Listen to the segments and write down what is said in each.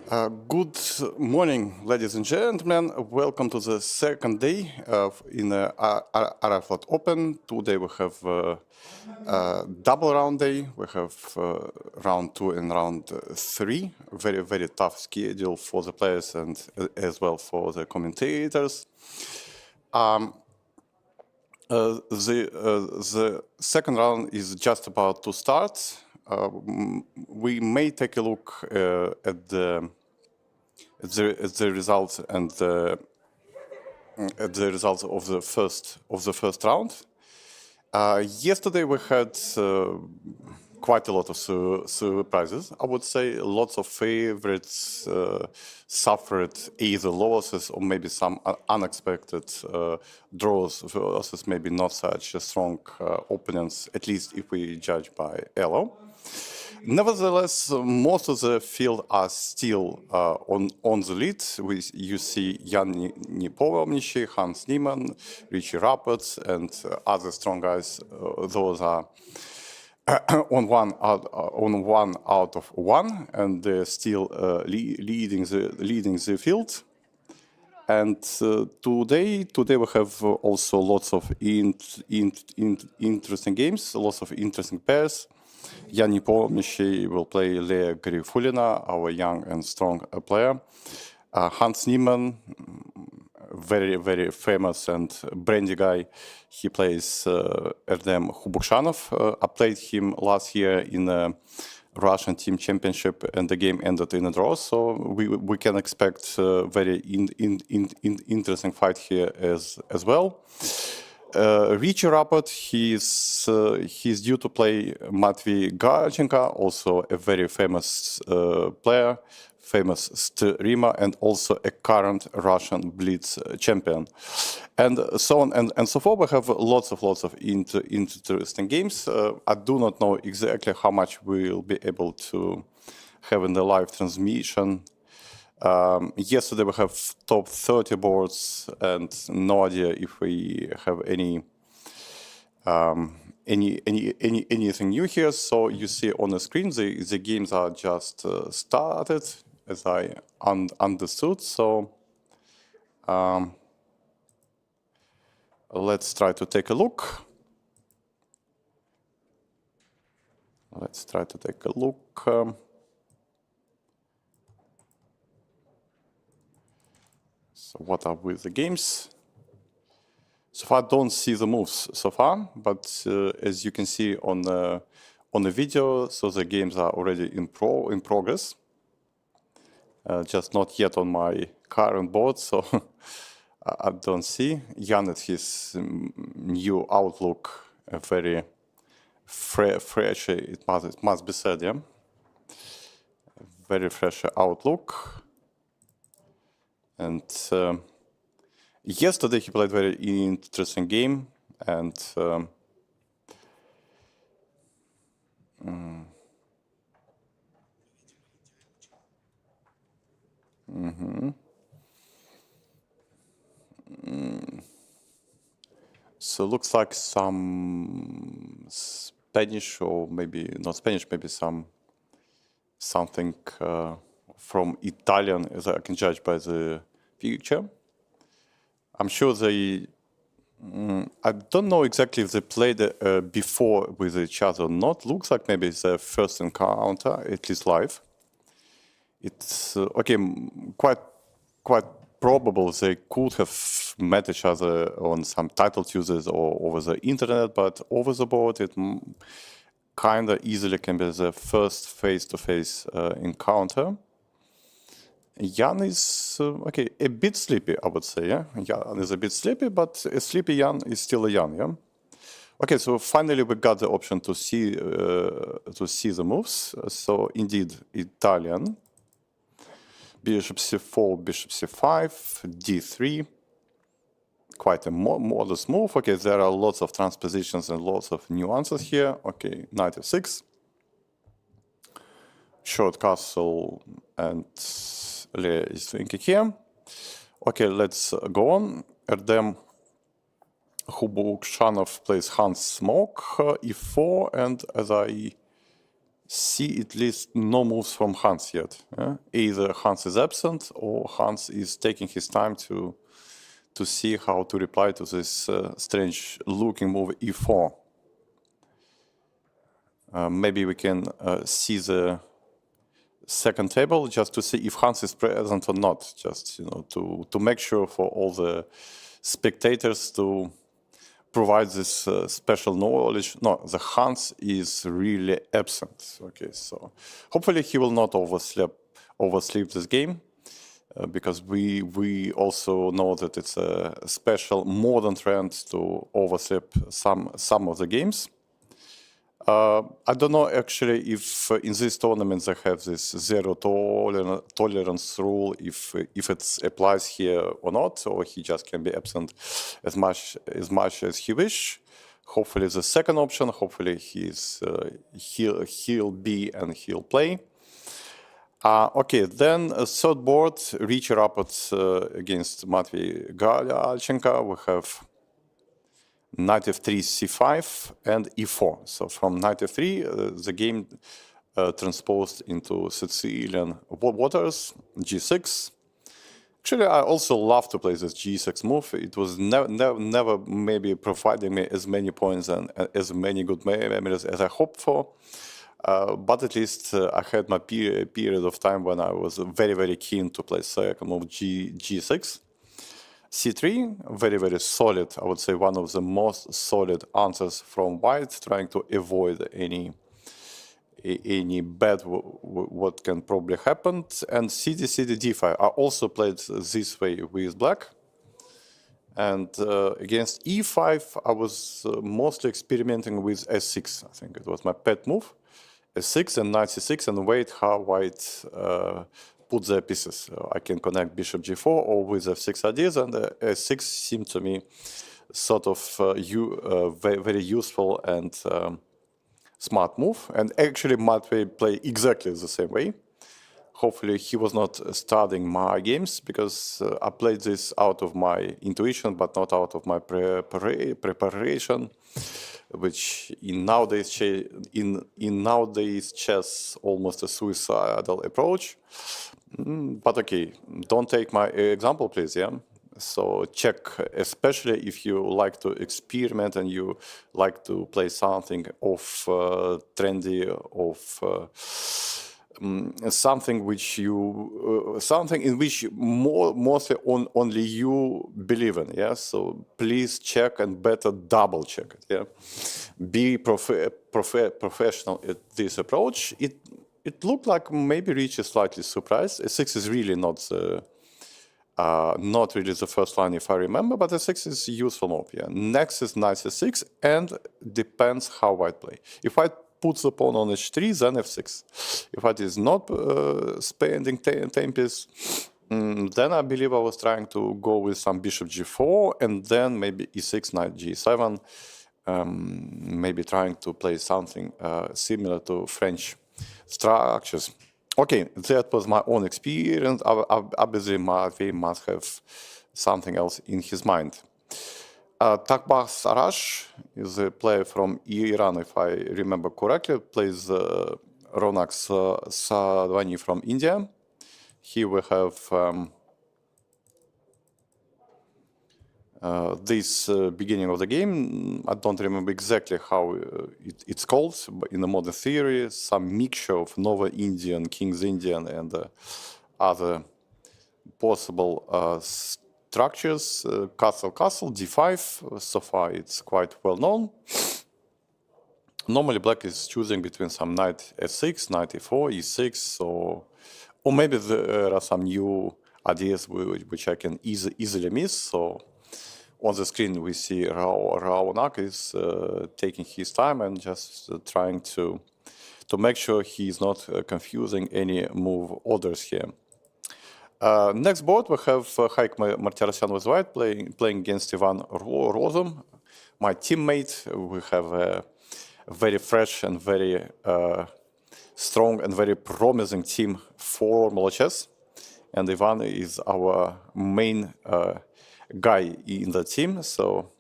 Good morning, ladies and gentlemen. Welcome to the second day in Aeroflot Open. Today we have double round day. We have round 2 and round 3. Very tough schedule for the players and as well for the commentators. The second round is just about to start. We may take a look at the results and at the results of the first round. Yesterday we had quite a lot of surprises. I would say lots of favorites suffered either losses or maybe some unexpected draws versus maybe not such strong opponents, at least if we judge by elo. Nevertheless, most of the field are still on the lead. You see Jan Nepomniachtchi, Hans Niemann, Richie Rappert, and other strong guys. Those are on one out of one, and they're still leading the field. And today we have also lots of interesting games, lots of interesting pairs. Jan Nepomniachtchi will play Lea Garifulina, our young and strong player. Hans Niemann, very famous and brandy guy. He plays Erdem Khubukshanov. I played him last year in a Russian team championship, and the game ended in a draw. So we can expect a very interesting fight here as well. Richie Rappert, he's due to play Matvey Garchenko, also a very famous player, famous streamer, and also a current Russian Blitz champion. And so on and so forth. We have lots of interesting games. I do not know exactly how much we'll be able to have in the live transmission. Yesterday we have top 30 boards, and no idea if we have anything new here. So you see on the screen the games are just started, as I understood. So let's try to take a look. So what are with the games? So far, I don't see the moves so far, but as you can see on the video, so the games are already in progress. Just not yet on my current board, so I don't see. Jan at his new outlook, a very fresh. It must be said, yeah. Very fresh outlook. And yesterday he played very interesting game, and so looks like some Spanish, or maybe not Spanish, maybe something from Italian, as I can judge by the picture. I'm sure they. I don't know exactly if they played before with each other or not. Looks like maybe it's their first encounter, at least live. It's okay. Quite probable they could have met each other on some title Tuesdays or over the internet, but over the board it kind of easily can be the first face-to-face encounter. Jan is a bit sleepy, I would say. Yeah, Jan is a bit sleepy, but a sleepy Jan is still a Jan. Yeah. Okay, so finally we got the option to see the moves. So indeed, Italian. Bishop c4, bishop c5, d3. Quite a modest move. Okay, there are lots of transpositions and lots of nuances here. Okay, knight f6. Short castle, and Lea is thinking here. Okay, let's go on. Erdem Khubukshanov plays Hans Smoke, e4, and as I see at least no moves from Hans yet. Yeah? Either Hans is absent or Hans is taking his time to see how to reply to this strange looking move e4. Maybe we can see the second table just to see if Hans is present or not, just to make sure for all the spectators to provide this special knowledge. No, the Hans is really absent. Okay, so hopefully he will not oversleep this game, because we also know that it's a special modern trend to oversleep some of the games. I don't know actually if in this tournament they have this zero tolerance rule, if it applies here or not, or he just can be absent as much as he wish. Hopefully the second option. Hopefully he'll be and he'll play. Okay, then third board, Richie Rapport against Matvey Galchenko. We have knight f3, c5, and e4. So from knight f3, the game transposed into Sicilian waters, g6. Actually, I also love to play this g6 move. It was never maybe providing me as many points and as many good memories as I hoped for. But at least I had my period of time when I was very, very keen to play second move g6. c3, very, very solid. I would say one of the most solid answers from white, trying to avoid any bad what can probably happen. And cd d5. I also played this way with black. And against e5, I was mostly experimenting with s6. I think it was my pet move. s6 and knight c6, and wait how white put their pieces. So I can connect bishop g4 or with f6 ideas, and s6 seemed to me sort of very useful and smart move. And actually Matvey played exactly the same way. Hopefully he was not studying my games, because I played this out of my intuition, but not out of my preparation, which in nowadays chess almost a suicidal approach. But okay, don't take my example, please. Yeah. So check, especially if you like to experiment and you like to play something trendy, something which something in which mostly only you believe in. Yeah. So please check, and better double check it. Yeah. Be professional at this approach. It looked like maybe Rich is slightly surprised. A6 is really not really the first line, if I remember, but a6 is a useful move. Yeah. Next is knight c6, and depends how white play. If white puts the pawn on h3, then f6. If white is not spending tempest, then I believe I was trying to go with some bishop g4, and then maybe e6, knight g7, maybe trying to play something similar to French structures. Okay, that was my own experience. Obviously, Matvey must have something else in his mind. Takbah Sarash is a player from Iran, if I remember correctly. Plays Ronak Sadhwani from India. Here we have this beginning of the game. I don't remember exactly how it's called, but in the modern theory, some mixture of Nova Indian, King's Indian, and other possible structures. Castle, d5. So far, it's quite well known. Normally, black is choosing between some knight f6, knight e4, e6, or maybe there are some new ideas which I can easily miss. So on the screen, we see Raonak is taking his time and just trying to make sure he's not confusing any move orders here. Next board, we have Haik Martirosyan with white playing against Ivan Rozum, my teammate. We have a very fresh and very strong and very promising team for Formula Chess. And Ivan is our main guy in the team. So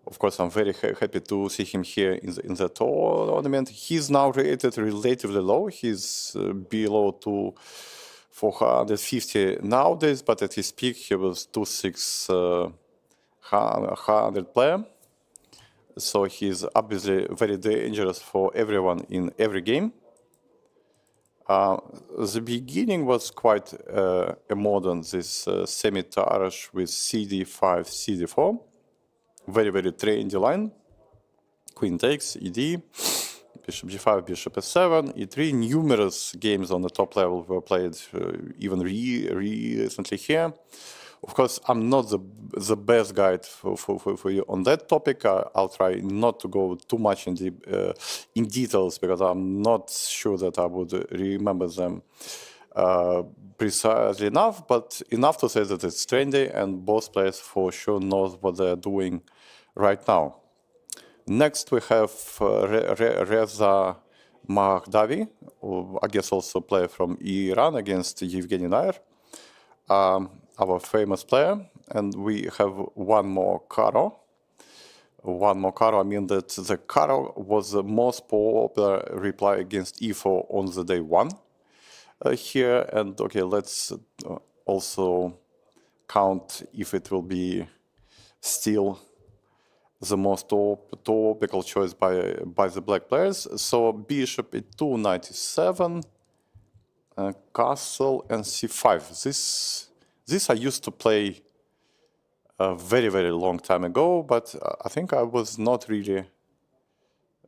Of course, I'm very happy to see him here in the tournament. He's now rated relatively low. He's below 450 nowadays, but at his peak he was 2600 player. So he's obviously very dangerous for everyone in every game. The beginning was quite a modern, this semi-tarrasch with CD5, CD4. Very, very trendy line. Queen takes, ED, bishop g5, bishop s7, e3. Numerous games on the top level were played even recently here. Of course, I'm not the best guide for you on that topic. I'll try not to go too much in details because I'm not sure that I would remember them precisely enough, but enough to say that it's trendy and both players for sure knows what they're doing right now. Next we have Reza Mahdavi, who I guess also player from Iran against Evgeny Nair. Our famous player, and we have one more Karo. One more Karo, I mean that the Karo was the most popular reply against e4 on the day one here. And okay, let's also count if it will be still the most topical choice by the black players. So bishop e2, knight e7, castle, and c5. This I used to play a very, very long time ago, but I think I was not really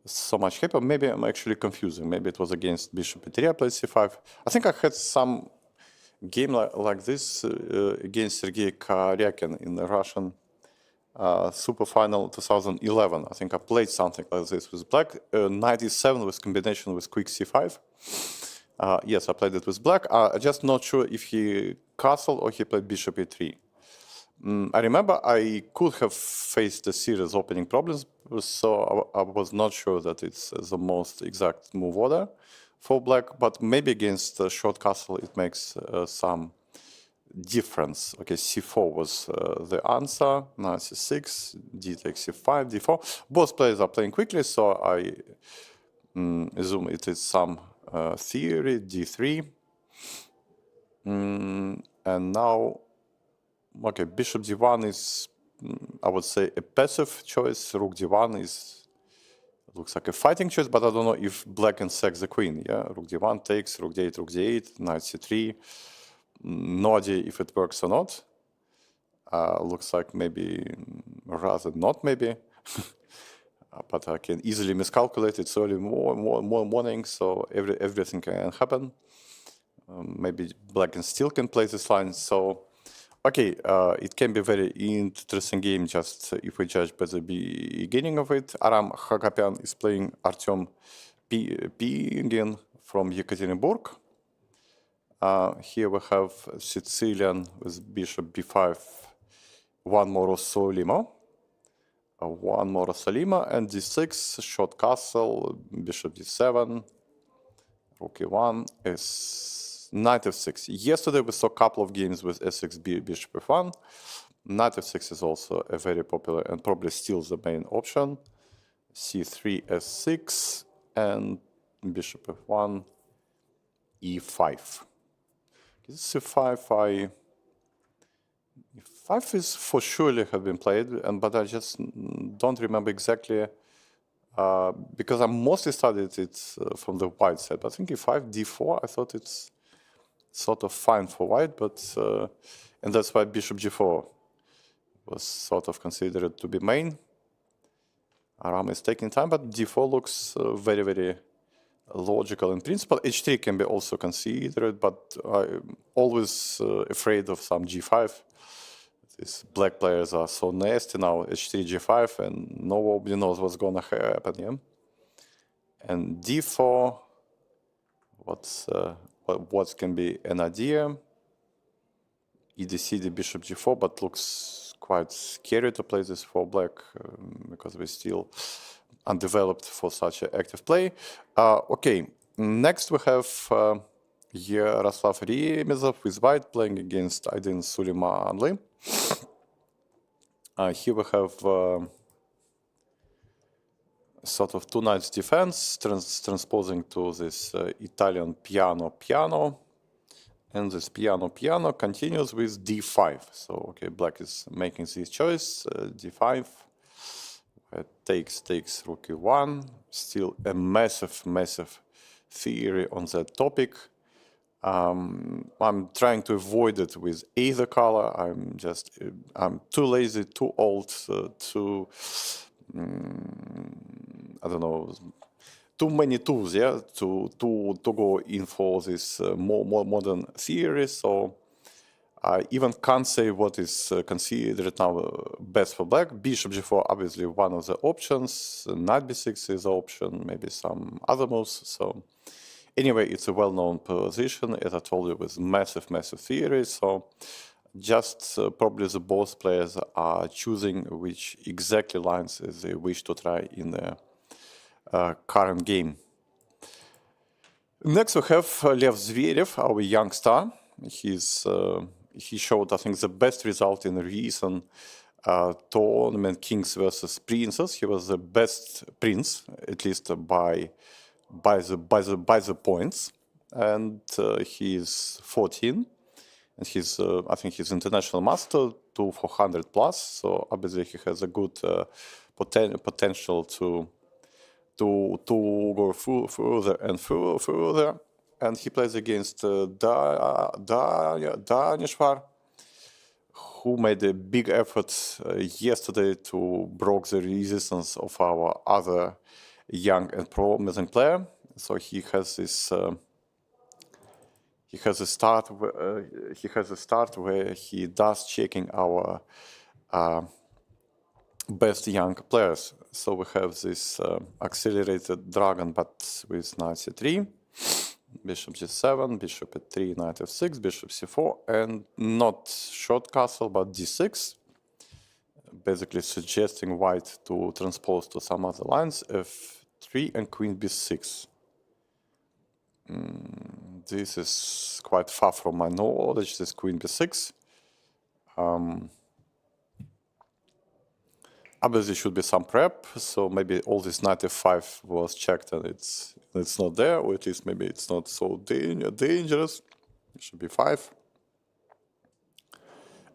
so much happy. Maybe I'm actually confusing. Maybe it was against bishop e3, I played c5. I think I had some game like this against Sergei Karyakin in the Russian Super Final 2011. I think I played something like this with black. Knight e7 with combination with quick c5. Yes, I played it with black. I'm just not sure if he castled or he played bishop e3. I remember I could have faced a serious opening problems, so I was not sure that it's the most exact move order for black, but maybe against short castle it makes some difference. Okay, c4 was the answer, now c6, d takes c5, d4. Both players are playing quickly, so I assume it is some theory, d3. And now, okay, bishop d1 is, I would say, a passive choice. Rook d1 looks like a fighting choice, but I don't know if black can sack the queen. Yeah, rook d1 takes, rook d8, rook d8, knight c3. No idea if it works or not. Looks like maybe, rather not maybe. But I can easily miscalculate. It's early morning, so everything can happen. Maybe black and still can play this line. So, okay, it can be a very interesting game just if we judge by the beginning of it. Aram Hagapyan is playing Artem Pingin from Yekaterinburg. Here we have Sicilian with bishop b5, one more Rossolimo. One more Rossolimo, and d6, short castle, bishop d7, rook e1, knight f6. Yesterday we saw a couple of games with s6, bishop f1. Knight f6 is also a very popular and probably still the main option. c3, s6, and bishop f1, e5. c5, e5 is for surely have been played, but I just don't remember exactly because I mostly studied it from the white side. But I think e5, d4, I thought it's sort of fine for white, but and that's why bishop g4 was sort of considered to be main. Aram is taking time, but d4 looks very, very logical in principle. h3 can be also considered, but I'm always afraid of some g5. These black players are so nasty now, h3, g5, and nobody knows what's gonna happen, yeah? And d4, what can be an idea? EDC, bishop g4, but looks quite scary to play this for black because we're still undeveloped for such an active play. Okay, next we have Yaroslav Remezov with white playing against Aydin Suleimanli. Here we have sort of two knights defense, transposing to this Italian piano, and this piano continues with d5. So okay, black is making this choice, d5, takes rook e1. Still a massive theory on that topic. I'm trying to avoid it with either color. I'm too lazy, too old, I don't know, too many tools, yeah, to go in for this more modern theory. So I even can't say what is considered now best for black. Bishop g4, obviously one of the options. Knight b6 is an option, maybe some other moves. So anyway, it's a well-known position, as I told you, with massive theory. So just probably the both players are choosing which exactly lines they wish to try in the current game. Next we have Lev Zverev, our young star. He showed, I think, the best result in the recent tournament, Kings versus Princes. He was the best prince, at least by the points, and he's 14, and he's I think he's international master to 400 plus. So obviously he has a good potential to go further and further. And he plays against Danishvar, who made a big effort yesterday to break the resistance of our other young and promising player. So he has this. He has a start where he does checking our best young players. So we have this accelerated dragon, but with knight c3, bishop g7, bishop e3, knight f6, bishop c4, and not short castle, but d6, basically suggesting white to transpose to some other lines, f3 and queen b6. This is quite far from my knowledge, this queen b6. Obviously should be some prep, so maybe all this knight f5 was checked and it's not there, or at least maybe it's not so dangerous. Bishop b5.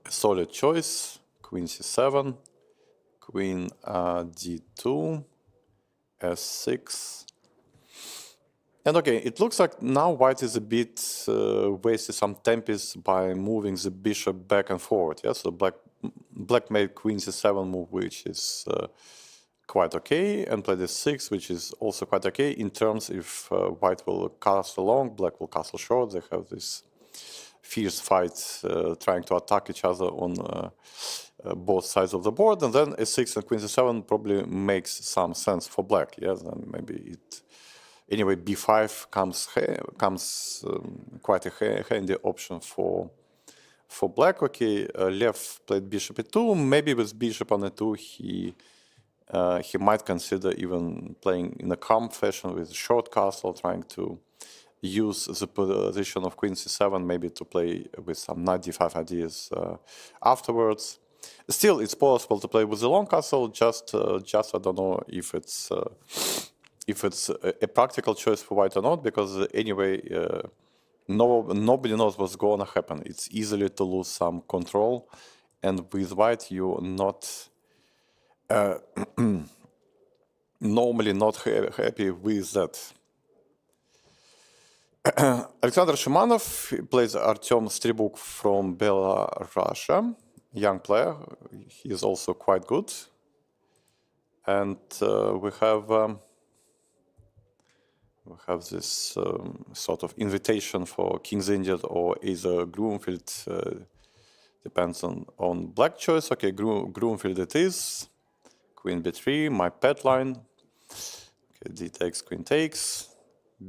A solid choice, queen c7, queen d2, s6. And okay, it looks like now white is a bit wasted some tempest by moving the bishop back and forward. Yeah, so black made queen c7 move, which is quite okay, and played d6, which is also quite okay. In terms if white will castle long, black will castle short. They have this fierce fight trying to attack each other on both sides of the board, and then a6 and queen c7 probably makes some sense for black. Yes, and maybe it. Anyway, b5 comes quite a handy option for black. Okay, Lev played bishop e2. Maybe with bishop on e2 he might consider even playing in a calm fashion with a short castle, trying to use the position of queen c7 maybe to play with some knight d5 ideas afterwards. Still, it's possible to play with the long castle. Just I don't know if it's a practical choice for white or not, because anyway, nobody knows what's going to happen. It's easily to lose some control, and with white you're not normally not happy with that. Alexander Shumanov plays Artem Stribuk from Belarus, young player. He is also quite good, and we have this sort of invitation for King's Indian or either Grunfeld, depends on black choice. Okay, Grunfeld it is. Queen b3, my pet line. Okay, d takes, queen takes.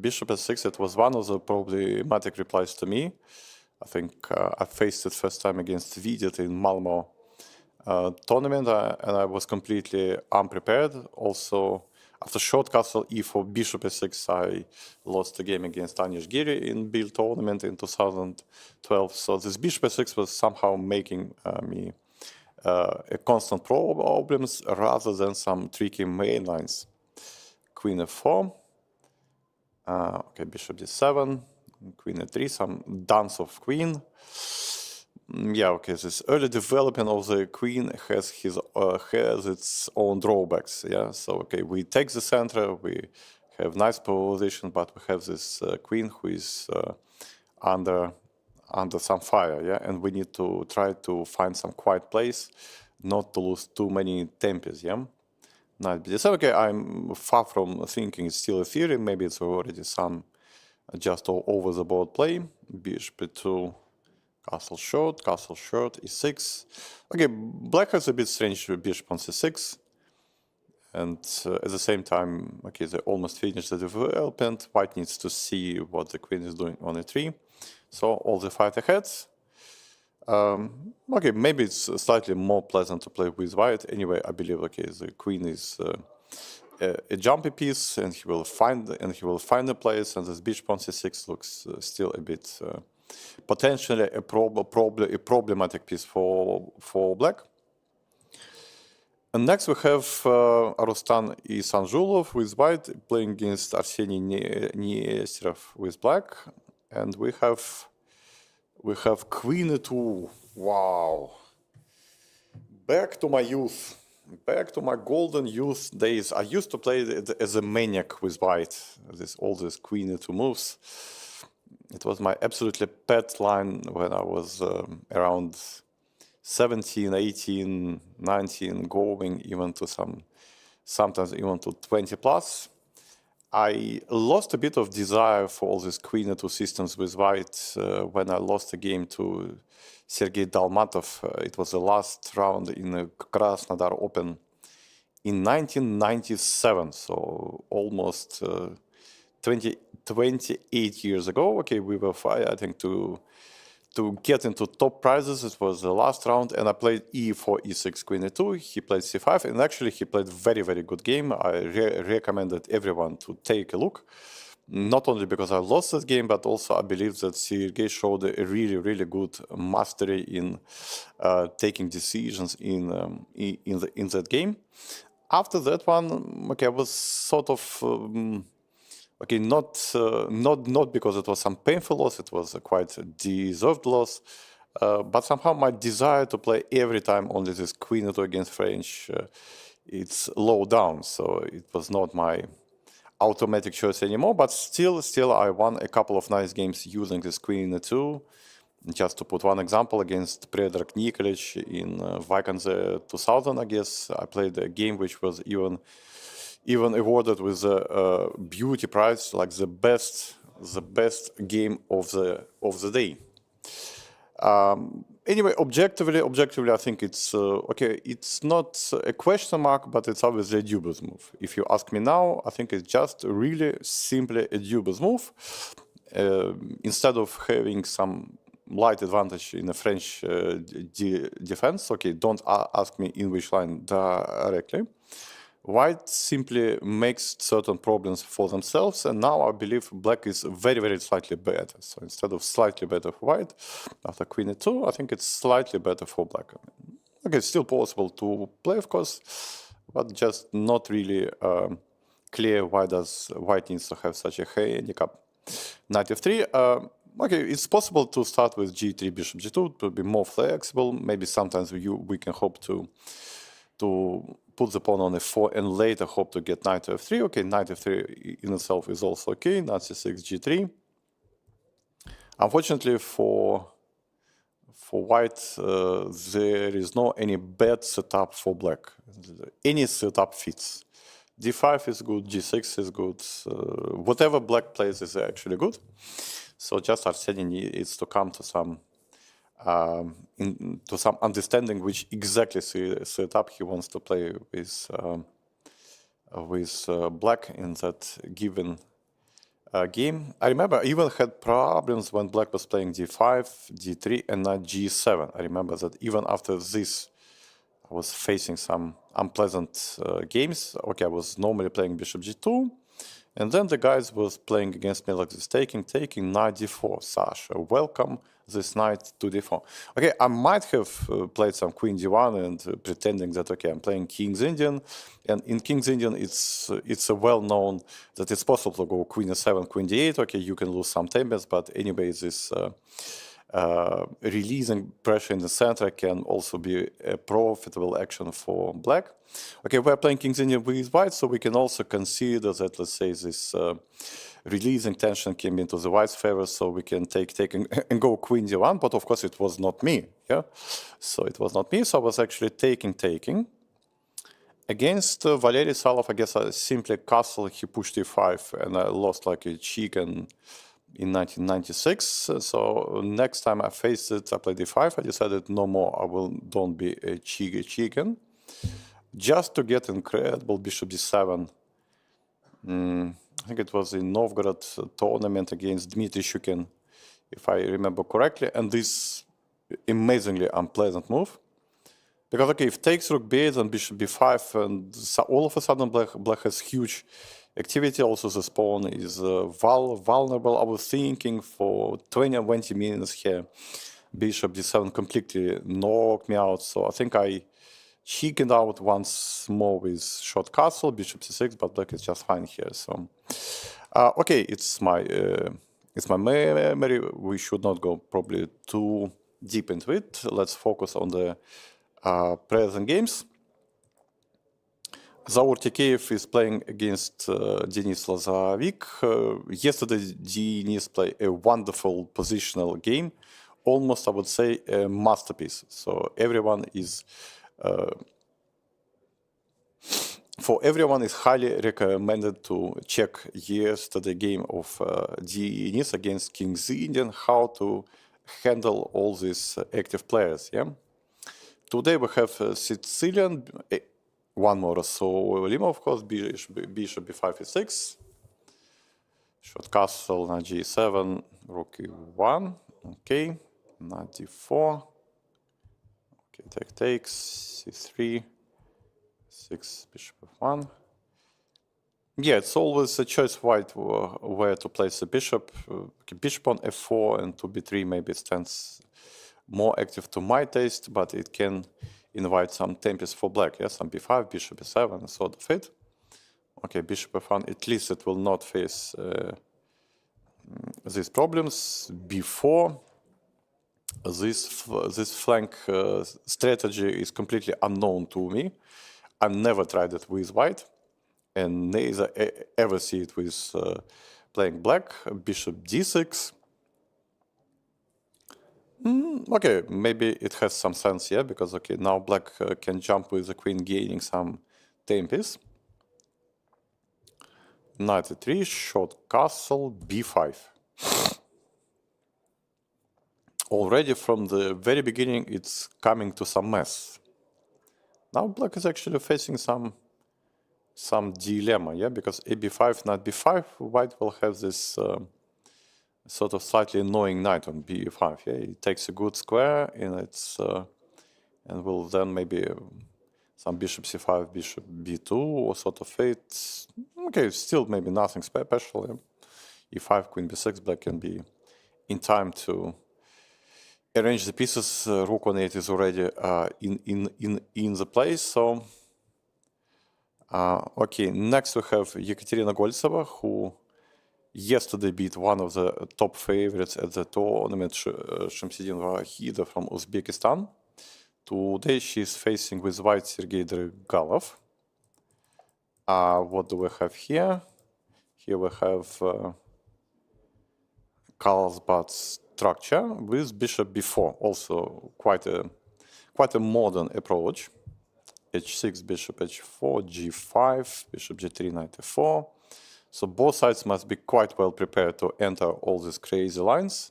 Bishop s6, it was one of the problematic replies to me. I think I faced it first time against Vidit in Malmo tournament, and I was completely unprepared. Also, after short castle e4, bishop s6, I lost the game against Anish Giri in Bill tournament in 2012. So this bishop s6 was somehow making me a constant problems rather than some tricky main lines. queen f4. Okay, bishop d7, queen a3, some dance of queen. Yeah, okay, this early development of the queen has its own drawbacks. Yeah, so okay, we take the center, we have nice position, but we have this queen who is under some fire. Yeah, and we need to try to find some quiet place, not to lose too many tempers. Yeah. Knight b7. Okay, I'm far from thinking it's still a theory. Maybe it's already some just all over the board play. Bishop b2, castle short, e6. Okay, black has a bit strange bishop on c6. And at the same time, okay, they almost finished the development. White needs to see what the queen is doing on e3. So all the fight ahead. Okay, maybe it's slightly more pleasant to play with white. Anyway, I believe okay, the queen is a jumpy piece, and he will find the place. And this bishop on c6 looks still a bit potentially a problematic piece for black. And next we have Rustan Isanjulov with white playing against Arseniy Nesterov with black, and we have queen e2. Wow! Back to my youth, back to my golden youth days. I used to play as a maniac with white. All these queen e2 moves. It was my absolutely pet line when I was around 17, 18, 19, going even to sometimes even to 20 plus. I lost a bit of desire for all these queen e2 systems with white when I lost the game to Sergei Dalmatov. It was the last round in the Krasnodar Open in 1997, so almost 28 years ago. Okay, we were fighting to get into top prizes. It was the last round, and I played e4, e6, queen e2. He played c5, and actually he played very, very good game. I recommended everyone to take a look, not only because I lost this game, but also I believe that Sergei showed a really, really good mastery in taking decisions in that game. After that one, okay, I was sort of okay, not because it was some painful loss, it was a quite deserved loss, but somehow my desire to play every time only this queen e2 against French, it's low down, so it was not my automatic choice anymore, but still I won a couple of nice games using this queen e2. Just to put one example, against Predrag Nikolic in Vikenze 2000, I guess, I played a game which was even awarded with a beauty prize, like the best game of the day. Anyway, objectively, I think it's okay. It's not a question mark, but it's obviously a dubious move. If you ask me now, I think it's just really simply a dubious move. Instead of having some light advantage in the French defense, okay, don't ask me in which line directly. White simply makes certain problems for themselves, and now I believe black is very, very slightly better. So instead of slightly better for white, after queen e2, I think it's slightly better for black. Okay, it's still possible to play, of course, but just not really clear why does white needs to have such a handicap. Knight f3. Okay, it's possible to start with g3, bishop g2 to be more flexible. Maybe sometimes we can hope to put the pawn on f4 and later hope to get knight to f3. Okay, knight f3 in itself is also okay. Knight c6, g3. Unfortunately for white, there is no any bad setup for black. Any setup fits. d5 is good, g6 is good. Whatever black plays is actually good. So just Arseniy needs to come to some understanding which exactly setup he wants to play with black in that given game. I remember I even had problems when black was playing d5, d3, and not g7. I remember that even after this, I was facing some unpleasant games. Okay, I was normally playing bishop g2, And then the guys was playing against me like this, taking knight d4. Sasha, welcome this knight to d4. Okay, I might have played some queen d1 and pretending that, okay, I'm playing king's Indian. And in king's Indian, it's a well-known that it's possible to go queen e7, queen d8. Okay, you can lose some tempers, but anyway, this releasing pressure in the center can also be a profitable action for black. Okay, we're playing king's Indian with white, so we can also consider that, let's say, this releasing tension came into the white's favor, so we can take and go queen d1, but of course it was not me, yeah? So it was not me, so I was actually taking. Against Valery Salov, I guess I simply castle, he pushed e5, and I lost like a chicken in 1996. So next time I faced it, I played d5. I decided no more, don't be a chicken. Just to get incredible bishop d7. I think it was in Novgorod tournament against Dmitry Shukin, if I remember correctly. And this amazingly unpleasant move. Because, okay, if takes rook b8 and bishop b5, and so all of a sudden black has huge activity. Also, the pawn is vulnerable. I was thinking for 20 minutes here, bishop d7 completely knocked me out. So I think I chickened out once more with short castle, bishop c6, but black is just fine here. So, okay, it's my memory. We should not go probably too deep into it. Let's focus on the present games. Zaur Tikeyev is playing against Denis Lazarevich. Yesterday, Denis played a wonderful positional game, almost, I would say, a masterpiece. So everyone is, highly recommended to check yesterday game of Denis against King's Indian, how to handle all these active players. Yeah. Today we have Sicilian. One more, so Lima, of course, bishop b5, e6, short castle, knight g7, rook e1, okay, knight d4, okay, takes, c3, 6, bishop f1. Yeah, it's always a choice white where to place the bishop. Bishop on f4 and to b3 maybe stands more active to my taste, but it can invite some tempers for black, yes, some b5, bishop e7, sort of it. Okay, bishop f1, at least it will not face these problems. Before, this flank strategy is completely unknown to me. I never tried it with white, and neither ever see it with playing black. Bishop d6. Okay, maybe it has some sense, yeah, because, okay, now black can jump with the queen gaining some tempers. Knight e3, short castle, b5. Already from the very beginning, it's coming to some mess. Now black is actually facing some dilemma, yeah, because a b5, knight b5, white will have this sort of slightly annoying knight on b5. Yeah, it takes a good square, and it's and will then maybe some bishop c5, bishop b2, or sort of it. Okay, still maybe nothing special. Yeah. e5, queen b6, black can be in time to arrange the pieces. Rook on 8 is already in the place. So okay, next we have Yekaterina Goltseva, who yesterday beat one of the top favorites at the tournament, Shamsidin Vahida from Uzbekistan. Today she's facing with white Sergei Drigalov. What do we have here? Here we have Carlsbad structure with bishop b4, also quite a modern approach. h6, bishop h4, g5, bishop g3, knight f4. So both sides must be quite well prepared to enter all these crazy lines.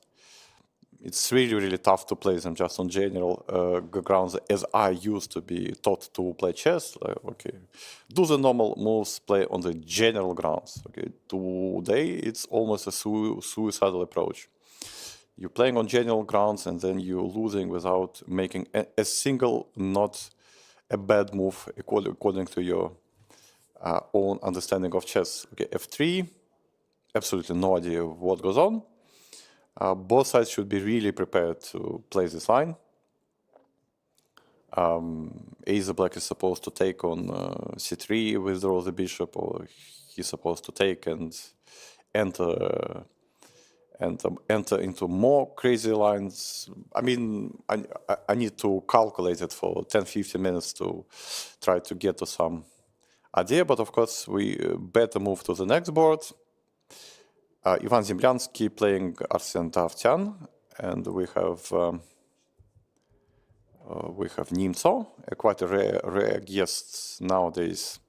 It's really, really tough to play them just on general grounds, as I used to be taught to play chess. Okay, do the normal moves, play on the general grounds. Okay, today it's almost a suicidal approach. You're playing on general grounds and then you're losing without making a single, not a bad move according to your own understanding of chess. Okay, f3, absolutely no idea what goes on. Both sides should be really prepared to play this line. Either black is supposed to take on c3, withdraw the bishop, or he's supposed to take and enter into more crazy lines. I mean, I need to calculate it for 10-15 minutes to try to get to some idea, but of course we better move to the next board. Ivan Zemlyansky playing Arsen Tavtyan, and we have Nimzo, quite a rare guest nowadays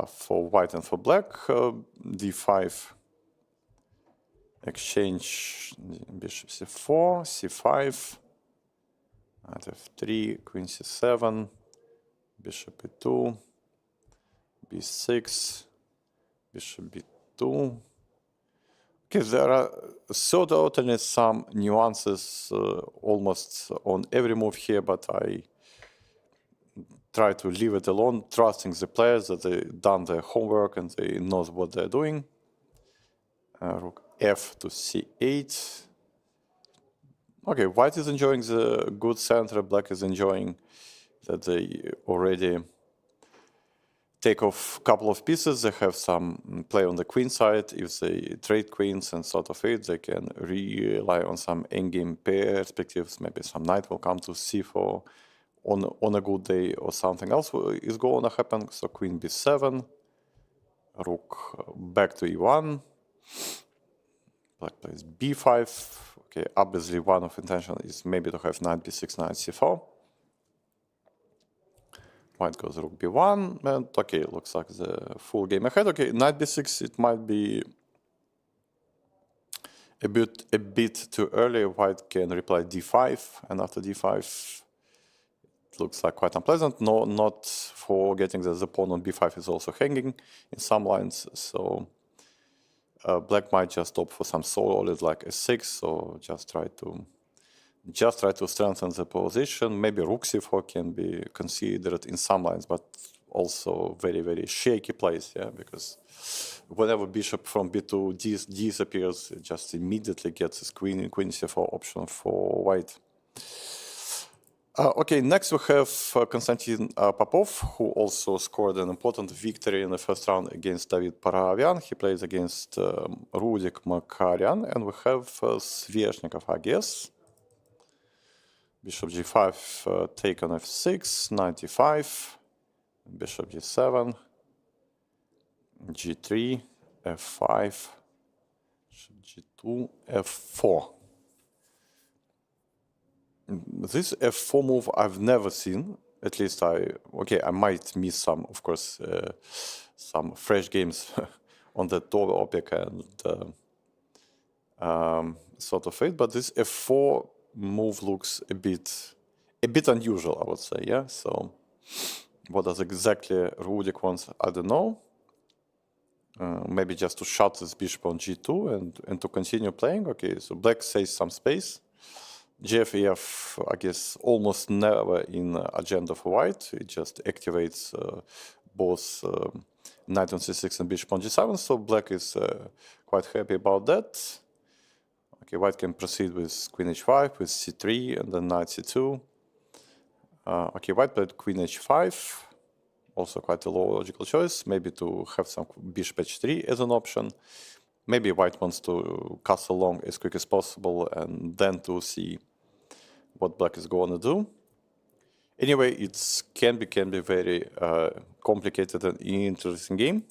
for white and for black. d5, exchange bishop c4, c5, knight f3, queen c7, bishop e2, b6, bishop b2. Okay, there are certainly some nuances almost on every move here, but I try to leave it alone, trusting the players that they've done their homework and they know what they're doing. Rook f to c8. Okay, white is enjoying the good center, black is enjoying that they already take off a couple of pieces. They have some play on the queen side. If they trade queens and sort of it, they can rely on some endgame perspectives. Maybe some knight will come to c4 on a good day, or something else is going to happen. So queen b7, rook back to e1, black plays b5. Okay, obviously one of intention is maybe to have knight b6, knight c4. White goes rook b1, and okay, looks like the full game ahead. Okay, knight b6, it might be a bit too early. White can reply d5, and after d5, it looks like quite unpleasant. No, not forgetting that the pawn on b5 is also hanging in some lines, so black might just opt for some solid like a6, or just try to strengthen the position. Maybe rook c4 can be considered in some lines, but also very, very shaky place, yeah, because whenever bishop from b2 disappears, it just immediately gets this queen c4 option for white. Okay, next we have Konstantin Popov, who also scored an important victory in the first round against David Paravian. He plays against Rudik Makarian, and we have Sveshnikov, I guess. Bishop g5, take on f6, knight d5, bishop g7, g3, f5, bishop g2, f4. This f4 move I've never seen. At least I might miss some, of course, some fresh games on the topic and sort of it. But this f4 move looks a bit unusual, I would say. Yeah. So what does exactly Rudik wants? I don't know. Maybe just to shut this bishop on g2 and to continue playing. Okay. So black saves some space. GFEF, I guess, almost never in agenda for white. It just activates both knight on c6 and bishop on g7, so black is quite happy about that. Okay, white can proceed with queen h5, with c3, and then knight c2. Okay, white played queen h5, also quite a logical choice, maybe to have some bishop h3 as an option. Maybe white wants to castle long as quick as possible and then to see what black is going to do. Anyway, it can be very complicated and interesting game.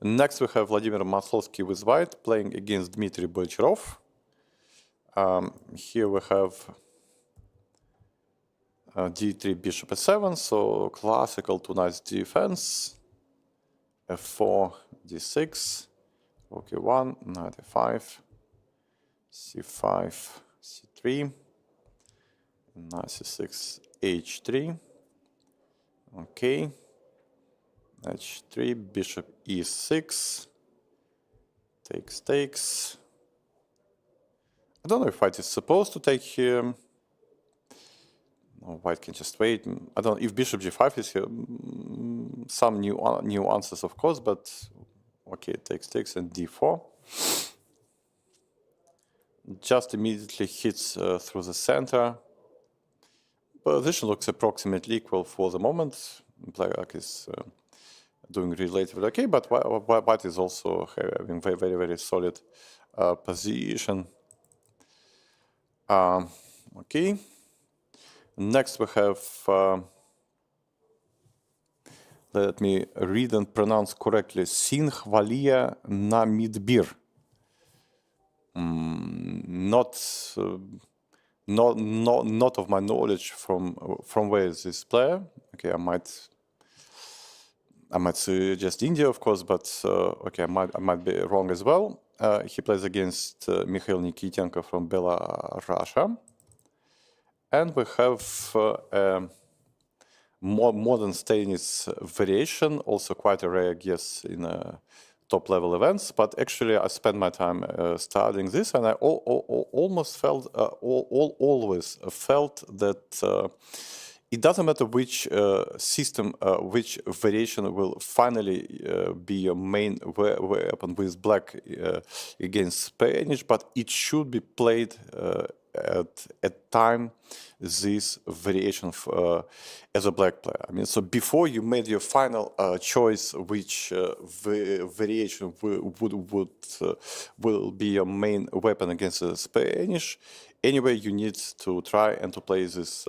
Next we have Vladimir Maslovsky with white playing against Dmitry Boicharov. Here we have d3 bishop a7, so classical two knights defense. f4 d6, rook e1, knight e5, c5, c3, knight c6, h3. Okay, h3, bishop e6, takes. I don't know if white is supposed to take here. No, white can just wait. I don't know if bishop g5 is here. some nuances, of course, but okay, takes and d4. Just immediately hits through the center. Position looks approximately equal for the moment. Black is doing relatively okay, but white is also having very solid position. Okay. Next we have, let me read and pronounce correctly, Sinhvalia na midbir. Not of my knowledge from where is this player. Okay, I might suggest India, of course, but okay, I might be wrong as well. He plays against Mikhail Nikitenko from Belarus. And we have modern tennis variation, also quite a rare guess in top-level events. But actually, I spent my time studying this, and I always felt that it doesn't matter which system, which variation will finally be your main weapon with black against Spanish, but it should be played at time this variation as a black player. I mean, so before you made your final choice, which variation will be your main weapon against the Spanish, anyway, you need to try and to play this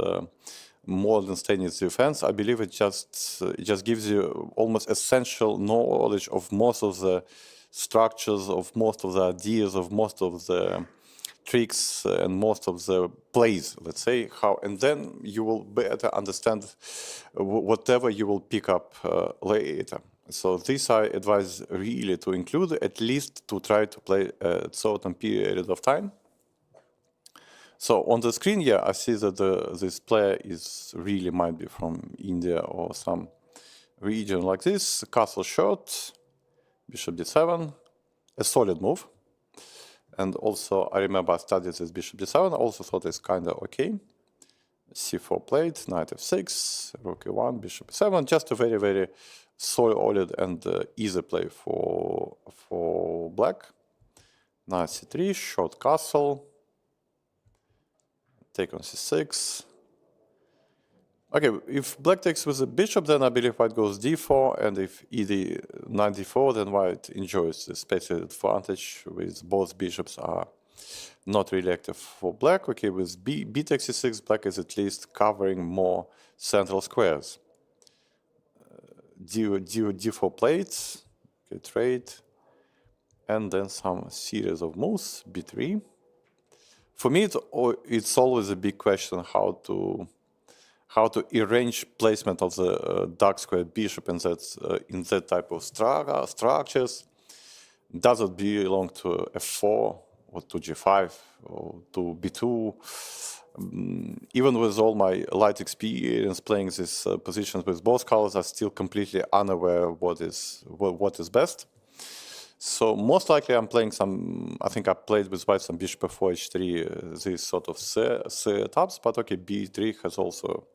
modern tennis defense. I believe it just gives you almost essential knowledge of most of the structures, of most of the ideas, of most of the tricks and most of the plays, let's say, how, and then you will better understand whatever you will pick up later. So this I advise really to include, at least to try to play a certain period of time. So on the screen, yeah, I see that this player really might be from India or some region like this. Castle shot, bishop d7, a solid move. And also, I remember I studied this bishop d7. I also thought it's kind of okay. c4 played, knight f6, rook e1, bishop e7. Just a very solid and easy play for black. Knight c3, short castle. Take on c6. Okay, if black takes with the bishop, then I believe white goes d4, and if knight d4, then white enjoys the spatial advantage with both bishops are not really active for black. Okay, with b takes c6, black is at least covering more central squares. d4 plates, okay, trade, and then some series of moves, b3. For me, it's always a big question how to arrange placement of the dark square bishop in that type of structures. Does it belong to f4 or to g5 or to b2? Even with all my light experience playing these positions with both colors, I'm still completely unaware what is best. So most likely I'm playing some, I think I played with white some bishop f4, h3, these sort of setups, but okay, b3 has also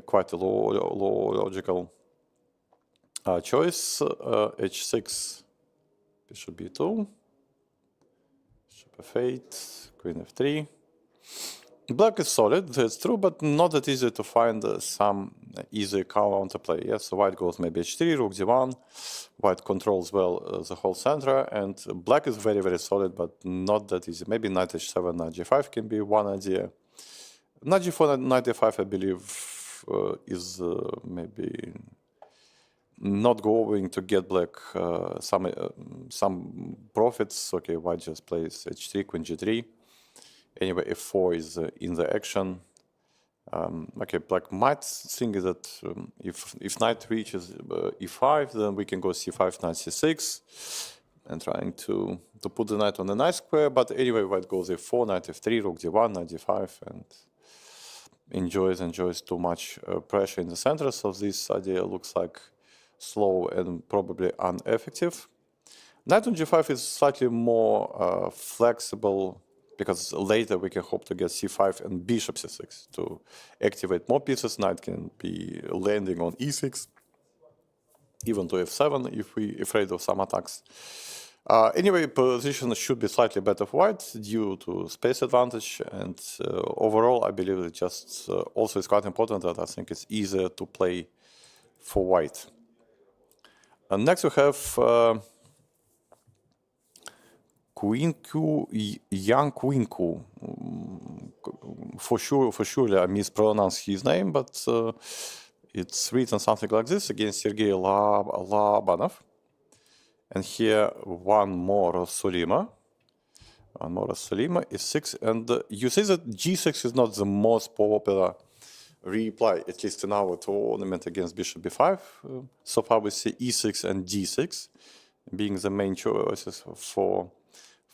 quite a logical choice. h6, bishop b2, bishop f8, queen f3. Black is solid, that's true, but not that easy to find some easy counterplay. Yes, so white goes maybe h3, rook d1. White controls well the whole center, and black is very solid, but not that easy. Maybe knight h7, knight g5 can be one idea. Knight g4, knight d5, I believe, is maybe not going to get black some profits. Okay, white just plays h3, queen g3. Anyway, f4 is in the action. Okay, black might think that if knight reaches e5, then we can go c5, knight c6, and trying to put the knight on the knight square. But anyway, white goes f4, knight f3, rook d1, knight d5, and enjoys too much pressure in the center. So this idea looks like slow and probably ineffective. Knight on g5 is slightly more flexible, because later we can hope to get c5 and bishop c6 to activate more pieces. Knight can be landing on e6. even to f7 if we afraid of some attacks. Anyway, position should be slightly better for white due to space advantage, and overall I believe it just also is quite important that I think it's easier to play for white. And next we have Queen Q, young Queen Q. For sure, I mispronounced his name, but it's written something like this against Sergei Labanov. And here one more Sulima. One more Sulima is 6. And you say that g6 is not the most popular reply, at least in our tournament, against bishop b5. So far we see e6 and d6 being the main choices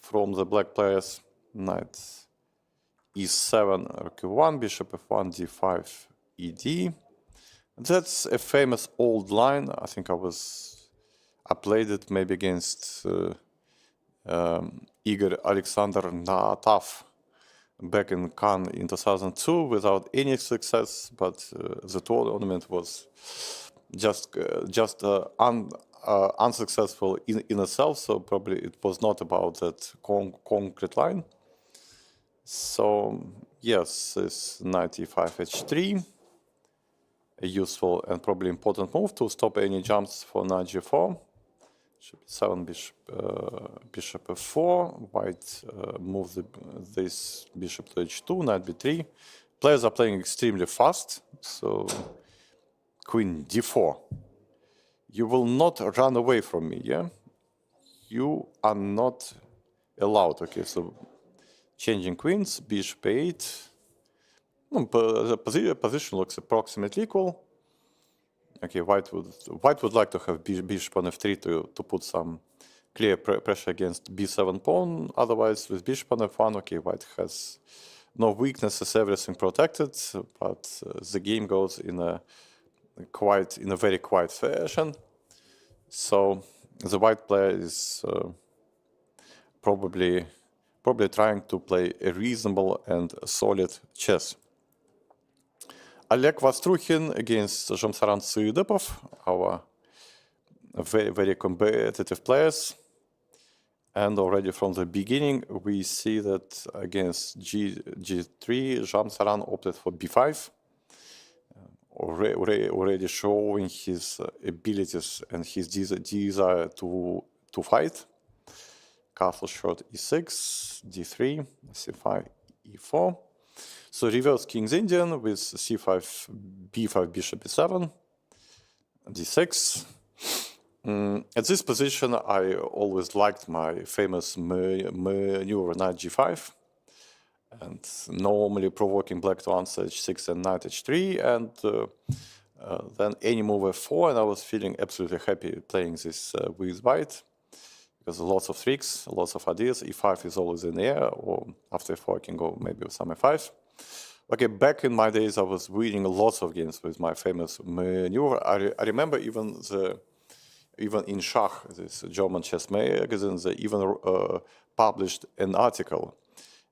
from the black players. Knight e7, rook1, bishop f1, d5, ed. That's a famous old line. I think I played it maybe against Igor Alexander Morozevich back in Cannes in 2002 without any success, but the tournament was just unsuccessful in itself, so probably it was not about that concrete line. So yes, this knight e5 h3, a useful and probably important move to stop any jumps for knight g4. Bishop e7, bishop f4. White moves this bishop to h2, knight b3. Players are playing extremely fast, so queen d4. You will not run away from me, yeah? You are not allowed. Okay, so changing queens, bishop 8. The position looks approximately equal. Okay, white would like to have bishop on f3 to put some clear pressure against b7 pawn. Otherwise, with bishop on f1, okay, white has no weaknesses, everything protected, but the game goes in a very quiet fashion. So the white player is probably trying to play a reasonable and solid chess. Oleg Vastruhin against Jamsaran Syedipov, our very, very competitive players. And already from the beginning, we see that against G3, Jamsaran opted for b5, already showing his abilities and his desire to fight. Castle shot e6, d3, c5, e4. So reverse King's Indian with c5, b5, bishop e7, d6. At this position, I always liked my famous maneuver knight g5, and normally provoking black to answer h6 and knight h3, and then any move f4, and I was feeling absolutely happy playing this with white, because lots of tricks, lots of ideas. e5 is always in the air, or after f4 I can go maybe with some f5. Okay, back in my days I was winning lots of games with my famous maneuver. I remember even in Schach, this German chess magazine, they even published an article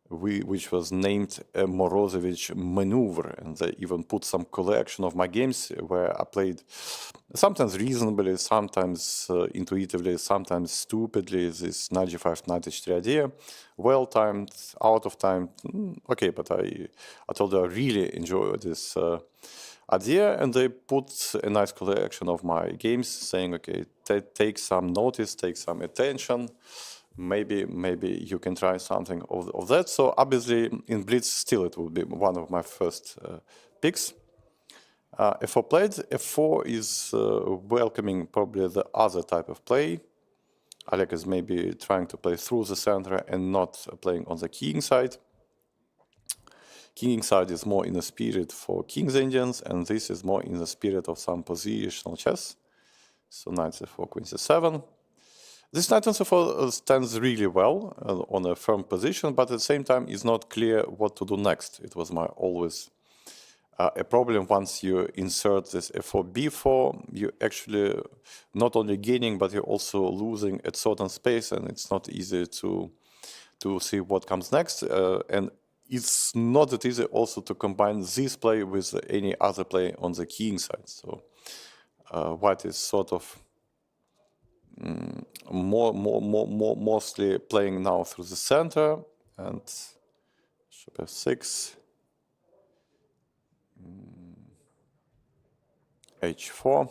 which was named a Morozevich maneuver, and they even put some collection of my games where I played sometimes reasonably, sometimes intuitively, sometimes stupidly, this knight g5, knight h3 idea, well timed, out of time. Okay, but I told you I really enjoy this idea, and they put a nice collection of my games saying, okay, take some notice, take some attention. Maybe you can try something of that. So obviously in Blitz still it will be one of my first picks. F4 played. F4 is welcoming probably the other type of play. Oleg is maybe trying to play through the center and not playing on the king side. King side is more in the spirit for King's Indians, and this is more in the spirit of some positional chess. So knight c4, queen c7. This knight on c4 stands really well on a firm position, but at the same time it's not clear what to do next. It was always a problem once you insert this f4, b4, you're actually not only gaining, but you're also losing at certain space, and it's not easy to see what comes next. And it's not that easy also to combine this play with any other play on the king side. So white is sort of mostly playing now through the center, and bishop f6, h4.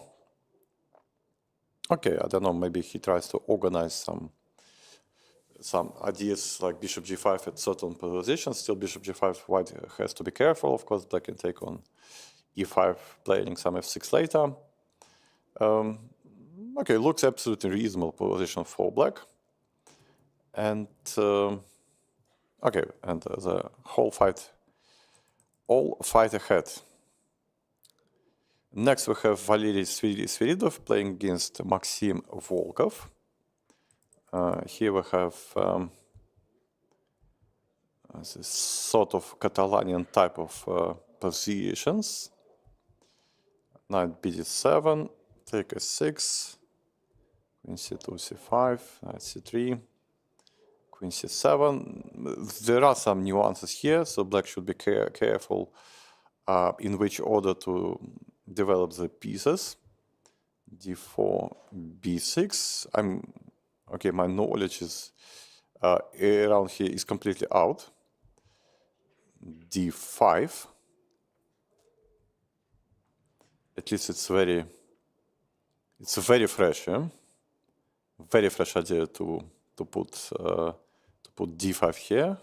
Okay, I don't know, maybe he tries to organize some ideas like bishop g5 at certain positions. Still bishop g5, white has to be careful. Of course, black can take on e5, playing some f6 later. Okay, looks absolutely reasonable position for black. And okay, and the whole fight, all fight ahead. Next, we have Valery Sviridov playing against Maxim Volkov. Here we have this sort of Catalanian type of positions. Knight bd7, take a6, queen c2, c5, knight c3, queen c7. There are some nuances here, so black should be careful in which order to develop the pieces. d4, b6. Okay, my knowledge is around here is completely out. d5. At least it's very fresh, yeah? Very fresh idea to put d5 here.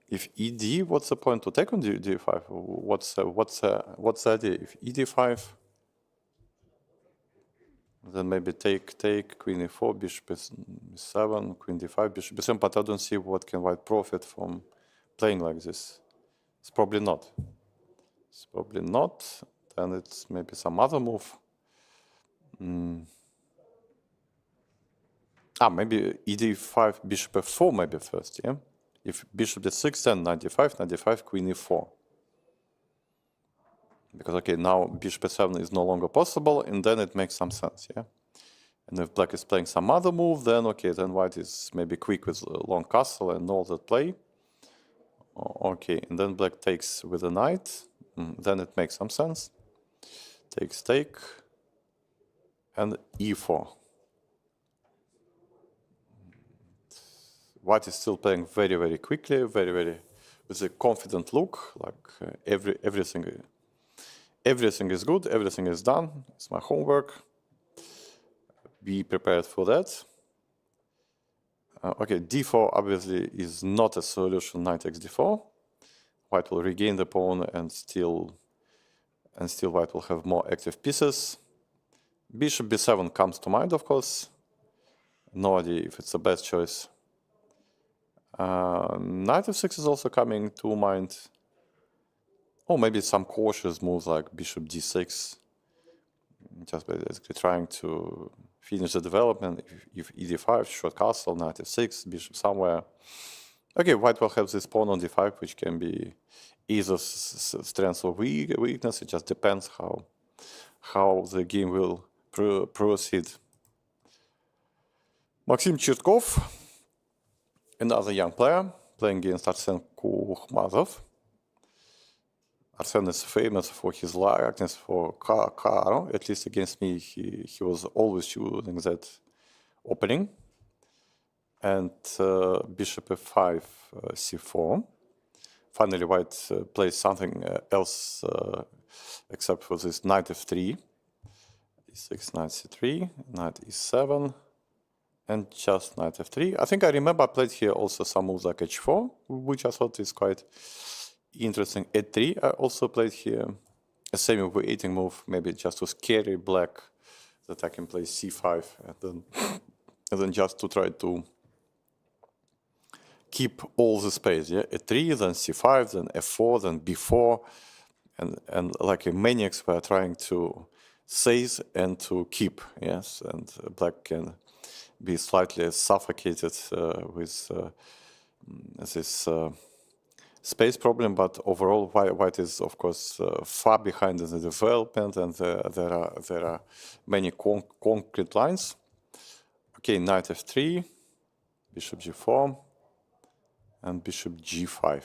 If ed, what's the point to take on d5? What's the idea? If ed5, then maybe take queen e4, bishop e7, queen d5, bishop e7. But I don't see what can white profit from playing like this. It's probably not. It's probably not. Then it's maybe some other move. Maybe ed5, bishop f4 maybe first, yeah? If bishop d6, then knight d5, knight d5, queen e4. Because, okay, now bishop e7 is no longer possible, and then it makes some sense, yeah? And if black is playing some other move, then, okay, then white is maybe quick with long castle and all that play. Okay, and then black takes with a knight. Then it makes some sense. Takes, take, and e4. White is still playing very, very quickly, very with a confident look, like everything is good, everything is done. It's my homework. Be prepared for that. Okay, d4 obviously is not a solution. Knight takes d4. White will regain the pawn, and still white will have more active pieces. Bishop b7 comes to mind, of course. No idea if it's the best choice. Knight f6 is also coming to mind. Or maybe some cautious moves like bishop d6. Just basically trying to finish the development. If ed5, short castle, knight f6, bishop somewhere. Okay, white will have this pawn on d5, which can be either strength or weakness. It just depends how the game will proceed. Maxim Chertkov, another young player, playing against Arsen Kukhmazov. Arsen is famous for his likeness for Caro. At least against me, he was always choosing that opening. And bishop f5, c4. Finally, white plays something else except for this knight f3. e6, knight c3, knight e7, and just knight f3. I think I remember I played here also some moves like h4, which I thought is quite interesting. a3 I also played here. A semi-waiting move, maybe just to scare black, that I can play c5 and then just to try to keep all the space, yeah? a3, then c5, then f4, then b4, and like a maniacs were trying to seize and to keep, yes, and black can be slightly suffocated with this space problem, but overall white is of course far behind in the development, and there are many concrete lines. Okay, knight f3, bishop g4, and bishop g5.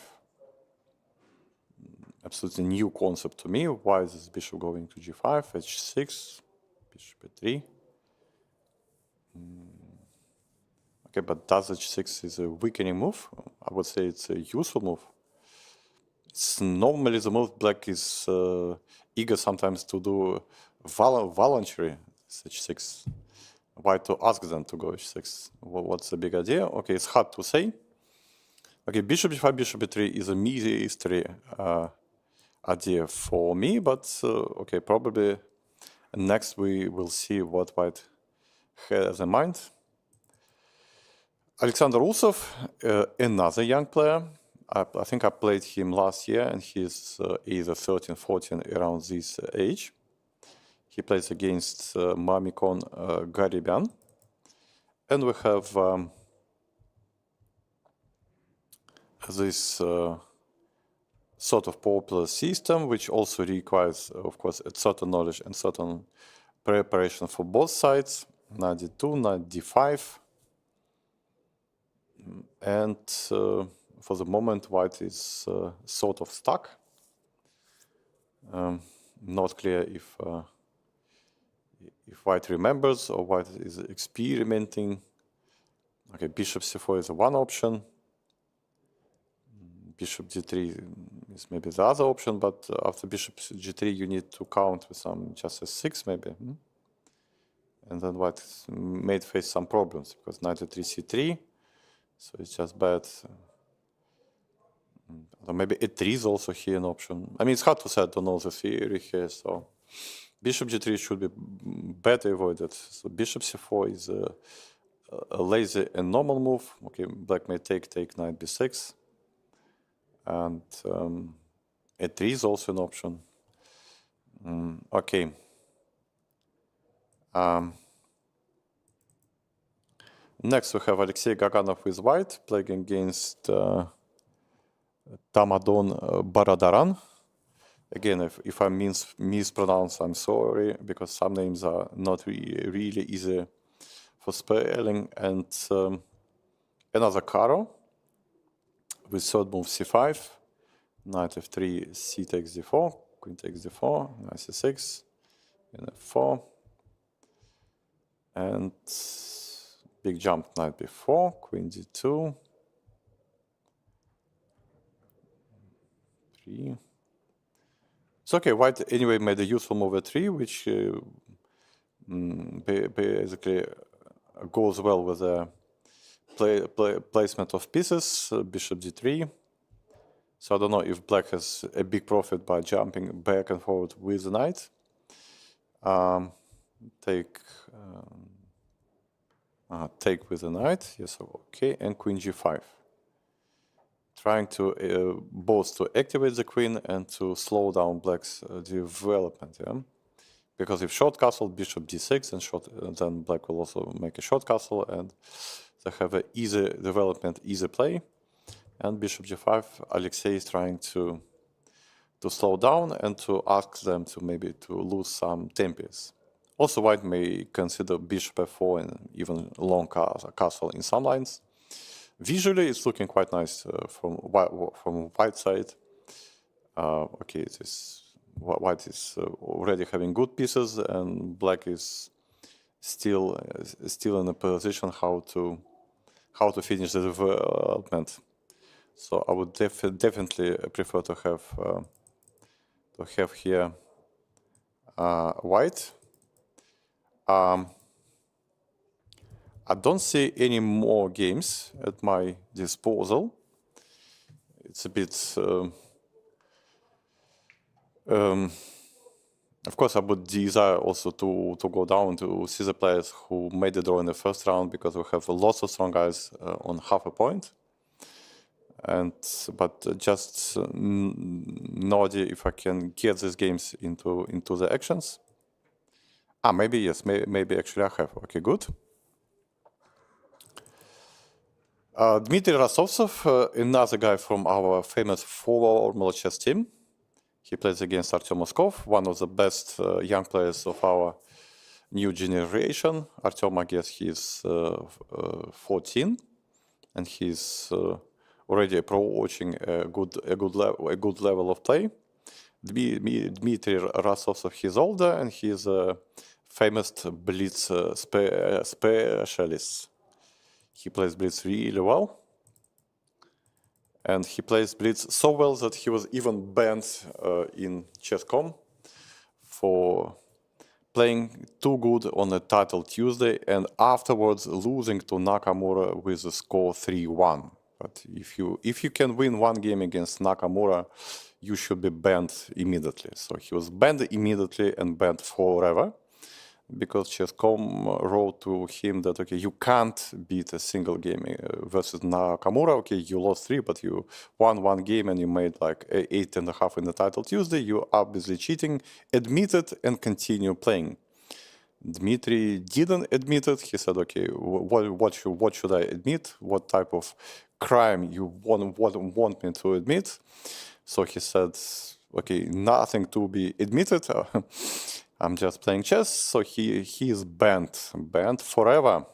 absolutely new concept to me. Why is this bishop going to g5, h6, bishop e3? Okay, but does h6 is a weakening move? I would say it's a useful move. It's normally the move black is eager sometimes to do voluntary h6. Why to ask them to go h6? What's the big idea? Okay, it's hard to say. Okay, bishop g5, bishop e3 is a mystery idea for me, but okay, probably next we will see what white has in mind. Alexander Morozevich, another young player. I think I played him last year, and he's either 13, 14, around this age. He plays against Mamikon Garibian. And we have this sort of popular system, which also requires, of course, a certain knowledge and certain preparation for both sides. Knight d2, knight d5. And for the moment, white is sort of stuck. Not clear if white remembers or white is experimenting. Okay, bishop c4 is one option. Bishop d3 is maybe the other option, but after bishop g3 you need to count with some just a6 maybe. And then white may face some problems because knight d3 c3, so it's just bad. Maybe e3 is also here an option. I mean, it's hard to say, I don't know the theory here, so bishop g3 should be better avoided. So bishop c4 is a lazy and normal move. Okay, black may take knight b6. And e3 is also an option. Okay. Next we have Alexei Gaganov with white playing against Tamadon Baradaran. Again, if I mispronounce, I'm sorry, because some names are not really easy for spelling. And another Caro with third move c5, knight f3, c takes d4, queen takes d4, knight c6, and f4. And big jump, knight b4, queen d2, 3. It's okay, white anyway made a useful move at 3, which basically goes well with the placement of pieces, bishop d3. So I don't know if black has a big profit by jumping back and forward with the knight. Take with the knight, yes, okay, and queen g5. Trying to both to activate the queen and to slow down black's development, yeah? Because if short castle, bishop d6, and then black will also make a short castle, and they have an easy development, easy play. And bishop g5, Alexei is trying to slow down and to ask them to maybe to lose some tempies. Also, white may consider bishop f4 and even long castle in some lines. Visually, it's looking quite nice from white side. Okay, white is already having good pieces, and black is still in a position how to finish the development. So I would definitely prefer to have here white. I don't see any more games at my disposal. It's a bit. Of course, I would desire also to go down to see the players who made the draw in the first round, because we have lots of strong guys on half a point. But just no idea if I can get these games into the actions. Maybe yes, maybe actually I have. Okay, good. Dmitry Rasovtsov, another guy from our famous formal chess team. He plays against Artem Moskov, one of the best young players of our new generation. Artem, I guess he's 14, and he's already approaching a good level of play. Dmitry Rasosov, he's older, and he's a famous blitz specialist. He plays blitz really well. And he plays blitz so well that he was even banned in chess.com for playing too good on a title Tuesday and afterwards losing to Nakamura with a score 3-1. But if you can win one game against Nakamura, you should be banned immediately. So he was banned immediately and banned forever, because chess.com wrote to him that, okay, you can't beat a single game versus Nakamura. Okay, you lost 3, but you won 1 game and you made like 8.5 in the title Tuesday. You obviously cheating. Admit it and continue playing. Dmitry didn't admit it. He said, okay, what should I admit? What type of crime you want me to admit? So he said, okay, nothing to be admitted. I'm just playing chess. So he is banned forever.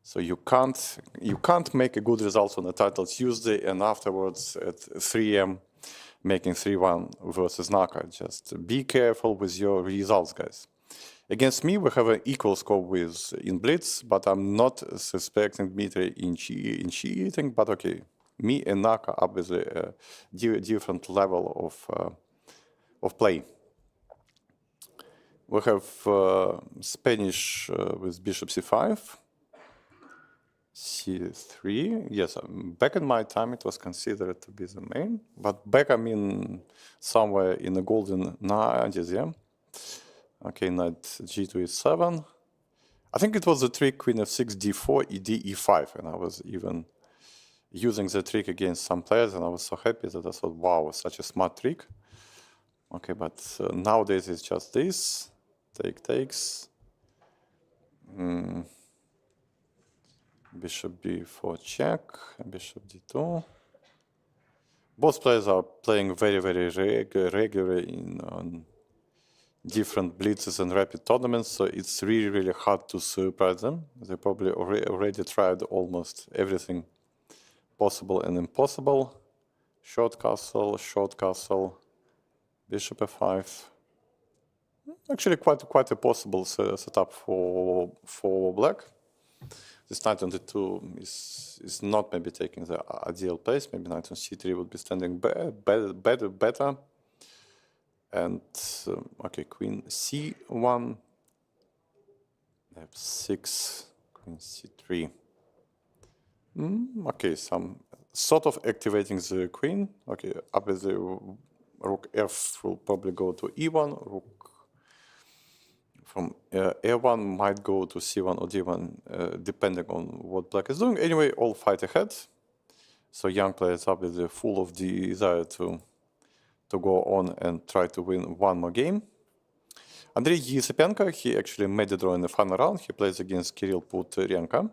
So you can't make a good result on the title Tuesday and afterwards at 3 a.m. making 3-1 versus Naka. Just be careful with your results, guys. Against me, we have an equal score in Blitz, but I'm not suspecting Dmitry in cheating. But okay, me and Naka obviously a different level of play. We have Spanish with bishop c5, c3. Yes, back in my time it was considered to be the main, but back I mean somewhere in the golden 90s, yeah. Okay, knight g2 e7. I think it was the trick queen f6, d4, d e5, and I was even using the trick against some players, and I was so happy that I thought, wow, such a smart trick. Okay, but nowadays it's just this. Takes. Bishop b4 check, bishop d2. Both players are playing very, very regularly in different blitzes and rapid tournaments, so it's really, really hard to surprise them. They probably already tried almost everything possible and impossible. Short castle, bishop f5. Actually, quite a possible setup for black. This knight on d2 is not maybe taking the ideal place. Maybe knight on c3 would be standing better. And okay, queen c1, f6, queen c3. Okay, some sort of activating the queen. Okay, obviously rook f will probably go to e1, rook from a1 might go to c1 or d1, depending on what black is doing. Anyway, all fight ahead. So young players obviously full of desire to go on and try to win one more game. Andrei Yesipenko, he actually made a draw in the final round. He plays against Kirill Puterenko.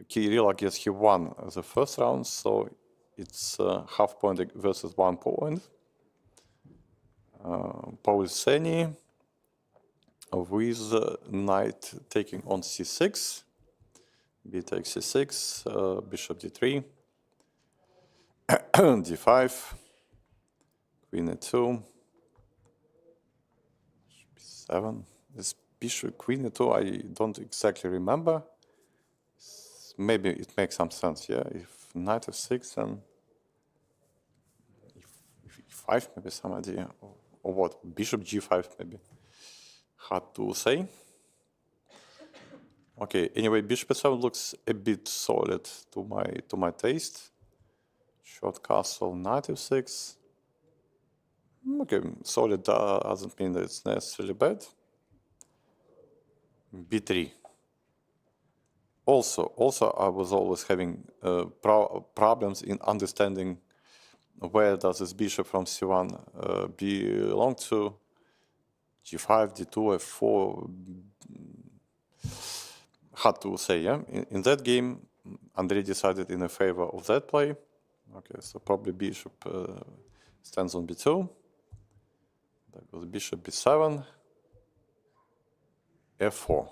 Kirill, I guess he won the first round, so it's half point versus 1 point. Paul Seni with knight taking on c6, b takes c6, bishop d3, d5, queen e2, b7. This bishop queen e2 I don't exactly remember. Maybe it makes some sense, yeah. If knight f6 and if e5, maybe some idea, or what? Bishop g5 maybe. Hard to say. Okay, anyway, bishop e7 looks a bit solid to my taste. Short castle, knight f6. Okay, solid doesn't mean that it's necessarily bad. b3. Also, I was always having problems in understanding where does this bishop from c1 belong to. g5, d2, f4. Hard to say, yeah. In that game, Andrei decided in favor of that play. Okay, so probably bishop stands on b2. That goes bishop b7, f4.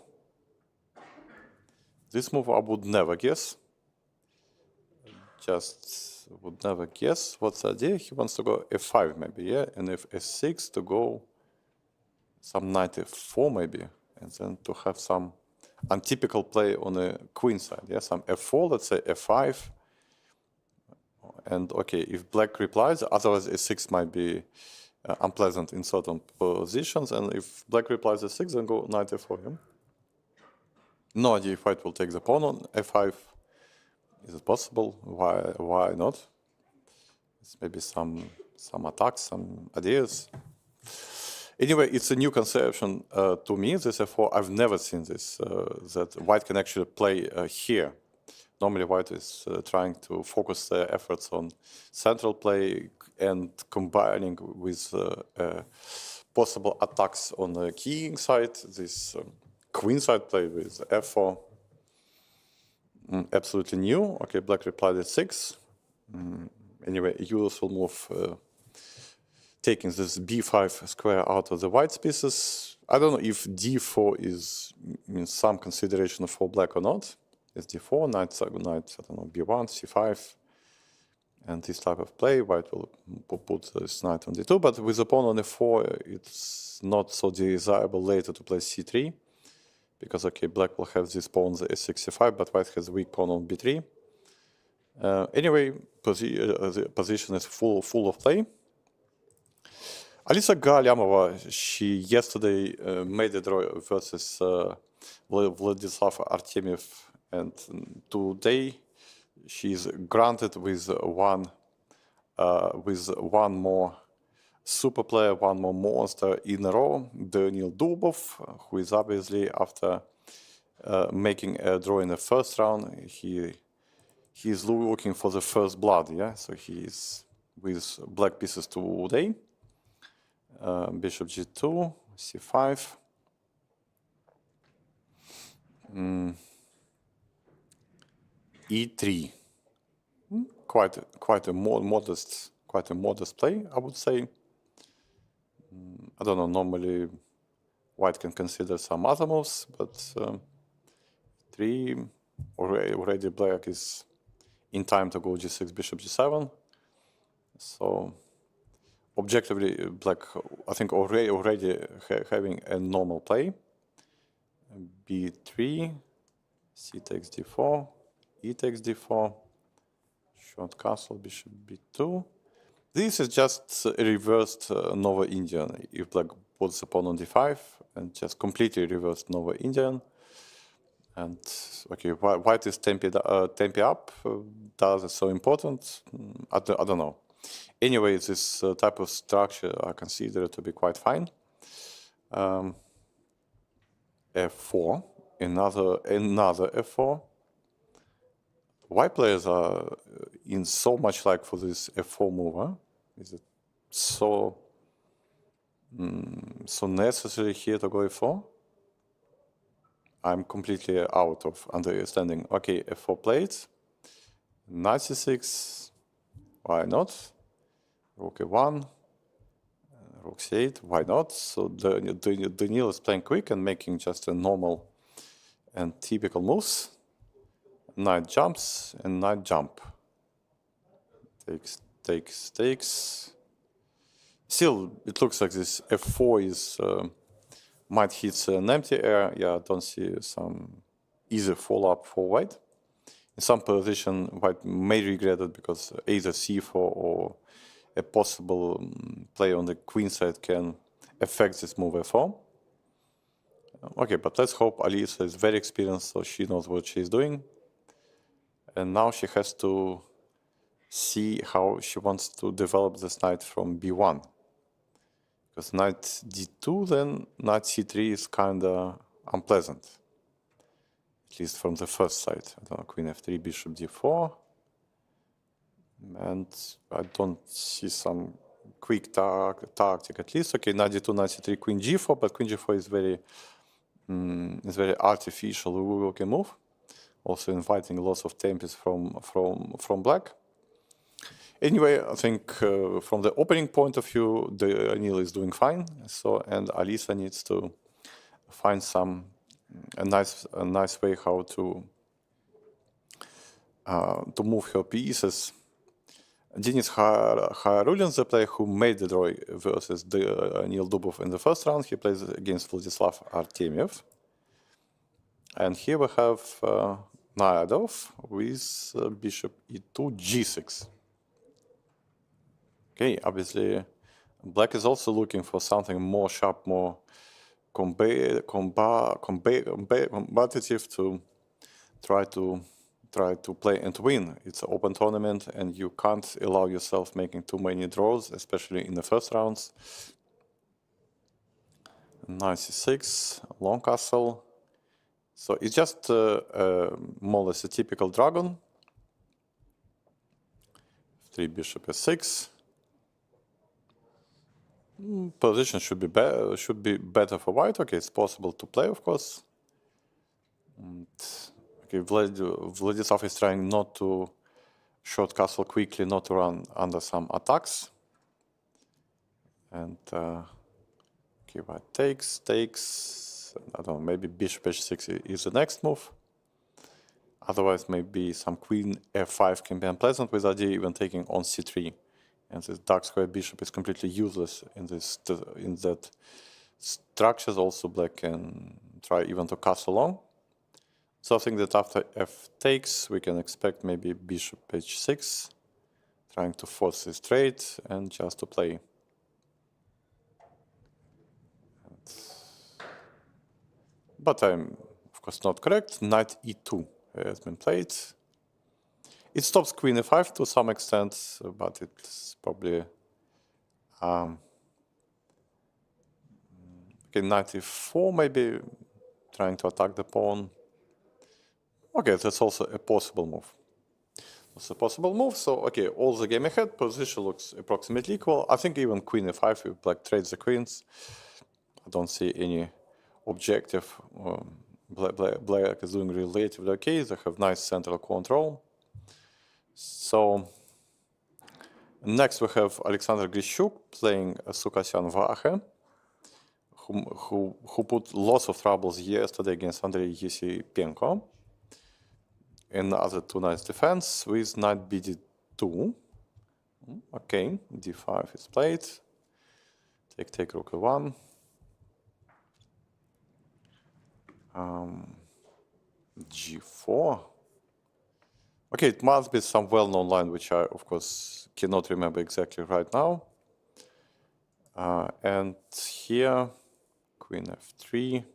This move I would never guess. Just would never guess. What's the idea? He wants to go f5 maybe, yeah? And if s6 to go some knight f4 maybe, and then to have some untypical play on the queen side, yeah? Some f4, let's say f5. And okay, if black replies, otherwise s6 might be unpleasant in certain positions. And if black replies s6, then go knight f4, yeah? No idea if white will take the pawn on f5. Is it possible? Why not? It's maybe some attacks, some ideas. Anyway, it's a new conception to me, this f4. I've never seen this, that white can actually play here. Normally white is trying to focus their efforts on central play and combining with possible attacks on the keying side. This queen side play with f4. Absolutely new. Okay, black replied at 6. Anyway, a useful move, taking this b5 square out of the white's pieces. I don't know if d4 is in some consideration for black or not. It's d4, knight, I don't know, b1, c5, and this type of play. White will put this knight on d2, but with the pawn on f4, it's not so desirable later to play c3. Because, okay, black will have these pawns s6, c5, but white has a weak pawn on b3. Anyway, the position is full of play. Alisa Galyamova, she yesterday made a draw versus Vladislav Artemiev, and today she's granted with one more super player, one more monster in a row, Daniil Dubov, who is obviously, after making a draw in the first round, he's looking for the first blood, yeah? So he's with black pieces today. Bishop g2, c5. e3. Quite a modest play, I would say. I don't know, normally white can consider some other moves, but 3, already black is in time to go g6, bishop g7. So objectively, black, I think, already having a normal play. b3, c takes d4, e takes d4, short castle, bishop b2. This is just a reversed Nova Indian. If black puts the pawn on d5 and just completely reversed Nova Indian. And okay, white is tempi up. Does it so important? I don't know. Anyway, this type of structure I consider to be quite fine. f4, another f4. White players are in so much like for this f4 move. Huh? Is it so necessary here to go f4? I'm completely out of understanding. Okay, f4 played. Knight c6. Why not? Rook a1. Rook c8. Why not? So Daniil is playing quick and making just a normal and typical moves. Knight jumps and knight jump. Takes. Still, it looks like this f4 is might hit an empty air. Yeah, I don't see some easy follow-up for white. In some position, white may regret it because either c4 or a possible play on the queen side can affect this move f4. Okay, but let's hope Alisa is very experienced, so she knows what she's doing. And now she has to see how she wants to develop this knight from b1. Because knight d2, then knight c3 is kind of unpleasant. At least from the first side. I don't know, queen f3, bishop d4. And I don't see some quick tactic at least. Okay, knight d2, knight c3, queen g4, but queen g4 is very artificial looking move. Also inviting lots of tempers from black. Anyway, I think from the opening point of view, Daniil is doing fine. So, and Alisa needs to find a nice way how to move her pieces Denis Kharulin, the player who made the draw versus Neil Dubov in the first round, he plays against Vladislav Artemiev. And here we have Naadov with bishop e2, g6. Okay, obviously black is also looking for something more sharp, more combative to try to play and win. It's an open tournament, and you can't allow yourself making too many draws, especially in the first rounds. Knight c6, long castle. So it's just more or less a typical dragon. 3 bishop s6. Position should be better for white. Okay, it's possible to play, of course. And, okay, Vladislav is trying not to short castle quickly, not to run under some attacks. And okay, white takes. I don't know, maybe bishop h6 is the next move. Otherwise, maybe some queen f5 can be unpleasant with idea even taking on c3. And this dark square bishop is completely useless in that structures. Also, black can try even to castle long. So I think that after f takes, we can expect maybe bishop h6, trying to force this trade and just to play. But I'm, of course, not correct. Knight e2 has been played. It stops queen e5 to some extent, but it's probably... okay, knight e4 maybe, trying to attack the pawn. Okay, that's also a possible move. It's a possible move, so okay, all the game ahead, position looks approximately equal. I think even queen e5, if black trades the queens, I don't see any objective. Black is doing relatively okay, they have nice central control. So next we have Alexander Grishuk playing Sukasyan Vahe, who put lots of troubles yesterday against Andrei Yesipenko. Another 2 nice defense with knight bd2. Okay, d5 is played. Take rook e1. G4. Okay, it must be some well-known line, which I, of course, cannot remember exactly right now. And here, queen f3.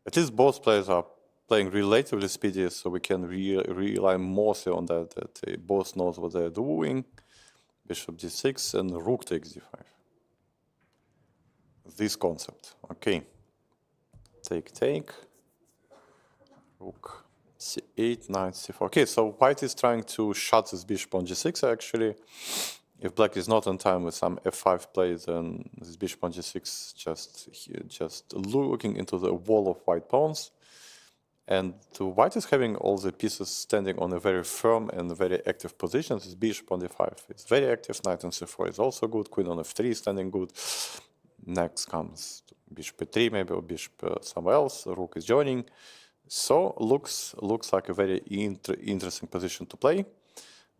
At least both players are playing relatively speedy, so we can rely mostly on that they both know what they're doing. Bishop d6 and rook takes d5. This concept, okay. Take. Rook c8, knight c4. Okay, so white is trying to shut this bishop on g6 actually. If black is not on time with some f5 play, then this bishop on g6 just looking into the wall of white pawns. And white is having all the pieces standing on a very firm and very active position. This bishop on d5 is very active. Knight on c4 is also good. Queen on f3 is standing good. Next comes bishop e3 maybe, or bishop somewhere else. Rook is joining. So looks like a very interesting position to play.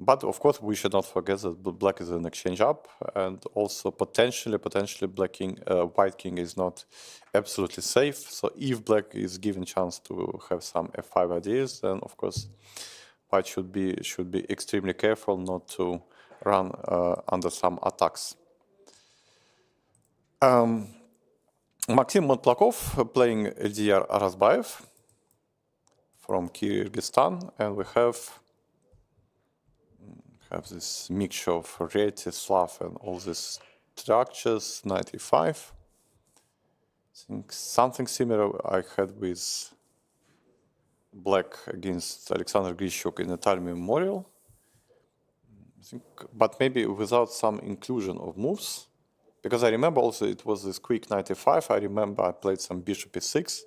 But of course, we should not forget that black is an exchange up, and also potentially white king is not absolutely safe. So if black is given chance to have some f5 ideas, then of course white should be extremely careful not to run under some attacks. Maxim Montplakov playing Eldiyar Arazbayev from Kyrgyzstan, and we have this mixture of Reti, Slav, and all these structures. 95. I think something similar I had with black against Alexander Grishuk in Italian Memorial. I think, but maybe without some inclusion of moves. Because I remember also it was this quick 95. I remember I played some bishop e6.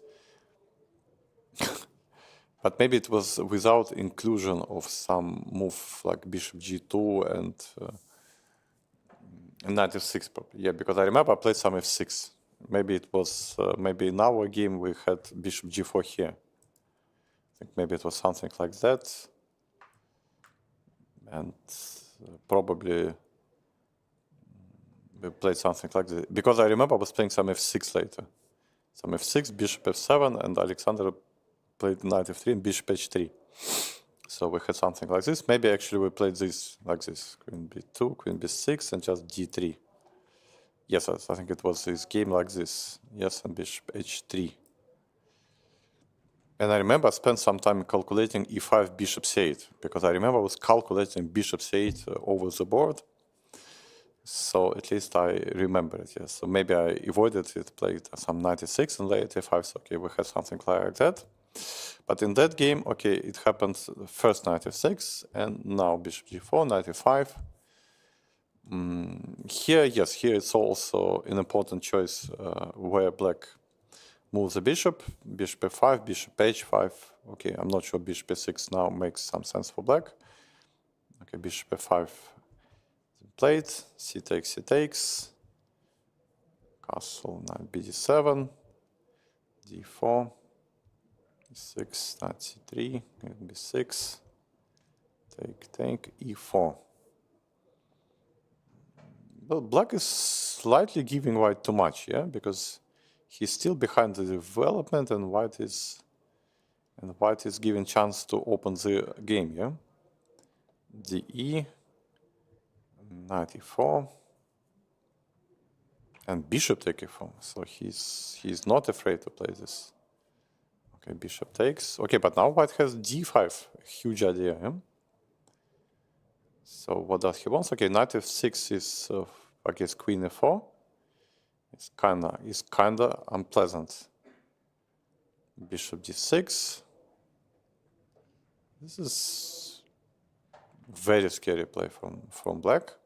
But maybe it was without inclusion of some move like bishop g2 and knight f6. Yeah, because I remember I played some f6. Maybe it was, maybe in our game we had bishop g4 here. I think maybe it was something like that. And probably we played something like this. Because I remember I was playing some f6 later. Some f6, bishop f7, and Alexander played knight f3 and bishop h3. So we had something like this. Maybe actually we played this like this. Queen b2, queen b6, and just d3. Yes, I think it was this game like this. Yes, and bishop h3. And I remember I spent some time calculating e5, bishop c8, because I remember I was calculating bishop c8 over the board. So at least I remember it, yes. So maybe I avoided it, played some 96 and late a5, so okay, we had something like that. But in that game, okay, it happened first knight f6, and now bishop g4, knight f5. Here, yes, here it's also an important choice where black moves the bishop, bishop f5, bishop h5. Okay, I'm not sure bishop f6 now makes some sense for black. Okay, bishop f5 played, c takes, castle, knight bd7, d4, e6, knight c3, b6, take, e4. Well, black is slightly giving white too much, yeah, because he's still behind the development, and white is given chance to open the game, yeah. de, knight e4, and bishop take e4. So he's not afraid to play this. Okay, bishop takes. Okay, but now white has d5, a huge idea, yeah. So what does he want? Okay, knight f6 is I guess queen f4. It's kinda unpleasant. Bishop d6. This is very scary play from black.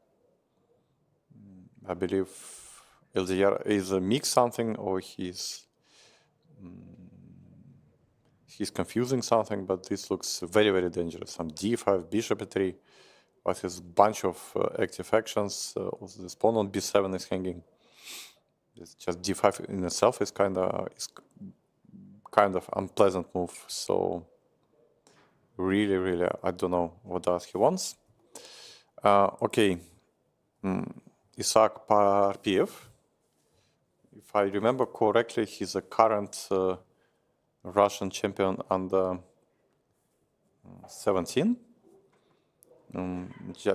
I believe LDR either mix something or he's confusing something, but this looks very, very dangerous. Some d5, bishop e3, but his bunch of active actions. Also this pawn on b7 is hanging. It's just d5 in itself is kind of unpleasant move. So really, I don't know what does he wants. Okay, Isaac Parpiev. If I remember correctly, he's a current Russian champion under 17.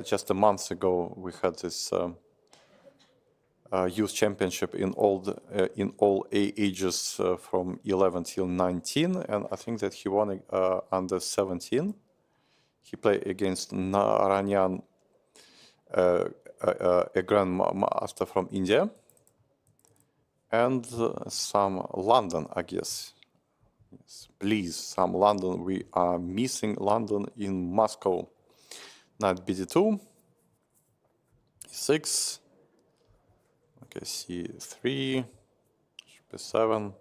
Just a month ago, we had this youth championship in all ages from 11 till 19, and I think that he won under 17. He played against Naranyan, a grandmaster from India, and some London, I guess. Yes, please, some London. We are missing London in Moscow. Knight bd2, e6, okay, c3, b7,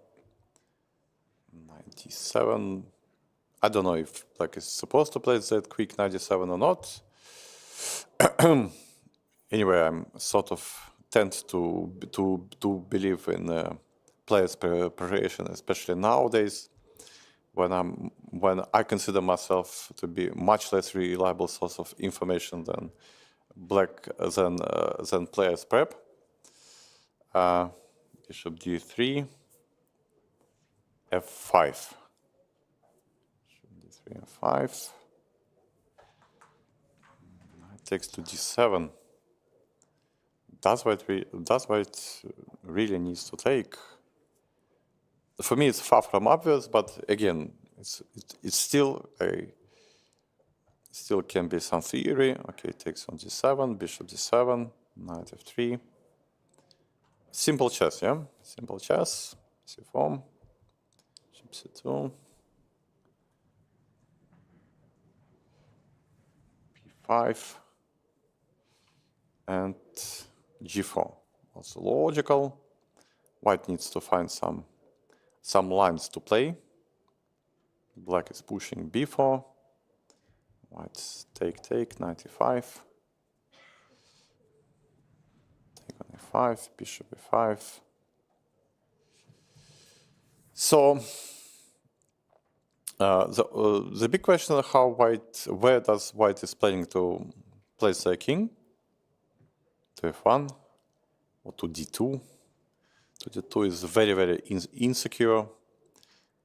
knight d7. I don't know if black is supposed to play that quick knight d7 or not. Anyway, I'm sort of tend to believe in players' preparation, especially nowadays, when I consider myself to be much less reliable source of information than players' prep. Bishop d3, f5. Bishop d3, f5. Knight takes to d7. That's why it really needs to take. For me, it's far from obvious, but again, it's still can be some theory. Okay, takes on d7, bishop d7, knight f3. Simple chess, yeah. Simple chess. c4, bishop c2, p5, and g4. Also logical. White needs to find some lines to play. Black is pushing b4. White take, knight e5. Take on e5, bishop e5. So the big question is where does white is planning to plays the king to f1 or to d2. To d2 is very, very insecure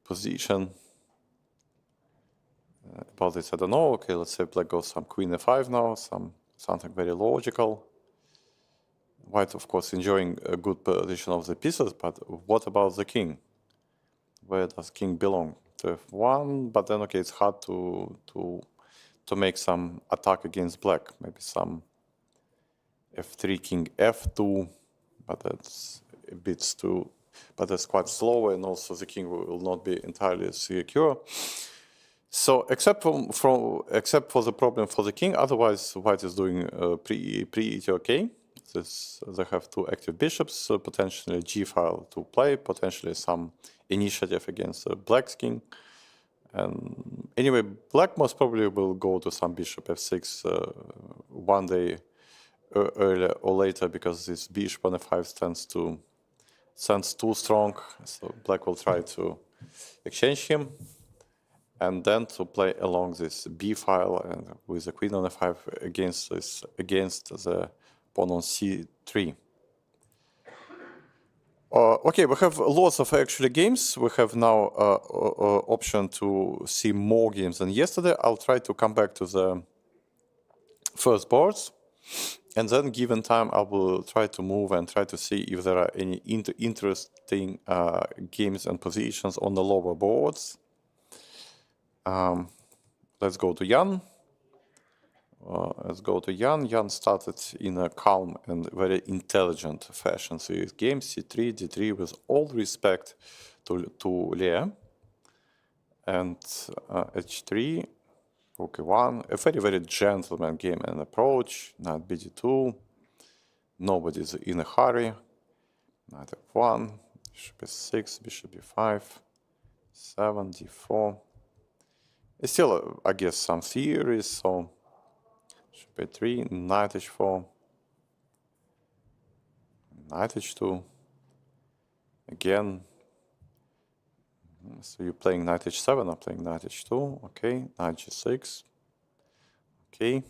position. About this, I don't know. Okay, let's say black goes some queen f5 now, something very logical. White, of course, enjoying a good position of the pieces, but what about the king? Where does king belong? To f1, but then okay, it's hard to make some attack against black. Maybe some f3, king f2, but that's a bit too. But that's quite slow, and also the king will not be entirely secure. So except for the problem for the king, otherwise white is doing pretty okay. They have two active bishops, potentially g file to play, potentially some initiative against black's king. And anyway, black most probably will go to some bishop f6 one day earlier or later, because this bishop on f5 stands too strong. So black will try to exchange him, and then to play along this b file and with the queen on f5 against the pawn on c3. Okay, we have lots of actually games. We have now option to see more games than yesterday. I'll try to come back to the first boards, and then given time I will try to move and try to see if there are any interesting games and positions on the lower boards. Let's go to Jan. Jan started in a calm and very intelligent fashion. So his game c3, d3, with all respect to Leah. And h3, rook e1, a very, very gentleman game and approach. Knight bd2, nobody's in a hurry. Knight f1, bishop e6, bishop b5, 7, d4. It's still, I guess, some theories, so bishop a3, knight h4, knight h2. Again, so you're playing knight h7, I'm playing knight h2, okay, knight g6, okay,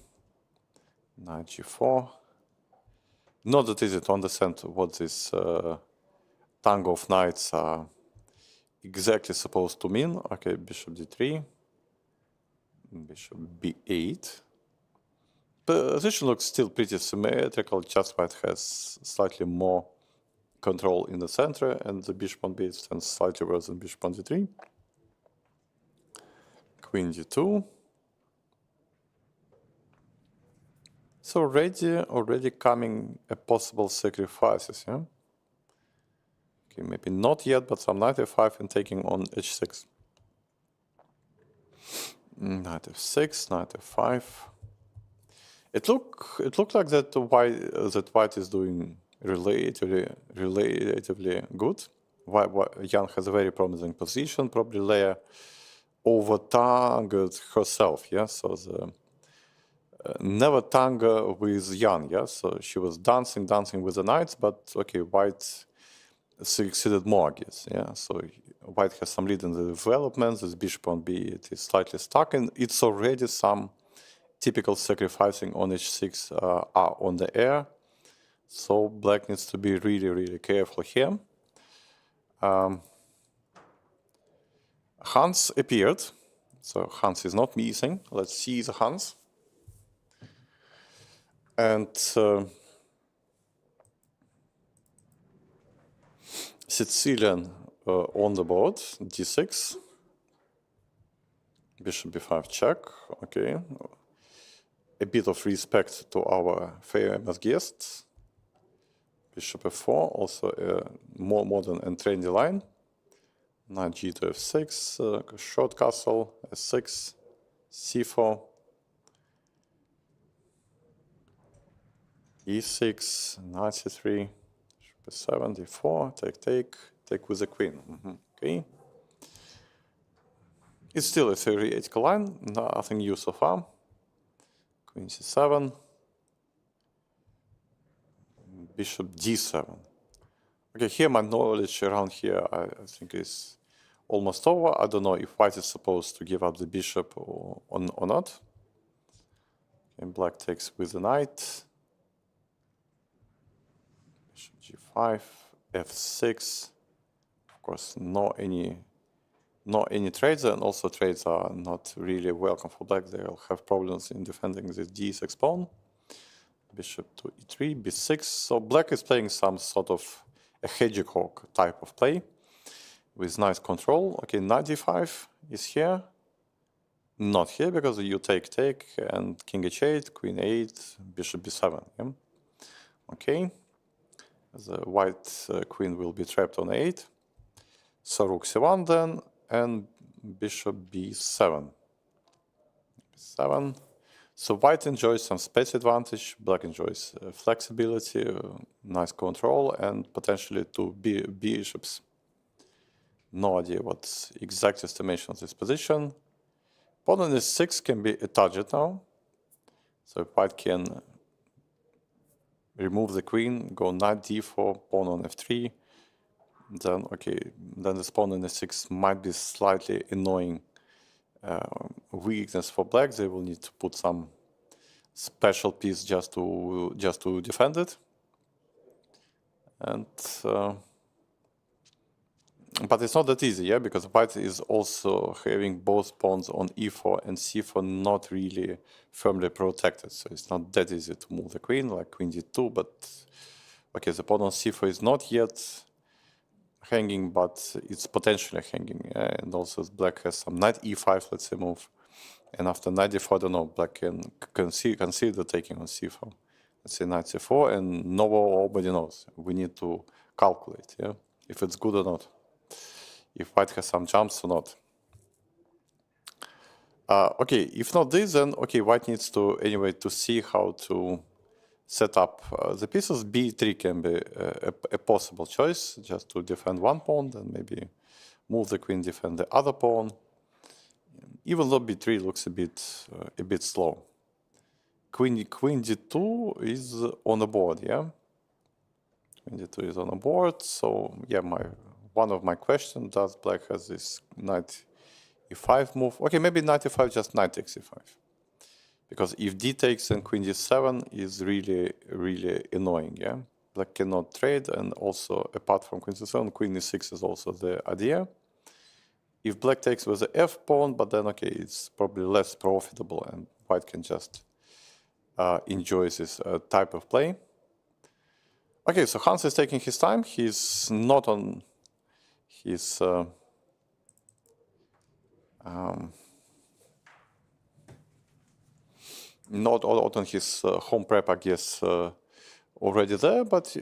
knight g4. Not that easy to understand what this tango of knights are exactly supposed to mean. Okay, bishop d3, bishop b8. Position looks still pretty symmetrical, just white has slightly more control in the center, and the bishop on b8 stands slightly worse than bishop on d3. Queen d2. So already coming a possible sacrifices, yeah? Okay, maybe not yet, but some knight f5 and taking on h6. Knight f6, knight f5. It looked like that white is doing relatively good. Jan has a very promising position. Probably Leah over-tangled herself. Yeah, so the never tango with Jan. Yeah, so she was dancing with the knights, but okay, white succeeded more, I guess. Yeah, so white has some lead in the development. This bishop on b8 is slightly stuck, and it's already some typical sacrificing on h6 are on the air. So black needs to be really careful here. Hans appeared, so Hans is not missing. Let's see the Hans. And Sicilian on the board, d6, bishop b5 check, okay. A bit of respect to our famous guests. Bishop f4, also a more modern and trendy line. Knight g to f6, short castle, s6, c4, e6, knight c3, bishop f7, d4, take with the queen. Okay. It's still a theoretical line, nothing new so far. Queen c7, bishop d7. Okay, here my knowledge around here I think is almost over. I don't know if white is supposed to give up the bishop or not. And black takes with the knight. Bishop g5, f6. Of course, no any trades, and also trades are not really welcome for black. They'll have problems in defending the d6 pawn. Bishop to e3, b6. So black is playing some sort of a hedgehog type of play with nice control. Okay, knight d5 is here. Not here because you take, and king h8, queen 8, bishop b7. Yeah? Okay, the white queen will be trapped on 8. So rook c1 then, and bishop b7. b7. So white enjoys some space advantage, black enjoys flexibility, nice control, and potentially two bishops. No idea what exact estimation of this position. Pawn on e6 can be a target now. So if white can remove the queen, go knight d4, pawn on f3, then okay, then this pawn on e6 might be slightly annoying weakness for black. They will need to put some special piece just to defend it. And but it's not that easy, yeah, because white is also having both pawns on e4 and c4 not really firmly protected. So it's not that easy to move the queen, like queen d2, but okay, the pawn on c4 is not yet hanging, but it's potentially hanging. And also black has some knight e5, let's say, move. And after knight d4, I don't know, black can consider taking on c4. Let's say knight c4, and nobody knows. We need to calculate, yeah, if it's good or not. If white has some jumps or not. Okay, if not this, then okay, white needs to anyway to see how to set up the pieces. b3 can be a possible choice, just to defend one pawn, then maybe move the queen, defend the other pawn. Even though b3 looks a bit slow. Queen d2 is on the board, yeah. Queen d2 is on the board, so yeah, one of my questions, does black has this knight e5 move? Okay, maybe knight e5, just knight takes e5. Because if d takes and queen d7 is really, really annoying, yeah? Black cannot trade, and also apart from queen d7, queen e6 is also the idea. If black takes with the f pawn, but then okay, it's probably less profitable, and white can just enjoy this type of play. Okay, so Hans is taking his time. He's not on his not on his home prep, I guess, already there. But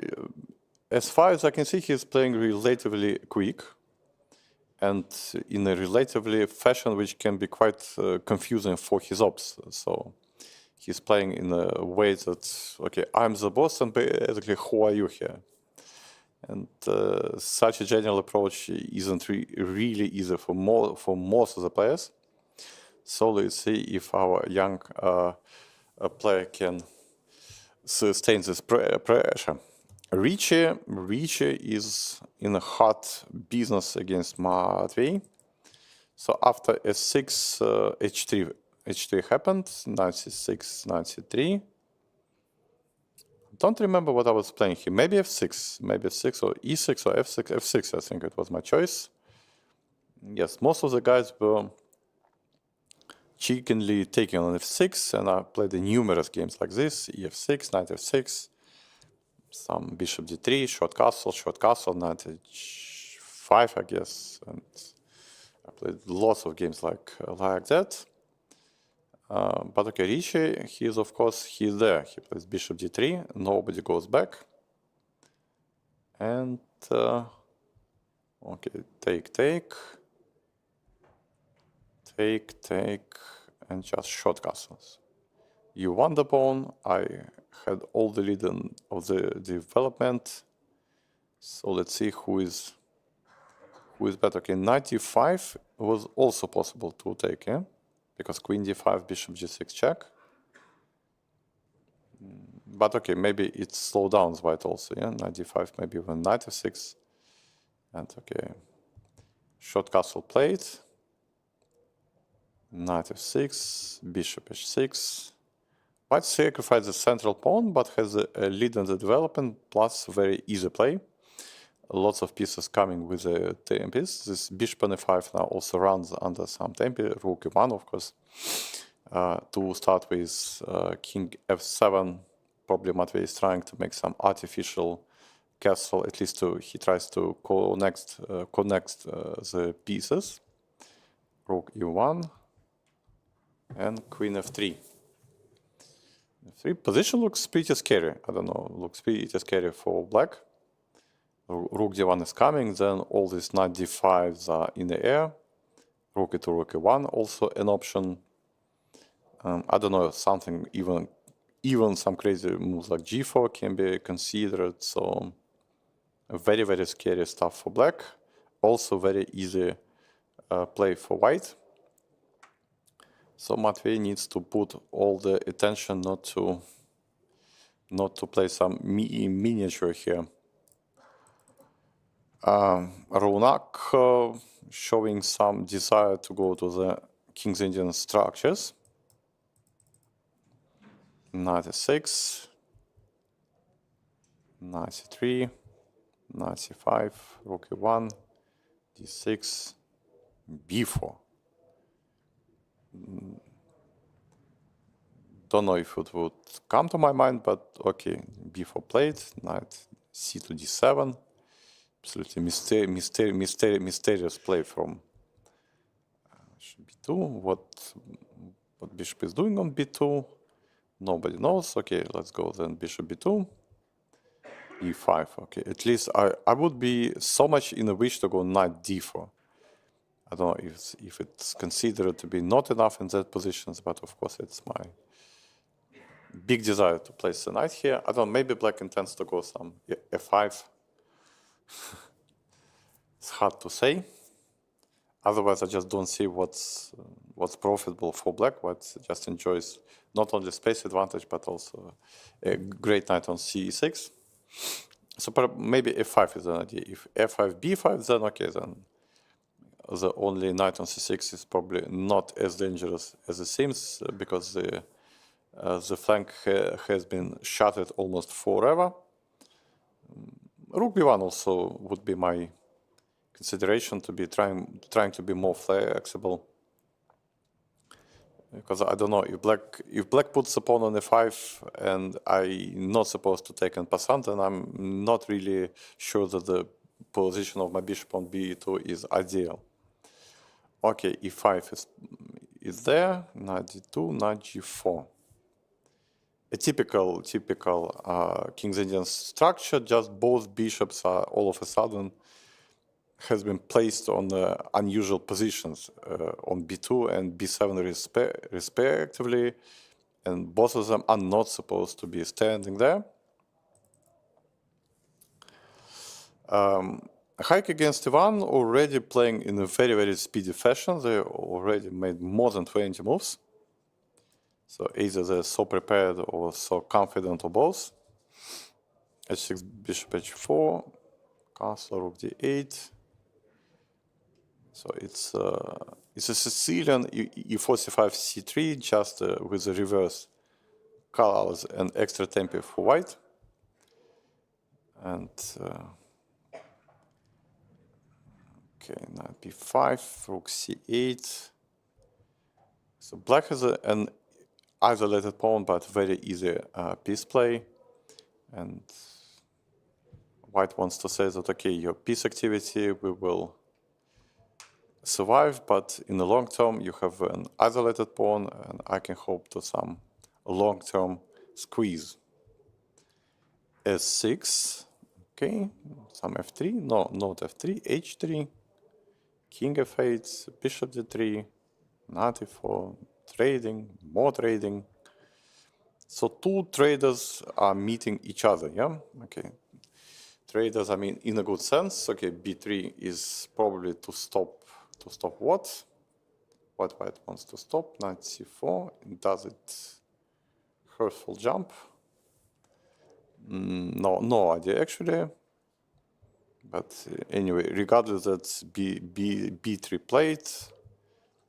as far as I can see, he's playing relatively quick and in a relatively fashion which can be quite confusing for his ops. So he's playing in a way that, okay, I'm the boss, and basically, who are you here? And such a general approach isn't really easy for most of the players. So let's see if our young player can sustain this pressure. Ricci is in a hot business against Matvey. So after s6, h3 happened, knight c6, knight c3. Don't remember what I was playing here. Maybe f6, or e6 or f6. f6, I think it was my choice. Yes, most of the guys were cheekily taking on f6, and I played numerous games like this: ef6, knight f6, some bishop d3, short castle, knight h5, I guess, and I played lots of games like that. But okay, Ricci, he's there. He plays bishop d3, nobody goes back. And okay, take, and just short castles. You won the pawn. I had all the lead of the development. So let's see who is better. Okay, knight e5 was also possible to take, yeah? Because queen d5, bishop g6 check. But okay, maybe it slows down white also, yeah? Knight d5, maybe even knight f6. And okay, short castle played. Knight f6, bishop h6. Might sacrifice the central pawn, but has a lead in the development, plus very easy play. Lots of pieces coming with the tempest. This bishop on e5 now also runs under some tempi, rook e1, of course. To start with king f7, probably Matvey is trying to make some artificial castle, at least he tries to connect the pieces. Rook e1 and queen f3. Position looks pretty scary. I don't know, looks pretty scary for black. Rook d1 is coming, then all these knight d5s are in the air. Rook e2, rook e1 also an option. I don't know, something even some crazy moves like g4 can be considered. So very, very scary stuff for black. Also very easy play for white. So Matvey needs to put all the attention not to play some miniature here. Ronak showing some desire to go to the King's Indian structures. Knight e6, knight c3, knight c5, rook e1, d6, b4. Don't know if it would come to my mind, but okay, b4 played, knight c to d7. Absolutely mysterious play from b2. What bishop is doing on b2? Nobody knows. Okay, let's go then bishop b2, e5. Okay, at least I would be so much in a wish to go knight d4. I don't know if it's considered to be not enough in that positions, but of course it's my big desire to place the knight here. I don't know, maybe black intends to go some f5. It's hard to say. Otherwise, I just don't see what's profitable for black. What just enjoys not only space advantage but also a great knight on c6. So maybe f5 is an idea. If f5, b5, then okay, then the only knight on c6 is probably not as dangerous as it seems because the flank has been shattered almost forever. Rook b1 also would be my consideration to be trying to be more flexible, because I don't know if black puts the pawn on e5 and I'm not supposed to take en passant, and I'm not really sure that the position of my bishop on b2 is ideal. Okay, e5 is there, knight d2, knight g4. A typical King's Indian structure, just both bishops are all of a sudden has been placed on unusual positions on b2 and b7 respectively, and both of them are not supposed to be standing there. Haik against Ivan already playing in a very, very speedy fashion. They already made more than 20 moves. So either they're so prepared or so confident or both. h6, bishop h4, castle, rook d8. So it's a Sicilian e4, c5, c3, just with the reverse colors and extra tempo for white. And okay, knight b5, rook c8. So black has an isolated pawn, but very easy piece play. And white wants to say that, okay, your piece activity, we will survive, but in the long term you have an isolated pawn and I can hope to some long-term squeeze. s6, okay, some f3, no, not f3, h3, king f8, bishop d3, knight e4, trading, more trading. So two traders are meeting each other, yeah? Okay. Traders, I mean, in a good sense. Okay, b3 is probably to stop what? What white wants to stop? Knight c4. Does it hurtful jump? No idea actually. But anyway, regardless, that's b3 played.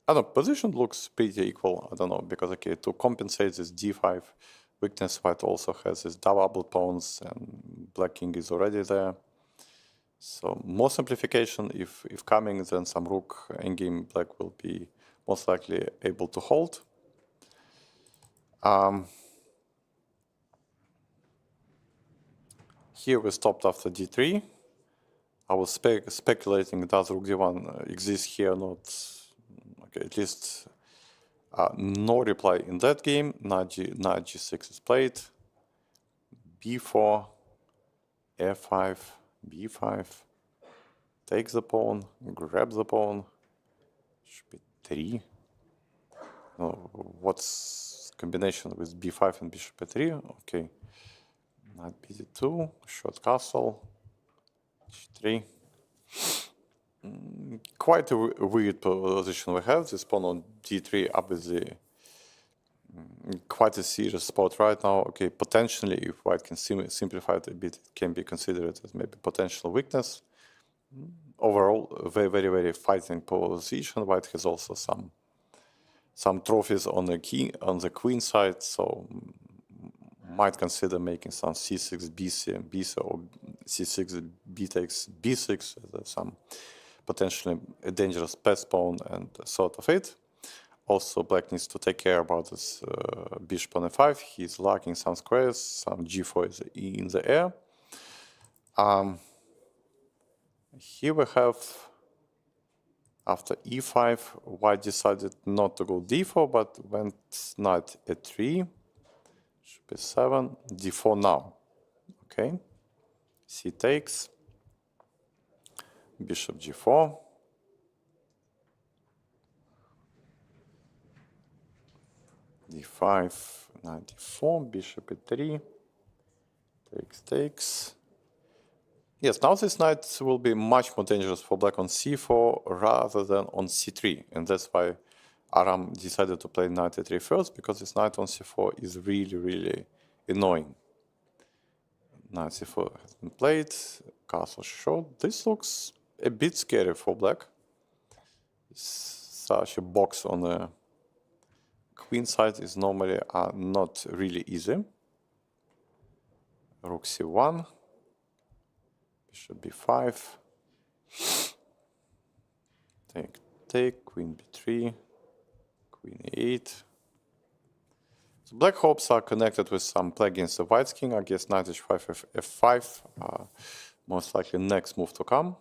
I don't know, position looks pretty equal. I don't know, because okay, to compensate this d5 weakness, white also has his double pawns, and black king is already there. So more simplification. If coming, then some rook endgame, black will be most likely able to hold. Here we stopped after d3. I was speculating, does rook d1 exist here? Not. Okay, at least no reply in that game. Knight g6 is played. b4, f5, b5. Takes the pawn, grabs the pawn. Should be 3. No, what's combination with b5 and bishop a3? Okay. Knight bd2, short castle, h3. Quite a weird position we have. This pawn on d3, obviously, quite a serious spot right now. Okay, potentially, if white can simplify it a bit, it can be considered as maybe potential weakness. Overall, a very, very, very fighting position. White has also some trophies on the queen side, so might consider making some c6, bc, or c6, b takes b6. There's some potentially a dangerous pass pawn and sort of it. Also, black needs to take care about this bishop on f5. He's lacking some squares. Some g4 is in the air. Here we have, after e5, white decided not to go d4, but went knight a3, should be 7, d4 now. Okay, c takes, bishop g4, d5, knight d4, bishop a3, takes. Yes, now this knight will be much more dangerous for black on c4 rather than on c3, and that's why Aram decided to play knight a3 first, because this knight on c4 is really, really annoying. Knight c4 has been played, castle short. This looks a bit scary for black. Such a box on the queen side is normally not really easy. Rook c1. Bishop b5, take, queen b3, queen e8. So black hopes are connected with some play against the white king. I guess knight h5, f5, most likely next move to come.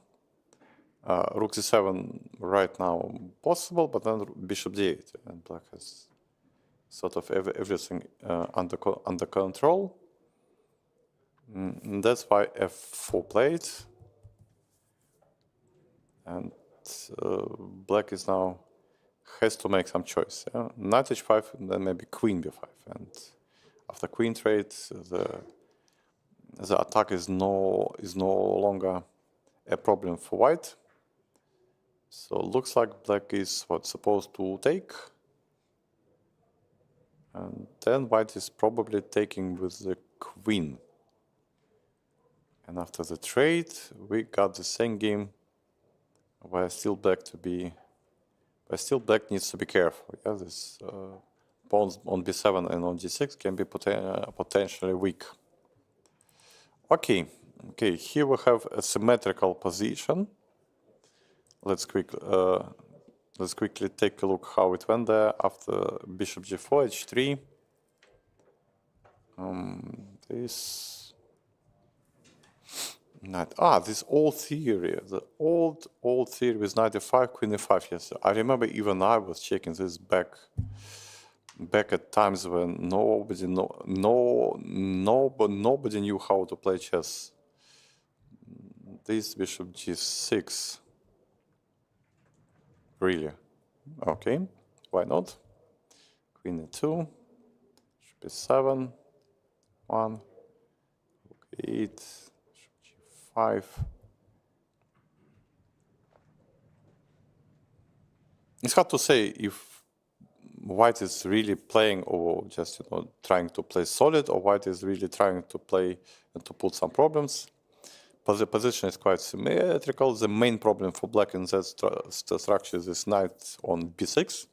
Rook c7 right now possible, but then bishop d8, and black has sort of everything under control. And that's why f4 played, and black is now has to make some choice. Yeah? Knight h5, and then maybe queen b5, and after queen trade, the attack is no longer a problem for white. So looks like black is supposed to take, and then white is probably taking with the queen. And after the trade, we got the same game where still black needs to be careful. Yeah, this pawns on b7 and on d6 can be potentially weak. Okay, here we have a symmetrical position. Let's quickly take a look how it went there after bishop g4, h3. This old theory, the old theory with knight f5, queen e5. Yes, I remember even I was checking this back at times when nobody knew how to play chess. This bishop g6. Really? Okay, why not? Queen e2, bishop e7, 1, rook 8. 5. It's hard to say if white is really playing or just trying to play solid, or white is really trying to play and to put some problems. position is quite symmetrical. The main problem for black in that structure is this knight on b6.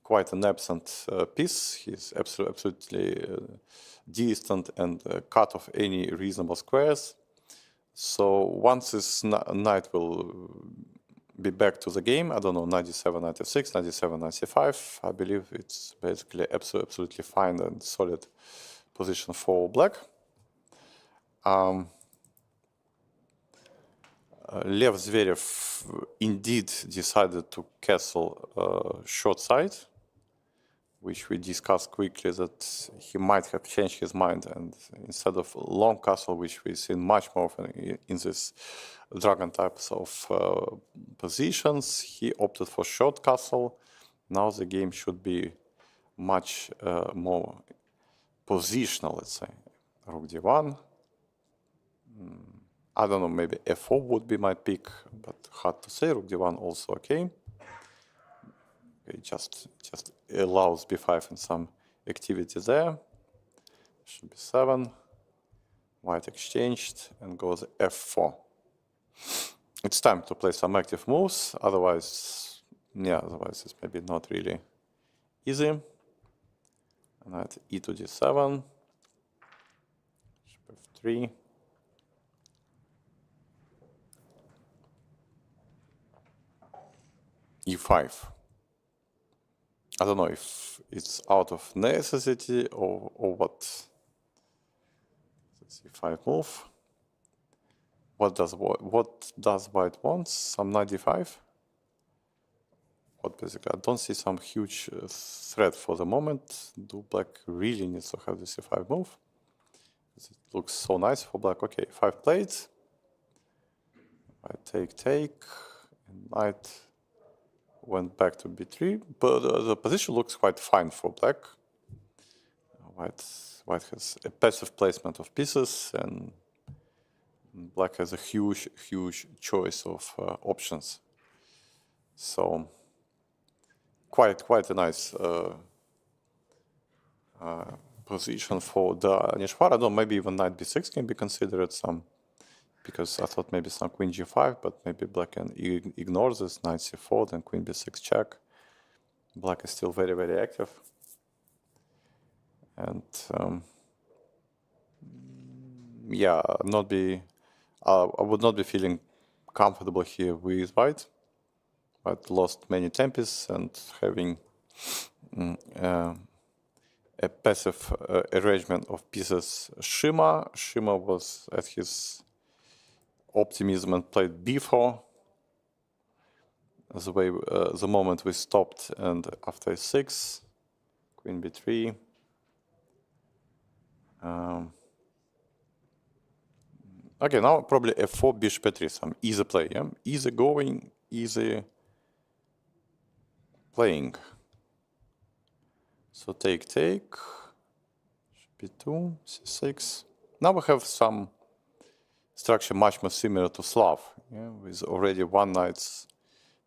Quite an absent piece. He's absolutely distant and cut off any reasonable squares. So once this knight will be back to the game, I don't know, 97, 96, 97, 95, I believe it's basically absolutely fine and solid position for black. Lev Zverev indeed decided to castle short side, which we discussed quickly that he might have changed his mind, and instead of long castle, which we see much more often in this dragon types of positions, he opted for short castle. Now the game should be much more positional, let's say. Rook d1. I don't know, maybe f4 would be my pick, but hard to say. Rook d1 also okay. It just allows b5 and some activity there. Should be 7. White exchanged and goes f4. It's time to play some active moves. Otherwise it's maybe not really easy. Knight e to d7. f3. e5. I don't know if it's out of necessity or what. Let's see, e5 move. What does white want? Some knight d5? What basically? I don't see some huge threat for the moment. Do black really needs to have this e5 move? It looks so nice for black. Okay, 5 played. I take, and knight went back to b3, but the position looks quite fine for black. White has a passive placement of pieces, and black has a huge choice of options. So quite a nice position for the Nishwar. I don't know, maybe even knight b6 can be considered some, because I thought maybe some queen g5, but maybe black can ignore this, knight c4, then queen b6 check. Black is still very active. And yeah, I would not be feeling comfortable here with white. White lost many tempos, and having a passive arrangement of pieces. Shima was at his optimism and played b4. The moment we stopped, and after a6, queen b3. Okay, now probably f4, bishop e3, some easy play, yeah? Easy going, easy playing. So take, b2, c6. Now we have some structure much more similar to Slav, yeah? With already one knight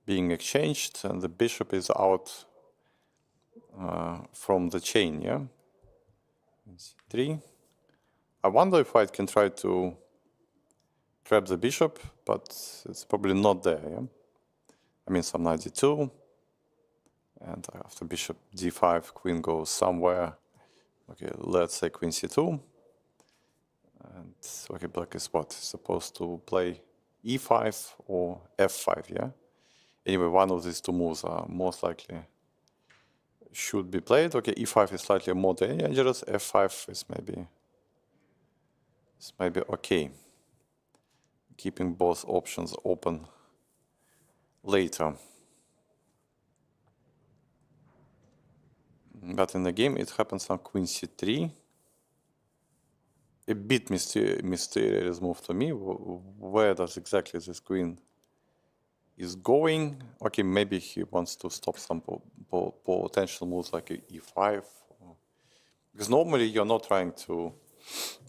being exchanged, and the bishop is out from the chain, yeah? c3. I wonder if white can try to trap the bishop, but it's probably not there, yeah? I mean, some knight d2, and after bishop d5, queen goes somewhere. Okay, let's say queen c2. And okay, black is what? Supposed to play e5 or f5, yeah? Anyway, one of these two moves are most likely should be played. Okay, e5 is slightly more dangerous, f5 is maybe okay. Keeping both options open later. But in the game it happens on queen c3. A bit mysterious move to me. Where does exactly this queen is going? Okay, maybe he wants to stop some potential moves like e5. Because normally you're not trying to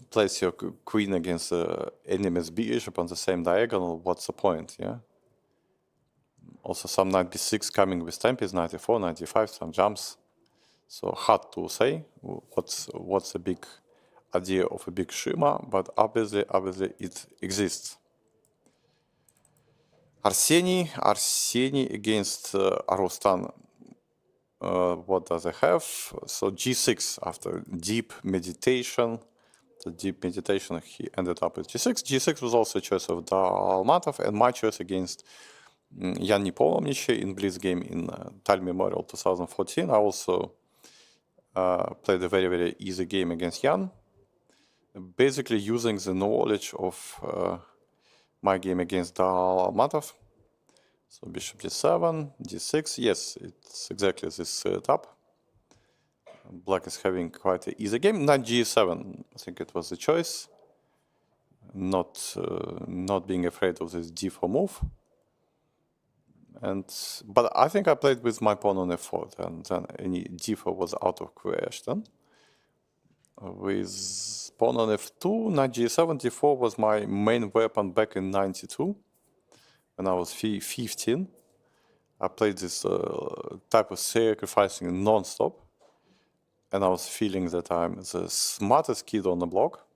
place your queen against the enemy's bishop on the same diagonal. What's the point, yeah? Also some knight b6 coming with tempos, knight e4, knight e5, some jumps. So hard to say what's the big idea of a big shima, but obviously it exists. Arseny against Arostan. What does I have? So G6 after deep meditation. The deep meditation, he ended up with G6. G6 was also a choice of Dalmatov, and my choice against Yan Nepomniachtchi in Blitz game in Tal Memorial 2014. I also played a very easy game against Yan, basically using the knowledge of my game against Dalmatov. So bishop G7, D6. Yes, it's exactly this setup. Black is having quite an easy game. Knight G7, I think it was the choice. Not being afraid of this D4 move. But I think I played with my pawn on F4, and then any D4 was out of question. With pawn on F2, Knight G7, D4 was my main weapon back in '92, when I was 15. I played this type of sacrificing non-stop, and I was feeling that I'm the smartest kid on the block.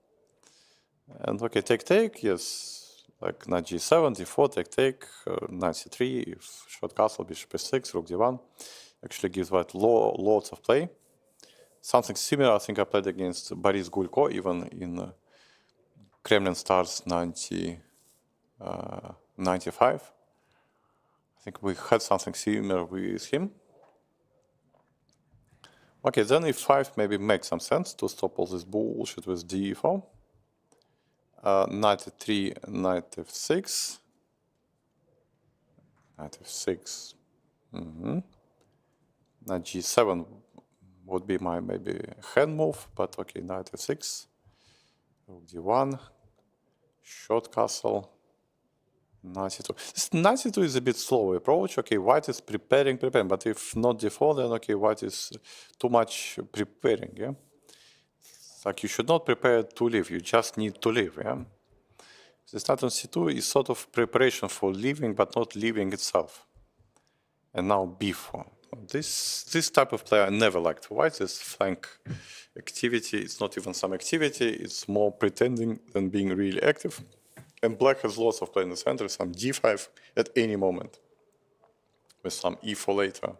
And okay, take, yes, like Knight G7, D4, take, Knight C3, if short castle, bishop S6, Rook D1, actually gives white lots of play. Something similar, I think I played against Boris Gulko, even in Kremlin Stars 95. I think we had something similar with him. Okay, then E5 maybe makes some sense to stop all this bullshit with D4. Knight E3, Knight F6. Knight F6. Knight G7 would be my maybe hand move, but okay, Knight F6. Rook D1. Short castle. Knight C2. This Knight C2 is a bit slow approach. Okay, white is preparing, but if not D4, then okay, white is too much preparing, yeah? Like you should not prepare to leave, you just need to leave, yeah? This knight on C2 is sort of preparation for leaving, but not leaving itself. And now B4. This type of play I never liked. White is flank activity, it's not even some activity, it's more pretending than being really active. And black has lots of play in the center, some D5 at any moment, with some E4 later.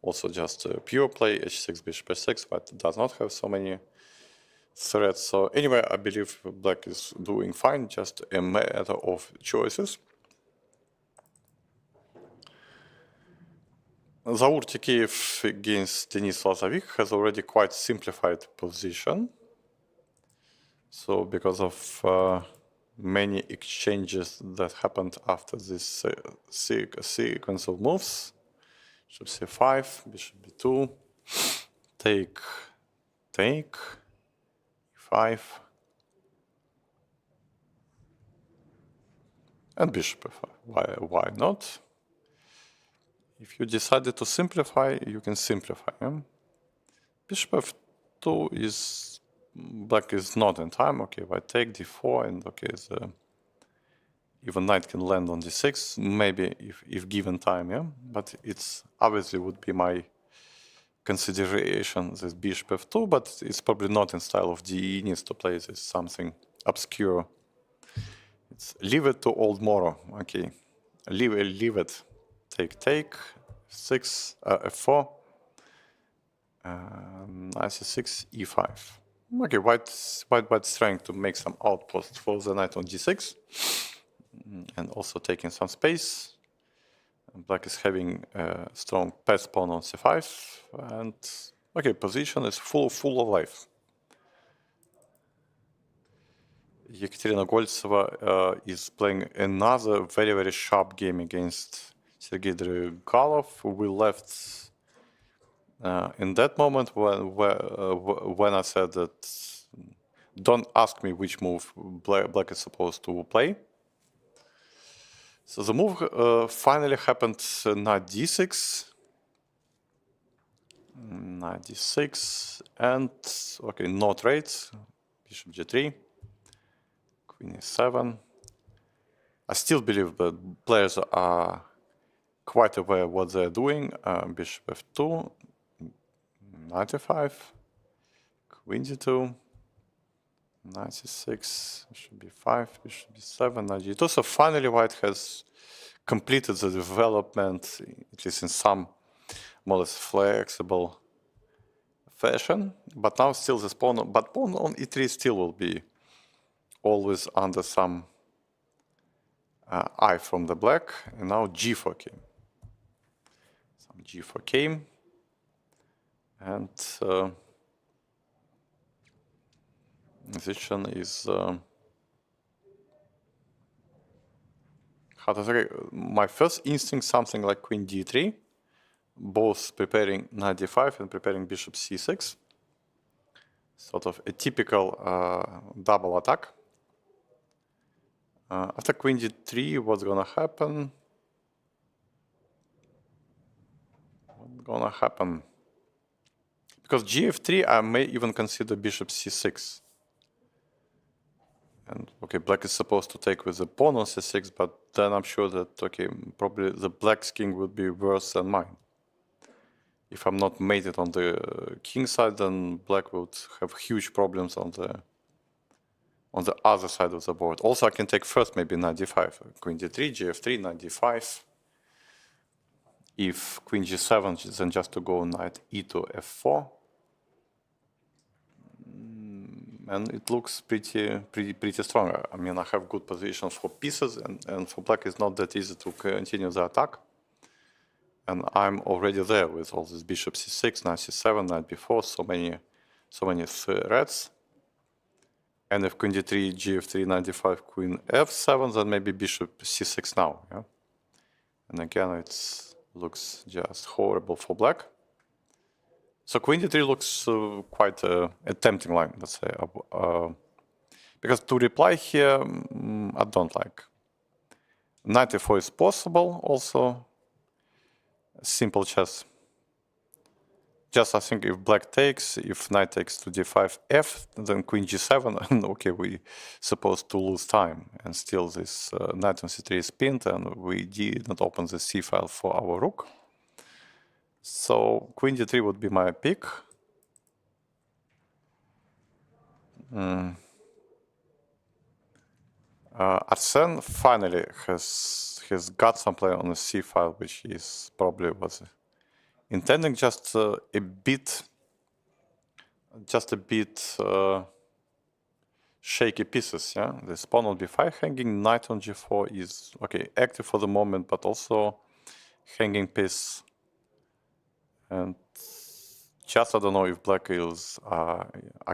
Also just pure play, H6, bishop H6, but does not have so many threats. So anyway, I believe black is doing fine, just a matter of choices. Zaur Tikiev against Denis Lazavik has already quite simplified position. So because of many exchanges that happened after this sequence of moves, bishop C5, bishop B2, take, E5, and bishop F5. Why not? If you decided to simplify, you can simplify. Yeah? Bishop F2 is, black is not in time. Okay, white take D4, and okay, even knight can land on D6, maybe if given time, yeah? But it's obviously would be my consideration, this bishop F2, but it's probably not in style of D, needs to play this something obscure. It's leave it to old Moro, okay. Leave it. Take, 6, F4, IC6, E5. Okay, white's trying to make some outpost for the knight on D6, and also taking some space. Black is having a strong pass pawn on C5, and okay, position is full of life. Yekaterina Goltseva is playing another very sharp game against Sergei Drigalov. We left in that moment when I said that don't ask me which move black is supposed to play. So the move finally happened, knight D6. Knight D6, and okay, no trades, bishop G3, queen E7. I still believe that players are quite aware of what they're doing. Bishop F2, knight E5, queen D2, Knight c6, should be 5, bishop b7, knight g2. So finally white has completed the development, at least in some more or less flexible fashion. But now still this pawn on e3 still will be always under some eye from the black. And now g4 came. Some g4 came. And position is how to say, my first instinct something like queen d3, both preparing knight d5 and preparing bishop c6, sort of a typical double attack. After queen d3, what's gonna happen? What's gonna happen? Because gf3, I may even consider bishop c6. And okay, black is supposed to take with the pawn on c6, but then I'm sure that, okay, probably the black's king would be worse than mine. If I'm not mated on the king side, then black would have huge problems on the other side of the board. Also, I can take first maybe knight d5, queen d3, gf3, knight d5. If queen g7, then just to go knight e to f4. And it looks pretty strong. I mean, I have good positions for pieces, and for black it's not that easy to continue the attack. And I'm already there with all this bishop c6, knight c7, knight b4, so many threats. And if queen d3, gf3, knight d5, queen f7, then maybe bishop c6 now. Yeah? And again, it looks just horrible for black. So queen d3 looks quite a tempting line, let's say. Because to reply here, I don't like. Knight e4 is possible also. Simple chess. Just I think if black takes, if knight takes to d5, f, then queen g7, and okay, we supposed to lose time. And still this knight on c3 is pinned, and we did not open the c file for our rook. So queen d3 would be my pick. Arsene finally has got some play on the c file, which is probably was intending just a bit shaky pieces. Yeah, this pawn on b5 hanging, knight on g4 is okay, active for the moment, but also hanging piece. And just I don't know if black is are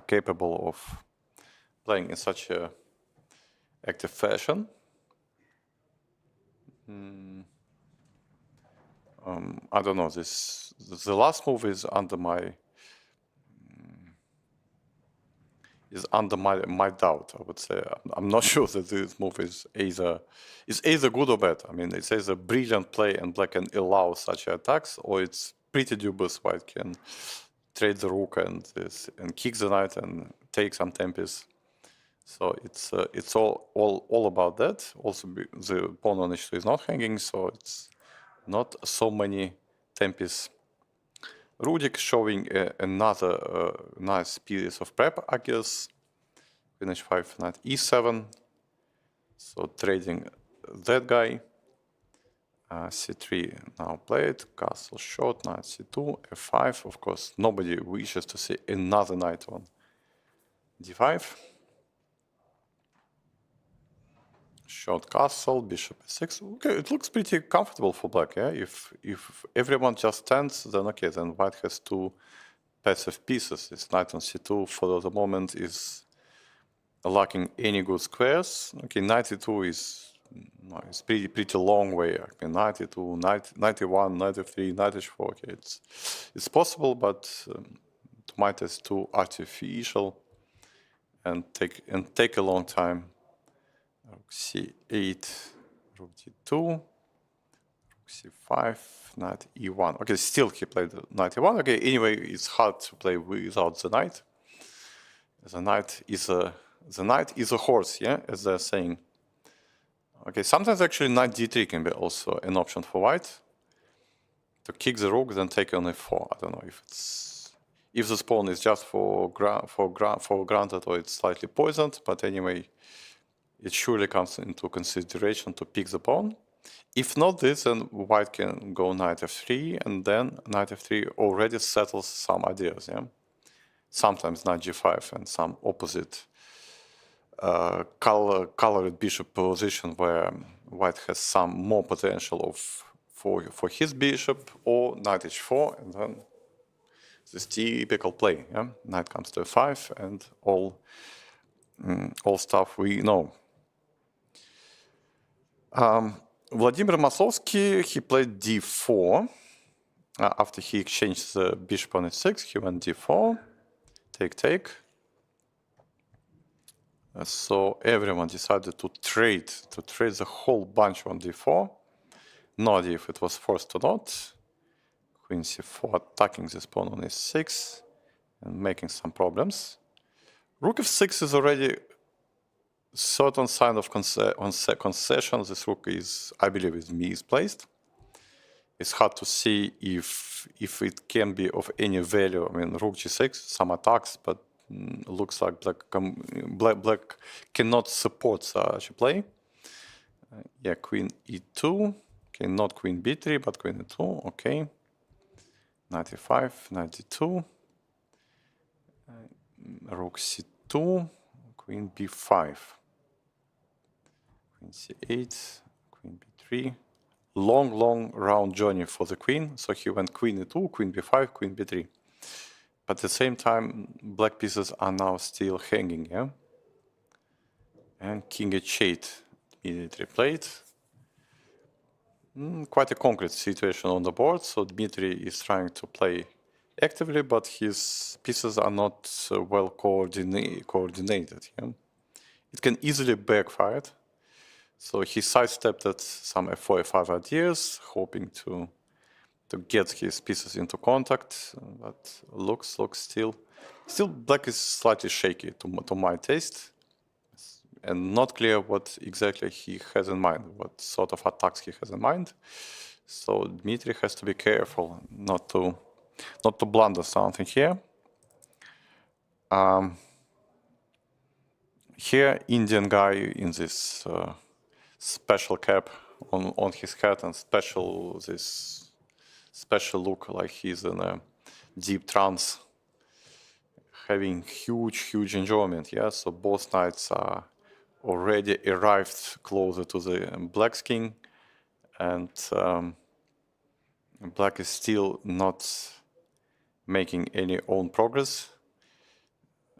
capable of playing in such a active fashion. I don't know. The last move is under my doubt. I would say I'm not sure that this move is either good or bad. I mean, it's either brilliant play and black can allow such attacks, or it's pretty dubious. White can trade the rook and kick the knight and take some tempest. So it's all about that. Also, the pawn on h2 is not hanging, so it's not so many tempest. Rudik showing another nice piece of prep, I guess. Queen h5, knight e7. So trading that guy. c3 now played, castle shot, knight c2, f5. Of course, nobody wishes to see another knight on d5. Short castle, bishop e6. Okay, it looks pretty comfortable for black. Yeah, if everyone just stands, then okay, then white has two passive pieces. This knight on c2 for the moment is lacking any good squares. Okay, knight e2 is it's pretty long way. I mean, knight e2, knight e1, knight f3, knight h4. Okay, it's possible, but to my taste too artificial and take a long time. Rook c8, rook d2, rook c5, knight e1. Okay, still he played knight e1. Okay, anyway, it's hard to play without the knight. The knight is a horse, yeah, as they're saying. Okay, sometimes actually knight d3 can be also an option for white. To kick the rook, then take on f4. I don't know if if the pawn is just for granted or it's slightly poisoned, but anyway, it surely comes into consideration to pick the pawn. If not this, then white can go knight f3, and then knight f3 already settles some ideas. Yeah, sometimes knight g5 and some opposite colored bishop position where white has some more potential for his bishop, or knight h4, and then this typical play. Yeah, knight comes to f5, and all stuff we know. Vladimir Masovsky, he played d4. After he exchanged the bishop on h6, he went d4, take. So everyone decided to trade the whole bunch on d4. No idea if it was forced or not. Queen c4 attacking this pawn on h6 and making some problems. Rook f6 is already certain sign of concession. This rook is, I believe, is misplaced. It's hard to see if it can be of any value. I mean, rook g6, some attacks, but looks like black cannot support such a play. Yeah, queen e2. Okay, not queen b3, but queen e2. Okay. Knight e5, knight d2. Rook c2, queen b5. Queen c8, queen b3. Long round journey for the queen. So he went queen e2, queen b5, queen b3. But at the same time, black pieces are now still hanging, yeah? And king h8 immediately played. Quite a concrete situation on the board, so Dmitry is trying to play actively, but his pieces are not well coordinated. Yeah? It can easily backfire. So he sidestepped at some f4, f5 ideas, hoping to get his pieces into contact, but looks still black is slightly shaky to my taste, and not clear what exactly he has in mind, what sort of attacks he has in mind. So Dmitry has to be careful not to blunder something here. Here, Indian guy in this special cap on his head and this special look, like he's in a deep trance, having huge enjoyment. Yeah, so both knights are already arrived closer to the black's king, and black is still not making any own progress.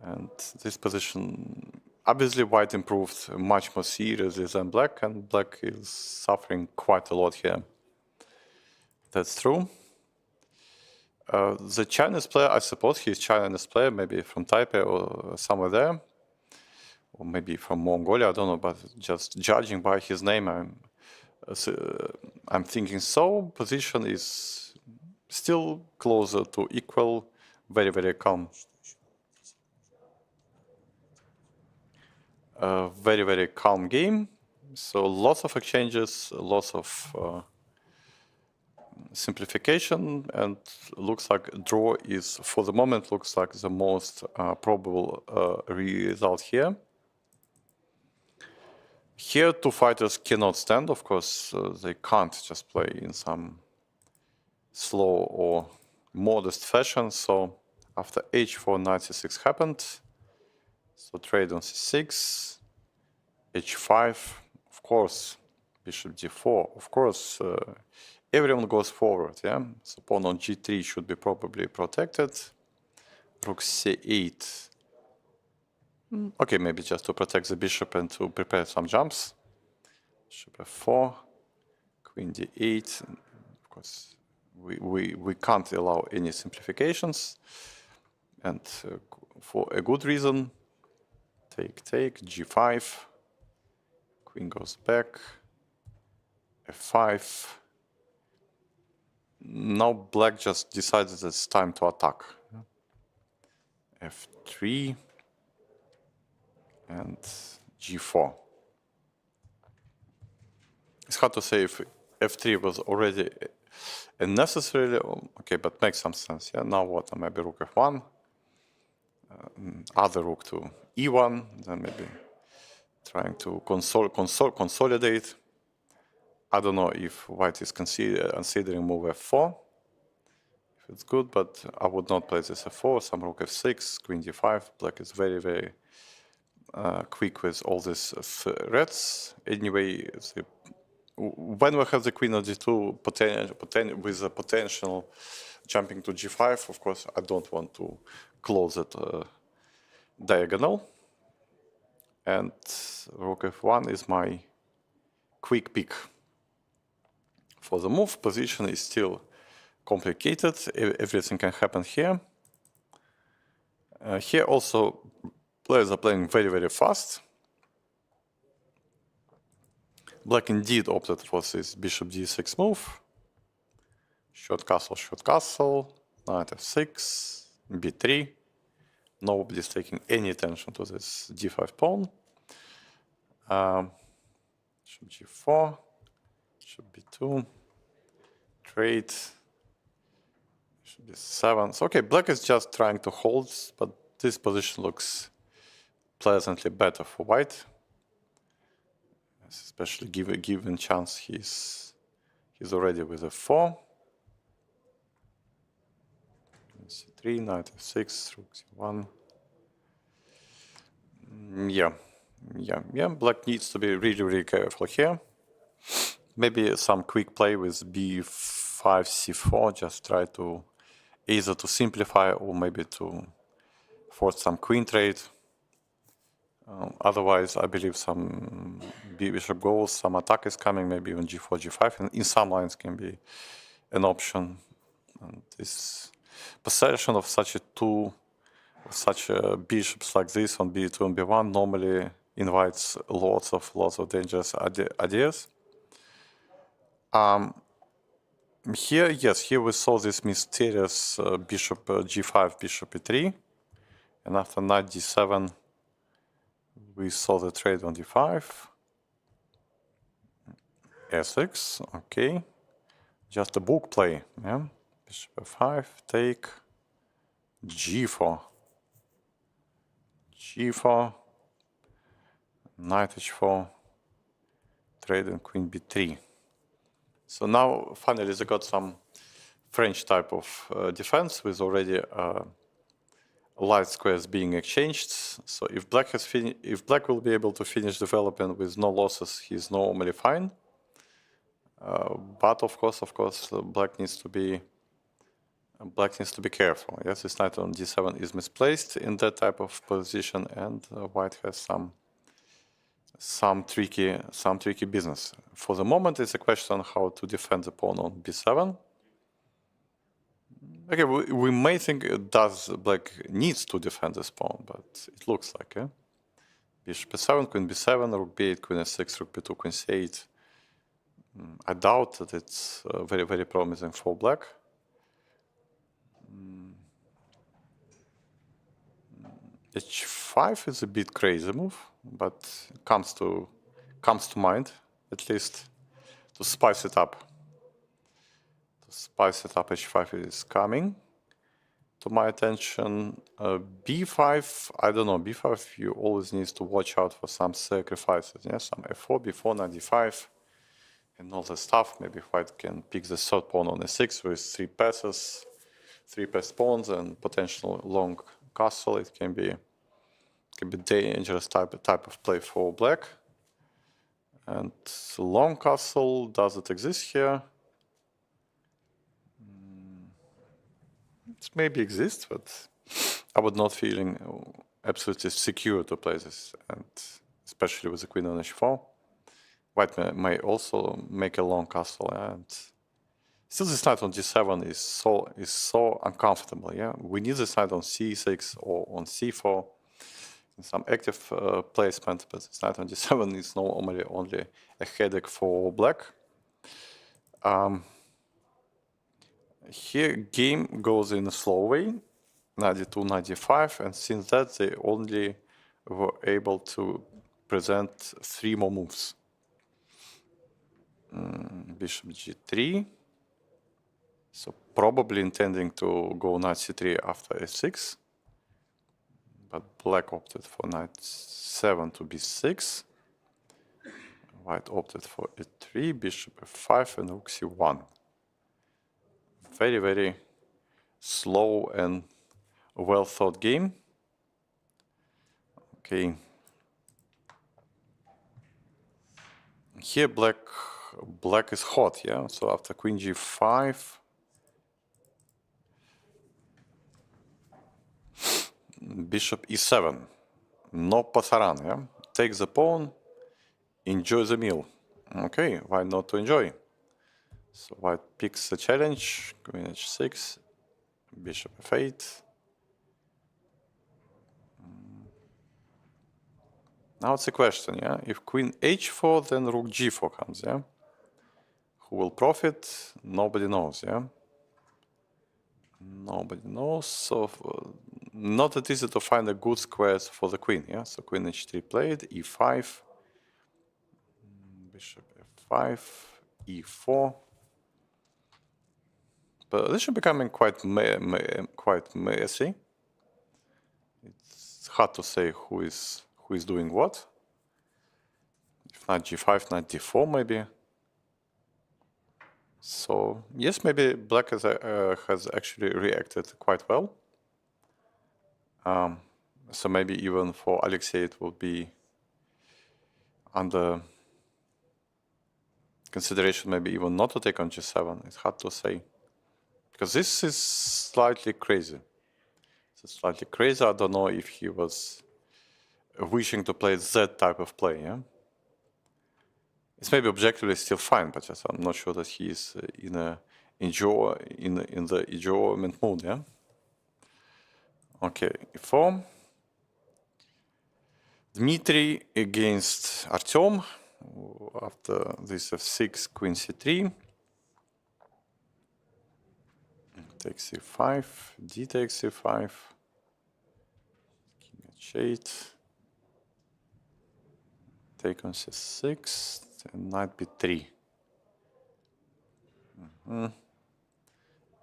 And this position, obviously white improved much more seriously than black, and black is suffering quite a lot here. That's true. The Chinese player, I suppose he's Chinese player, maybe from Taipei or somewhere there, or maybe from Mongolia, I don't know, but just judging by his name, I'm thinking so. Position is still closer to equal, very calm. Very calm game. So lots of exchanges, lots of simplification, and looks like draw is, for the moment, looks like the most probable result here. Here, two fighters cannot stand, of course. They can't just play in some slow or modest fashion. So after h4, knight c6 happened. So trade on c6, h5, of course, bishop d4, of course, everyone goes forward, yeah? So pawn on g3 should be probably protected. Rook c8. Okay, maybe just to protect the bishop and to prepare some jumps. Bishop f4, queen d8. Of course, we can't allow any simplifications. And for a good reason, take, g5. Queen goes back, f5. Now black just decides it's time to attack. f3 and g4. It's hard to say if f3 was already unnecessarily. Okay, but makes some sense. Yeah. Now what? Maybe rook f1, other rook to e1, then maybe trying to consolidate. I don't know if white is considering move f4. If it's good, but I would not play this f4. Some rook f6, queen d5. Black is very, very quick with all these threats. Anyway, when we have the queen on d2 with a potential jumping to g5, of course, I don't want to close that diagonal. And rook f1 is my quick pick. For the move, position is still complicated. Everything can happen here. Here also, players are playing very, very fast. Black indeed opted for this bishop d6 move. Short castle, knight f6, b3. Nobody's taking any attention to this d5 pawn. Bishop g4, bishop b2, trade, bishop b7. So, okay, black is just trying to hold, but this position looks pleasantly better for white. Especially given chance he's already with a 4. c3, knight f6, rook c1. Yeah. Black needs to be really, really careful here. Maybe some quick play with b5, c4. Just try to either to simplify or maybe to force some queen trade. Otherwise, I believe some bishop goes, some attack is coming, maybe even g4, g5, and in some lines can be an option. And this possession of such a bishops like this on b2 and b1 normally invites lots of dangerous ideas. Here we saw this mysterious bishop g5, bishop e3, and after knight d7. We saw the trade on d5, s6, okay, just a book play, yeah, bishop f5, take, g4, knight h4, trade and queen b3. So now finally they got some French type of defense with already light squares being exchanged. So if black will be able to finish development with no losses, he's normally fine. But of course, black needs to be careful. Yes, this knight on d7 is misplaced in that type of position, and white has some tricky business. For the moment, it's a question how to defend the pawn on b7. Okay, we may think black needs to defend this pawn, but it looks like, yeah? Bishop b7, queen b7, rook b8, queen s6, rook b2, queen c8. I doubt that it's very, very promising for black. h5 is a bit crazy move, but comes to mind, at least to spice it up. H5 is coming to my attention. b5, I don't know, b5 you always need to watch out for some sacrifices, yeah? Some f4, b4, knight d5, and all the stuff. Maybe white can pick the third pawn on a6 with 3 passed pawns and potential long castle. It can be dangerous type of play for black. And long castle, does it exist here? It maybe exists, but I would not feeling absolutely secure to play this, and especially with the queen on h4. White may also make a long castle, and still this knight on g7 is so uncomfortable. Yeah, we need this knight on c6 or on c4 in some active placement, but this knight on g7 is normally only a headache for black. Here game goes in a slow way, knight d2, knight d5, and since that they only were able to present 3 more moves. Bishop g3, So probably intending to go knight c3 after f6. But black opted for knight 7 to b6. White opted for e3, bishop f5, and rook c1. Very, very slow and well thought game. Okay. Here black is hot, yeah. So after queen g5, bishop e7. No pasaran, yeah. Take the pawn, enjoy the meal. Okay, why not to enjoy? So white picks the challenge, queen h6, bishop f8. Now it's a question, yeah? If queen h4, then rook g4 comes, yeah? Who will profit? Nobody knows, yeah? Nobody knows, so not that easy to find a good squares for the queen, yeah? So queen h3 played, e5, bishop f5, e4. Position becoming quite messy. It's hard to say who is doing what. If knight g5, knight d4 maybe. So yes, maybe black has actually reacted quite well. So maybe even for Alexei it will be under consideration, maybe even not to take on g7. It's hard to say. Because this is slightly crazy. It's slightly crazy. I don't know if he was wishing to play that type of play, yeah? It's maybe objectively still fine, but just I'm not sure that he is in the enjoyment mood, yeah? Okay, e4. Dmitry against Artyom. After this f6, queen c3. Takes c5, d takes c5. King h8. Take on c6, and knight b3.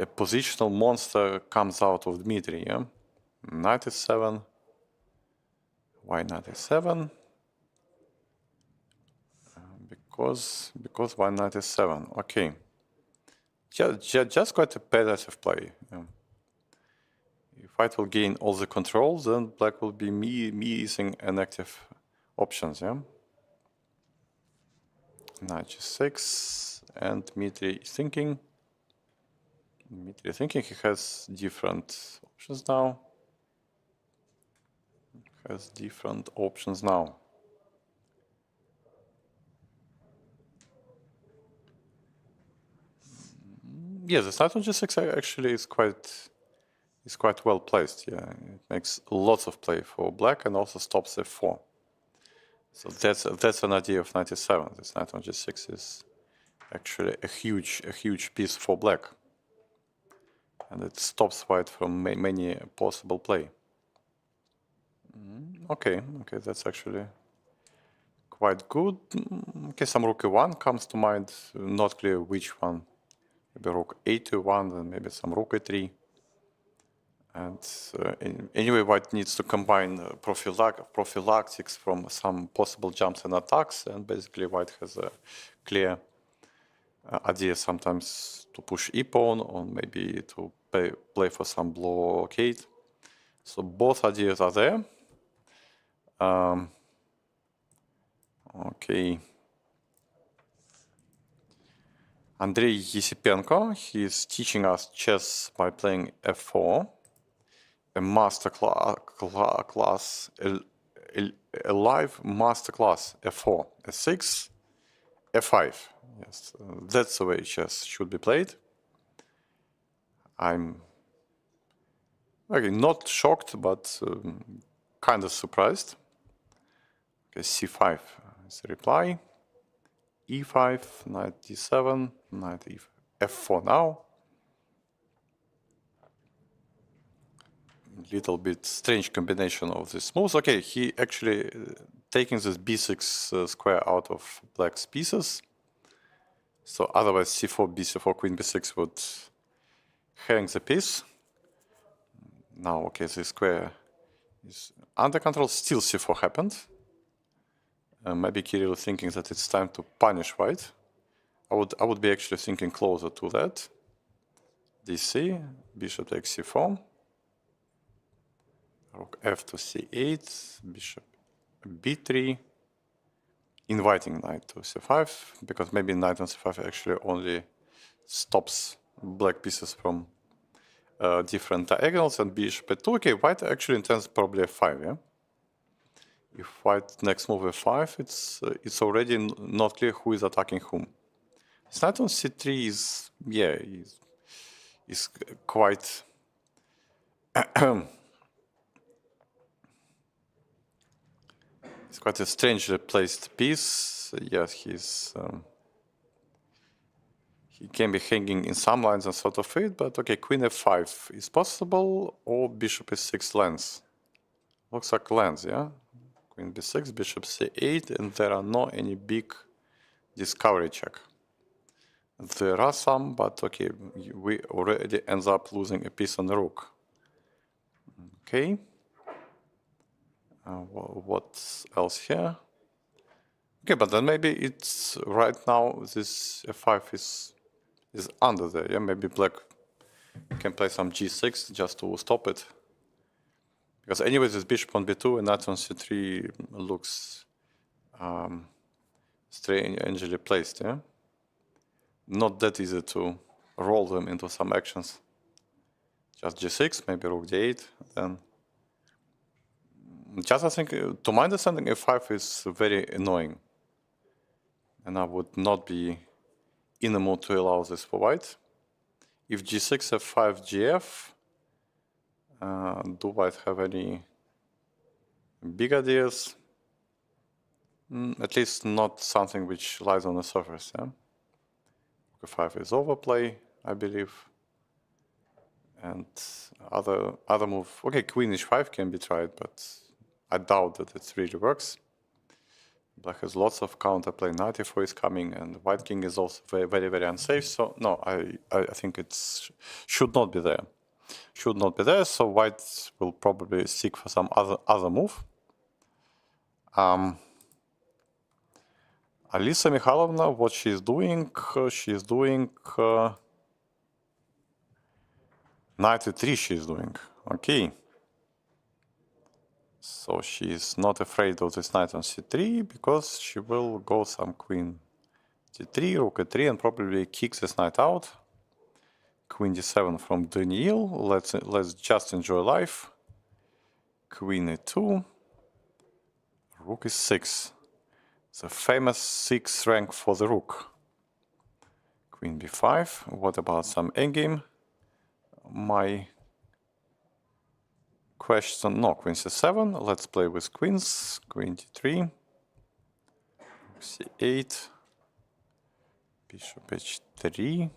A positional monster comes out of Dmitry, yeah? Knight e7. Why knight e7? Because why knight e7? Okay. Just quite a passive play. Yeah. If white will gain all the controls, then black will be missing inactive options, yeah? Knight g6, and Dmitry is thinking. He has different options now. Yes, the knight on g6 actually is quite well placed. Yeah, it makes lots of play for black and also stops f4. So that's an idea of knight e7. This knight on g6 is actually a huge piece for black, and it stops white from many possible play. Okay, that's actually quite good. Okay, some rook e1 comes to mind. Not clear which one. Maybe rook a1, then maybe some rook e3. And anyway, white needs to combine prophylactics from some possible jumps and attacks, and basically white has a clear idea sometimes to push e-pawn, or maybe to play for some blockade. So both ideas are there. Okay. Andrei Yesipenko, he is teaching us chess by playing f4. A master class, a live master class, f4, f6, f5. Yes, that's the way chess should be played. I'm not shocked, but kind of surprised. Okay, c5 is the reply. e5, knight d7, knight f4 now. Little bit strange combination of these moves. Okay, he actually taking this b6 square out of black's pieces. So otherwise c4, b4, queen b6 would hang the piece. Now, okay, the square is under control. Still c4 happened. Maybe Kirill thinking that it's time to punish white. I would be actually thinking closer to that. DC, bishop takes c4. Rook f to c8, bishop b3. Inviting knight to c5, because maybe knight on c5 actually only stops black pieces from different diagonals, and bishop a2. Okay, white actually intends probably f5, yeah? If white next move f5, it's already not clear who is attacking whom. This knight on c3 is, yeah, is quite it's quite a strangely placed piece. Yes, he can be hanging in some lines and sort of it, but okay, queen f5 is possible, or bishop e6 lands. Looks like lands, yeah? Queen b6, bishop c8, and there are no any big discovery check. There are some, but okay, we already ends up losing a piece on the rook. Okay. What else here? Okay, but then maybe it's right now this f5 is under there. Yeah, maybe black can play some g6 just to stop it. Because anyways, this bishop on b2 and knight on c3 looks strangely placed. Yeah, not that easy to roll them into some actions. Just g6, maybe rook d8, then. Just I think, to my understanding, f5 is very annoying, and I would not be in the mood to allow this for white. If g6, f5, gf, do white have any big ideas? At least not something which lies on the surface. Yeah? f5 is overplay, I believe. And other move, okay, queen h5 can be tried, but I doubt that it really works. Black has lots of counterplay. Knight e4 is coming, and white king is also very, very, very unsafe. So no, I think it should not be there. Should not be there. So white will probably seek for some other move. Alisa Mikhailovna, what she is doing? Knight e3. She is doing. Okay. So she is not afraid of this knight on c3 because she will go some queen d3, rook e3, and probably kick this knight out. Queen d7 from Daniil. Let's just enjoy life. Queen e2. Rook e6. The famous 6th rank for the rook. Queen b5. What about some endgame? My question. No, queen c7. Let's play with queens. Queen d3. c8. Bishop h3.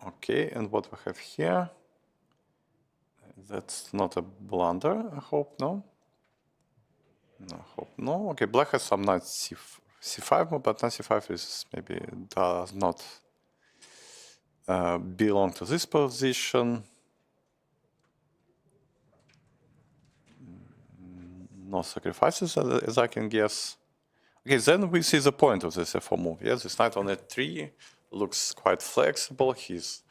Okay, and what we have here? That's not a blunder, I hope, no? No, I hope no. Okay, black has some knight c5, but knight c5 is maybe does not belong to this position. No sacrifices, as I can guess. Okay, then we see the point of this f4 move. Yes, this knight on e3 looks quite flexible. He's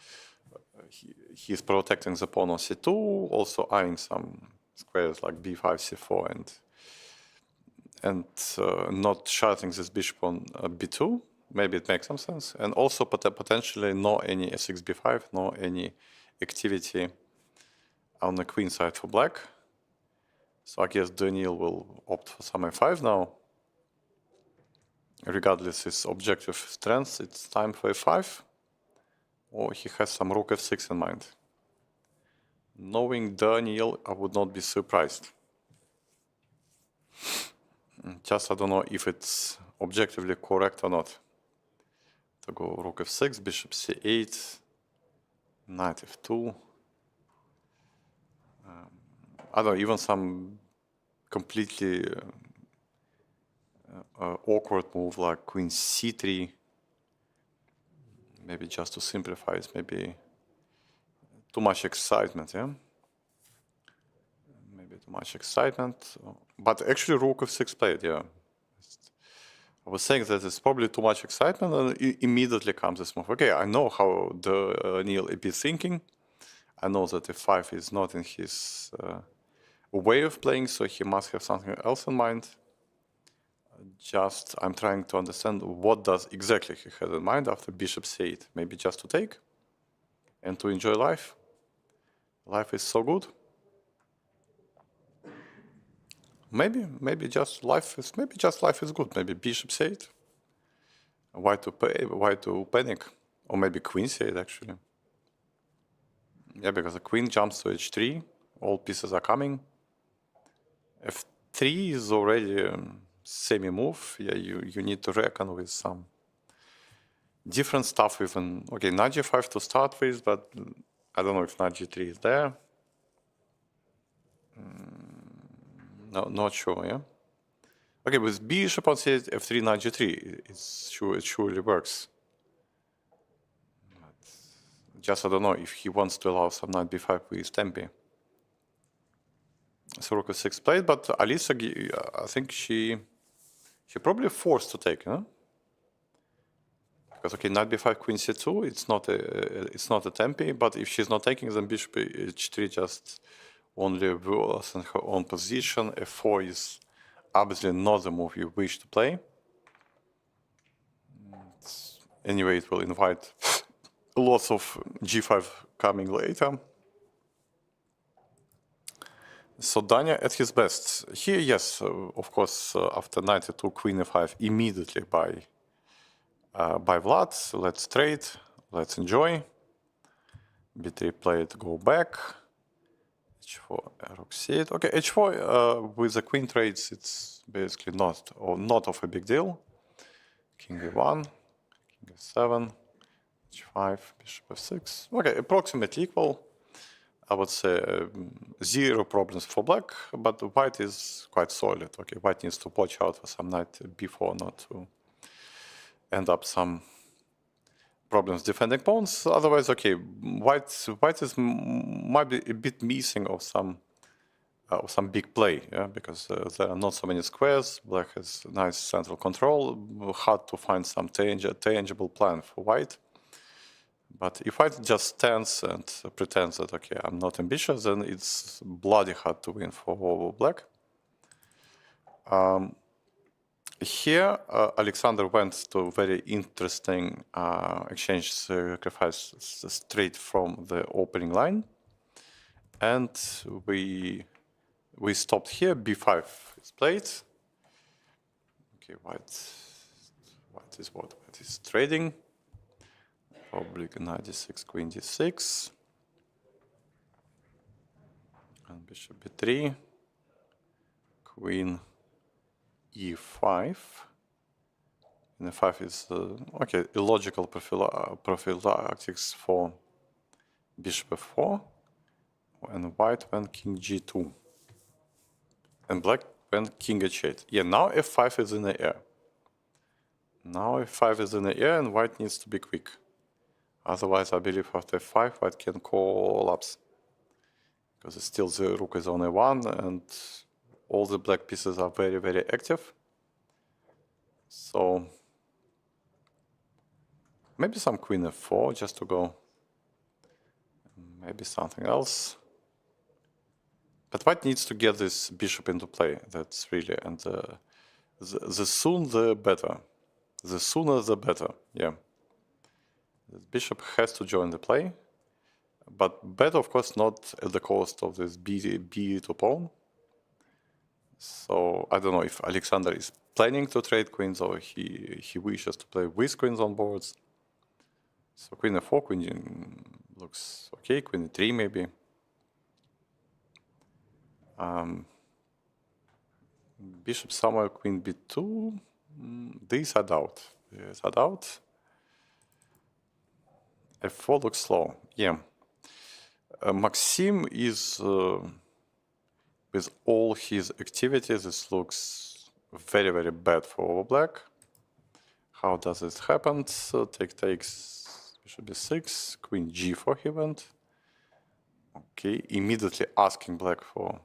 protecting the pawn on c2, also eyeing some squares like b5, c4, and not shutting this bishop on b2. Maybe it makes some sense. And also potentially no any s6, b5, no any activity on the queen side for black. So I guess Daniil will opt for some a5 now. Regardless his objective strength, it's time for a5. Or he has some rook f6 in mind. Knowing Daniil, I would not be surprised. Just I don't know if it's objectively correct or not. To go rook f6, bishop c8, knight f2. I don't know, even some completely awkward move like queen c3. Maybe just to simplify it, maybe too much excitement, yeah? Maybe too much excitement. But actually rook f6 played, yeah. I was saying that it's probably too much excitement, and immediately comes this move. Okay, I know how Neil is thinking. I know that f5 is not in his way of playing, so he must have something else in mind. Just, I'm trying to understand what does exactly he had in mind after bishop c8. Maybe just to take and to enjoy life. Life is so good. Maybe just life is good. Maybe bishop c8. Why to panic? Or maybe queen c8 actually. Yeah, because the queen jumps to h3. All pieces are coming. f3 is already semi-move. Yeah, you need to reckon with some different stuff even. Okay, knight g5 to start with, but I don't know if knight g3 is there. No, not sure, yeah? Okay, with bishop on c8, f3, knight g3, it surely works. But just I don't know if he wants to allow some knight b5 with tempi. So rook f6 played, but Alisa, I think she probably forced to take, no? Because okay, knight b5, queen c2, it's not a tempi, but if she's not taking, then bishop h3 just only worsens her own position. f4 is obviously not the move you wish to play. Anyway, it will invite lots of g5 coming later. So Danya at his best. Here, yes, of course, after knight e2, queen e5, immediately by Vlad. Let's trade, let's enjoy. b3 played, go back. h4, rook c8. Okay, h4 with the queen trades, it's basically not of a big deal. King e1, king e7, h5, bishop f6. Okay, approximately equal. I would say zero problems for black, but white is quite solid. Okay, white needs to watch out for some knight b4 not to end up some problems defending pawns. Otherwise, okay, white might be a bit missing of some big play, yeah, because there are not so many squares. Black has nice central control. Hard to find some tangible plan for white. But if white just stands and pretends that, okay, I'm not ambitious, then it's bloody hard to win for black. Here, Alexander went to a very interesting exchange sacrifice straight from the opening line. And we stopped here, b5 is played. Okay, white is what? White is trading. Probably knight d6, queen d6. And bishop b3. Queen e5. And e5 is, okay, illogical prophylactics for bishop f4. And white went king g2. And black went king h8. Yeah, now f5 is in the air. Now f5 is in the air and white needs to be quick. Otherwise, I believe after f5, white can collapse. Because still the rook is on a1 and all the black pieces are very, very active. So maybe some queen f4 just to go. Maybe something else. But white needs to get this bishop into play. That's really, and the sooner the better. The sooner the better, yeah. The bishop has to join the play, but better, of course, not at the cost of this b2 pawn. So I don't know if Alexander is planning to trade queens or he wishes to play with queens on boards. So queen f4, queen looks okay, queen e3 maybe. Bishop somewhere, queen b2. These are out. These are out. f4 looks slow. Yeah. Maxim is, with all his activities, this looks very, very bad for black. How does it happen? So takes bishop b6, queen g4 he went. Okay, immediately asking black for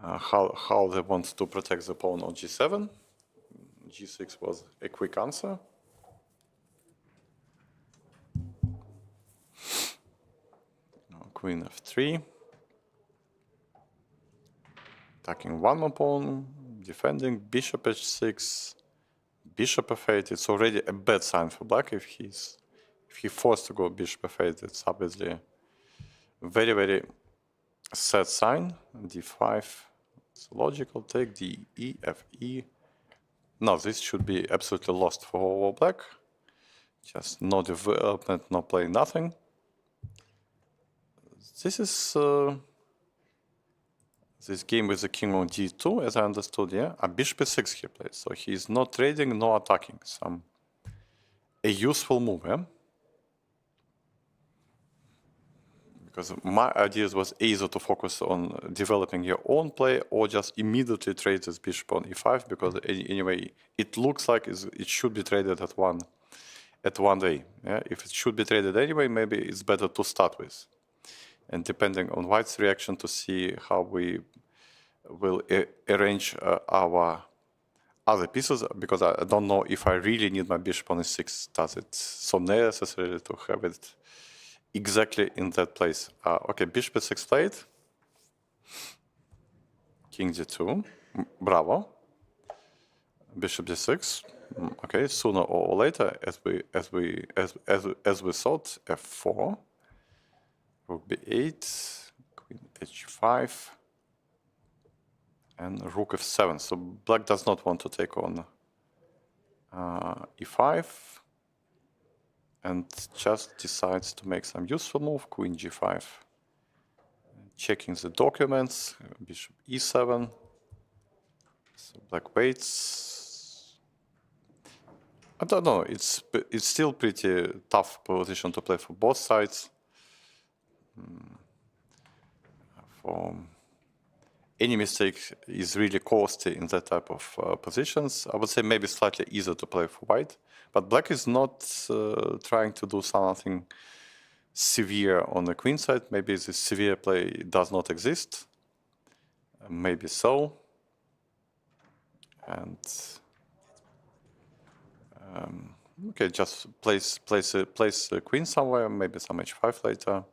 how they want to protect the pawn on g7. g6 was a quick answer. Queen f3. Attacking one more pawn, defending bishop h6, bishop f8. It's already a bad sign for black if he forced to go bishop f8. It's obviously very, very sad sign. d5. It's logical. Take d e f e. No, this should be absolutely lost for black. Just no development, no play, nothing. This is this game with the king on d2, as I understood, yeah? A bishop e6 he plays, so he's not trading, no attacking. A useful move, yeah? Because my idea was either to focus on developing your own play or just immediately trade this bishop on e5, because anyway, it looks like it should be traded at one day. Yeah? If it should be traded anyway, maybe it's better to start with. And depending on white's reaction to see how we will arrange our other pieces, because I don't know if I really need my bishop on e6. Does it so necessary to have it exactly in that place? Okay, bishop e6 played. King d2. Bravo. Bishop d6. Okay, sooner or later, as we thought, f4. Rook b8, queen h5, and rook f7. So black does not want to take on e5, and just decides to make some useful move, queen g5. Checking the documents, bishop e7. So black waits. I don't know, it's still pretty tough position to play for both sides. For any mistake is really costly in that type of positions. I would say maybe slightly easier to play for white, but black is not trying to do something severe on the queen side. Maybe this severe play does not exist. Maybe so. And okay, just place the queen somewhere. Maybe some h5 later.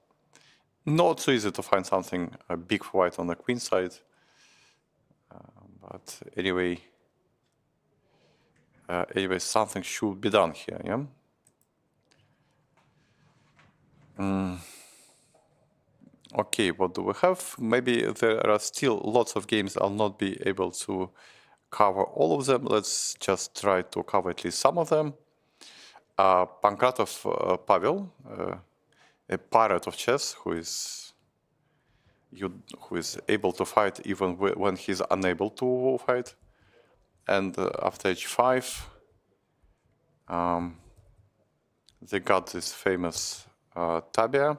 Not so easy to find something big for white on the queen side, but anyway, something should be done here, yeah. Okay, what do we have? Maybe there are still lots of games. I'll not be able to cover all of them. Let's just try to cover at least some of them. Pankratov Pavel, a pirate of chess who is able to fight even when he's unable to fight. And after h5, they got this famous tabia.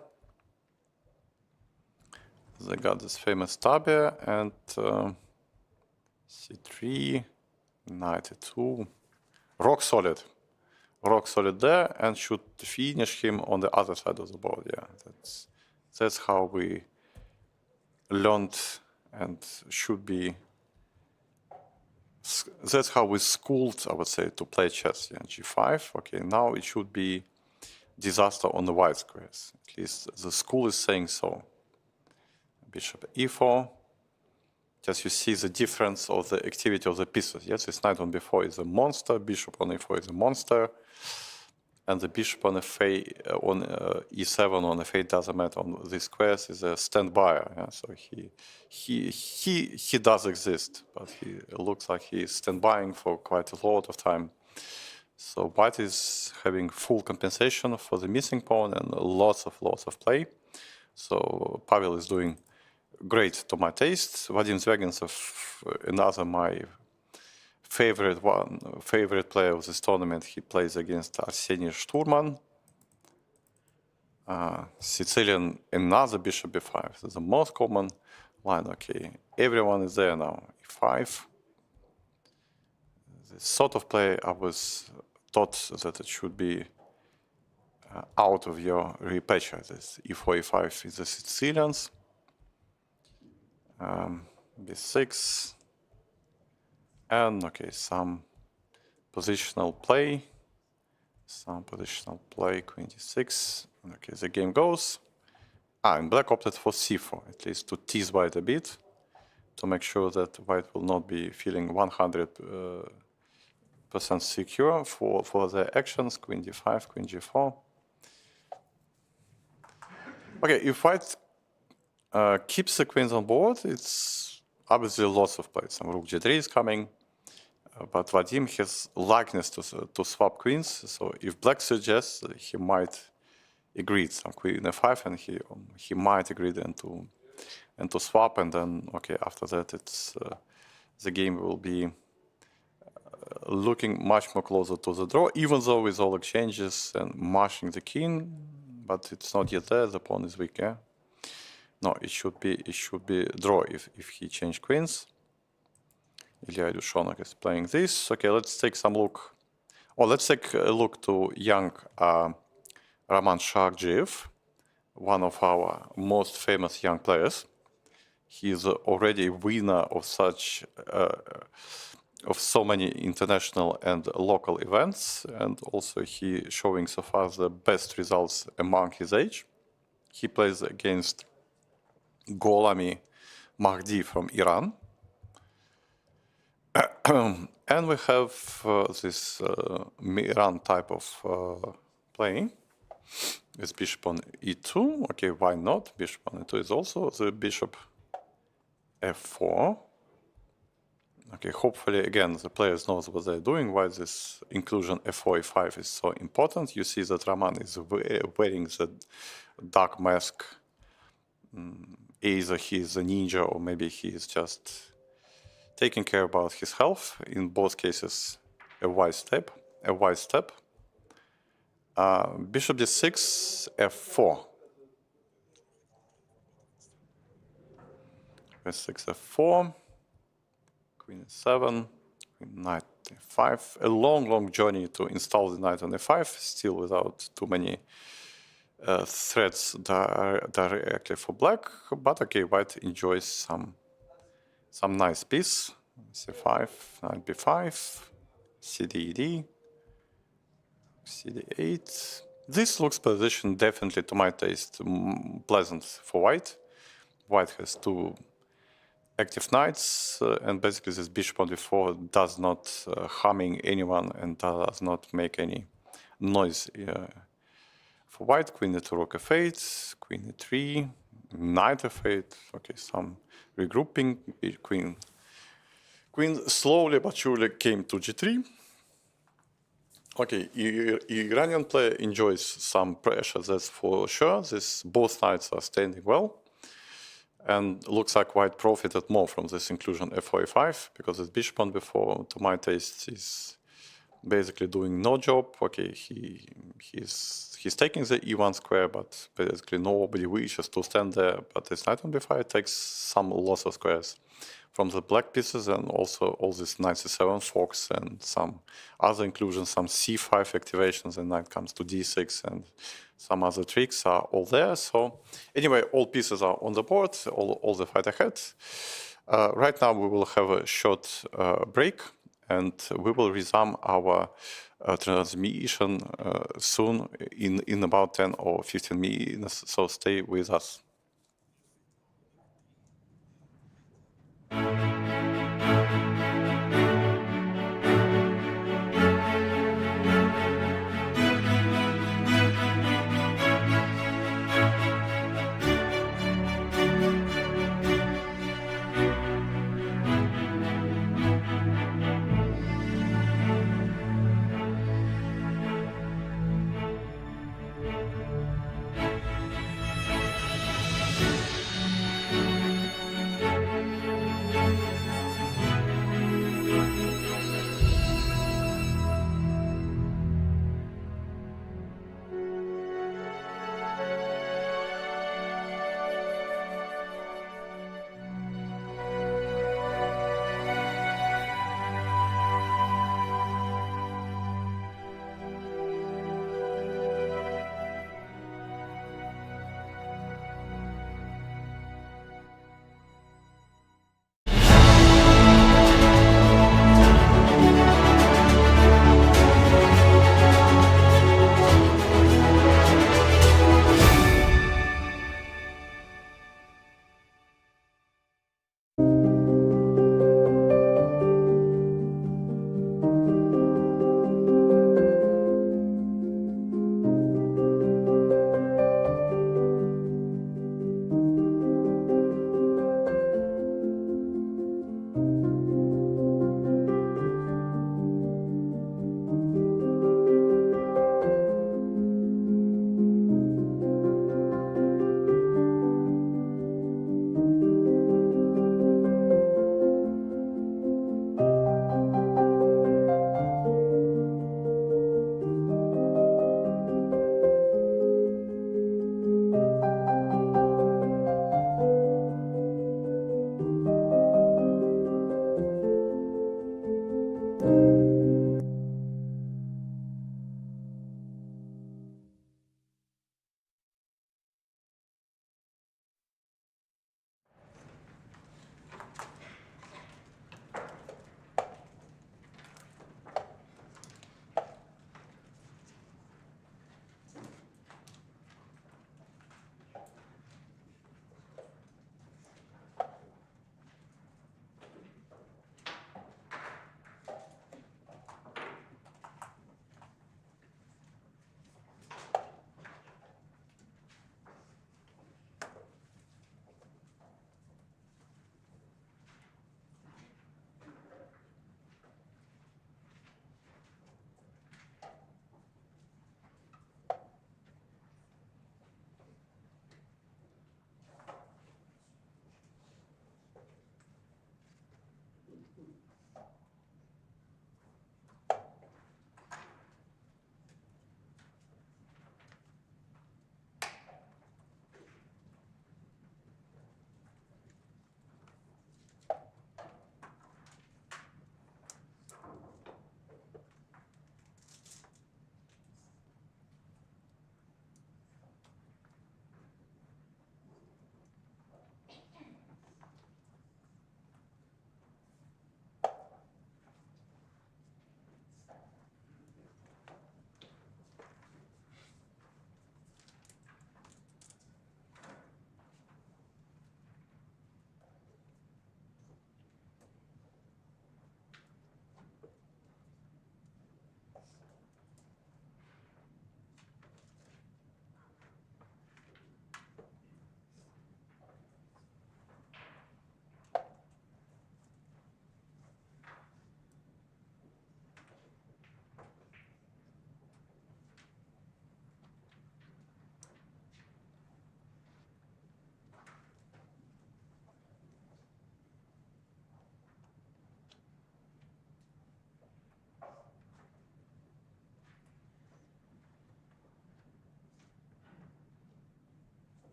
And c3, knight e2, rock solid there, and should finish him on the other side of the board. Yeah, that's how we learned and should be. That's how we schooled, I would say, to play chess. Yeah, g5. Okay, now it should be disaster on the white squares. At least the school is saying so. Bishop e4. Just you see the difference of the activity of the pieces. Yes, this knight on b4 is a monster, bishop on e4 is a monster, and the bishop on e7 on f8 doesn't matter on these squares is a standby. Yeah? So he does exist, but he looks like he is standbying for quite a lot of time. So white is having full compensation for the missing pawn and lots of play. So Pavel is doing great to my taste. Vadim Zvyagintsev, another my favorite player of this tournament. He plays against Arseniy Shturman. Sicilian, another bishop b5. This is the most common line. Okay, everyone is there now. e5. this sort of play, I was taught that it should be out of your repatcher. This e4, e5 is the Sicilians. B6. And okay, some positional play. Queen d6. Okay, the game goes. And black opted for c4, at least to tease white a bit, to make sure that white will not be feeling 100% secure for the actions. Queen d5, queen g4. Okay, if white keeps the queens on board, it's obviously lots of plays. Some rook g3 is coming, but Vadim has likeness to swap queens. So if black suggests, he might agree some queen f5, and he might agree then to swap, and then okay, after that it's the game will be looking much more closer to the draw, even though with all exchanges and mashing the king, but it's not yet there. The pawn is weak. Yeah? No, it should be draw if he changed queens. Ilya Ilyushonak is playing this. Okay, let's take some look. Oh, let's take a look to young Roman Shargiev, one of our most famous young players. He is already a winner of such of so many international and local events, and also he showing so far the best results among his age. He plays against Gholami Mahdi from Iran. And we have this Iran type of playing. With bishop on e2. Okay, why not? Bishop on e2 is also the bishop f4. Okay, hopefully, again, the players knows what they're doing, why this inclusion f4, e5 is so important. You see that Roman is wearing the dark mask. Either he is a ninja or maybe he is just taking care about his health. In both cases, a wise step. Bishop d6, f4. f6, f4. Queen e7. Knight e5. A long journey to install the knight on e5, still without too many threats directly for black. But okay, white enjoys some nice piece. c5, knight b5, cd, cd8. This looks position definitely, to my taste, pleasant for white. White has two active knights, and basically this bishop on d4 does not harming anyone and does not make any noise for white. Queen e2, rook f8, queen e3, knight f8. Okay, some regrouping. Queen slowly but surely came to g3. Okay, Iranian player enjoys some pressure, that's for sure. Both knights are standing well. And looks like white profited more from this inclusion f4, e5, because this bishop on before, to my taste, is basically doing no job. Okay, he's taking the e1 square, but basically nobody wishes to stand there. But this knight on b5 takes some loss of squares from the black pieces, and also all this knight c7 forks and some other inclusions, some c5 activations, and knight comes to d6, and some other tricks are all there. So anyway, all pieces are on the board, all the fight ahead. Right now we will have a short break, and we will resume our transmission soon in about 10 or 15 minutes, so stay with us.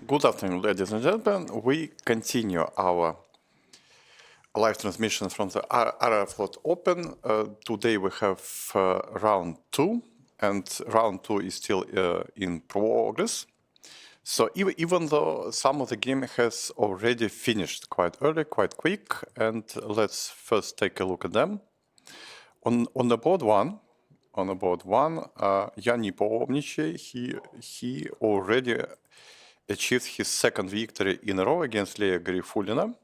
Good afternoon, ladies and gentlemen. We continue our live transmission from the Aeroflot Open. Today we have round 2, and round 2 is still in progress. So even though some of the game has already finished quite early, quite quick, and let's first take a look at them. On the board one, Jan Nepomniachtchi, he already achieved his second victory in a row against Leia Garifulina.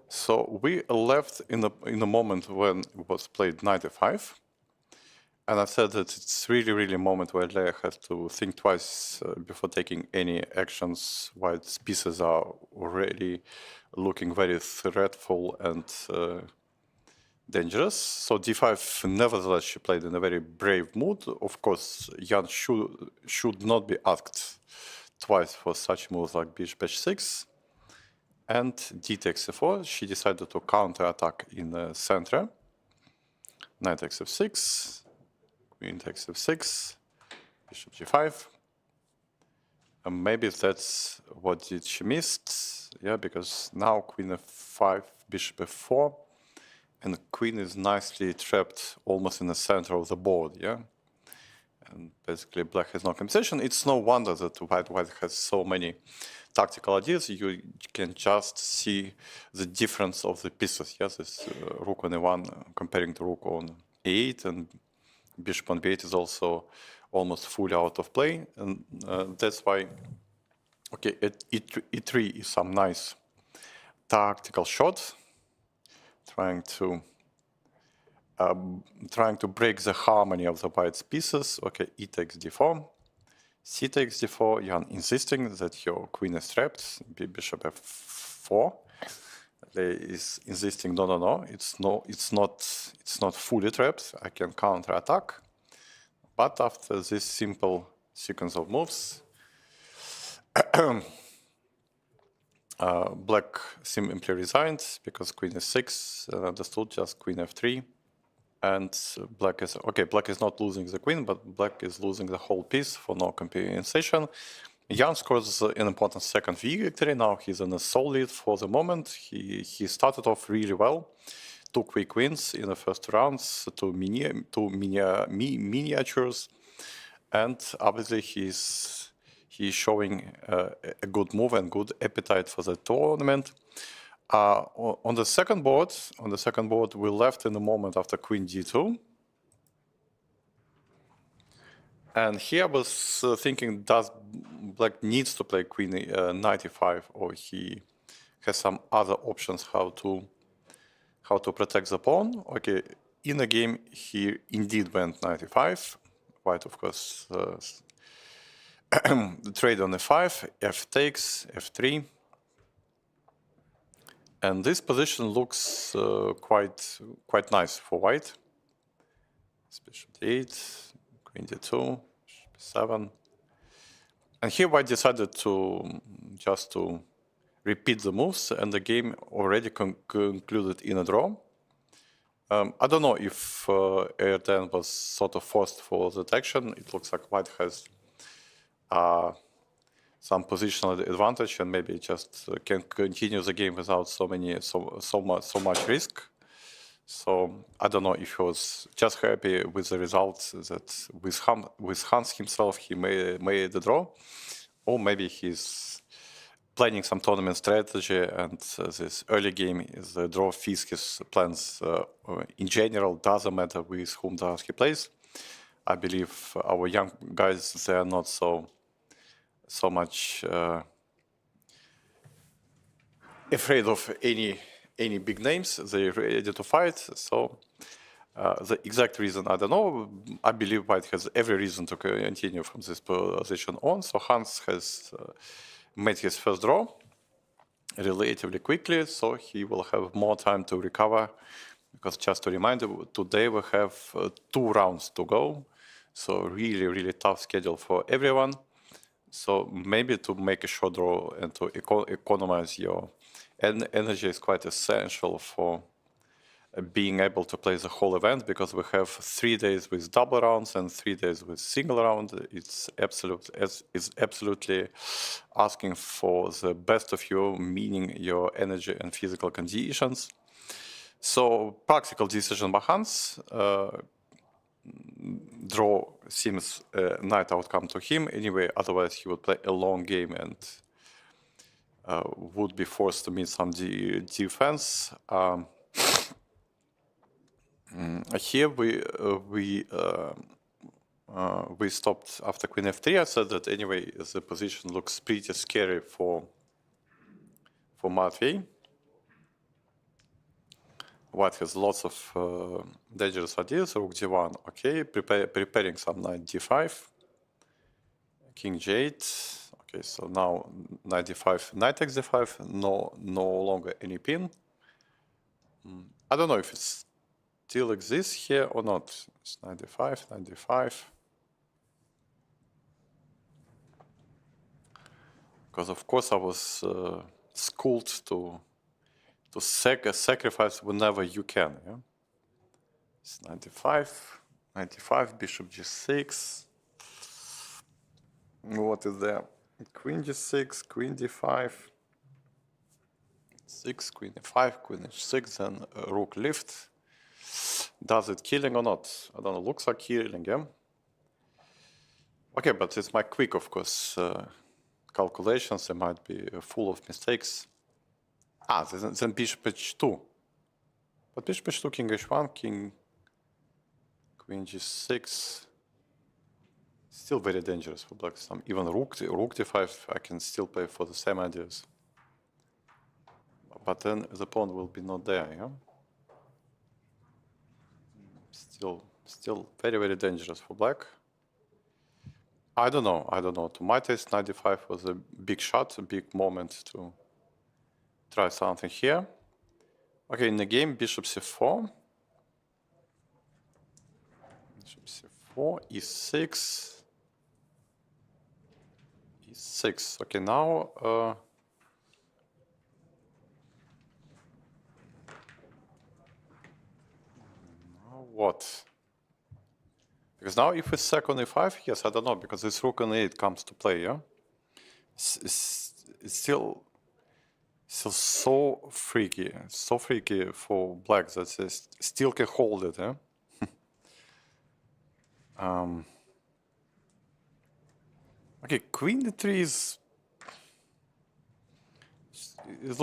So we left in a moment when it was played knight e5. And I said that it's really a moment where Leia has to think twice before taking any actions. White's pieces are already looking very threatful and dangerous. So d5, nevertheless, she played in a very brave mood. Of course, Jan should not be asked twice for such moves like bishop h6. And d takes f4. She decided to counter-attack in the center. Knight takes f6. Queen takes f6, bishop g5. And maybe that's what did she missed. Yeah, because now queen f5, bishop f4, and queen is nicely trapped almost in the center of the board. Yeah, and basically black has no compensation. It's no wonder that white has so many tactical ideas. You can just see the difference of the pieces. Yes, this rook on e1 comparing to rook on e8, and bishop on b8 is also almost fully out of play, and that's why, okay, e3 is some nice tactical shot, trying to break the harmony of the white's pieces. Okay, e takes d4, c takes d4. Jan insisting that your queen is trapped. Bishop f4. Is insisting, no, it's not fully trapped. I can counter-attack. But after this simple sequence of moves, black simply resigned because queen is6, understood, just queen f3, and black is not losing the queen, but black is losing the whole piece for no compensation. Jan scores an important second victory. Now he's in a solid for the moment. He started off really well. 2 quick wins in the first rounds, 2 miniatures, and obviously he's showing a good move and good appetite for the tournament. On the second board, we left in a moment after queen d2. And here I was thinking, does black needs to play queen knight e5, or he has some other options how to protect the pawn? Okay, in the game he indeed went knight e5. White, of course, trade on e5, f takes, f3, and this position looks quite nice for white. Bishop d8. Queen d2, b7, and here white decided to repeat the moves, and the game already concluded in a draw. I don't know if A10 was sort of forced for that action. It looks like white has some positional advantage, and maybe just can continue the game without so much risk. So I don't know if he was just happy with the results that with Hans himself he made the draw, or maybe he's planning some tournament strategy, and this early game is the draw fits his plans in general. Doesn't matter with whom does he plays. I believe our young guys, they are not so much afraid of any big names. They're ready to fight. So the exact reason, I don't know. I believe white has every reason to continue from this position on. So Hans has made his first draw relatively quickly, so he will have more time to recover. Because just to remind you, today we have 2 rounds to go. So really tough schedule for everyone. So maybe to make a short draw and to economize your energy is quite essential for being able to play the whole event, because we have 3 days with double rounds and 3 days with single round. It's absolutely asking for the best of you, meaning your energy and physical conditions. So practical decision by Hans. Draw seems a nice outcome to him anyway. Otherwise, he would play a long game and would be forced to meet some defense. Here we stopped after Queen F3. I said that anyway the position looks pretty scary for Matvey. White has lots of dangerous ideas. Rook D1, okay, preparing some knight D5, King J8. Okay, so now knight D5, knight takes D5. No longer any pin. I don't know if it still exists here or not. It's knight D5, knight D5. Because of course I was schooled to sacrifice whenever you can. Yeah? It's 95, bishop g6. What is there? Queen g6, queen d5, 6, queen e5, queen h6, then rook lift. Does it killing or not? I don't know. Looks like killing, yeah. Okay, but it's my quick, of course, calculations. They might be full of mistakes. Then bishop h2. But bishop h2, king h1, king, queen g6. Still very dangerous for black. Even rook d5, I can still play for the same ideas. But then the pawn will be not there, yeah? Still very, very dangerous for black. I don't know. To my taste, knight d5 was a big shot, a big moment to try something here. Okay, in the game, bishop c4. Bishop c4, e6. e6. Okay, now what? Because now if it's second e5, yes, I don't know, because this rook on e8 comes to play, yeah? It's still so freaky for black that it still can hold it, yeah? Okay, queen d3 is... It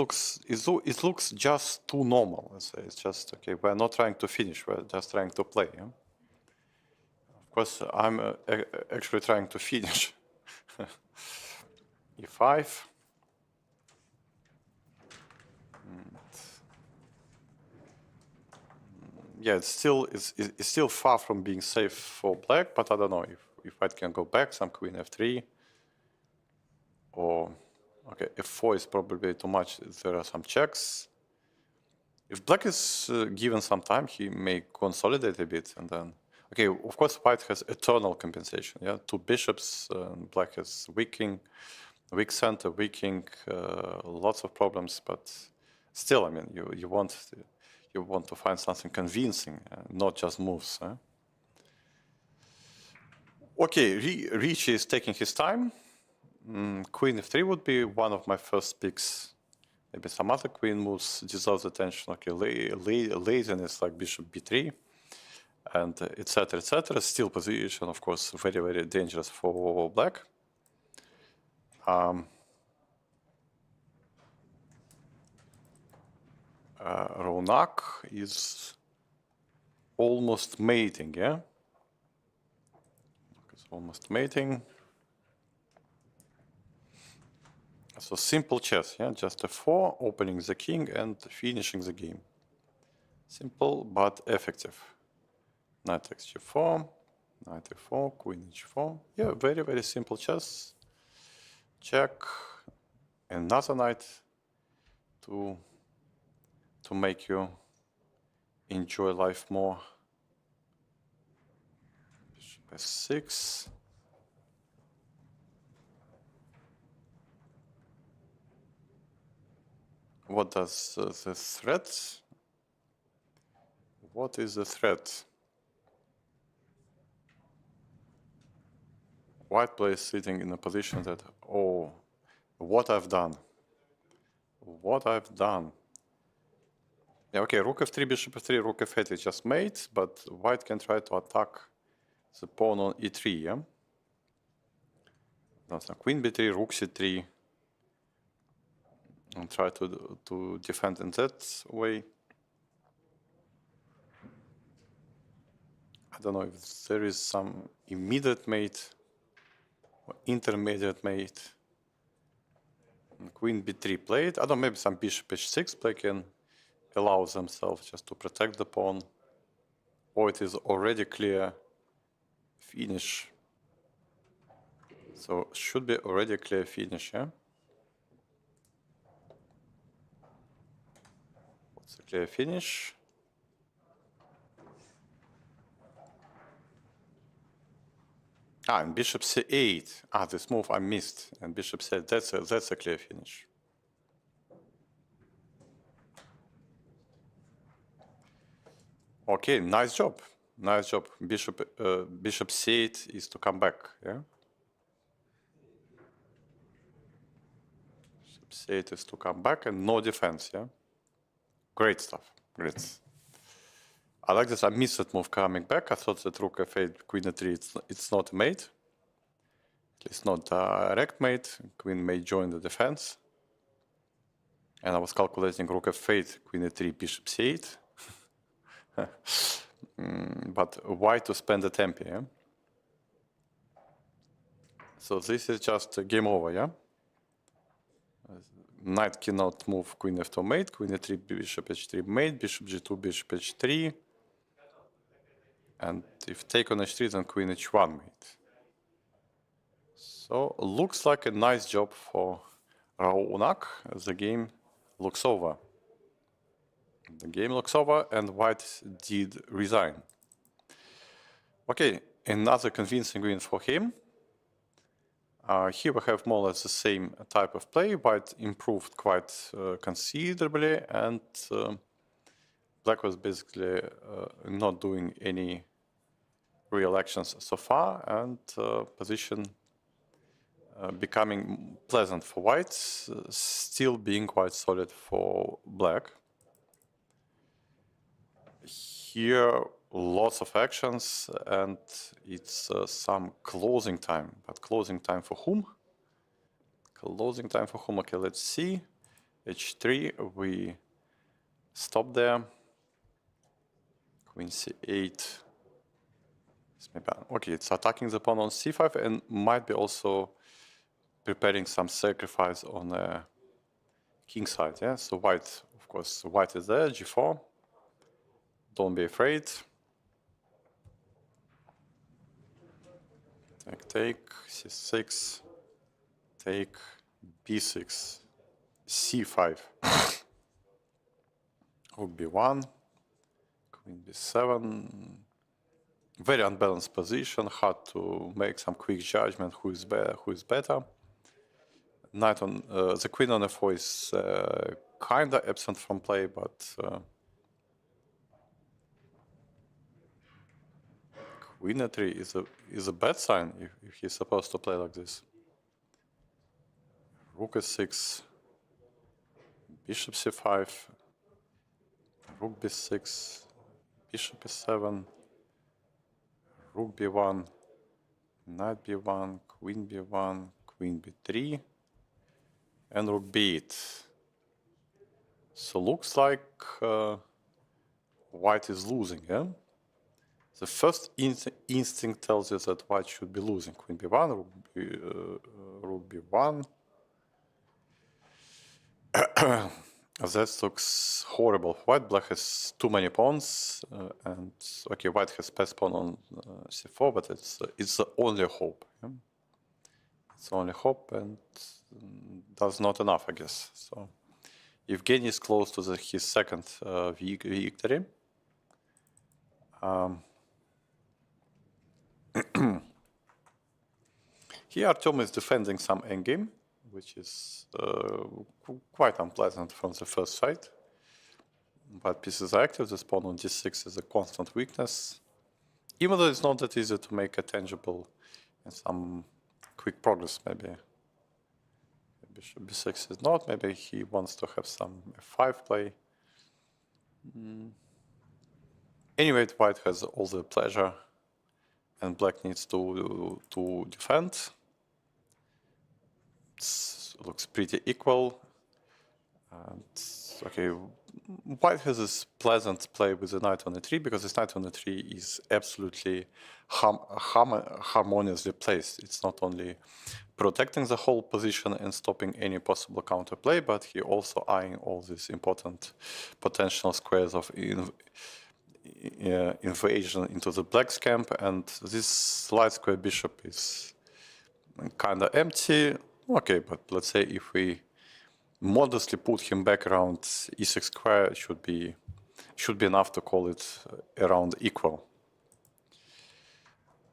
looks just too normal, let's say. It's just, okay, we're not trying to finish, we're just trying to play, yeah? Of course, I'm actually trying to finish. e5. Yeah, it's still far from being safe for black, but I don't know if I can go back, some queen f3, or okay, f4 is probably too much. There are some checks. If black is given some time, he may consolidate a bit, and then okay. Of course, white has eternal compensation. Yeah, 2 bishops. Black has weak king, weak center, weak king. Lots of problems, but still, I mean, you want to find something convincing, not just moves. Okay, Ricci is taking his time. Queen f3 would be one of my first picks. Maybe some other queen moves deserves attention. Okay, laziness like bishop b3, and etc. etc. Still position, of course, very, very dangerous for black. Ronak is almost mating, yeah? It's almost mating. So simple chess, yeah? Just a 4, opening the king and finishing the game. Simple but effective. Knight takes g4, knight e4, queen h4. Yeah, very, very simple chess. Check. Another knight to make you enjoy life more. Bishop s6. What does the threat? What is the threat? White player sitting in a position that, oh, what I've done. What I've done. Yeah, okay, rook f3, bishop f3, rook f8 is just mate, but white can try to attack the pawn on e3, yeah? That's a queen b3, rook c3, and try to defend in that way. I don't know if there is some immediate mate or intermediate mate. And queen b3 played. I don't know, maybe some bishop h6 play can allow themselves just to protect the pawn. Or it is already clear finish. So should be already clear finish, yeah? What's a clear finish? And bishop c8. This move I missed. And bishop c8, that's a clear finish. Okay, nice job. Nice job. Bishop c8 is to come back, yeah? Bishop c8 is to come back and no defense, yeah? Great stuff. Great. I like this. I missed that move coming back. I thought that rook f8, queen e3, it's not a mate. At least not direct mate. Queen may join the defense. And I was calculating rook f8, queen e3, bishop c8. But why to spend the tempo, yeah? So this is just a game over, yeah? Knight cannot move queen f2 mate, queen e3, bishop h3 mate, bishop g2, bishop h3. And if take on h3, then queen h1 mate. So looks like a nice job for Raunak. The game looks over. The game looks over and white did resign. Okay, another convincing win for him. Here we have more or less the same type of play. White improved quite considerably, and black was basically not doing any real actions so far, and position becoming pleasant for white, still being quite solid for black. Here, lots of actions, and it's some closing time. But closing time for whom? Closing time for whom? Okay, let's see. h3, we stop there. Queen c8. Okay, it's attacking the pawn on c5 and might be also preparing some sacrifice on the king side. Yeah, so white, of course, white is there, g4. Don't be afraid. Take, c6, take, b6, c5, rook b1, queen b7. Very unbalanced position, hard to make some quick judgment who is better. Knight on the queen on f4 is kinda absent from play, but queen e3 is a bad sign if he's supposed to play like this. Rook e6, bishop c5, rook b6, bishop e7, rook b1, knight b1, queen b1, queen b3, and rook b8. So looks like white is losing, yeah? The first instinct tells you that white should be losing. Queen b1, rook b1. That looks horrible. White, black has too many pawns, and okay, white has passed pawn on c4, but it's the only hope. Yeah? It's the only hope, and that's not enough, I guess. So Evgeny is close to his second victory. Here Artem is defending some endgame, which is quite unpleasant from the first sight. White pieces are active. This pawn on d6 is a constant weakness. Even though it's not that easy to make a tangible and some quick progress, maybe. Bishop b6 is not. Maybe he wants to have some f5 play. Anyway, white has all the pleasure, and black needs to defend. It looks pretty equal. And, okay, white has this pleasant play with the knight on e3 because this knight on e3 is absolutely harmoniously placed. It's not only protecting the whole position and stopping any possible counterplay, but he also eyeing all these important potential squares of invasion into the black's camp, and this light square bishop is kind of empty. Okay, but let's say if we modestly put him back around e6 square, it should be enough to call it around equal.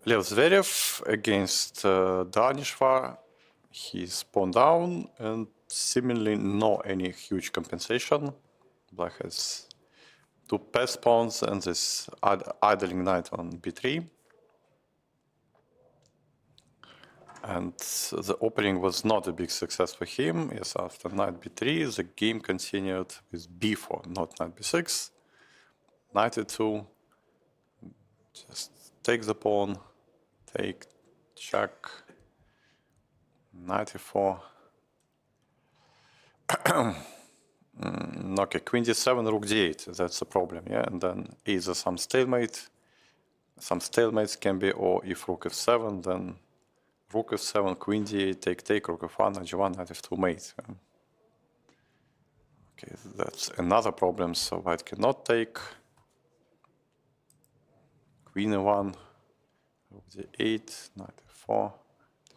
Lev Zverev against Danishvar. He's pawn down and seemingly no any huge compensation. Black has two pass pawns and this idling knight on b3. And the opening was not a big success for him. Yes, after knight b3, the game continued with b4, not knight b6. Knight e2, just take the pawn, take, check, knight e4. Okay, queen d7, rook d8, that's the problem, yeah? And then either some stalemate, some stalemates can be, or if rook f7, then rook f7, queen d8, take, rook f1, knight g1, knight f2 mate. Okay, that's another problem, so white cannot take. Queen e1, rook d8, knight f4,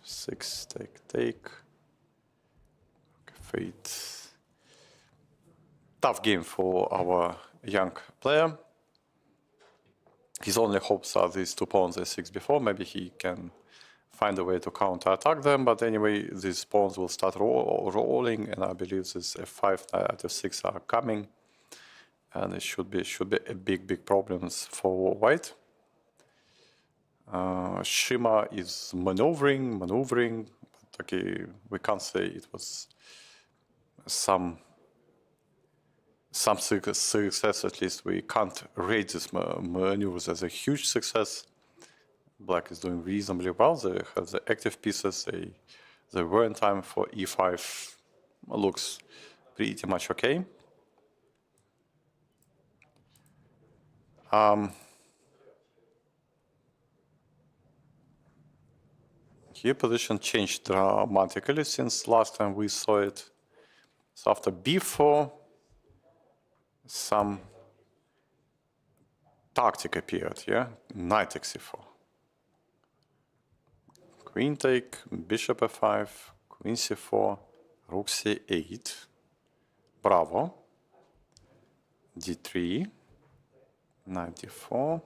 f6, take. Okay, fate. Tough game for our young player. His only hopes are these two pawns a6 before. Maybe he can find a way to counter-attack them, but anyway, these pawns will start rolling, and I believe this f5, knight f6 are coming, and it should be a big problems for white. Shima is maneuvering, but okay, we can't say it was some success. At least we can't rate this maneuvers as a huge success. Black is doing reasonably well. They have the active pieces. They were in time for e5. Looks pretty much okay. Here position changed dramatically since last time we saw it. So after b4, some tactic appeared, yeah? Knight takes e4. Queen take, bishop f5, queen c4, rook c8, bravo, d3, knight d4,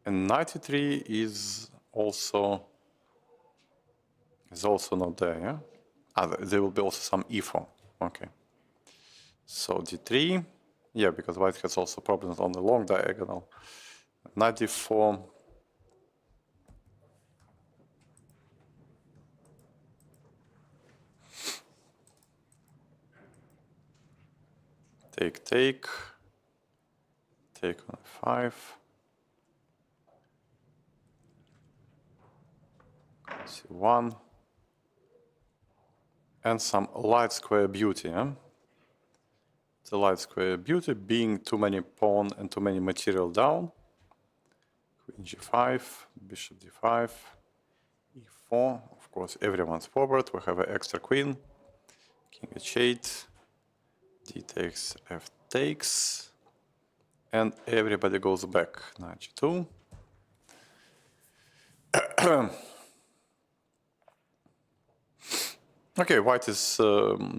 and knight e3 is also not there, yeah? There will be also some e4, okay. So d3, yeah, because white has also problems on the long diagonal. Knight d4, take on f5, c1, and some light square beauty, yeah? The light square beauty being too many pawn and too many material down. Queen g5, bishop d5, e4. Of course, everyone's forward. We have an extra queen. King h8, d takes, f takes, and everybody goes back. Knight g2. Okay, white is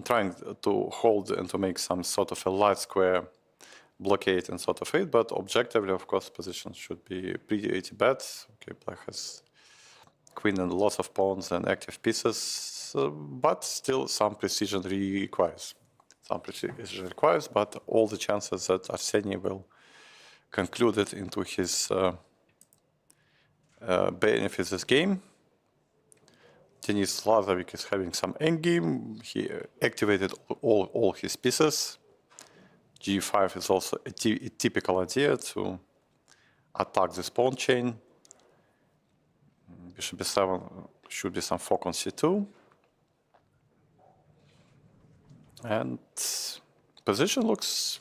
trying to hold and to make some sort of a light square blockade and sort of it, but objectively, of course, position should be pretty bad. Okay, black has queen and lots of pawns and active pieces, but still some precision requires. some precision requires, but all the chances that Arseny will conclude it into his benefits this game. Denis Lazovic is having some endgame. He activated all his pieces. G5 is also a typical idea to attack this pawn chain. Bishop b7 should be some fork on c2. And position looks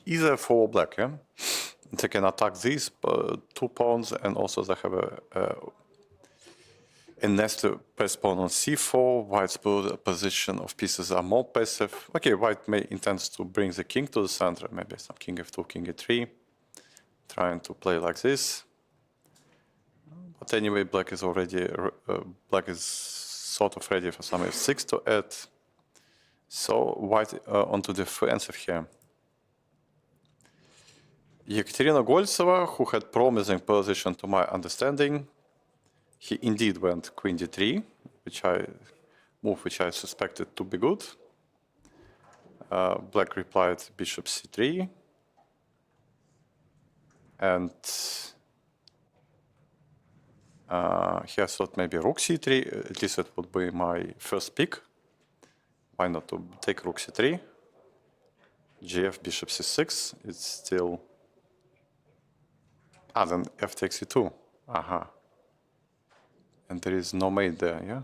easier for black, yeah? They can attack these two pawns, and also they have a nested pass pawn on c4. White's position of pieces are more passive. Okay, white may intends to bring the king to the center, maybe some king f2, king e3, trying to play like this. But anyway, black is already sort of ready for some f6 to add. So white onto the defensive here. Yekaterina Goltseva, who had promising position to my understanding, he indeed went queen d3, which I suspected to be good. Black replied bishop c3, and here I thought maybe rook c3. At least it would be my first pick. Why not to take rook c3? Gf bishop c6. It's still. Then f takes e2. Aha. And there is no mate there, yeah?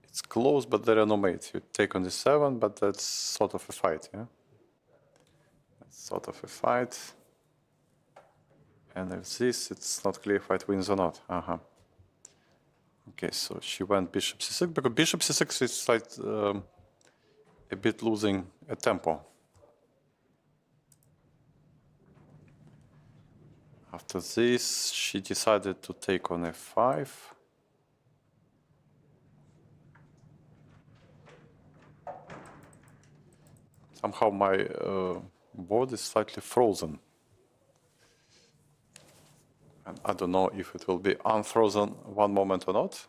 It's close, but there are no mates. You take on d7, but that's sort of a fight, yeah? That's sort of a fight. And if this, it's not clear if white wins or not. Aha. Okay, so she went bishop c6, because bishop c6 is like a bit losing a tempo. After this, she decided to take on f5. Somehow my board is slightly frozen. And I don't know if it will be unfrozen one moment or not.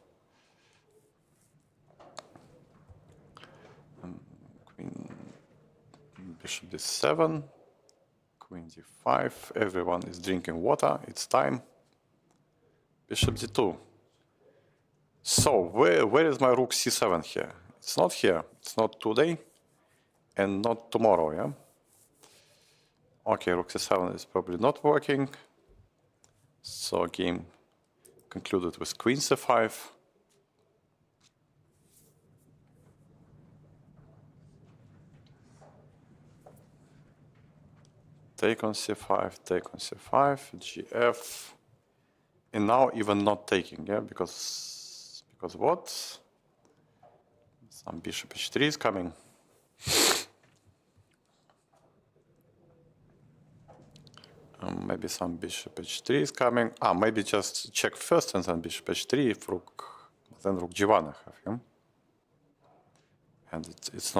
Queen, bishop d7. Queen d5, everyone is drinking water, it's time. Bishop d2. So, where is my rook c7 here? It's not here, it's not today, and not tomorrow, yeah? Okay, rook c7 is probably not working. So, game concluded with queen c5. Take on c5, take on c5, gf, and now even not taking, yeah, because what? Some bishop h3 is coming. Maybe some bishop h3 is coming. Maybe just check first and then bishop h3, if then rook g1 I have, yeah? And it's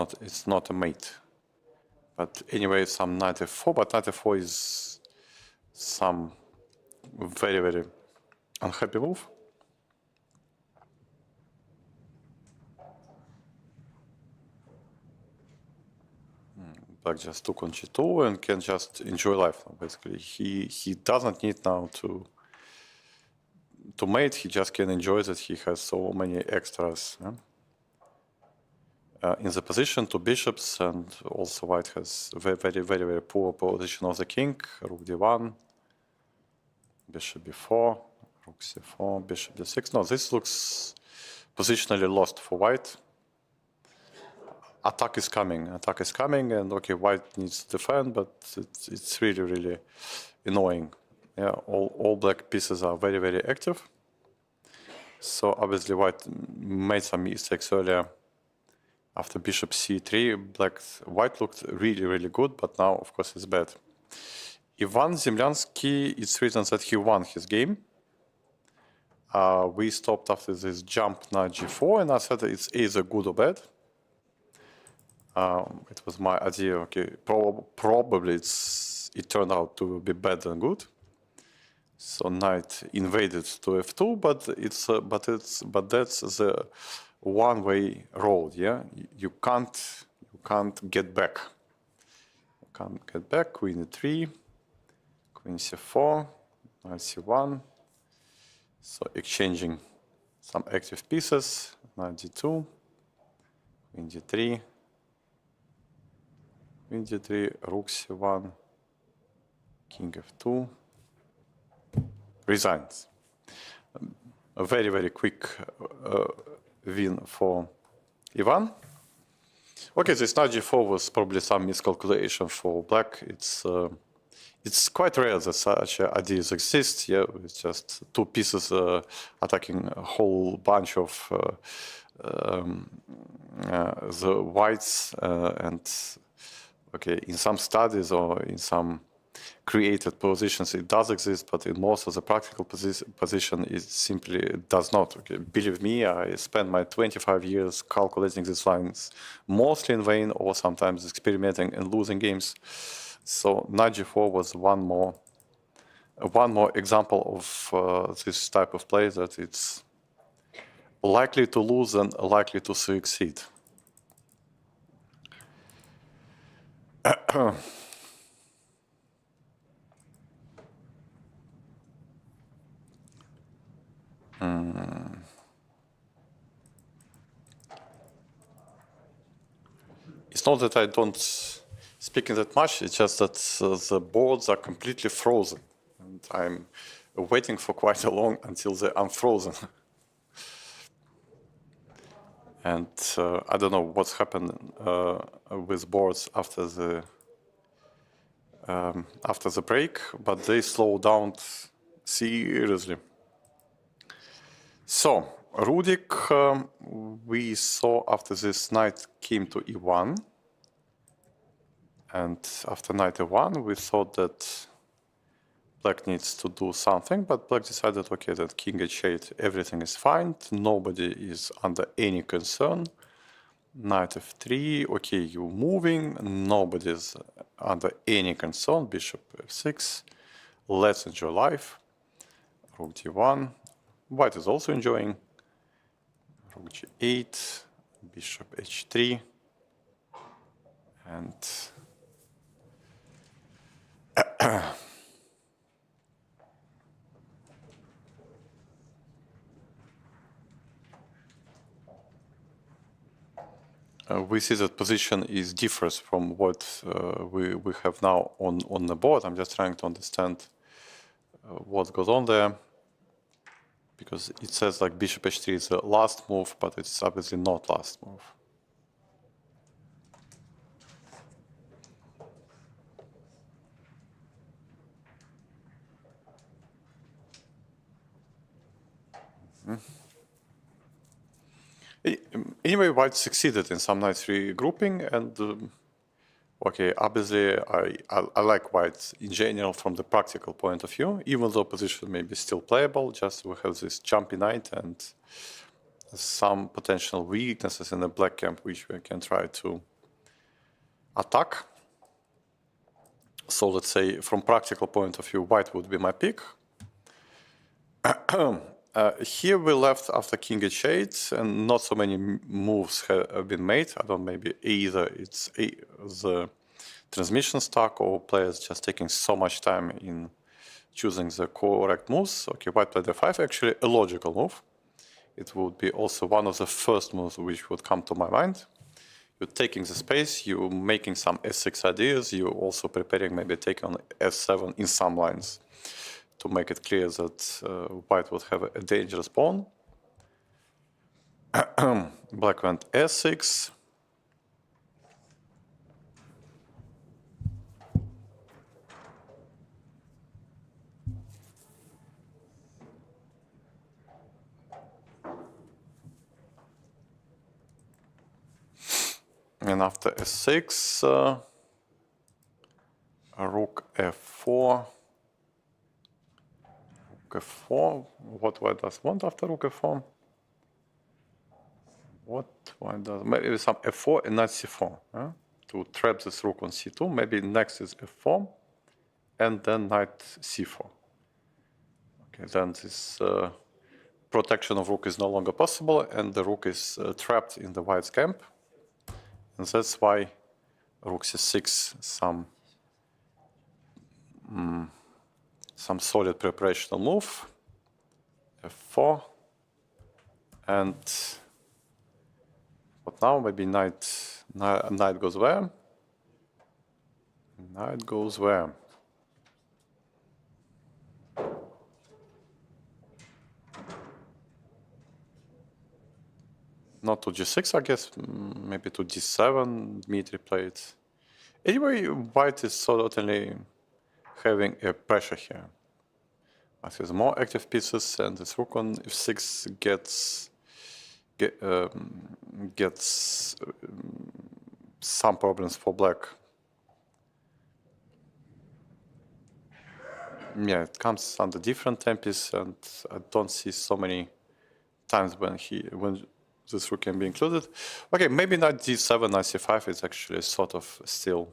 not a mate. But anyway, some knight f4, but knight f4 is some very, very unhappy move. Black just took on g2 and can just enjoy life now, basically. He doesn't need now to mate, he just can enjoy that he has so many extras. Yeah? In the position, two bishops, and also white has very, very, very, very poor position of the king. Rook d1, bishop b4, rook c4, bishop d6. No, this looks positionally lost for white. Attack is coming, and okay, white needs to defend, but it's really, really annoying. Yeah, all black pieces are very, very active. So obviously white made some mistakes earlier. After bishop c3, white looked really, really good, but now, of course, it's bad. Ivan Zemlyansky, it's written that he won his game. We stopped after this jump knight g4, and I said it's either good or bad. It was my idea. Okay, probably it turned out to be bad than good. So knight invaded to f2, but that's the one-way road. Yeah, you can't get back. You can't get back. Queen e3, Queen c4, Knight c1. So exchanging some active pieces. Knight d2, Queen d3, Queen d3, Rook c1, King f2. Resigns. A very, very quick win for Ivan. Okay, this knight g4 was probably some miscalculation for black. It's quite rare that such ideas exist. Yeah, it's just two pieces attacking a whole bunch of the whites. And okay, in some studies or in some created positions it does exist, but in most of the practical position it simply does not. Okay, believe me, I spent my 25 years calculating these lines mostly in vain or sometimes experimenting and losing games. So knight g4 was one more example of this type of play that it's likely to lose and likely to succeed. It's not that I don't speak that much, it's just that the boards are completely frozen. And I'm waiting for quite a long until they unfrozen. And I don't know what's happened with boards after the break, but they slow down seriously. So, Rudik, we saw after this knight came to e1. And after knight e1, we thought that black needs to do something, but black decided, okay, that king h8, everything is fine, nobody is under any concern. Knight f3, okay, you're moving, nobody's under any concern. Bishop f6, let's enjoy life. Rook d1, white is also enjoying. Rook g8, bishop h3, and we see that position is differs from what we have now on the board. I'm just trying to understand what goes on there, because it says like bishop h3 is the last move, but it's obviously not last move. Anyway, white succeeded in some nice regrouping, and okay, obviously I like white in general from the practical point of view, even though position may be still playable, just we have this jumpy knight and some potential weaknesses in the black camp which we can try to attack. So let's say from practical point of view, white would be my pick. Here we left after king h8, and not so many moves have been made. I don't know, maybe either it's the transmission stuck or players just taking so much time in choosing the correct moves. Okay, white played f5, actually a logical move. It would be also one of the first moves which would come to my mind. You're taking the space, you're making some s6 ideas, you're also preparing maybe taking on s7 in some lines, to make it clear that white would have a dangerous pawn. Black went s6. And after s6, rook f4. Rook f4. What white does want after rook f4? What white does? Maybe some f4 and knight c4 to trap this rook on c2. Maybe next is f4 and then knight c4. Okay, then this protection of rook is no longer possible, and the rook is trapped in the white's camp. And that's why rook c6, some solid preparational move, f4, and what now? Maybe knight goes where? Knight goes where? Not to g6, I guess, maybe to d7, Dmitry played. Anyway, white is certainly having a pressure here. It has more active pieces, and this rook on f6 gets some problems for black. Yeah, it comes under different tempers, and I don't see so many times when this rook can be included. Okay, maybe knight d7, knight c5 is actually sort of still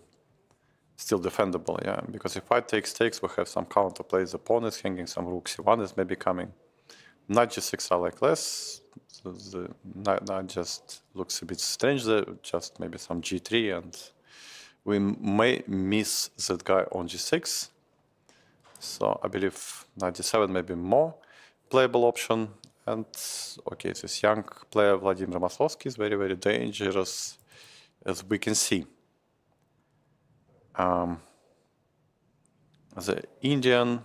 defendable, yeah. Because if white takes, we have some counterplays. The pawn is hanging, some rook c1 is maybe coming. Knight g6 I like less. So the knight just looks a bit strange there. Just maybe some g3, and we may miss that guy on g6. So I believe knight d7 may be more playable option. And okay, this young player Vladimir Maslovsky is very, very dangerous, as we can see. The Indian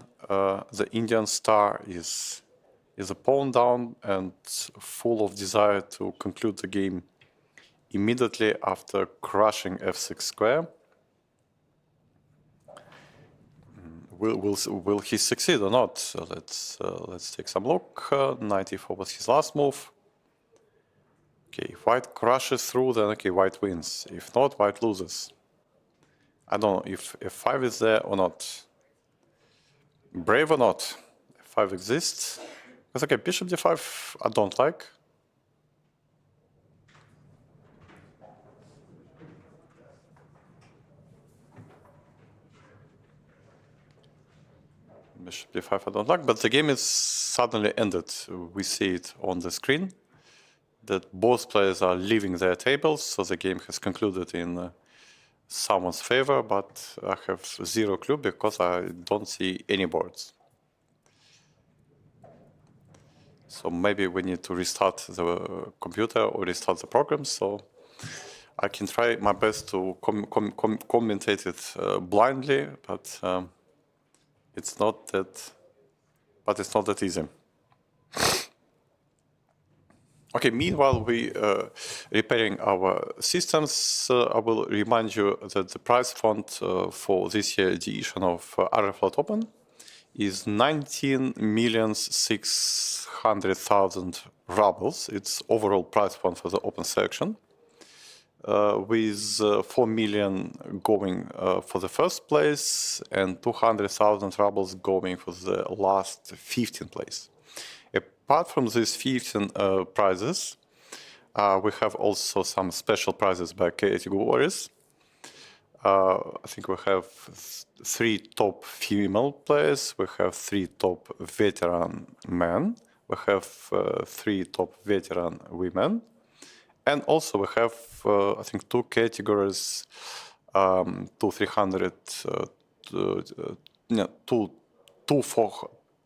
star is a pawn down and full of desire to conclude the game immediately after crushing f6 square. Will he succeed or not? So let's take some look. Knight e4 was his last move. Okay, if white crushes through, then okay, white wins. If not, white loses. I don't know if f5 is there or not. Brave or not, f5 exists. Because okay, bishop d5 I don't like. Bishop d5 I don't like, but the game is suddenly ended. We see it on the screen that both players are leaving their tables, so the game has concluded in someone's favor, but I have zero clue because I don't see any boards. So maybe we need to restart the computer or restart the program, so I can try my best to commentate it blindly, but it's not that easy. Okay, meanwhile we repairing our systems. I will remind you that the prize fund for this year edition of Aeroflot Open is 19,600,000 rubles. It's overall prize fund for the open section, with 4 million going for the first place and 200,000 rubles going for the last 15th place. Apart from these 15 prizes, we have also some special prizes by categories. I think we have 3 top female players, we have 3 top veteran men, we have 3 top veteran women, and also we have, I think, 2 categories, 400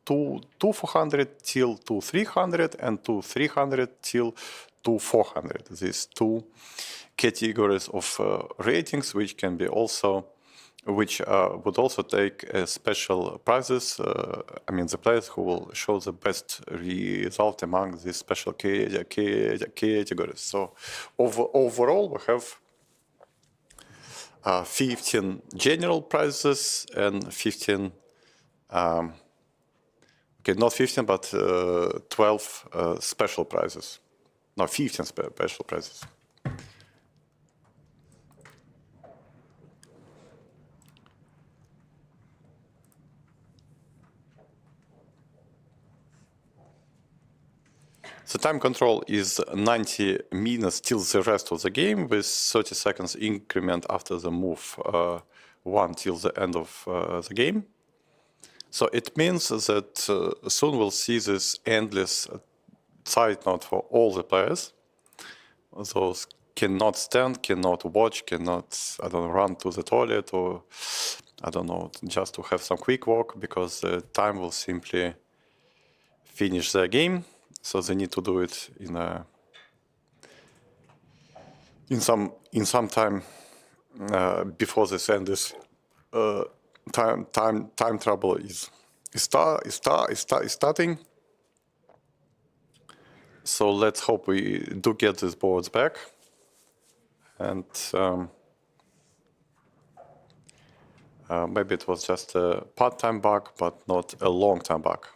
till 300 and 300 till 400. These 2 categories of ratings, which can be also, which would also take special prizes. I mean, the players who will show the best result among these special categories. So overall, we have 15 general prizes and 15. Okay, not 15, but 12 special prizes. No, 15 special prizes. The time control is 90 minutes till the rest of the game, with 30 seconds increment after the move 1 till the end of the game. So it means that soon we'll see this endless tight knot for all the players. Those cannot stand, cannot watch, cannot, I don't know, run to the toilet or, I don't know, just to have some quick walk, because the time will simply finish their game. So they need to do it in some time before this end. This time trouble is starting. So let's hope we do get these boards back, and maybe it was just a part-time bug, but not a long-time bug.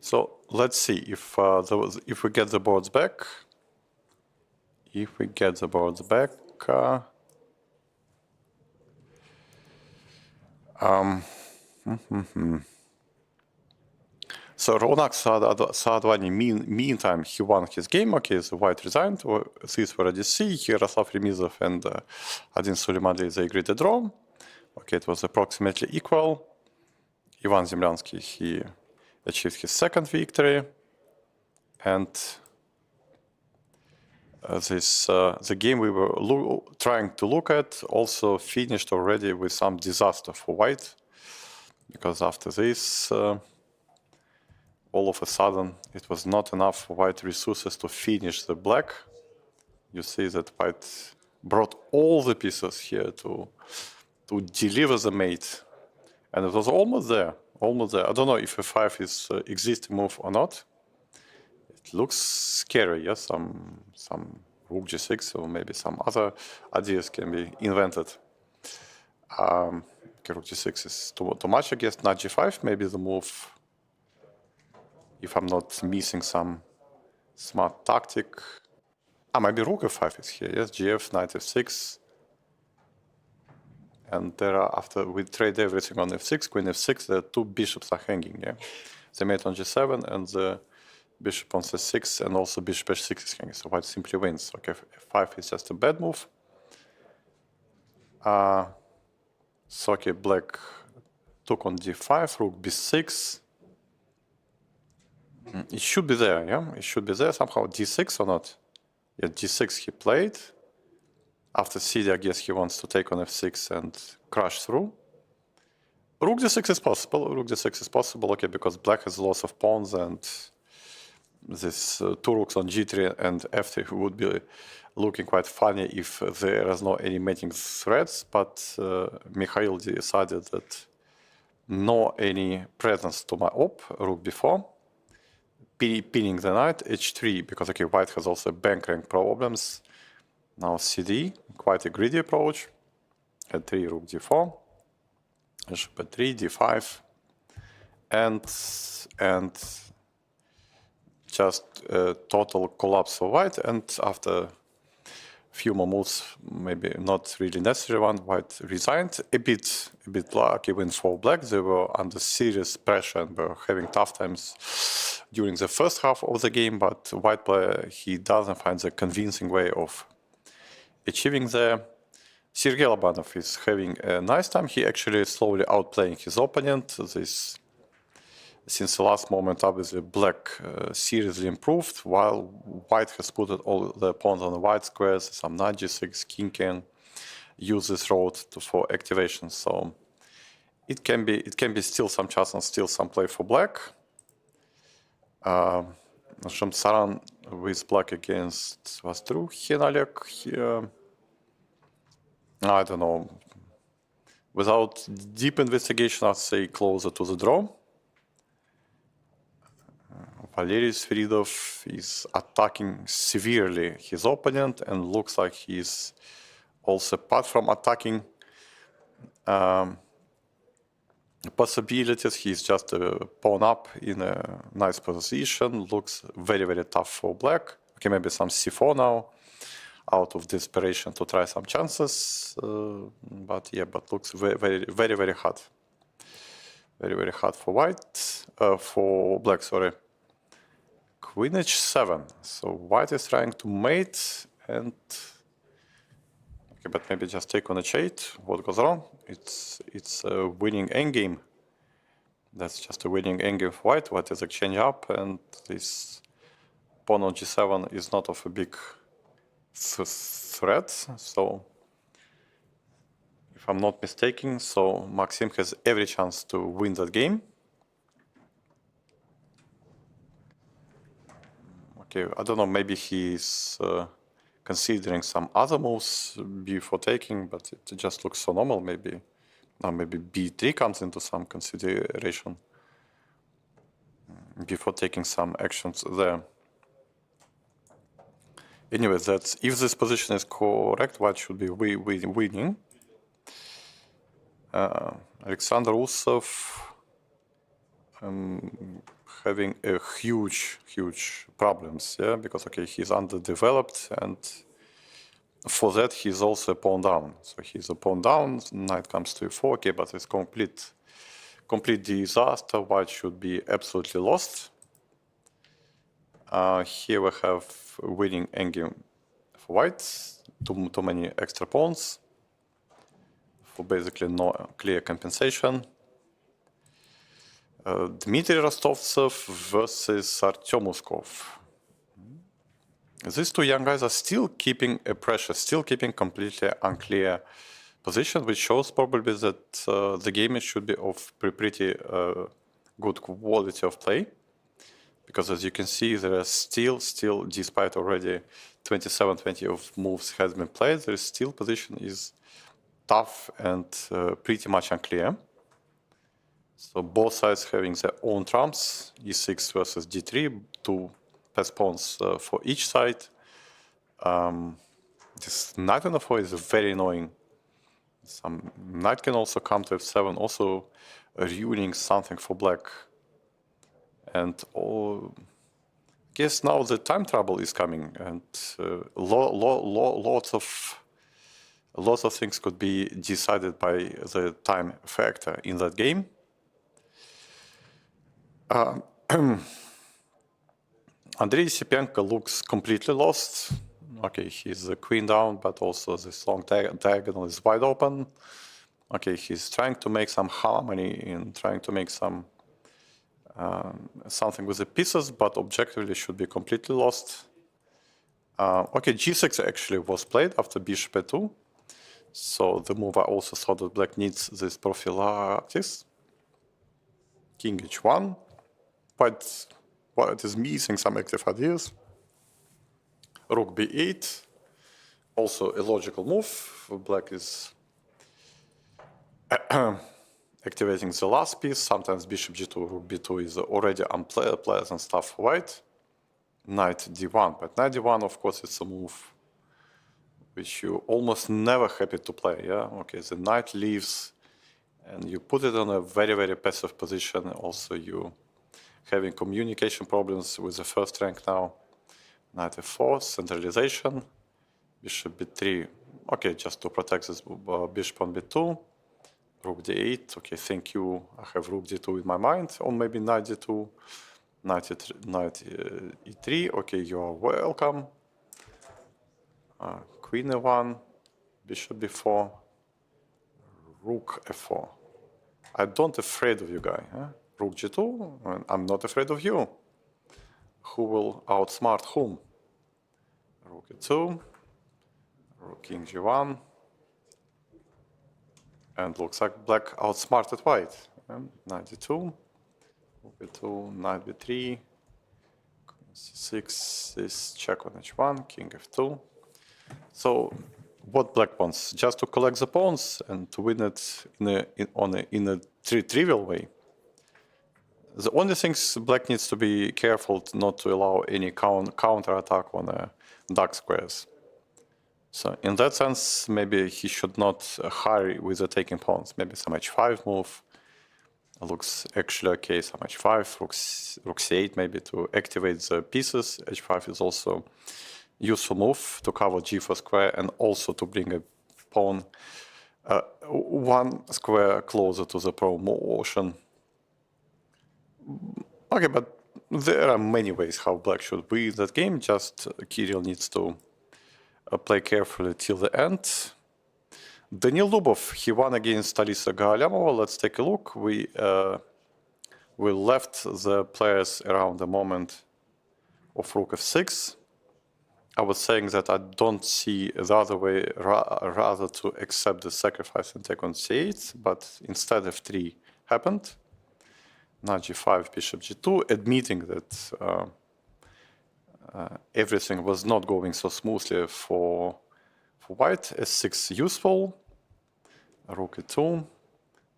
So let's see if we get the boards back. If we get the boards back, so Ronak Saadvani, meantime, he won his game. Okay, the white resigned. These were ADC. Yaroslav Remizov and Adin Suleimanli, they agreed a draw. Okay, it was approximately equal. Ivan Zemlyansky, he achieved his second victory. And the game we were trying to look at also finished already with some disaster for white, because after this, all of a sudden, it was not enough for white resources to finish the black. You see that white brought all the pieces here to deliver the mate, and it was almost there, almost there. I don't know if a5 is existing move or not. It looks scary, yes, some rook g6 or maybe some other ideas can be invented. Okay, rook g6 is too much, I guess. Knight g5, maybe the move, if I'm not missing some smart tactic. Maybe rook f5 is here, yes, gf, knight f6. And there are, after we trade everything on f6, queen f6, the two bishops are hanging, yeah. The mate on g7 and the bishop on c6, and also bishop h6 is hanging, so white simply wins. Okay, f5 is just a bad move. So okay, black took on d5, rook b6. It should be there, yeah? It should be there somehow. d6 or not? Yeah, d6 he played. After cd, I guess he wants to take on f6 and crash through. Rook d6 is possible. Rook d6 is possible, okay, because black has lots of pawns, and this two rooks on g3 and f3 would be looking quite funny if there is no any mating threats. But Mikhail decided that no any presence to my op, rook b4. Pinning the knight, h3, because okay, white has also bank rank problems. Now cd, quite a greedy approach. H3, rook d4, bishop h3, d5, and just a total collapse for white. And after a few more moves, maybe not really necessary one, white resigned. A bit lucky win for black. They were under serious pressure and were having tough times during the first half of the game, but white player, he doesn't find the convincing way of achieving there. Sergei Lobanov is having a nice time. He actually is slowly outplaying his opponent. Since the last moment, obviously, black seriously improved, while white has put all the pawns on the white squares, some knight g6, king can use this road for activation. So it can be still some chance and still some play for black. Shamsaran with black against Vastruhin Oleg here. I don't know. Without deep investigation, I'd say closer to the draw. Valery Sviridov is attacking severely his opponent, and looks like he's also, apart from attacking possibilities, he's just a pawn up in a nice position. Looks very, very tough for black. Okay, maybe some c4 now. out of desperation to try some chances. But looks very hard. Very hard for white, for black, sorry. Queen h7. So white is trying to mate and... Okay, but maybe just take on h8. What goes wrong? It's a winning endgame. That's just a winning endgame for white. White is exchange up, and this pawn on g7 is not of a big threat. So, if I'm not mistaken, so Maxim has every chance to win that game. Okay, I don't know, maybe he's considering some other moves before taking, but it just looks so normal. Maybe b3 comes into some consideration before taking some actions there. Anyway, that's if this position is correct, white should be winning. Alexander Morozevich having a huge problems, yeah, because okay, he's underdeveloped, and for that he's also a pawn down. So he's a pawn down, knight comes to e4, okay, but it's complete disaster. White should be absolutely lost. Here we have a winning endgame for white, too many extra pawns for basically no clear compensation. Dmitry Rostovtsev versus Artem Uskov. These two young guys are still keeping a pressure, still keeping completely unclear position, which shows probably that the game should be of pretty good quality of play. Because as you can see, there are still, despite already 27-20 of moves has been played, there is still position is tough and pretty much unclear. So both sides having their own trumps, e6 versus d3, two pass pawns for each side. This knight on f4 is very annoying. Some knight can also come to f7, also ruining something for black. And I guess now the time trouble is coming, and lots of things could be decided by the time factor in that game. Andrei Sipenko looks completely lost. Okay, he's the queen down, but also this long diagonal is wide open. Okay, he's trying to make some harmony and trying to make some something with the pieces, but objectively should be completely lost. Okay, g6 actually was played after bishop a2. So the move I also thought that black needs this prophylaxis. King h1. White is missing some active ideas. Rook b8. Also a logical move. Black is activating the last piece. Sometimes bishop g2, rook b2 is already unpleasant stuff for white. Knight d1, but knight d1, of course, it's a move which you almost never happy to play. Yeah, okay, the knight leaves, and you put it on a very passive position. Also, you having communication problems with the first rank now. Knight f4, centralization. Bishop b3. Okay, just to protect this bishop on b2. Rook d8, okay, thank you. I have rook d2 in my mind, or maybe knight d2, knight e3, okay, you are welcome. Queen e1, bishop b4, rook f4. I don't afraid of you guy, huh? Rook g2, I'm not afraid of you. Who will outsmart whom? Rook e2, rook king g1. And looks like black outsmarted white. Knight d2, rook b2, knight b3, c6, this check on h1, king f2. So what black wants? Just to collect the pawns and to win it in a trivial way. The only things black needs to be careful not to allow any counter attack on dark squares. So in that sense, maybe he should not hurry with the taking pawns. Maybe some h5 move looks actually okay. Some h5, rook c8 maybe to activate the pieces. h5 is also useful move to cover g4 square and also to bring a pawn one square closer to the promotion. Okay, but there are many ways how black should win that game. Just Kirill needs to play carefully till the end. Danil Lubov, he won against Alisa Galyamova. Let's take a look. We left the players around the moment of rook f6. I was saying that I don't see the other way, rather to accept the sacrifice and take on c8, but instead f3 happened. Now g5, bishop g2, admitting that everything was not going so smoothly for white. s6 useful, rook e2,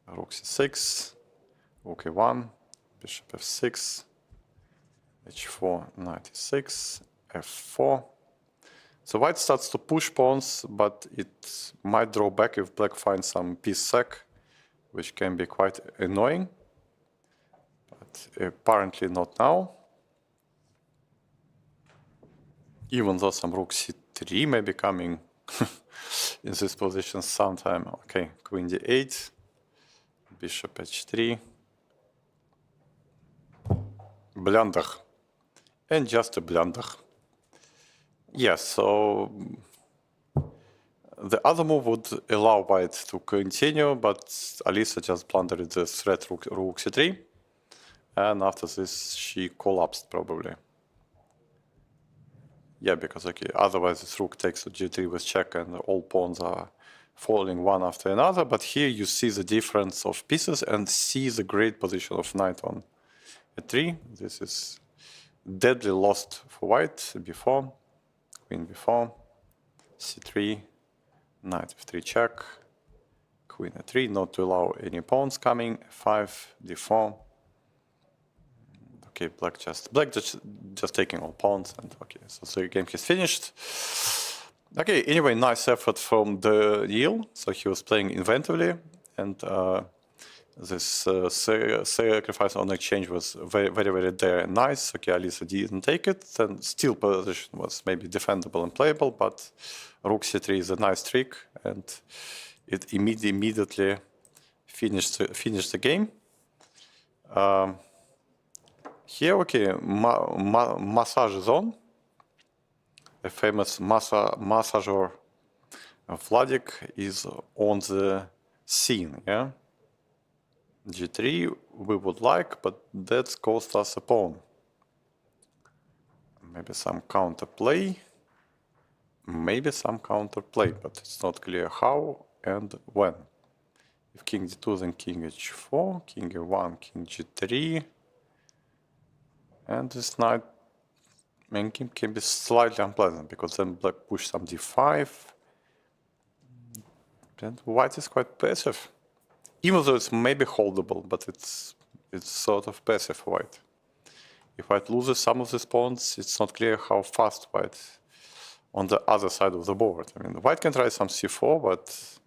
rook c6, rook e1, bishop f6, h4, knight e6, f4. So white starts to push pawns, but it might draw back if black finds some piece sack, which can be quite annoying. But apparently not now. Even though some rook c3 may be coming in this position sometime. Okay, queen d8, bishop h3, blunder, and just a blunder. Yes, so the other move would allow white to continue, but Alisa just blundered the threat rook c3, and after this she collapsed probably. Yeah, because okay, otherwise this rook takes to g3 with check and all pawns are falling one after another, but here you see the difference of pieces and see the great position of knight on e3. This is deadly lost for white before. Queen b4, c3, knight f3 check, queen a3, not to allow any pawns coming, 5, d4. Okay, black just taking all pawns, and okay, so the game is finished. Okay, anyway, nice effort from the Danil. So he was playing inventively, and this sacrifice on exchange was very, very, very there and nice. Okay, Alisa didn't take it, and still position was maybe defendable and playable, but rook c3 is a nice trick, and it immediately finished the game. Here, okay, massage zone. A famous massager Vladik is on the scene, yeah? g3 we would like, but that cost us a pawn. Maybe some counterplay. Maybe some counterplay, but it's not clear how and when. If king d2, then king h4, king e1, king g3. And this knight can be slightly unpleasant, because then black push some d5. And white is quite passive. Even though it's maybe holdable, but it's sort of passive for white. If white loses some of these pawns, it's not clear how fast white on the other side of the board. I mean, white can try some c4, but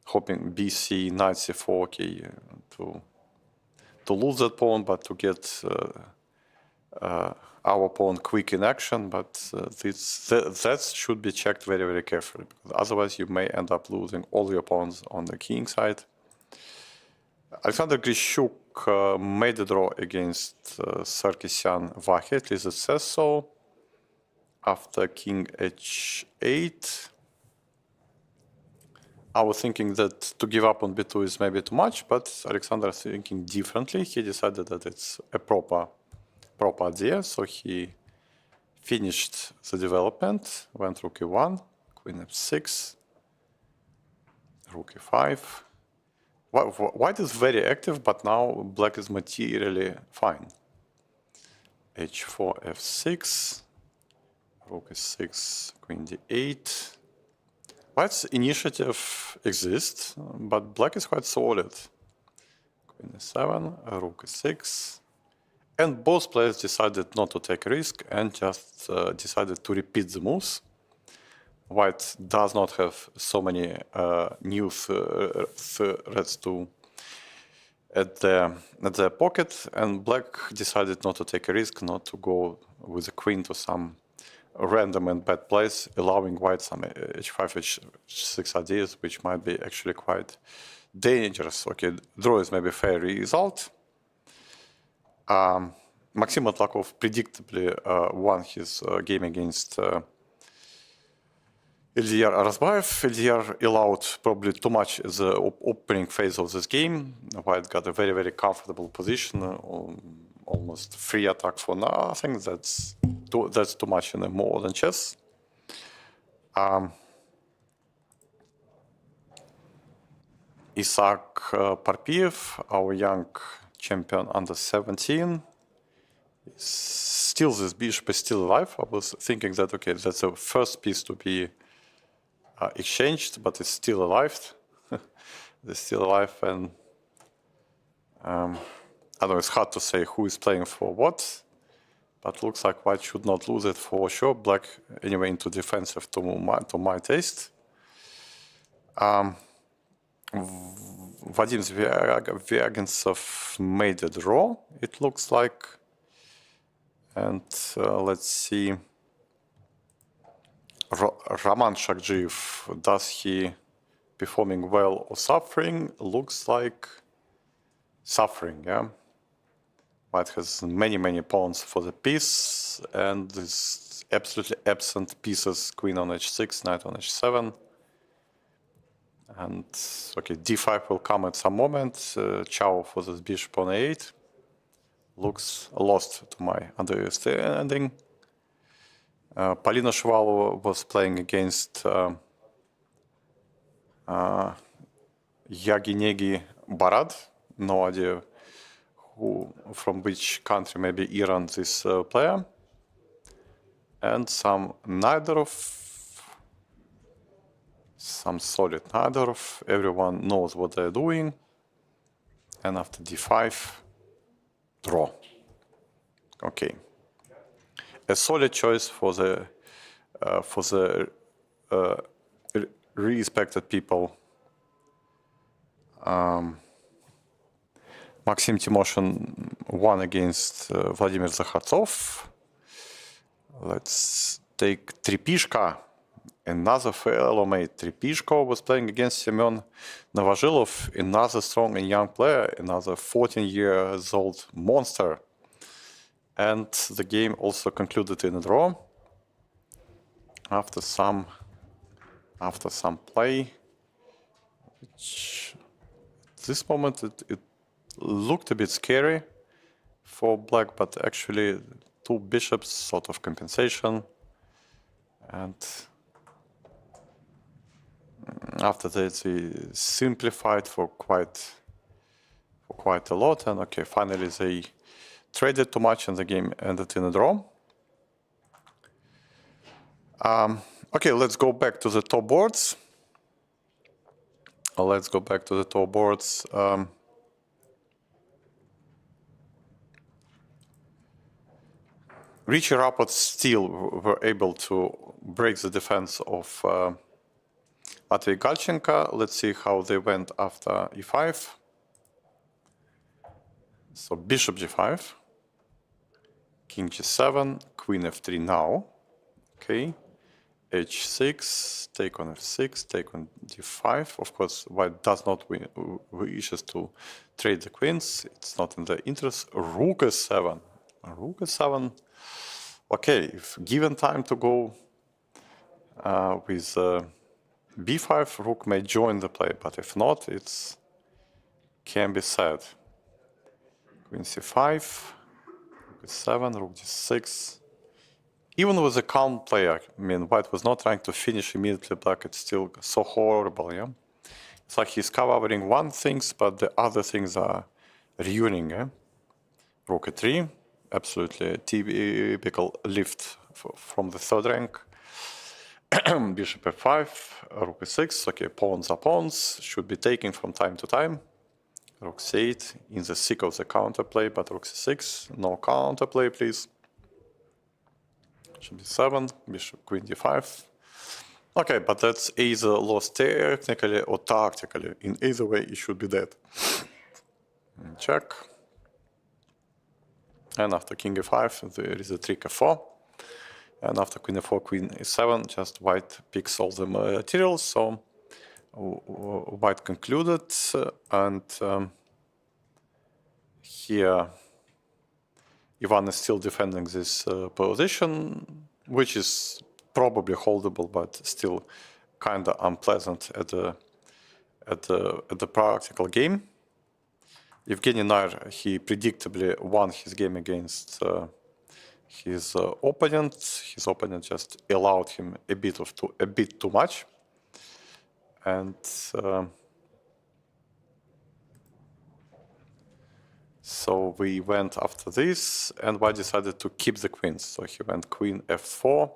hoping bc, knight c4, okay, to lose that pawn, but to get our pawn quick in action. But that should be checked very, very carefully, because otherwise you may end up losing all your pawns on the king side. Alexander Grishuk made a draw against Sarkisyan Vahe, at least it says so, after king h8. I was thinking that to give up on b2 is maybe too much, but Alexander is thinking differently. He decided that it's a proper idea, so he finished the development, went rook e1, queen f6, rook e5. White is very active, but now black is materially fine. h4, f6, rook e6, queen d8. White's initiative exists, but black is quite solid. Queen e7, rook e6. And both players decided not to take a risk and just decided to repeat the moves. White does not have so many new threats at the pocket, and black decided not to take a risk, not to go with the queen to some random and bad plays, allowing white some h5, h6 ideas, which might be actually quite dangerous. Okay, draw is maybe fair result. Maxim Matlakov predictably won his game against Ildiyar Arazbayev. Ildiyar allowed probably too much in the opening phase of this game. White got a very, very comfortable position, almost free attack for nothing. That's too much in a modern chess. Isaac Parpiev, our young champion under 17. Still, this bishop is still alive. I was thinking that, okay, that's the first piece to be exchanged, but it's still alive. It's still alive, and I don't know, it's hard to say who is playing for what, but looks like white should not lose it for sure. Black, anyway, into defensive to my taste. Vadim Zviagintsev made a draw, it looks like. And let's see, Roman Shakjiv, does he performing well or suffering? Looks like suffering, yeah. White has many, many pawns for the piece, and this absolutely absent pieces, queen on h6, knight on h7. And okay, d5 will come at some moment. Chow for this bishop on a8. Looks lost to my understanding. Polina Shvalova was playing against Yaginegi Barad. No idea who, from which country, maybe Iran, this player. And some Naidorov, some solid Naidorov. Everyone knows what they're doing. And after d5, draw. Okay. A solid choice for the respected people. Maxim Timoshin won against Vladimir Zakhartsov. Let's take Tripishka, another fellow mate. Tripishko was playing against Semyon Novozhilov, another strong and young player, another 14-year-old monster. And the game also concluded in a draw after some play. Which at this moment it looked a bit scary for black, but actually two bishops, sort of compensation. And after that, we simplified for quite a lot. And okay, finally they traded too much, and the game ended in a draw. Okay, let's go back to the top boards. Richie Rapport still were able to break the defense of Matvey Galchenko. Let's see how they went after e5. So bishop g5, king g7, queen f3 now. Okay, h6, take on f6, take on d5. Of course, white does not wishes to trade the queens. It's not in their interest. Rook s7. Rook s7. Okay, if given time to go with b5, rook may join the play, but if not, it can be sad. Queen c5, rook s7, rook d6. Even with a calm player, I mean, white was not trying to finish immediately black, it's still so horrible, yeah? It's like he's covering one things, but the other things are ruining, yeah? Rook e3, absolutely typical lift from the third rank. Bishop f5, rook e6, okay, pawns are pawns, should be taken from time to time. Rook c8, in the thick of the counterplay, but rook c6, no counterplay, please. Bishop d7, bishop queen d5. Okay, but that's either lost technically or tactically. In either way, it should be dead. Check. And after king e5, there is a trick f4. And after queen f4, queen e7, just white picks all the materials. So white concluded, and here Ivan is still defending this position, which is probably holdable, but still kind of unpleasant at the practical game. Evgeny Nair, he predictably won his game against his opponent. His opponent just allowed him a bit too much, and so we went after this, and White decided to keep the queens. So he went queen f4,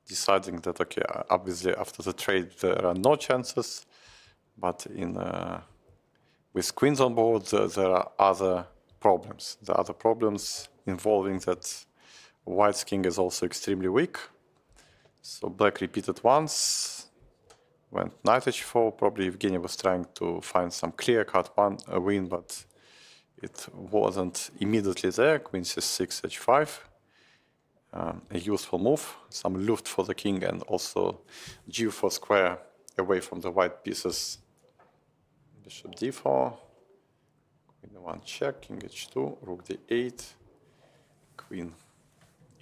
deciding that, okay, obviously after the trade there are no chances, but with queens on board there are other problems. The other problems involving that White's king is also extremely weak. So Black repeated once, went knight h4. Probably Evgeny was trying to find some clear-cut win, but it wasn't immediately there. Queen c6, h5. A useful move, some luft for the king, and also g4 square away from the white pieces. Bishop d4, queen e1 check, king h2, rook d8, queen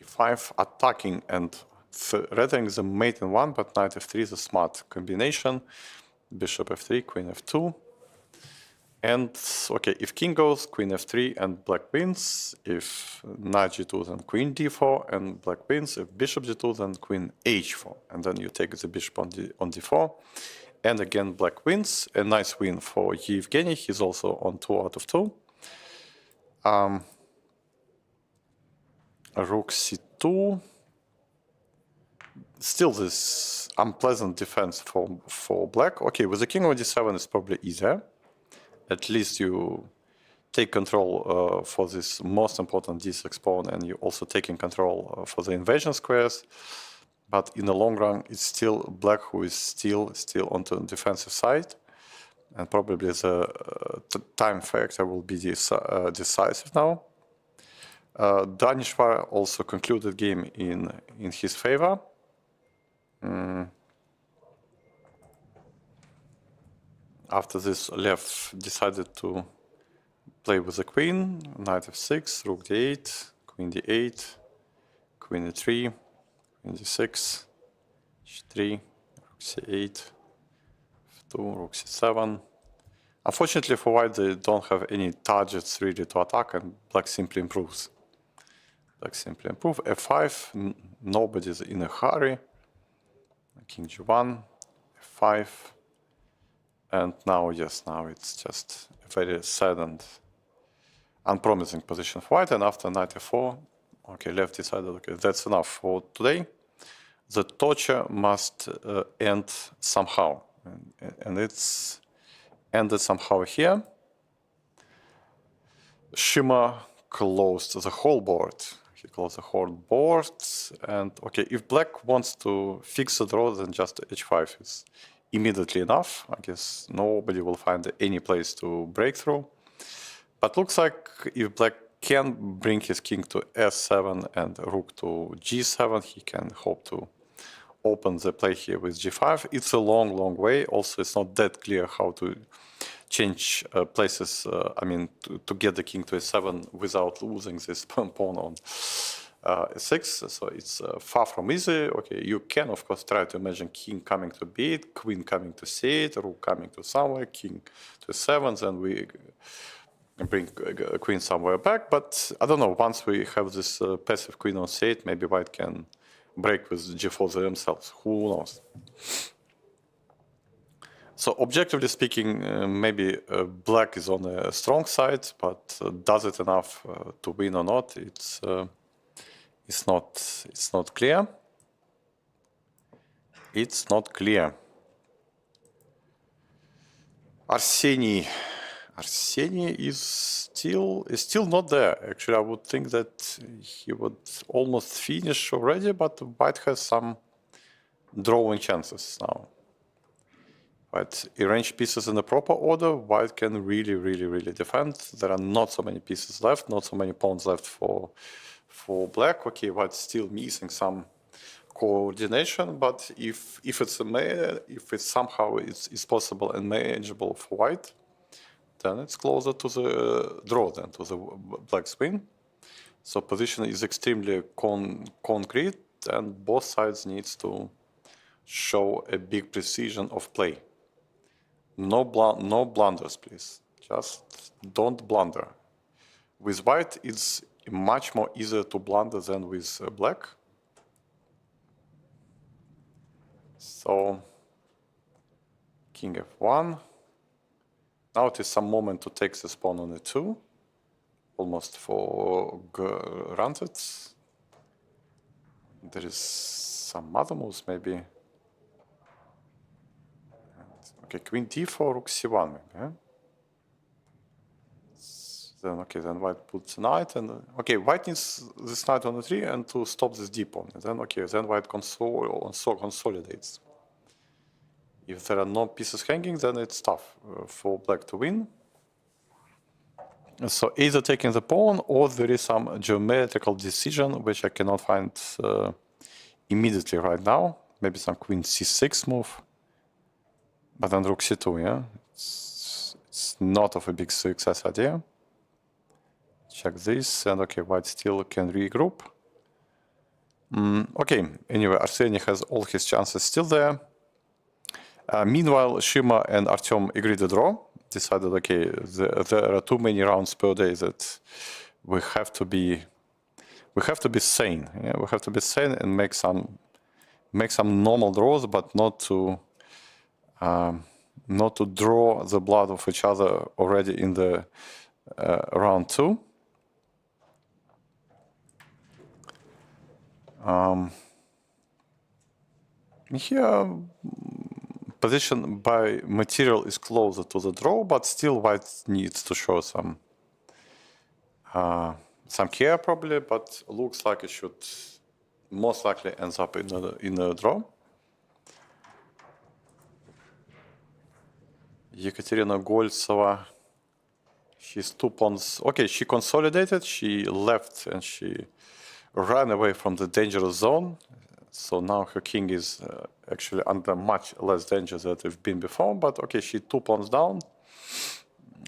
e5, attacking and threatening the mate in one, but knight f3 is a smart combination. Bishop f3, queen f2. And, okay, if king goes, queen f3 and black wins. If knight g2, then queen d4 and black wins. If bishop g2, then queen h4. And then you take the bishop on d4. And again, black wins. A nice win for Yevgeny. He's also on 2 out of 2. Rook c2. Still this unpleasant defense for black. Okay, with the king on d7 it's probably easier. At least you take control for this most important d6 pawn, and you're also taking control for the invasion squares. But in the long run, it's still black who is still on the defensive side, and probably the time factor will be decisive now. Danishvar also concluded game in his favor. After this, Lev decided to play with the queen, knight f6, rook d8, queen d8, queen e3, queen d6, h3, rook c8, f2, rook c7. Unfortunately for white, they don't have any targets really to attack, and black simply improves. Black simply improves. f5, nobody's in a hurry. King g1, f5. And now, yes, now it's just a very sad and unpromising position for white. And after knight f4, okay, left decided, okay, that's enough for today. The torture must end somehow. And it's ended somehow here. Shima closed the whole board. He closed the whole board. And, okay, if black wants to fix the draw, then just h5 is immediately enough. I guess nobody will find any place to break through. But looks like if black can bring his king to s7 and rook to g7, he can hope to open the play here with g5. It's a long, long way. Also, it's not that clear how to change places. I mean, to get the king to s7 without losing this pawn on e6, so it's far from easy. Okay, you can of course try to imagine king coming to b8, queen coming to c8, rook coming to somewhere, king to 7, then we bring a queen somewhere back. But I don't know, once we have this passive queen on c8, maybe white can break with g4 themselves, who knows. So objectively speaking, maybe black is on a strong side, but does it enough to win or not? It's not clear. It's not clear. Arseny is still not there. Actually, I would think that he would almost finish already, but white has some drawing chances now. But arrange pieces in the proper order, white can really defend. There are not so many pieces left, not so many pawns left for black. Okay, white's still missing some coordination, but if it's somehow is possible and manageable for white, then it's closer to the draw than to the black's win. So position is extremely concrete, and both sides needs to show a big precision of play. No blunders, please. Just don't blunder. With white, it's much more easier to blunder than with black. So, king f1. Now it is some moment to take this pawn on e2. Almost for granted. There is some other moves, maybe. Okay, queen d4, rook c1, maybe. Yeah? Then okay, then white puts knight, and okay, white needs this knight on e3 and to stop this d pawn. And then okay, then white consolidates. If there are no pieces hanging, then it's tough for black to win. So either taking the pawn, or there is some geometrical decision which I cannot find immediately right now. Maybe some queen c6 move, but then rook c2. Yeah, it's not of a big success idea. Check this, and okay, white still can regroup. Okay, anyway, Arseny has all his chances still there. Meanwhile, Shima and Artyom agreed to draw. Decided, okay, there are too many rounds per day that we have to be sane. Yeah? We have to be sane and make some normal draws, but not to draw the blood of each other already in the round 2. Here, position by material is closer to the draw, but still white needs to show some care probably, but looks like it should most likely ends up in a draw. Ekaterina Goltsova, she's 2 pawns. Okay, she consolidated, she left, and she ran away from the dangerous zone. So now her king is actually under much less danger than they've been before. But okay, she 2 pawns down,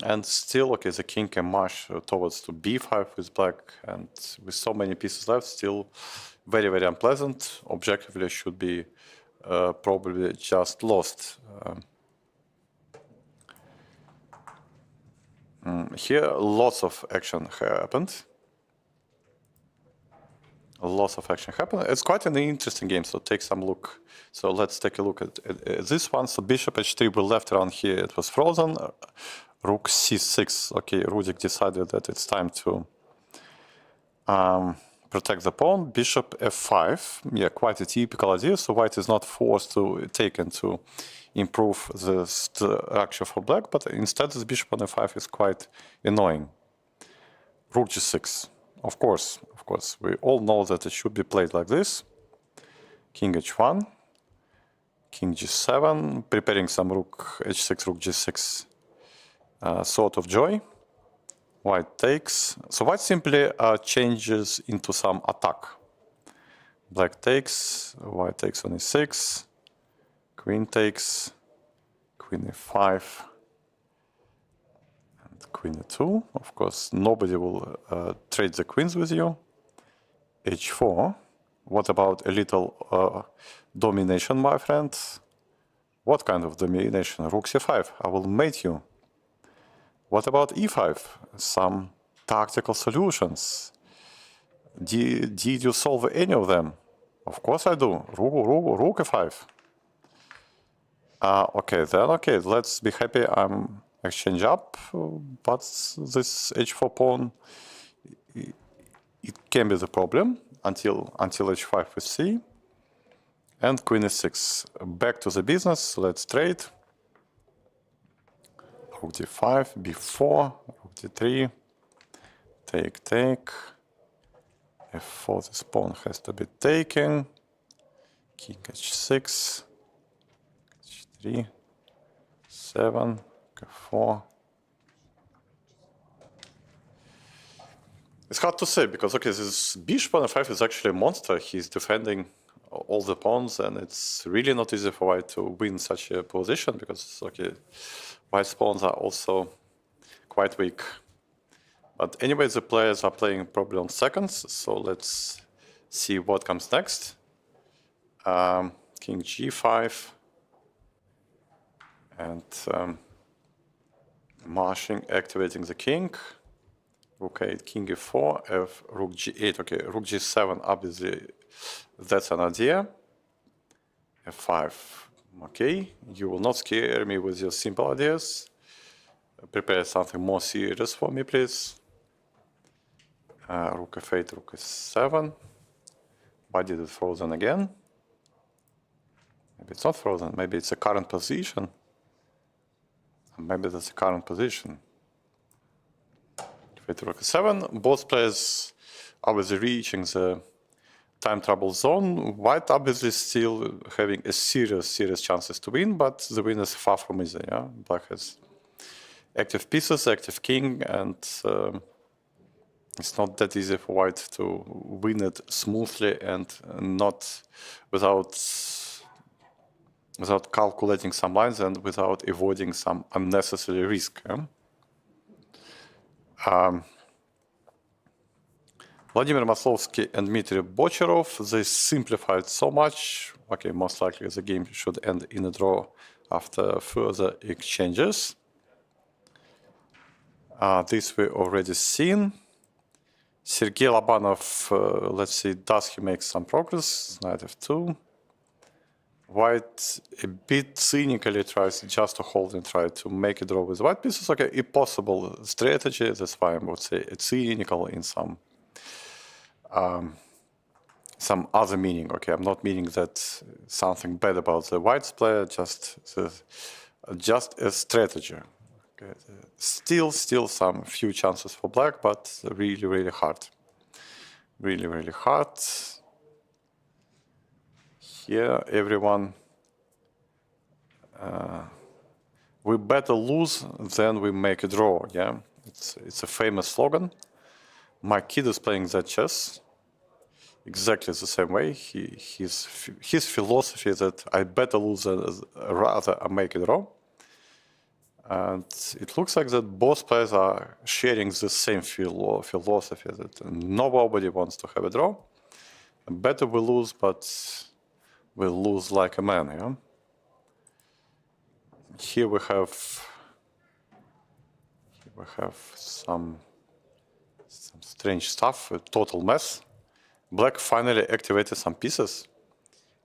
and still okay, the king can march towards to b5 with black, and with so many pieces left, still very, very unpleasant. Objectively, should be probably just lost. Here, lots of action happened. Lots of action happened. It's quite an interesting game, so take some look. So let's take a look at this one. So bishop h3, we left around here, it was frozen. Rook c6. Okay, Rudik decided that it's time to protect the pawn. Bishop f5. Yeah, quite a typical idea. So white is not forced to take and to improve the structure for black, but instead this bishop on f5 is quite annoying. Rook g6. Of course, we all know that it should be played like this. King h1, king g7, preparing some rook h6, rook g6 sort of joy. White takes. So white simply changes into some attack. Black takes, white takes on e6, queen takes, queen e5, queen e2. Of course, nobody will trade the queens with you. h4. What about a little domination, my friend? What kind of domination? Rook c5. I will mate you. What about e5? Some tactical solutions. Did you solve any of them? Of course I do. Rook e5. Okay, then okay, let's be happy I'm exchange up, but this h4 pawn, it can be the problem until h5 with c, and queen e6. Back to the business, let's trade. Rook d5, b4, rook d3, take, f4, this pawn has to be taken, king h6, h3, 7, f4. It's hard to say because okay, this bishop on f5 is actually a monster. He's defending all the pawns, and it's really not easy for white to win such a position because okay, white's pawns are also quite weak. But anyway, the players are playing probably on seconds, so let's see what comes next. King g5 and marshing, activating the king. Rook 8, king e4, f, rook g8. Okay, rook g7, obviously that's an idea. f5. Okay, you will not scare me with your simple ideas. Prepare something more serious for me, please. Rook f8, rook f7. Why did it frozen again? Maybe it's not frozen. Maybe it's a current position. Maybe that's a current position. F8, rook f7. Both players obviously reaching the time trouble zone. White obviously still having a serious chances to win, but the win is far from easy. Yeah, black has active pieces, active king, and it's not that easy for white to win it smoothly and not without calculating some lines and without avoiding some unnecessary risk. Yeah? Vladimir Maslovsky and Dmitry Bocherov, they simplified so much. Okay, most likely the game should end in a draw after further exchanges. This we already seen. Sergei Labanov, let's see, does he make some progress? Knight f2. White a bit cynically tries just to hold and try to make a draw with white pieces. Okay, a possible strategy. That's why I would say it's cynical in some other meaning. Okay, I'm not meaning that something bad about the white's player, just a strategy. Okay. Still some few chances for black, but really hard. Really hard. Here, everyone, we better lose than we make a draw. Yeah, it's a famous slogan. My kid is playing that chess exactly the same way. His philosophy is that I better lose rather I make a draw. And it looks like that both players are sharing the same philosophy that nobody wants to have a draw. Better we lose, but we'll lose like a man. Yeah. Here we have some strange stuff, a total mess. Black finally activated some pieces,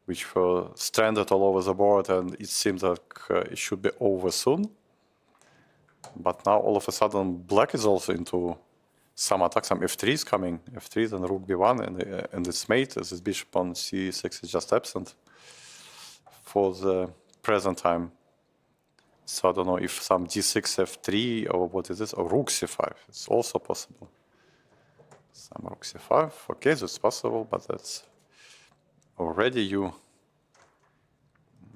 which were stranded all over the board, and it seems like it should be over soon. But now all of a sudden, black is also into some attack, some f3s coming, f3s and rook b1, and its mate, this bishop on c6 is just absent for the present time. So I don't know if some d6, f3, or what is this, or rook c5, it's also possible. Some rook c5, okay, that's possible, but that's already you.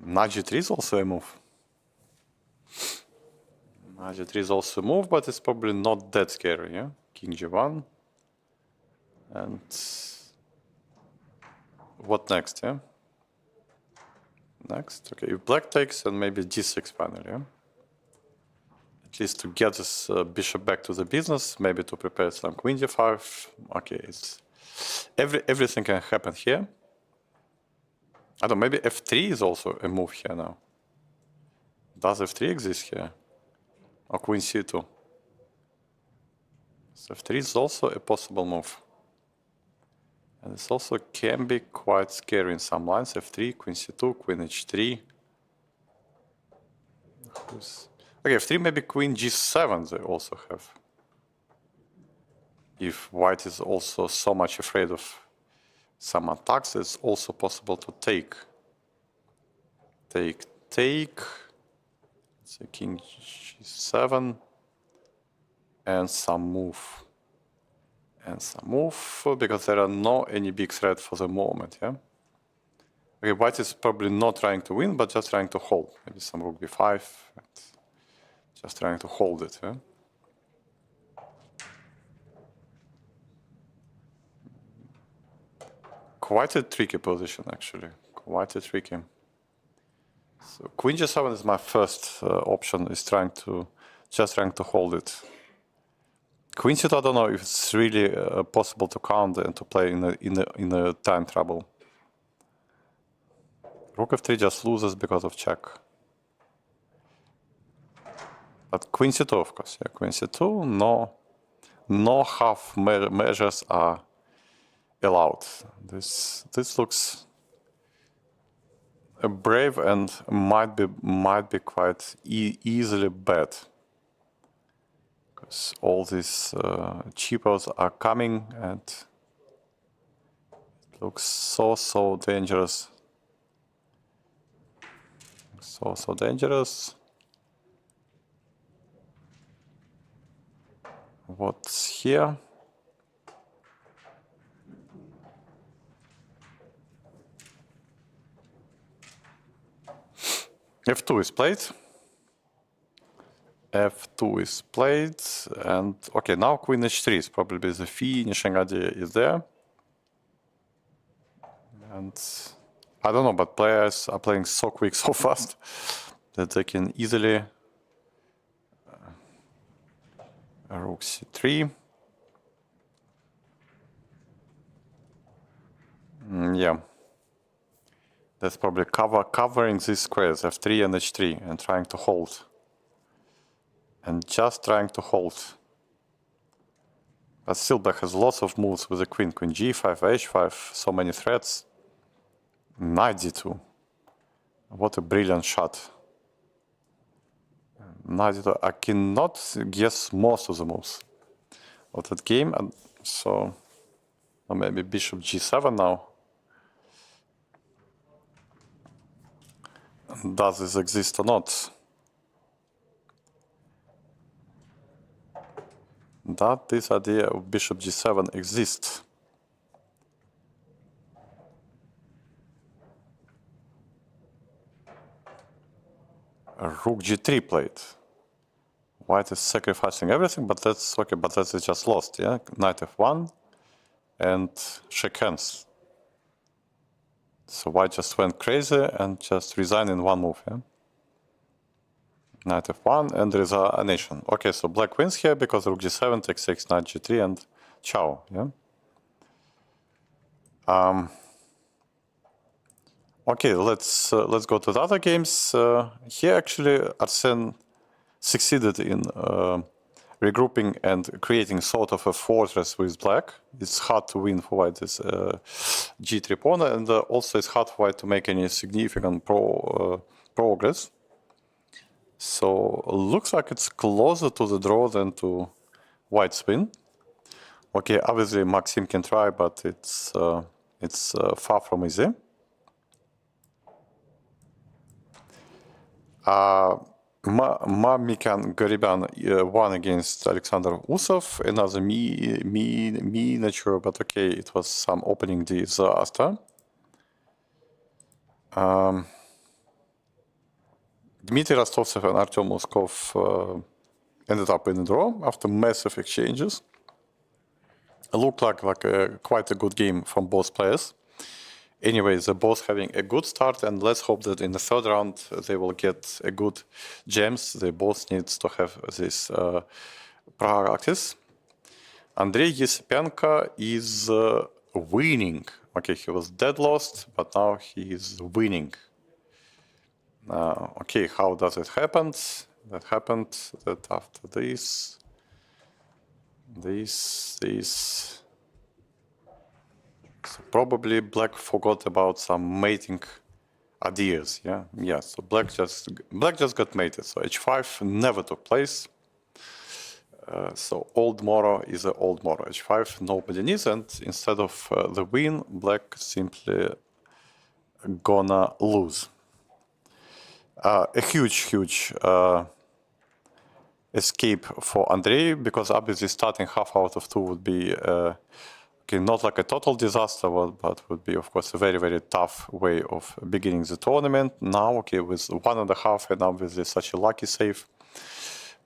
Knight g3 is also a move. Knight g3 is also a move, but it's probably not that scary, yeah? King g1. And what next, yeah? Next, okay, if black takes, then maybe d6 finally, yeah? At least to get this bishop back to the business, maybe to prepare some queen d5. Okay, it's everything can happen here. I don't know, maybe f3 is also a move here now. Does f3 exist here? Or queen c2? So f3 is also a possible move. And this also can be quite scary in some lines. f3, queen c2, queen h3. Okay, f3, maybe queen g7 they also have. If white is also so much afraid of some attacks, it's also possible to take. Take. So king g7. And some move. Because there are no any big threat for the moment, yeah? Okay, white is probably not trying to win, but just trying to hold. Maybe some rook b5. And just trying to hold it, yeah? quite a tricky position, actually. Quite a tricky. So Queen G7 is my first option, is trying to hold it. Queen C2, I don't know if it's really possible to count and to play in a time trouble. Rook F3 just loses because of check. But Queen C2, of course, yeah, Queen C2, no half measures are allowed. This looks brave and might be quite easily bad. Because all these cheapos are coming and it looks so dangerous. So dangerous. What's here? F2 is played. F2 is played, and okay, now Queen H3 is probably the finishing idea is there. And I don't know, but players are playing so quick, so fast that they can easily Rook C3. Yeah. That's probably covering these squares, F3 and H3, and trying to hold. And just trying to hold. But still, Black has lots of moves with the Queen. Queen G5, H5, so many threats. Knight D2. What a brilliant shot. Knight D2. I cannot guess most of the moves of that game. And so, or maybe Bishop G7 now. Does this exist or not? Does this idea of Bishop G7 exist? Rook G3 played. White is sacrificing everything, but that's okay. But that's just lost, yeah. Knight F1 and shake hands. So White just went crazy and just resigned in one move, yeah. Knight F1 and resignation. Okay, so Black wins here because Rook G7 takes 6, Knight G3 and ciao, yeah. Okay, let's go to the other games. Here actually Arsene succeeded in regrouping and creating sort of a fortress with Black. It's hard to win for White this G3 pawn, and also it's hard for White to make any significant progress. So looks like it's closer to the draw than to White's win. Okay, obviously Maxim can try, but it's far from easy. Mamikan Gariban won against Alexander Usov, another miniature, but okay, it was some opening disaster. Dmitry Rostovtsev and Artem Moskov ended up in a draw after massive exchanges. It looked like quite a good game from both players. Anyway, they're both having a good start, and let's hope that in the third round they will get a good gems. They both need to have this practice. Andrei Yesipenko is winning. Okay, he was dead lost, but now he is winning. Okay, how does it happen? That happened that after this. So probably Black forgot about some mating ideas. Yeah. So Black just got mated. So H5 never took place. So old Moro is an old Moro. H5 nobody needs, and instead of the win, Black simply gonna lose. A huge escape for Andrei, because obviously starting half out of 2 would be okay, not like a total disaster, but would be, of course, a very tough way of beginning the tournament. Now, okay, with 1.5 and obviously such a lucky save,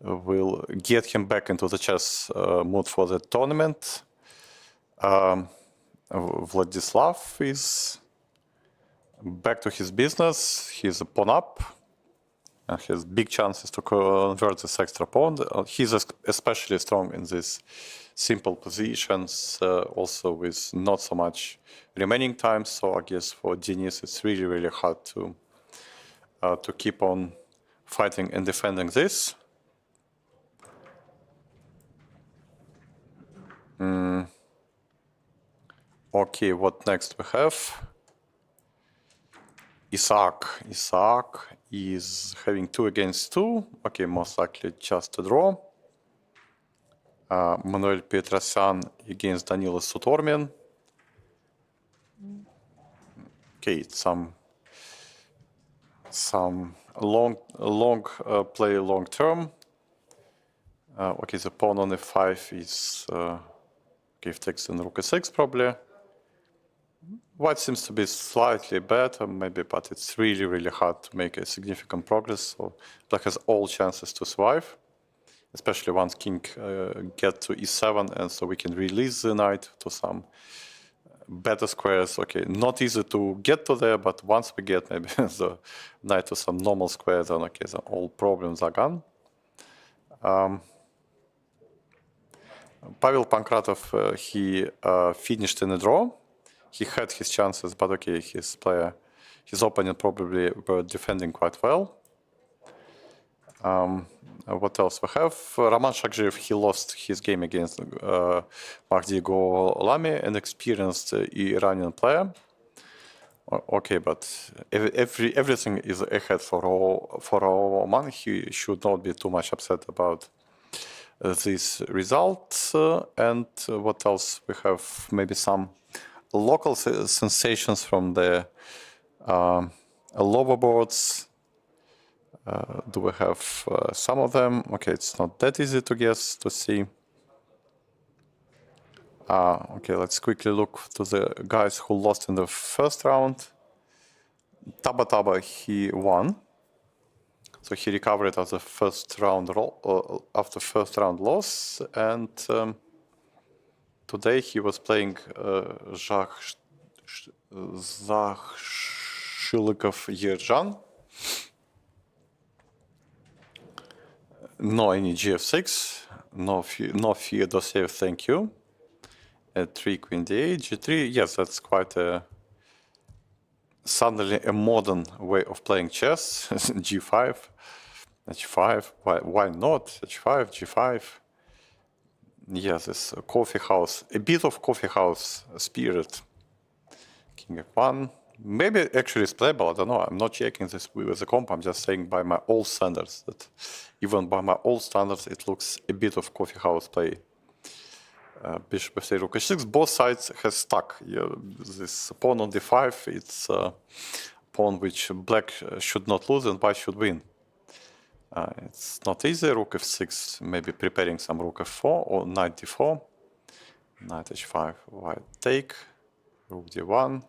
will get him back into the chess mood for the tournament. Vladislav is back to his business. He's a pawn up and has big chances to convert this extra pawn. He's especially strong in these simple positions, also with not so much remaining time. So I guess for Denis it's really, really hard to keep on fighting and defending this. Okay, what next we have? Isaac is having 2 against 2. Okay, most likely just a draw. Manuel Petrosyan against Danilo Sutormin. Okay, it's some long play long term. Okay, the pawn on f5 is okay, if takes in rook e6 probably. White seems to be slightly better, maybe, but it's really, really hard to make a significant progress. So black has all chances to survive, especially once king get to e7, and so we can release the knight to some better squares. Okay, not easy to get to there, but once we get maybe the knight to some normal squares, then okay, then all problems are gone. Pavel Pankratov, he finished in a draw. He had his chances, but okay, his opponent probably were defending quite well. What else we have? Roman Shakzhev, he lost his game against Mahdi Golami, an experienced Iranian player. Okay, but everything is ahead for Roman. He should not be too much upset about this result. And what else we have? Maybe some local sensations from the lower boards. Do we have some of them? Okay, it's not that easy to guess, to see. Okay, let's quickly look to the guys who lost in the first round. Taba, he won. So he recovered after first round loss, and today he was playing Zakhshilikov Yerjan. No any gf6, no Feodosev, thank you. At 3 queen d8, g3. Yes, that's quite suddenly a modern way of playing chess. g5, h5. Why not h5, g5? Yes, it's a coffee house, a bit of coffee house spirit. King f1. Maybe actually it's playable, I don't know. I'm not checking this with the comp, I'm just saying by my old standards that even by my old standards it looks a bit of coffee house play. Bishop f3, rook h6, both sides has stuck. This pawn on d5, it's a pawn which black should not lose and white should win. It's not easy. Rook f6, maybe preparing some rook f4 or knight d4. Knight h5, white take, rook d1.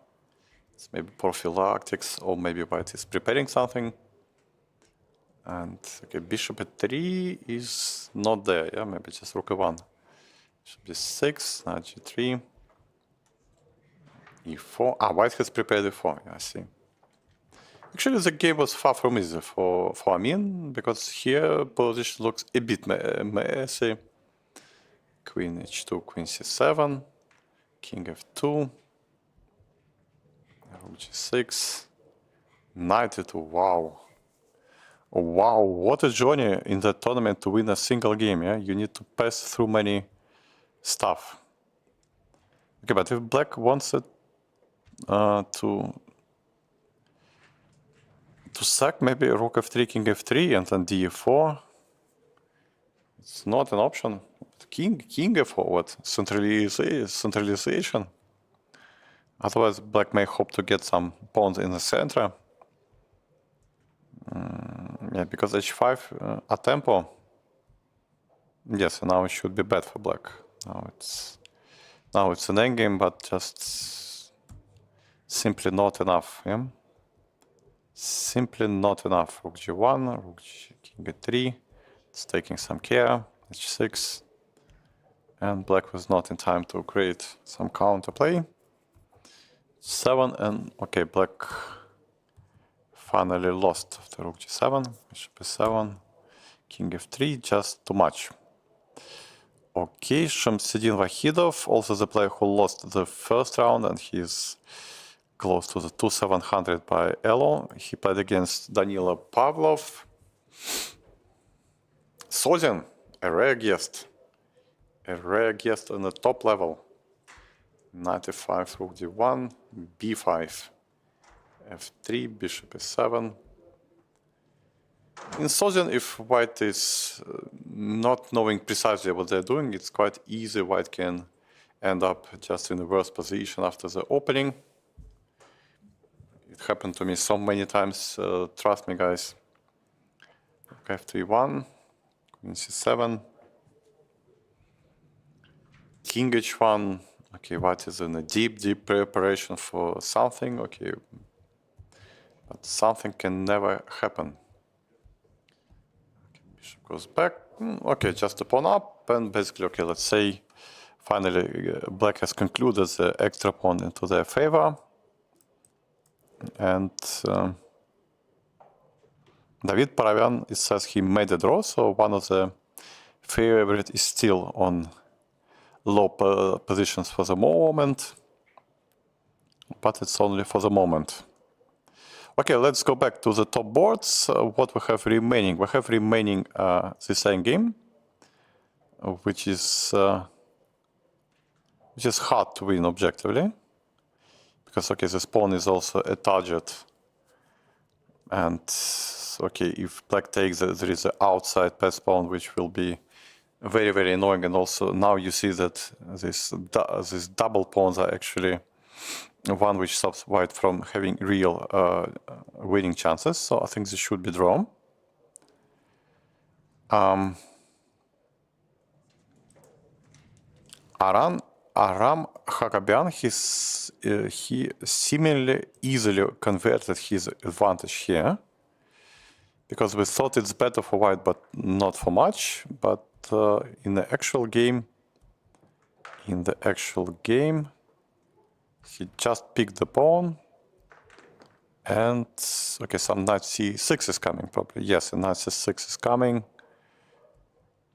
It's maybe prophylactics, or maybe white is preparing something. And okay, bishop at3 is not there. Yeah, maybe just rook e1. Bishop d6, knight g3, e4. White has prepared e4. Yeah, I see. Actually, the game was far from easy for Amin, because here position looks a bit messy. Queen h2, queen c7, king f2, rook g6, knight e2. Wow. Wow, what a journey in the tournament to win a single game. Yeah, you need to pass through many stuff. Okay, but if black wants it to sack, maybe rook f3, king f3, and then d4. It's not an option. King f4, what? Centralization. Otherwise, black may hope to get some pawns in the center. Yeah, because h5 at tempo. Yes, now it should be bad for black. Now it's an endgame, but just simply not enough. Yeah? Simply not enough. Rook g1, rook king e3. It's taking some care. h6, and black was not in time to create some counterplay. 7 and okay, black finally lost after rook g7, bishop e7, king f3, just too much. Okay, Shamsidin Vahidov, also the player who lost the first round, and he's close to the 2700 by Elo. He played against Danila Pavlov. Sozin, a rare guest on the top level. 95, rook d1, b5, f3, bishop e7. In Sozin, if white is not knowing precisely what they're doing, it's quite easy. White can end up just in the worst position after the opening. It happened to me so many times, trust me, guys. Okay, f3-1, queen c7, king h1. Okay, white is in a deep preparation for something. Okay, but something can never happen. Okay, bishop goes back. Okay, just a pawn up, and basically, okay, let's say finally black has concluded the extra pawn into their favor. And David Paravian, it says he made a draw, so one of the favorite is still on low positions for the moment, but it's only for the moment. Okay, let's go back to the top boards. What we have remaining? We have remaining this endgame, which is hard to win objectively, because okay, this pawn is also a target, and okay, if black takes, there is an outside pass pawn, which will be very annoying. And also now you see that these double pawns are actually one which stops white from having real winning chances. So I think this should be drawn. Aram Hakabian, he seemingly easily converted his advantage here, because we thought it's better for white, but not for much. But in the actual game, he just picked the pawn, and okay, some knight c6 is coming probably. Yes, knight c6 is coming,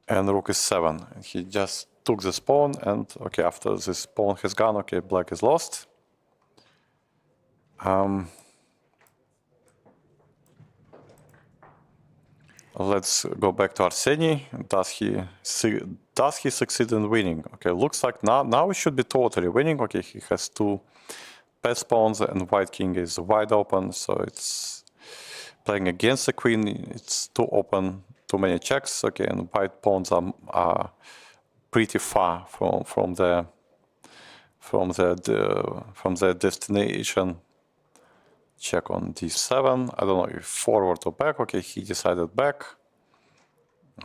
and rook e7. And he just took this pawn, and okay, after this pawn has gone, okay, black is lost. Let's go back to Arseny. Does he succeed in winning? Okay, looks like now he should be totally winning. Okay, he has two pass pawns, and white king is wide open, so it's playing against the queen. It's too open, too many checks. Okay, and white pawns are pretty far from their destination. Check on d7. I don't know if forward or back. Okay, he decided back.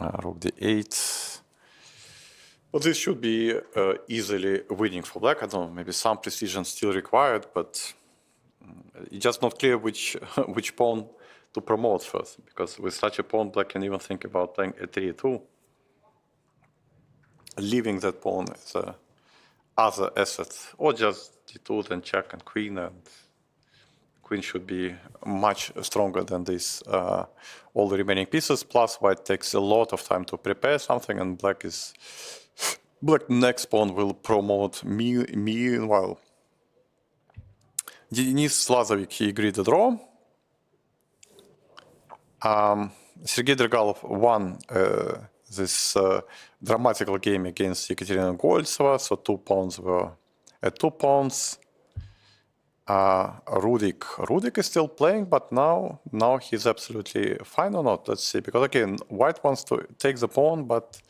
Rook d8. Well, this should be easily winning for black. I don't know, maybe some precision still required, but it's just not clear which pawn to promote first, because with such a pawn, black can even think about playing a3 too, leaving that pawn as a other asset, or just d2 then check and queen, and queen should be much stronger than this, all the remaining pieces. Plus, white takes a lot of time to prepare something, and black next pawn will promote meanwhile. Denis Lazovic, he agreed to draw. Sergei Dragalov won this dramatical game against Ekaterina Goltseva, so 2 pawns were at 2 pawns. Rudik is still playing, but now he's absolutely fine or not? Let's see, because again, white wants to take the pawn, but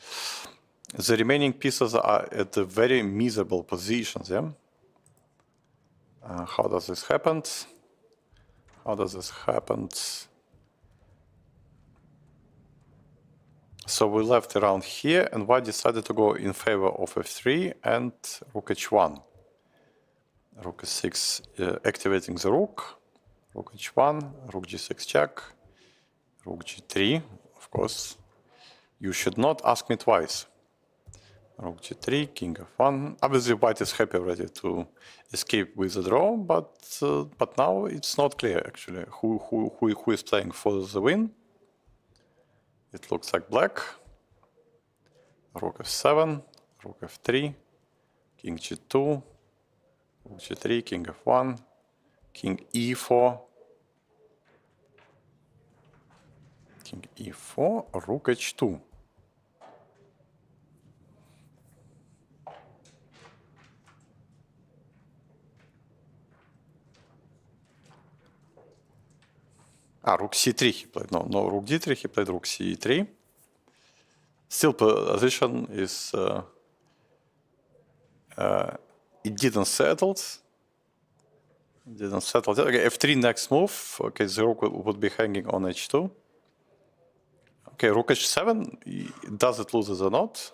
the remaining pieces are at the very miserable positions. Yeah. How does this happen? So we left around here, and white decided to go in favor of f3 and rook h1. Rook e6, activating the rook h1, rook g6 check, rook g3, of course. You should not ask me twice. Rook G3, King F1. Obviously, White is happy already to escape with the draw, but now it's not clear actually who is playing for the win. It looks like Black. Rook F7, Rook F3, King G2, Rook G3, King F1, King E4, King E4, Rook H2. Rook C3 he played. No, Rook D3, he played Rook C3. Still position is... it didn't settle. Okay, F3 next move. Okay, the Rook would be hanging on H2. Okay, Rook H7, does it loses or not?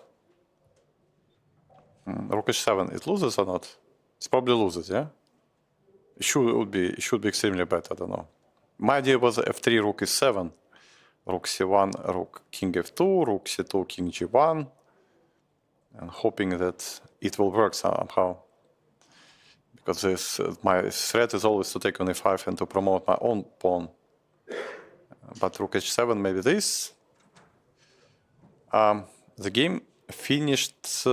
Rook H7, it loses or not? It probably loses, yeah? It should be extremely bad, I don't know. My idea was F3, Rook E7, Rook C1, Rook King F2, Rook C2, King G1, and hoping that it will work somehow. Because my threat is always to take on E5 and to promote my own pawn. But Rook H7, maybe this. The game finished...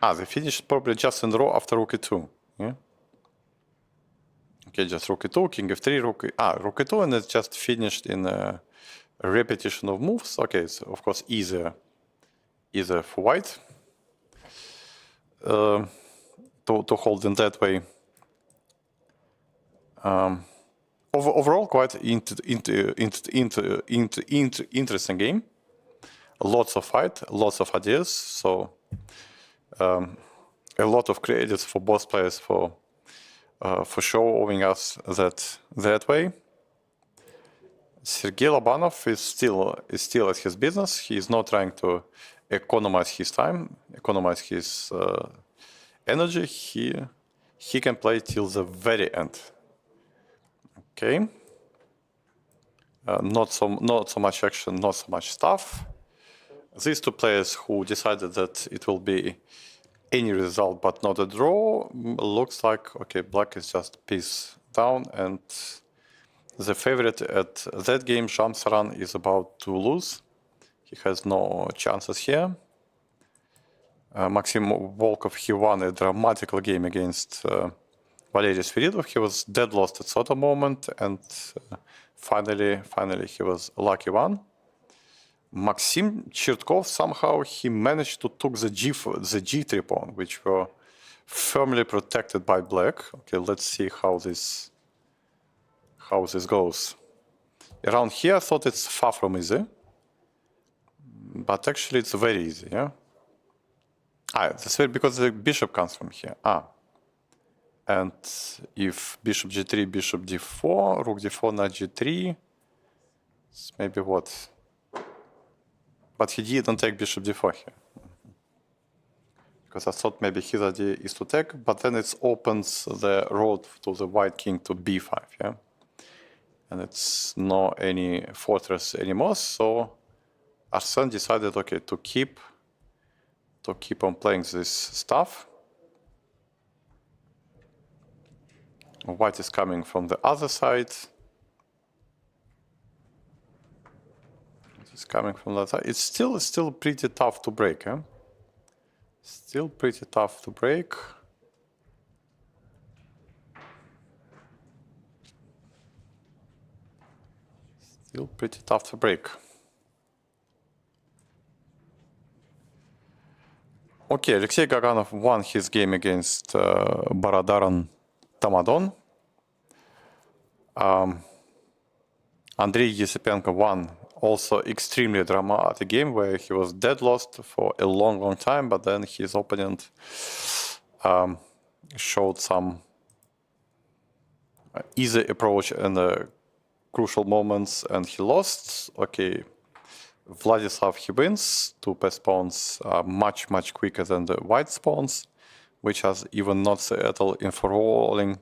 they finished probably just in the row after Rook E2. Yeah? Okay, just Rook E2, King F3, Rook E2, and it's just finished in a repetition of moves. Okay, it's of course easier for White to hold in that way. Overall, quite interesting game. Lots of fight, lots of ideas. So a lot of credits for both players for showing us that way. Sergei Lobanov is still at his business. He is not trying to economize his time, economize his energy. He can play till the very end. Okay. Not so much action, not so much stuff. These two players who decided that it will be any result but not a draw, looks like, okay, Black is just piece down, and the favorite at that game, Shamsaran, is about to lose. He has no chances here. Maxim Volkov, he won a dramatical game against Valery Sviridov. He was dead lost at certain moment, and finally he was a lucky one. Maxim Chertkov, somehow he managed to took the G3 pawn, which were firmly protected by Black. Okay, let's see how this goes. Around here, I thought it's far from easy, but actually it's very easy, yeah? That's very because the bishop comes from here. And if bishop G3, bishop D4, rook D4, knight G3, it's maybe what? But he didn't take bishop D4 here. Because I thought maybe his idea is to take, but then it opens the road to the white king to B5, yeah? And it's not any fortress anymore, so Arsene decided, okay, to keep on playing this stuff. White is coming from the other side. It's coming from that side. It's still pretty tough to break, eh? Still pretty tough to break. Still pretty tough to break. Okay, Alexei Gaganov won his game against Baradaran Tamadon. Andrei Yesipenko won also extremely dramatic game where he was dead lost for a long time, but then his opponent showed some easy approach in the crucial moments and he lost. Okay, Vladislav, he wins. Two pass pawns are much quicker than the white pawns, which has even not settled in for rolling.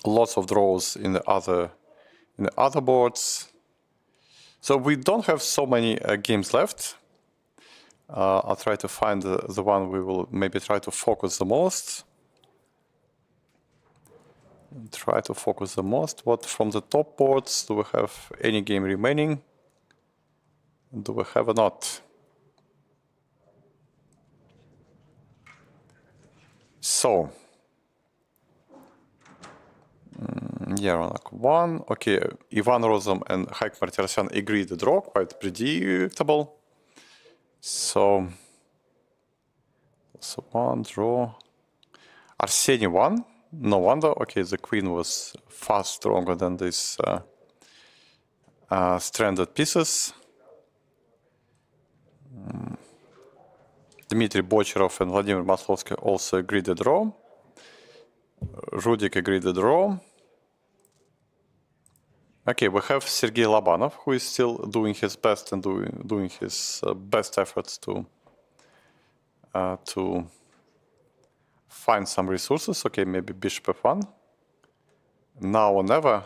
lots of draws in the other boards. So we don't have so many games left. I'll try to find the one we will maybe try to focus the most. Try to focus the most. What from the top boards, do we have any game remaining? Do we have or not? So, Yaronak 1. Okay, Ivan Rozum and Haik Martirosyan agreed the draw, quite predictable. So 1 draw. Arseny 1. No wonder. Okay, the queen was far stronger than these stranded pieces. Dmitry Bocherov and Vladimir Maslovsky also agreed the draw. Rudik agreed the draw. Okay, we have Sergei Labanov, who is still doing his best and doing his best efforts to find some resources. Okay, maybe bishop f1. Now or never.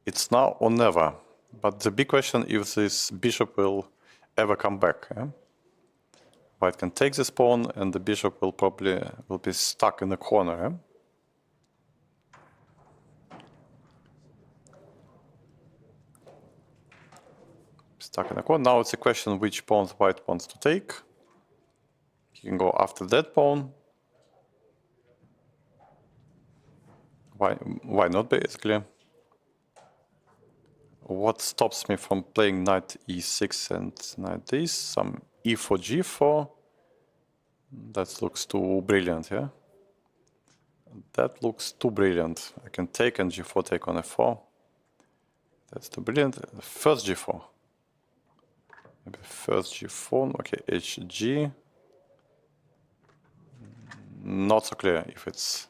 It's now or never. But the big question is if this bishop will ever come back. Yeah? White can take this pawn, and the bishop will probably be stuck in the corner. Yeah? Stuck in the corner. Now it's a question which pawns white wants to take. He can go after that pawn. Why not, basically? What stops me from playing knight e6 and knight this? Some e4, g4. That looks too brilliant, yeah? That looks too brilliant. I can take and g4 take on f4. That's too brilliant. First g4. Maybe first g4. Okay, hg. Not so clear if it's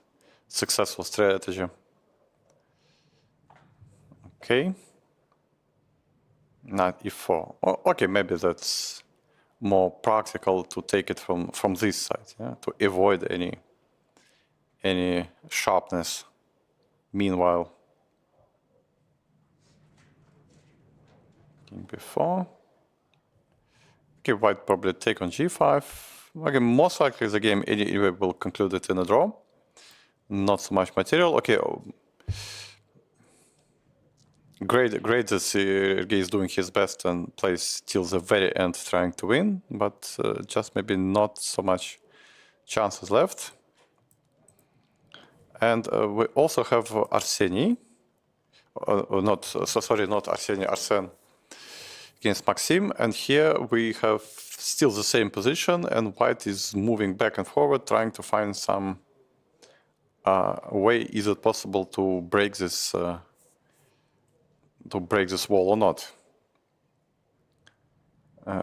successful strategy. Okay. Knight e4. Oh, okay, maybe that's more practical to take it from this side, yeah? To avoid any sharpness. Meanwhile, king b4. Okay, white probably take on g5. Okay, most likely the game anyway will conclude it in a draw. Not so much material. Okay, great that Sergei is doing his best and plays till the very end trying to win, but just maybe not so much chances left. And we also have Arseny. Not Arseny, Arsene against Maxim. And here we have still the same position, and white is moving back and forward, trying to find some way. Is it possible to break this wall or not?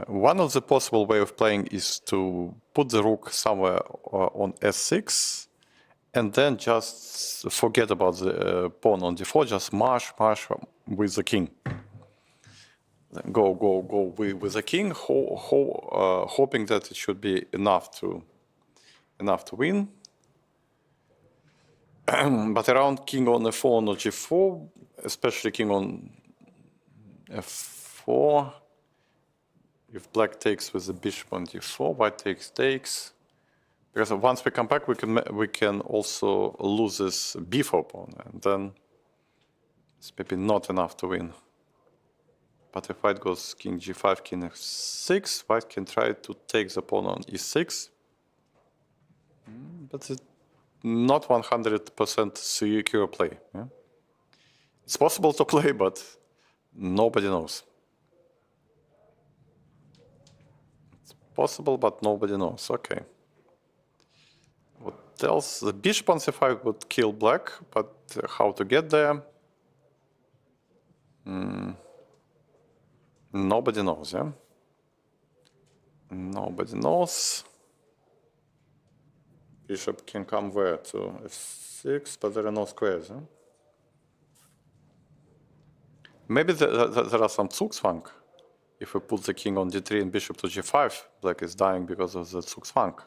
One of the possible way of playing is to put the rook somewhere on s6, and then just forget about the pawn on d4. Just march with the king. Then go with the king, hoping that it should be enough to win. But around king on f4 or g4, especially king on f4, if black takes with the bishop on d4, white takes. Because once we come back, we can also lose this b4 pawn, and then it's maybe not enough to win. But if white goes king g5, king f6, white can try to take the pawn on e6. But it's not 100% secure play. Yeah? It's possible to play, but nobody knows. It's possible, but nobody knows. Okay. What else? The bishop on c5 would kill black, but how to get there? Nobody knows, yeah? Nobody knows. Bishop can come where? To f6, but there are no squares, huh? Maybe there are some Zugzwang. If we put the king on d3 and bishop to g5, black is dying because of the Zugzwang.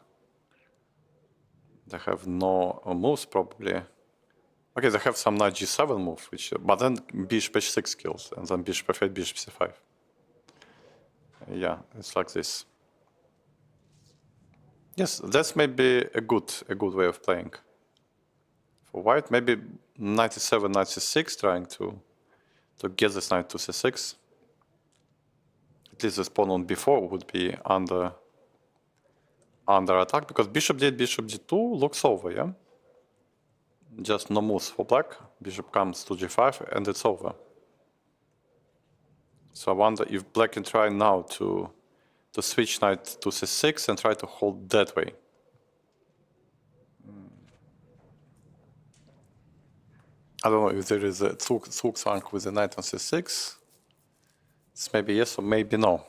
They have no moves, probably. Okay, they have some knight g7 move, which, but then bishop h6 kills, and then bishop f8, bishop c5. Yeah, it's like this. Yes, that's maybe a good way of playing. For white, maybe knight e7, knight c6, trying to get this knight to c6. At least this pawn on b4 would be under attack, because bishop d8, bishop d2 looks over, yeah? Just no moves for black. Bishop comes to g5 and it's over. So I wonder if black can try now to switch knight to c6 and try to hold that way. I don't know if there is a Zugzwang with the knight on c6. It's maybe yes or maybe no.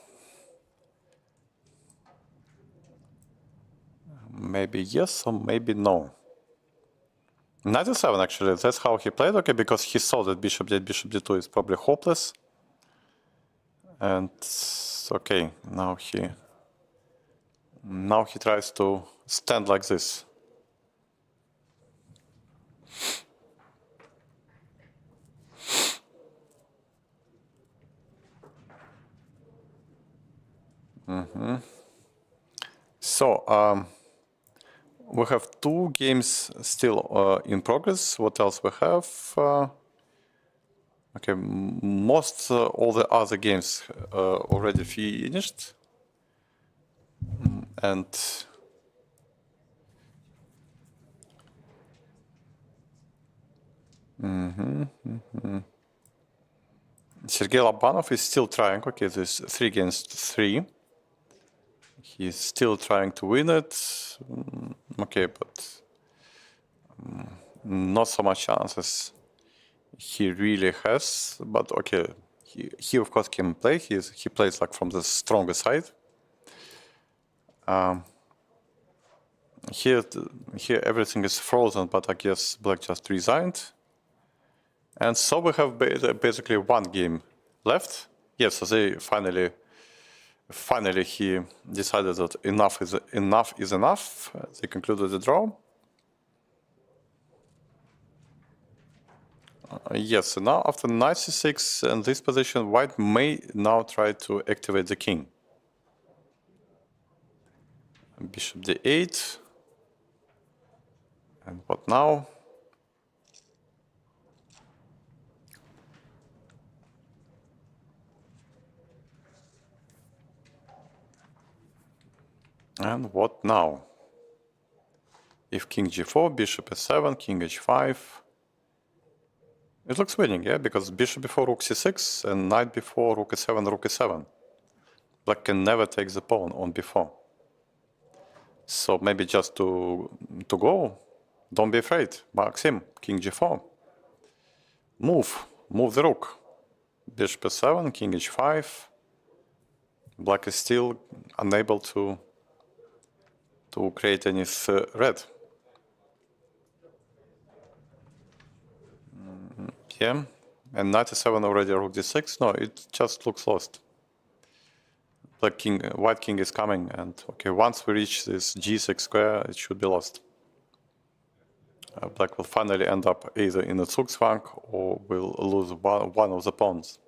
Maybe yes or maybe no. Knight e7 actually, that's how he played, okay, because he saw that bishop d8, bishop d2 is probably hopeless. And okay, now he tries to stand like this. So we have 2 games still in progress. What else we have? Okay, most all the other games already finished, and Sergei Labanov is still trying. Okay, there's 3 against 3. He's still trying to win it. Okay, but not so much chances he really has. But okay, he of course can play. He plays like from the stronger side. Here everything is frozen, but I guess black just resigned. And so we have basically 1 game left. Yes, so they finally he decided that enough is enough. They concluded the draw. Yes, so now after knight c6 and this position, white may now try to activate the king. Bishop d8. And what now? And what now? If king g4, bishop e7, king h5. It looks winning, yeah, because bishop before rook c6 and knight before rook e7, rook e7. Black can never take the pawn on b4. So maybe just to go, don't be afraid. Maxim, king g4. Move the rook. Bishop e7, king h5. Black is still unable to create any threat. Yeah, and knight e7 already rook d6. No, it just looks lost. White king is coming, and okay, once we reach this g6 square, it should be lost. Black will finally end up either in a Zugzwang or will lose one of the pawns.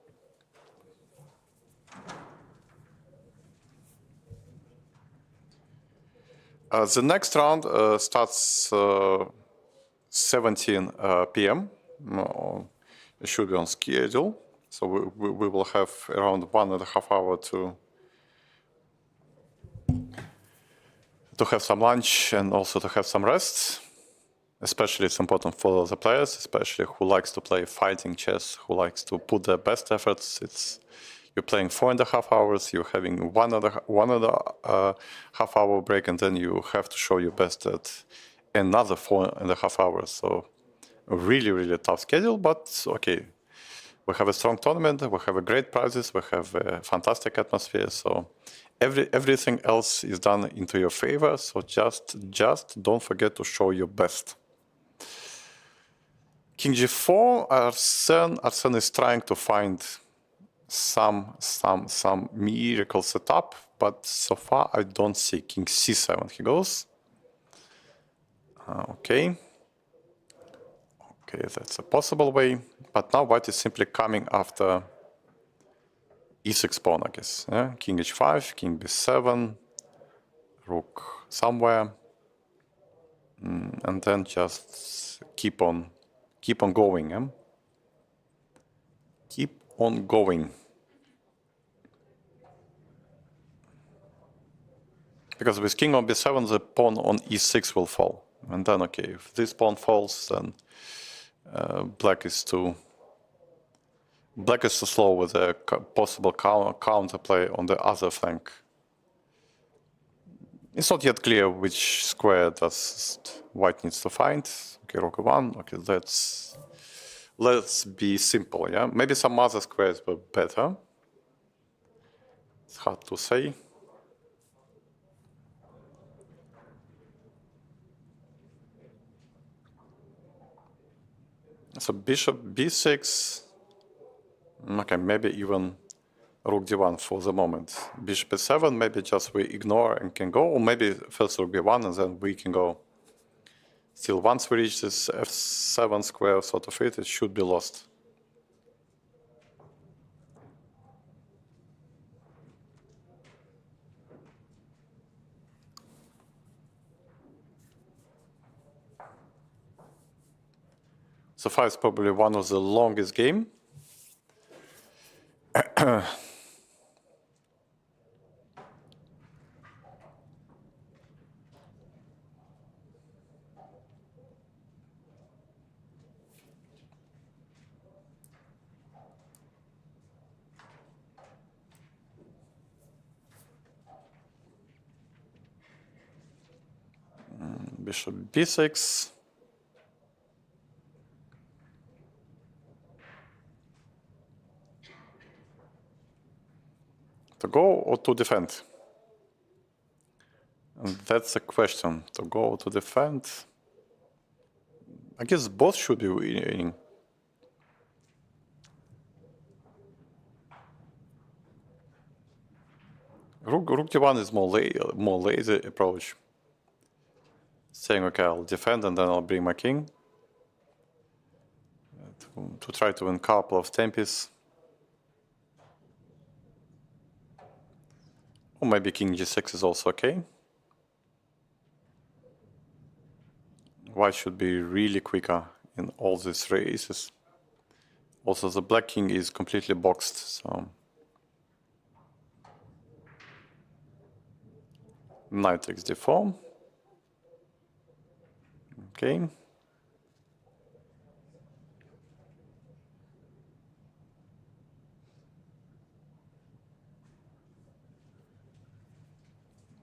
The next round starts 17 p.m. It should be on schedule, so we will have around 1.5 hours to have some lunch and also to have some rest. Especially it's important for the players, especially who likes to play fighting chess, who likes to put their best efforts. You're playing 4.5 hours, you're having one and a half hour break, and then you have to show your best at another 4.5 hours. So a really, really tough schedule, but okay. We have a strong tournament, we have a great prizes, we have a fantastic atmosphere, so everything else is done into your favor, so just don't forget to show your best. King g4, Arsene is trying to find some miracle setup, but so far I don't see. King c7 he goes. Okay. Okay, that's a possible way. But now white is simply coming after e6 pawn, I guess. Yeah? King h5, king b7, rook somewhere, and then just keep on going. Yeah? Keep on going. Because with king on b7, the pawn on e6 will fall. And then, okay, if this pawn falls, then black is too slow with a possible counterplay on the other flank. It's not yet clear which square does white needs to find. Okay, rook 1. Okay, let's be simple. Yeah, maybe some other squares were better. It's hard to say. So bishop b6. Okay, maybe even rook d1 for the moment. Bishop b7, maybe just we ignore and can go, or maybe first rook b1 and then we can go. Still, once we reach this f7 square sort of it should be lost. So far, it's probably one of the longest game. Bishop b6. To go or to defend? And that's the question. To go or to defend? I guess both should be winning. Rook d1 is more lazy approach. Saying, okay, I'll defend and then I'll bring my king. To try to win a couple of tempes. Or maybe king g6 is also okay. White should be really quicker in all these races. Also, the black king is completely boxed, so knight takes d4. Okay.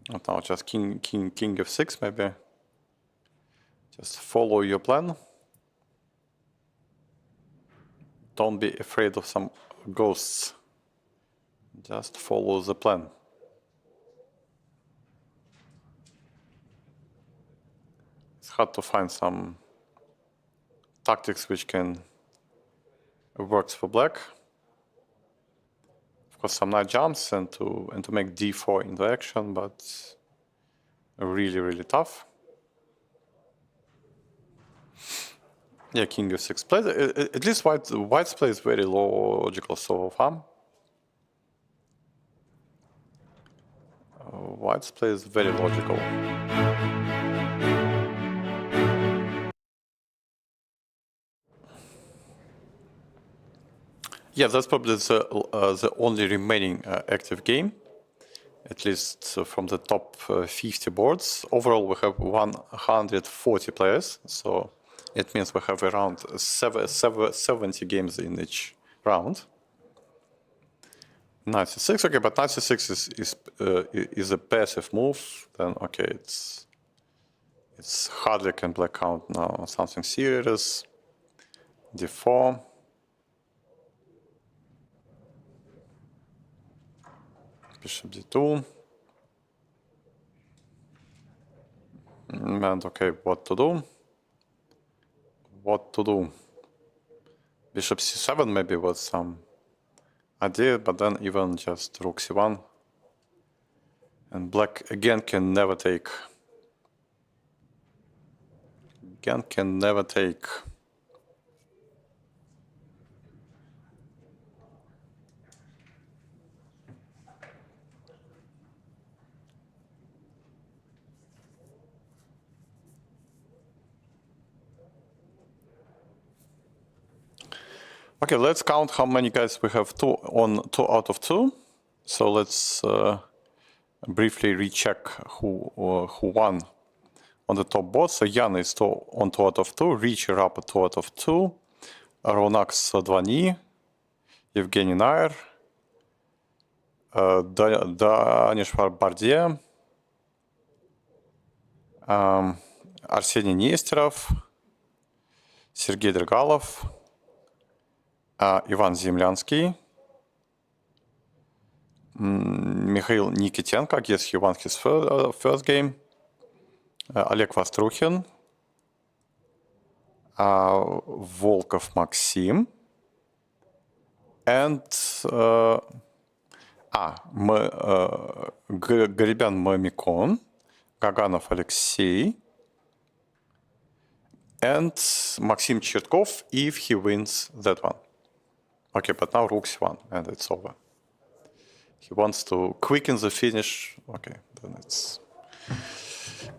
And now just king f6 maybe. Just follow your plan. Don't be afraid of some ghosts. Just follow the plan. It's hard to find some tactics which can work for black. Of course, some knight jumps and to make d4 into action, but really tough. Yeah, king f6 plays. At least white's play is very logical so far. White's play is very logical. Yeah, that's probably the only remaining active game, at least from the top 50 boards. Overall, we have 140 players, so it means we have around 70 games in each round. Knight c6, okay, but knight c6 is a passive move. Then okay, it's hardly can black count now something serious. d4. Bishop d2. And okay, what to do? What to do? Bishop c7 maybe was some idea, but then even just rook c1. And black again can never take. Again can never take. Okay, let's count how many guys we have. Two out of two. So let's briefly recheck who won on the top board. So Jan is on 2 out of 2, Richie Rapa 2 out of 2, Ronaks 2 Evgeny Nair, Danishvar Bardie, Arsenij Nesterov, Sergey Drygalov, Ivan Zemlyansky, Mikhail Nikitenko, I guess he won his first game, Oleg Vostruchin, Volkov Maxim, and Garibyan Mamikon, Gaganov Alexei, and Maxim Chertkov if he wins that one. Okay, but now Rooks won, and it's over. He wants to quicken the finish. Okay, then it's...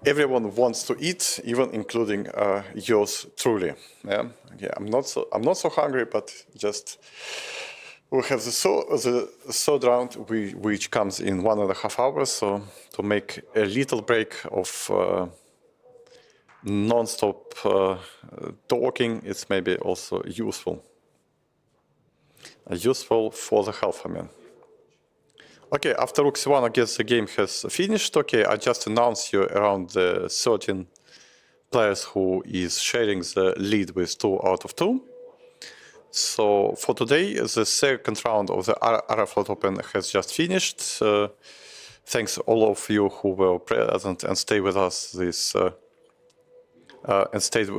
Everyone wants to eat, even including yours truly. Yeah, I'm not so hungry, but just we have the third round, which comes in 1.5 hours. So to make a little break of non-stop talking, it's maybe also useful. Useful for the health, I mean. Okay, after Rook C1, I guess the game has finished. Okay, I just announced you around the 13 players who is sharing the lead with 2 out of 2. So for today, the second round of the Aeroflot Open has just finished. Thanks all of you who were present and stayed with us this stayed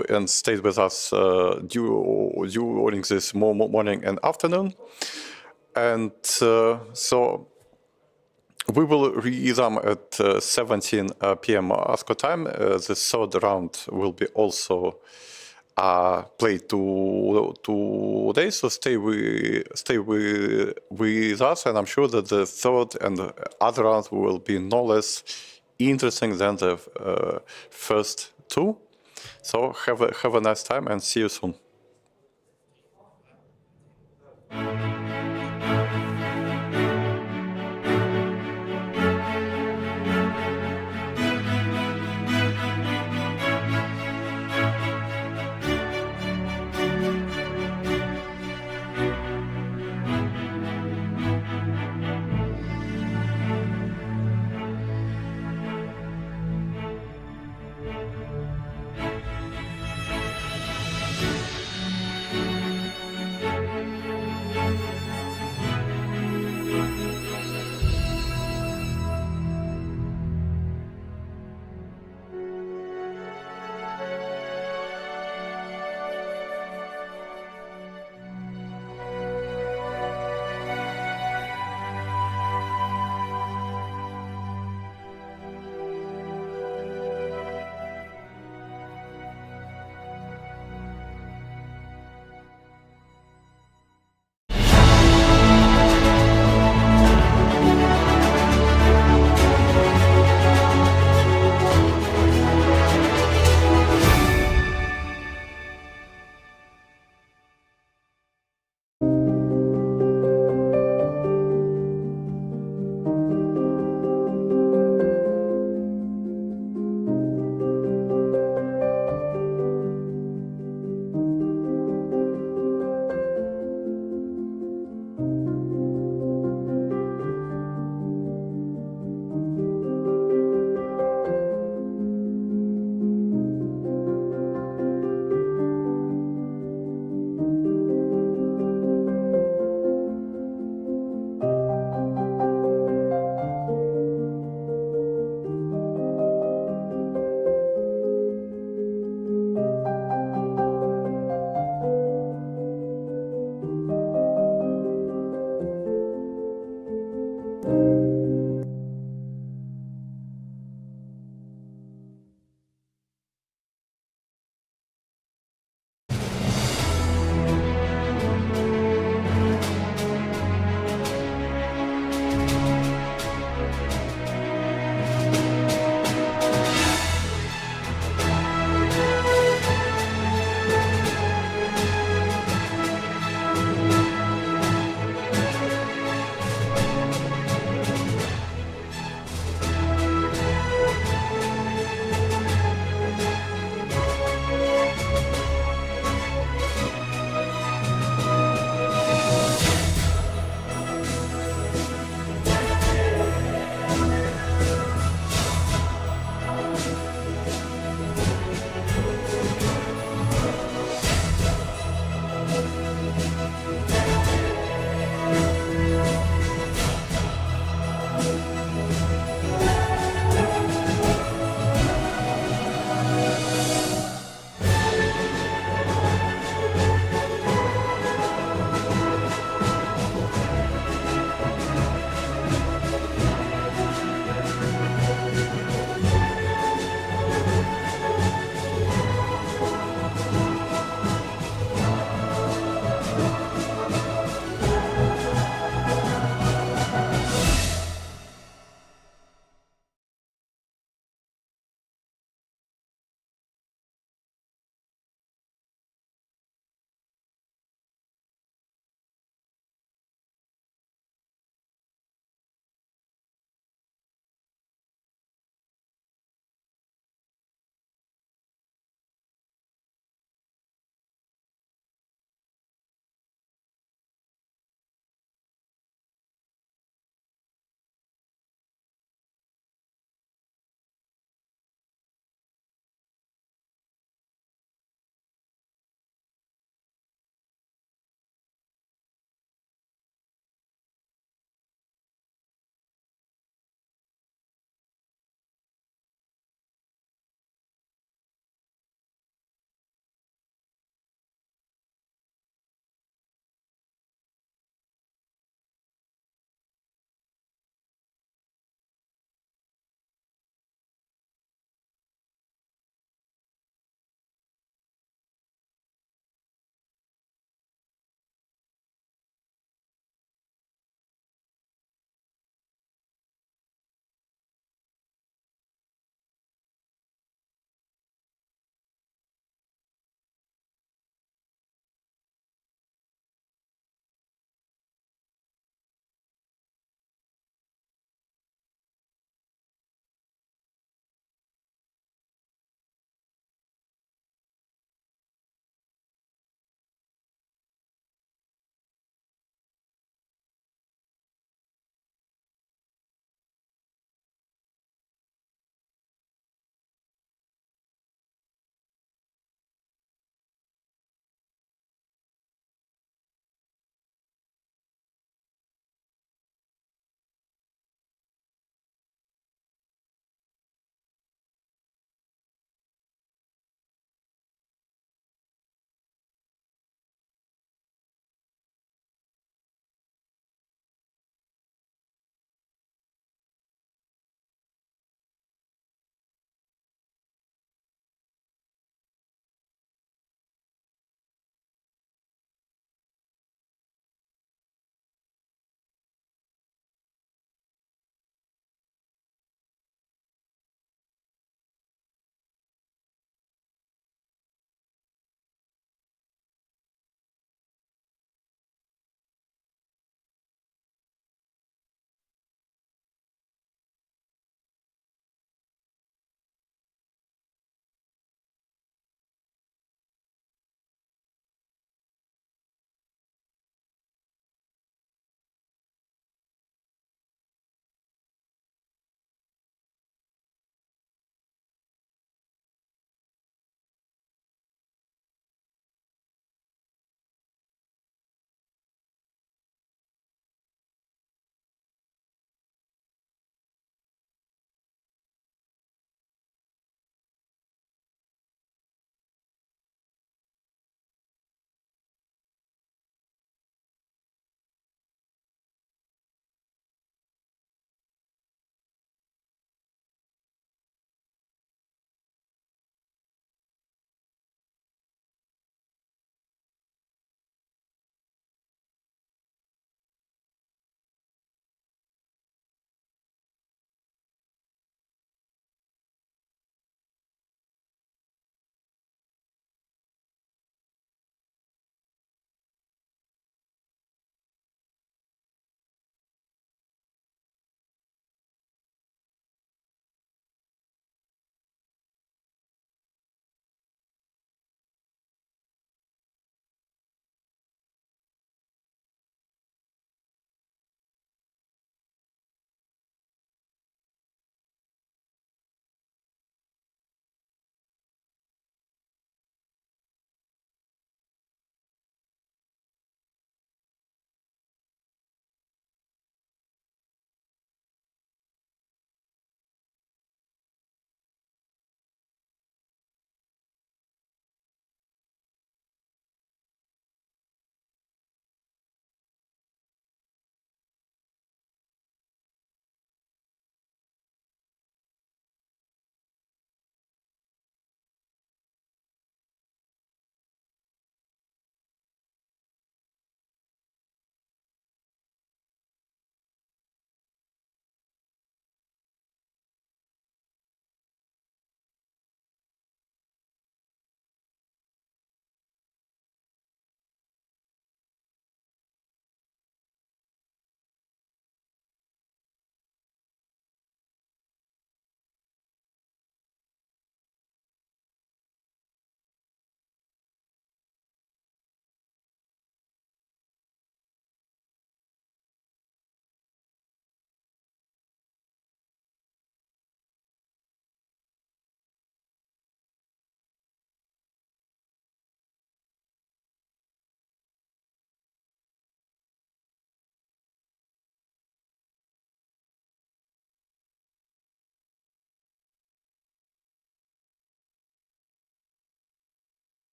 with us during this morning and afternoon. And so we will resume at 17 p.m. Moscow time. The third round will be also played today, so stay with us, and I'm sure that the third and other round will be no less interesting than the first two. So have a nice time and see you soon.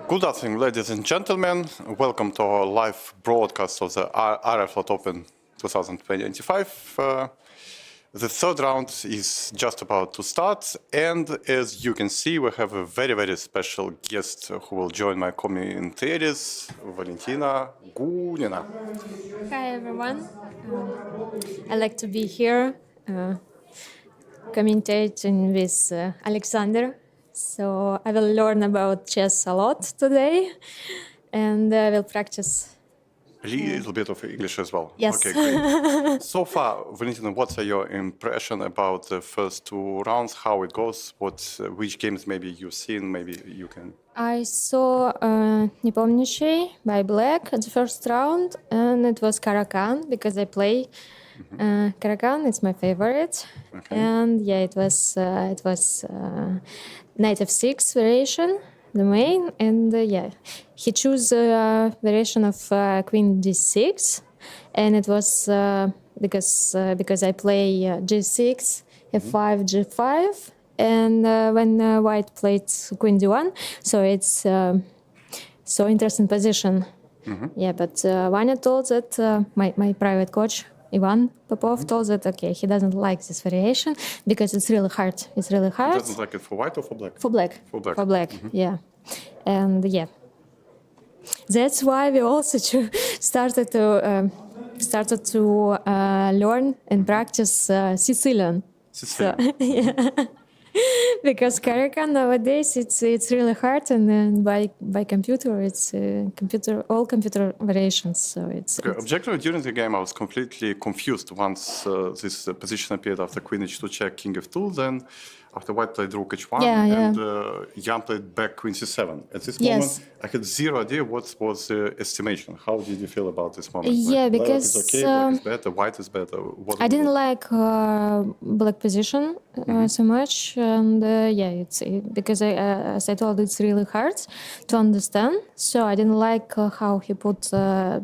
Good afternoon, ladies and gentlemen. Welcome to our live broadcast of the Aeroflot Open 2025. The third round is just about to start, and as you can see, we have a very, very special guest who will join my commentators, Valentina Gunina. Hi everyone. I like to be here commentating with Alexander. So I will learn about chess a lot today, and I will practice. A little bit of English as well. Yes. Okay, great. So far, Valentina, what are your impression about the first two rounds? How it goes? Which games maybe you've seen? Maybe you can. I saw Непомнящий by Black at the first round, and it was Caracan because I play Caracan. It's my favorite, and yeah, it was Knight f6 variation, the main, and yeah, he chose a variation of Queen d6, and it was because I play g6, f5, g5. And when White played Queen d1, so it's so interesting position. Yeah, but Vanya told that my private coach Ivan Popov told that okay, he doesn't like this variation because it's really hard. It's really hard. He doesn't like it for white or for black? For black. For black. For black. Yeah, and yeah, that's why we also started to learn and practice Sicilian. Sicilian. So, yeah. Because Caracan nowadays it's really hard, and then by computer it's all computer variations. So it's Objectively, during the game, I was completely confused once this position appeared after Queen h2 check, King f2. Then after White played Rook h1, and Jan played back Queen c7. At this moment, I had zero idea what was the estimation. How did you feel about this moment? Yeah, like, because black is okay, black is better, White is better. I didn't like black position so much, and because as I told, it's really hard to understand. So I didn't like how he put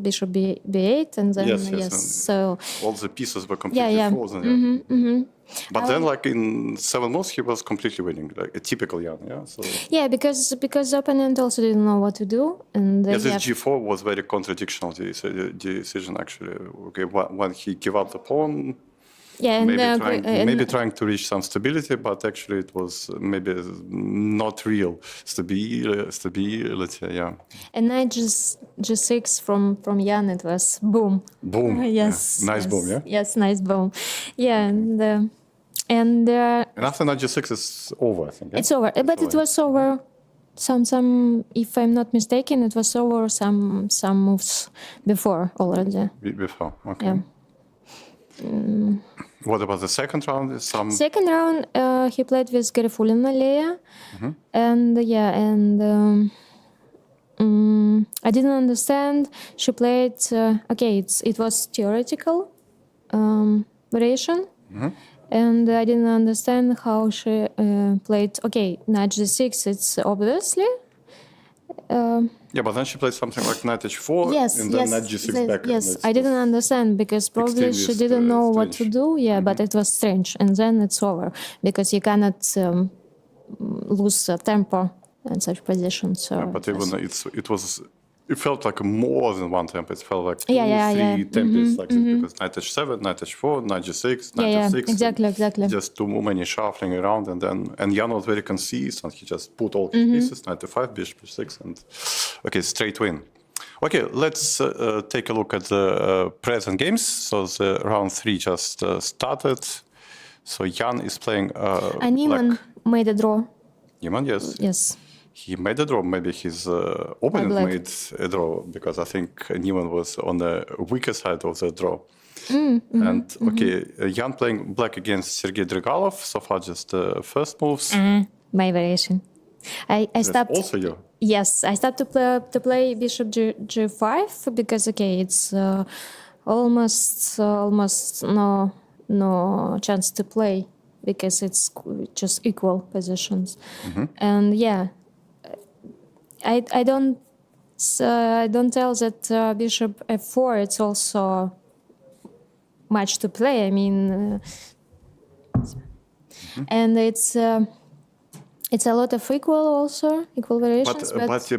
bishop b8, and then so all the pieces were completely frozen. But then, like in 7 moves, he was completely winning, like a typical Jan. Yeah. So. Yeah, because the opponent also didn't know what to do, and this g4 was very contradictional decision actually. Okay, when he gave up the pawn. Yeah, and maybe trying to reach some stability, but actually it was maybe not real stability. Yeah. And knight g6 from Jan, it was boom. Boom. Yes. Yeah. Nice boom. Yeah. Yes, nice boom. Yeah, and after knight g6 it's over, I think. Yeah? It's over, but it was over. Some, if I'm not mistaken, it was over some moves before already. Before, okay. Yeah. What about the second round? Second round, he played with Garifulina Leia, and I didn't understand. She played it was theoretical variation, and I didn't understand how she played. Okay, knight g6. It's obviously. Yeah, but then she played something like knight h4 and then knight g6 back. Yes, I didn't understand because probably she didn't know what to do. Yeah, but it was strange. And then it's over because you cannot lose tempo in such positions. So but even it felt like more than one tempo. It felt like two, three tempos like this, because knight h7, knight h4, knight g6, knight f6. Exactly. Just too many shuffling around, and Jan was very consistent. He just put all his pieces, knight f5, bishop h6, and straight win. Okay, let's take a look at the present games. So the round 3 just started. So Jan is playing. Niemann made a draw. Niemann, yes. Yes. He made a draw. Maybe his opponent made a draw, because I think Niemann was on the weaker side of the draw. Jan playing black against Sergei Drigalov. So far, just the first moves. My variation. I stopped. Also you. Yes, I stopped to play bishop g5 because it's almost no chance to play because it's just equal positions, and I don't tell that bishop f4 it's also much to play. I mean, and it's It's a lot of equal variations.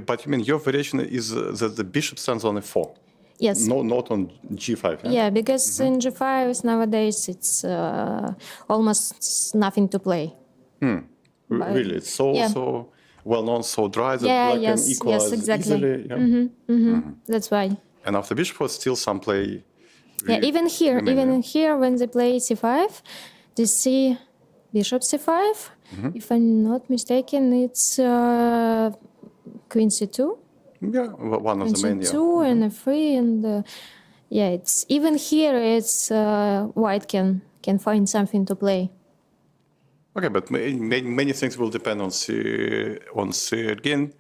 But you mean your variation is that the bishop stands on a4? Yes. No, not on g5. Yeah, because in G5 nowadays it's almost nothing to play. Really, it's so yeah. so well known, so dry that Yeah, black can yes, equalize exactly. easily. Yeah? That's why. And after bishop was still some play. Yeah, even here, when they play C5, they see bishop C5. If I'm not mistaken, it's Queen C2. Yeah, one of the main. C2 and F3, and yeah, it's even here. It's White can find something to play. Okay, but many things will depend on Sergin,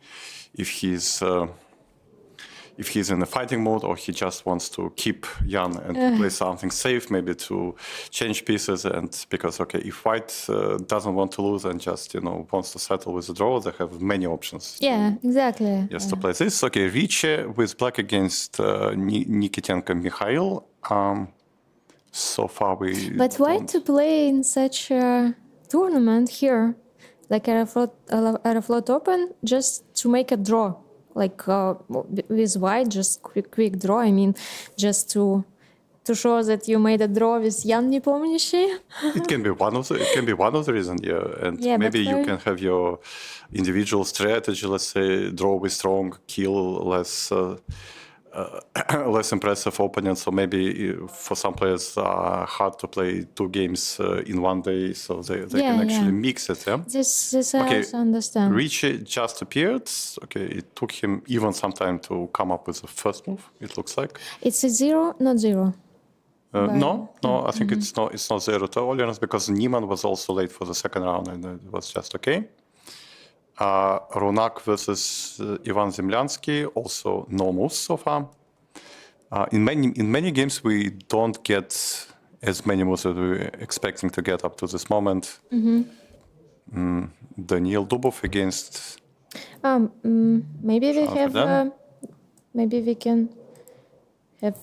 if he's in a fighting mode or he just wants to keep Jan and play something safe, maybe to change pieces. And because if White doesn't want to lose and just wants to settle with a draw, they have many options. Yeah, exactly. Yes, to play this. Okay, Ricci with black against Nikitenko Mikhail. So far we. But White to play in such a tournament here, like Aeroflot Open, just to make a draw. Like with White, just quick draw. I mean, just to show that you made a draw with Jan Nepomнящий. It can be one of the reasons, yeah. And maybe you can have your individual strategy. Let's say draw with strong, kill less impressive opponents. So maybe for some players, hard to play 2 games in one day, so they can actually mix it. Yeah. This I also understand. Ricci just appeared. Okay, it took him even some time to come up with the first move. It looks like it's a 0, not 0. No, I think it's not 0 tolerance because Niemann was also late for the second round and it was just okay. Ronak versus Ivan Zemlyansky, also no moves so far. In many games we don't get as many moves as we were expecting to get up to this moment. Daniil Dubov against. Maybe we have. Maybe we can have.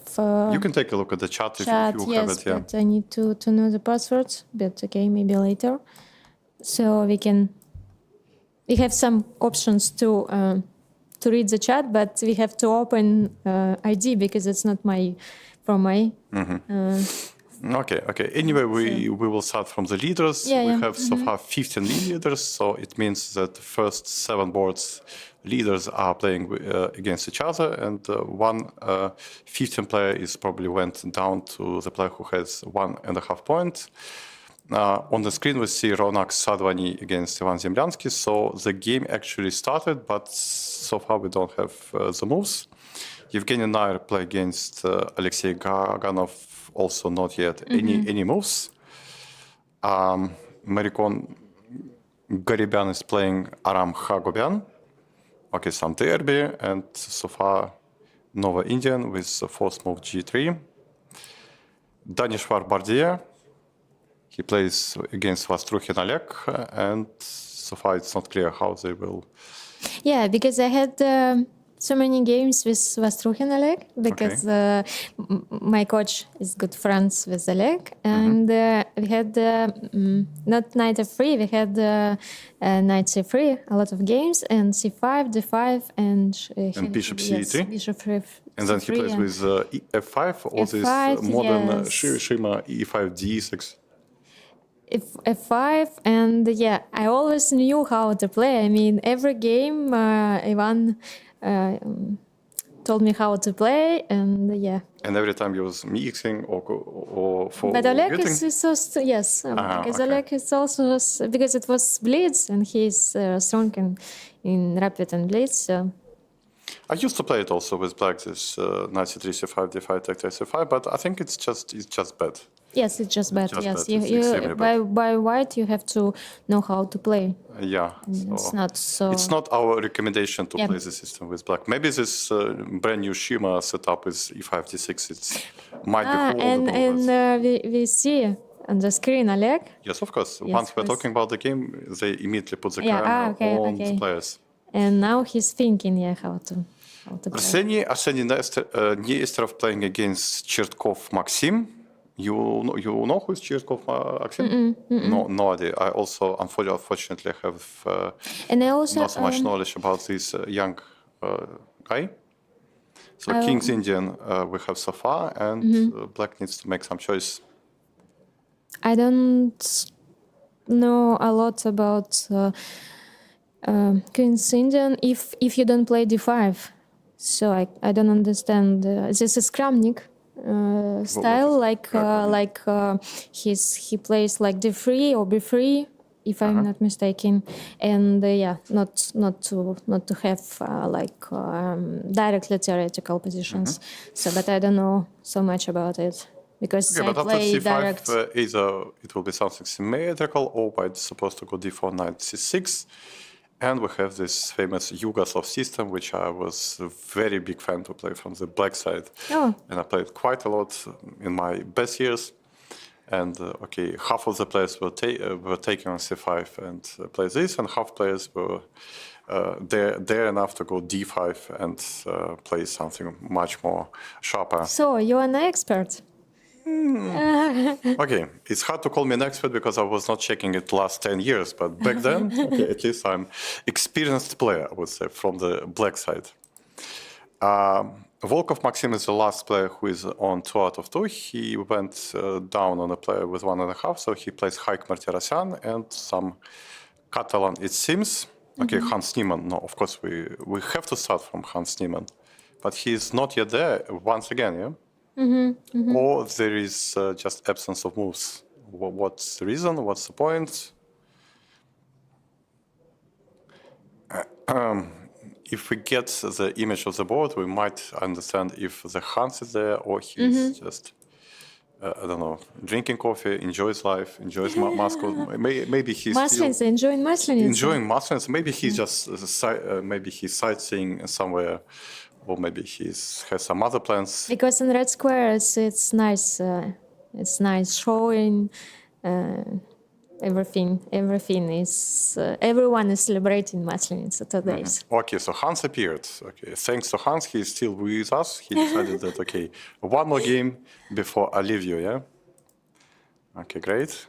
You can take a look at the chat if you yes, have it. Yeah. But I need to know the passwords. But okay, maybe later. So we can. We have some options to read the chat, but we have to open ID because it's not from my. Okay. Anyway, we will start from the leaders. We have so far 15 leaders, so it means that the first 7 boards leaders are playing against each other, and one 15 player is probably went down to the player who has 1.5 points. On the screen we see Ronak Sadvani against Ivan Zemlyansky, so the game actually started, but so far we don't have the moves. Evgeny Nair play against Alexei Gaganov, also not yet any moves. Marikon Garibyan is playing Aram Khagobian. Okay, some derby, and so far Nova Indian with the 4th move G3. Danishvar Bardia. He plays against Vastruhin Oleg, and so far it's not clear how they will. Yeah, because I had so many games with Vastruhin Oleg, because my coach is good friends with Oleg, and we had not knight f3, we had knight c3, a lot of games, and c5, d5, and bishop c3. Bishop c3. And then he plays with f5, all F5, this modern yes. Shima e5, d6. F5, and I always knew how to play. I mean, every game Ivan told me how to play, and And every time he was mixing or for. But Oleg is also because Oleg is also because it was blitz, and he's strong in rapid and blitz. So. I used to play it also with black, this knight c3, c5, d5, take c5, but I think it's just bad. Yes, it's just bad. Yes, you by white you have to know how to play. Yeah, it's not so. It's not our recommendation to play the system with black. Maybe this brand new Shima setup is e5, d6. It might be holdable. And we see on the screen Oleg. Yes, of course. Once we're talking about the game, they immediately put the camera on the players. And now he's thinking, how to play. Arseny Nesterov playing against Chertkov Maxim. You know who is Chirkov, Maxim? No idea. I also, unfortunately, have And I also not so much knowledge about this young guy. So King's Indian we have so far, and Black needs to make some choice. I don't know a lot about Queen's Indian if you don't play d5. So I don't understand. This is Kramnik style, he plays like d3 or b3, if I'm not mistaken, and not to have directly theoretical positions. So, but I don't know so much about it because I but play after c5, direct. either it will be something symmetrical, or white is supposed to go d4, knight c6. And we have this famous Yugoslav system, which I was a very big fan to play from the black side. Oh. And I played quite a lot in my best years. And half of the players were taking on c5 and play this, and half players were there enough to go d5 and play something much more sharper. So you're an expert. Okay, it's hard to call me an expert because I was not checking it last 10 years, but back then, at least I'm experienced player, I would say, from the black side. Volkov Maxim is the last player who is on 2 out of 2. He went down on a player with 1.5, so he plays Haik Martirosyan and some Catalan, it seems. Okay, Hans Niemann, no, of course we have to start from Hans Niemann, but he's not yet there once again, yeah? Or there is just absence of moves. What's the reason? What's the point? If we get the image of the board, we might understand if the Hans is there or he's just, I don't know, drinking coffee, enjoys life, enjoys Moscow. Maybe he's Maslenitsa, enjoying Maslenitsa. enjoying Maslenitsa. Maybe he's just maybe he's sightseeing somewhere, or maybe has some other plans. Because in red squares, it's nice. It's nice showing everything. Everything is. Everyone is celebrating Maslenitsa today. Okay, so Hans appeared. Okay, thanks to Hans, he's still with us. He decided that one more game before I leave you. Yeah. Okay, great.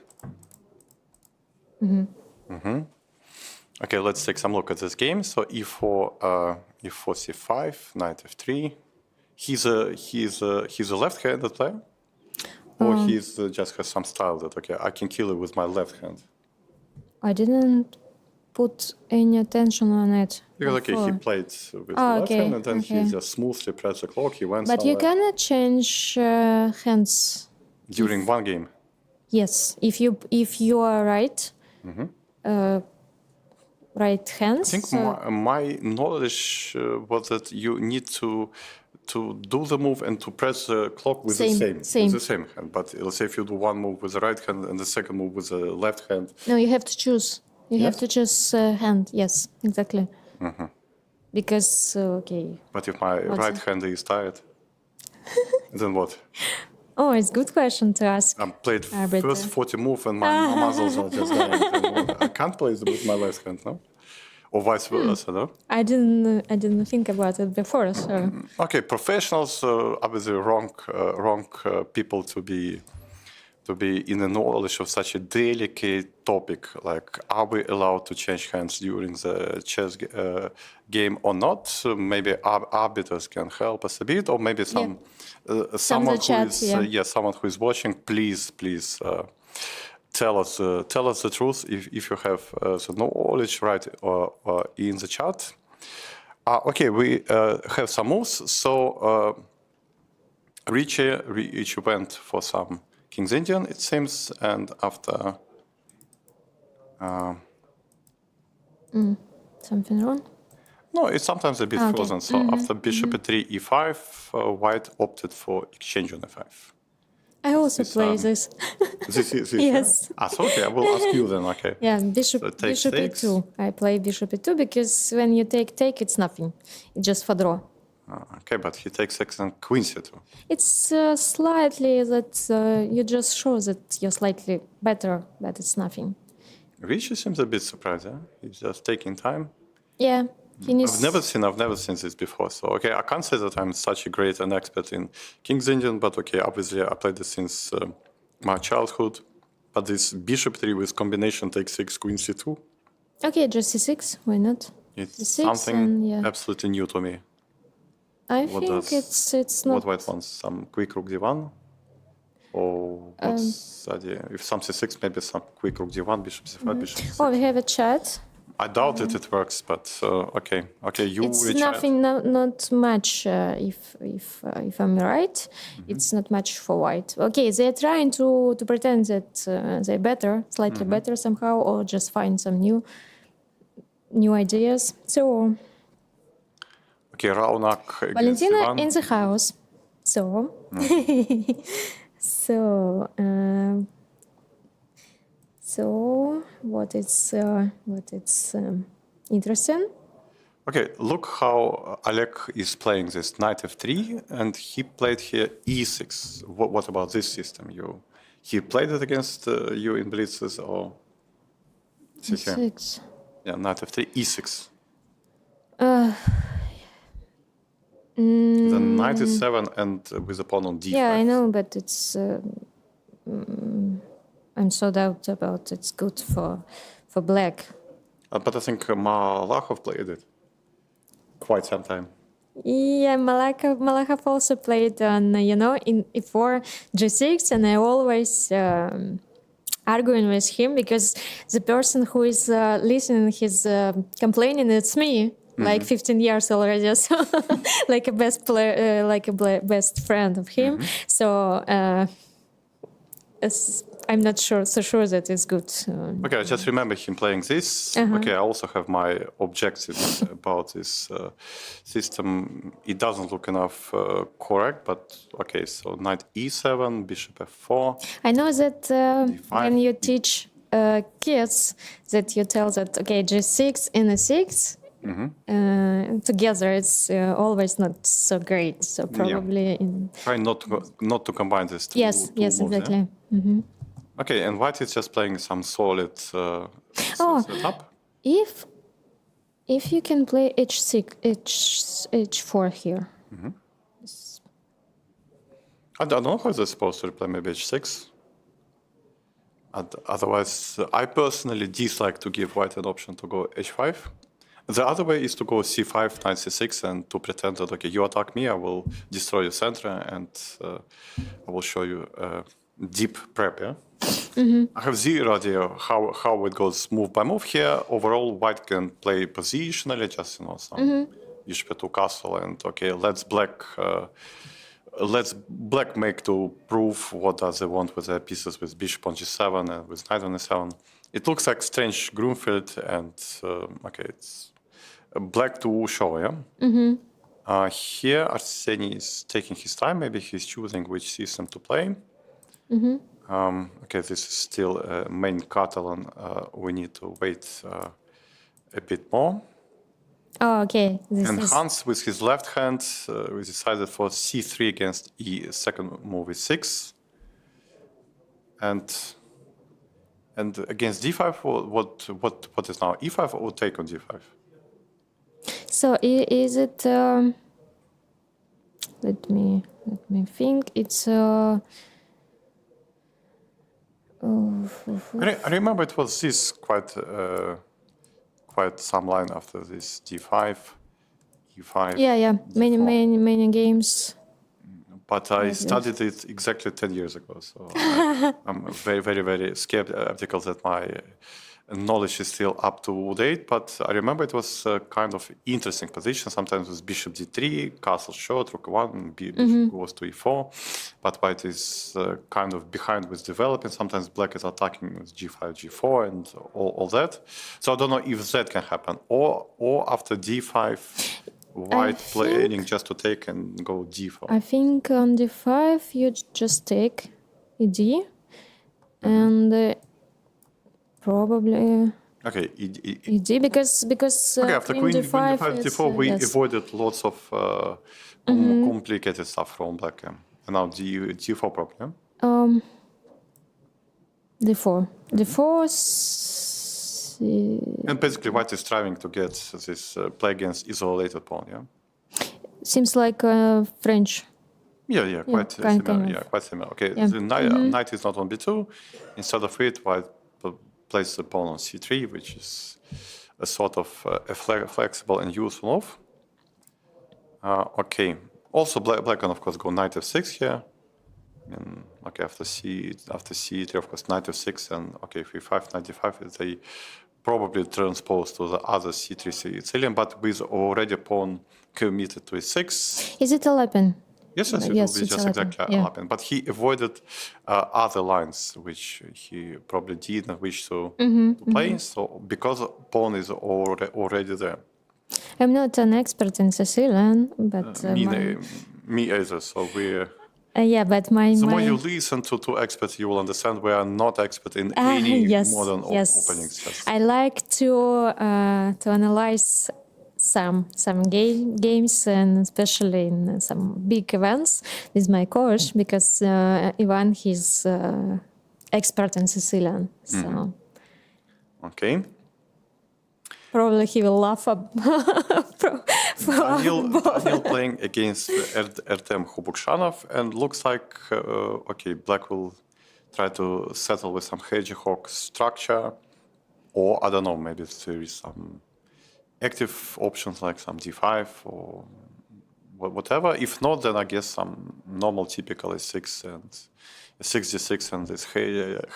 Okay, let's take some look at this game. So e4, e4 c5, knight f3. He's a left-handed player, or he's just has some style that I can kill it with my left hand. I didn't put any attention on it. Because he played with the left hand, and then he just smoothly pressed the clock. He went. But you cannot change hands during one game. Yes, if you are right. Right hands. I think my knowledge was that you need to do the move and to press the clock with the same hand. But let's say if you do one move with the right hand and the second move with the left hand. No, you have to choose. You have to choose hand. Yes, exactly. Because But if my right hand is tired, then what? Oh, it's a good question to ask. I played first 40 move and my muscles are just dying. I can't play with my left hand, no? Or vice versa, no? I didn't think about it before, so. Okay, professionals are the wrong people to be in the knowledge of such a delicate topic. Like, are we allowed to change hands during the chess game or not? So maybe arbiters can help us a bit, or maybe someone who is watching. Please, tell us the truth if you have the knowledge right in the chat. Okay, we have some moves. So Richie went for some King's Indian, it seems, and after something wrong? No, it's sometimes a bit frozen. So after bishop e3, e5, white opted for exchange on e5. I also play this. This Yes. So okay, I will ask you then. Okay. Yeah, bishop e2. I play bishop e2 because when you take, it's nothing. It's just for draw. Okay, but he takes x and queen c2. It's slightly that you just show that you're slightly better, but it's nothing. Richie seems a bit surprised. He's just taking time. Yeah. Finis. I've never seen this before. So okay, I can't say that I'm such a great and expert in King's Indian, but okay, obviously I played this since my childhood. But this bishop tree with combination takes 6, queen c2, Okay, just c6. Why not? it's C6 something and, yeah. absolutely new to me. I What think does- it's not. What white wants? Some quick rook d1? Or what's the idea? If some c6, maybe some quick rook d1, bishop c5, bishop c6. Oh, we have a chat. I doubt it works, but okay. Okay, you It's retry it. nothing, not much. If I'm right, it's not much for white. Okay, they're trying to pretend that they're better, slightly better somehow, or just find some new ideas. So Okay, Raunak against Valentina Ivan. in the house. So so what it's interesting. Okay, look how Oleg is playing this knight f3, and he played here e6. What about this system? He played it against you in blitzes, or see here? 6. Yeah, knight f3, e6. Then knight e7, and with pawn on d5. Yeah, I know, but it's. I'm so doubt about it's good for black. But I think Malachov played it quite some time. Yeah, Malachov also played on in e4 g6, and I always arguing with him because the person who is listening, he's complaining. It's me. Like 15 years already, so like a best player, like a best friend of him. So I'm not so sure that it's good. Okay, I just remember him playing this. Okay, I also have my objectives about this system. It doesn't look enough correct, but okay, so knight e7, bishop f4. I know that when D5. you teach kids, that you tell that, okay, g6 and a6, together it's always not so great. So probably in... Try not to combine this two, Yes, two yes, moves, exactly. yeah? Okay, and white is just playing some solid setup. If you can play h6, h4 here. I don't know how they're supposed to play maybe h6. Otherwise, I personally dislike to give white an option to go h5. The other way is to go c5, knight c6, and to pretend that, okay, you attack me, I will destroy your center, and I will show you deep prep, yeah? I have zero idea how it goes move by move here. Overall, white can play positionally, just, some bishop to castle, and okay, let's black make to prove what does they want with their pieces with bishop on g7 and with knight on e7. It looks like strange Grunfeld, and okay, it's black to show, yeah? Here, Arseny is taking his time. Maybe he's choosing which system to play. Okay, this is still main Catalan. We need to wait a bit more. Oh, okay. Hans, with his left hand, we decided for c3 against e. Second move is 6. And against d5, what is now e5 or take on d5? So is it? Let me think. It's. I remember it was this quite some line after this d5, e5. Yeah. d4. Many games. But I studied it exactly 10 years ago, so I'm very, very, very skeptical that my knowledge is still up to date. But I remember it was a kind of interesting position. Sometimes with bishop d3, castle short, rook 1, bishop goes to e4. But white is kind of behind with developing. Sometimes black is attacking with g5, g4, and all that. So I don't know if that can happen. Or after d5, white planning just to take and go d4. I think on d5 you just take ed, and probably Okay, ed because okay, after queen queen d5, d4, we yes. avoided lots of complicated stuff from black. And now d4 problem. d4. D4. And basically, white is striving to get this play against isolated pawn. Yeah. Seems like French. Yeah, quite kind similar. of. Yeah, quite similar. Okay, Yeah. the knight is not on b2. Instead of it, white places the pawn on c3, which is a sort of a flexible and useful move. Okay. Also, black can of course go knight f6 here. And okay, after c3, of course, knight f6, and okay, f5, knight d5. They probably transpose to the other c3 Sicilian, but with already pawn committed to e6. Is it 11? Yes, it Yes, will be it's just 11, exactly yeah. 11. But he avoided other lines, which he probably did not wish to play. So because pawn is already there. I'm not an expert in Sicilian, but Me either. So yeah, but my the more you listen to experts, you will understand we are not expert in any modern openings. Yes. I like to analyze some games, and especially in some big events with my coach, because Ivan, he's expert in Sicilian. So Okay. probably he will laugh up. Daniel playing against Artem Hubukshanov, and looks like okay, black will try to settle with some hedgehog structure, or I don't know, maybe there is some active options like some d5 or whatever. If not, then I guess some normal typical e6 and 6d6 and this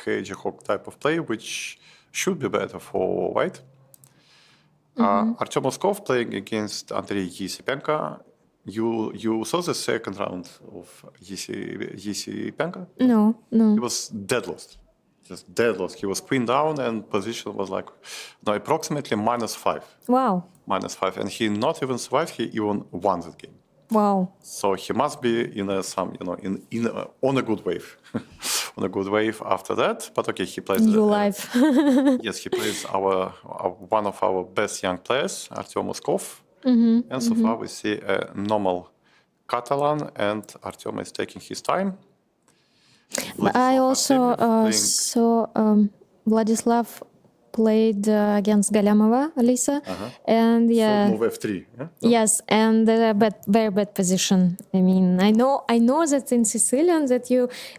hedgehog type of play, which should be better for white. Artem Moskov playing against Andrei Yesipenko. You saw the second round of Yesipenko? No. He was dead lost. Just dead lost. He was queen down and position was like approximately -5. Wow. -5. And he not even survived, he even won that game. Wow. So he must be in on a good wave. On a good wave after that. But okay, he plays New life. yes, he plays one of our best young players, Artem Moskov. And so far we see a normal Catalan, and Artem is taking his time. I also saw Vladislav played against Galyamova, Alisa, and So move f3. Yeah? yes, and very bad position. I mean, I know that in Sicilian that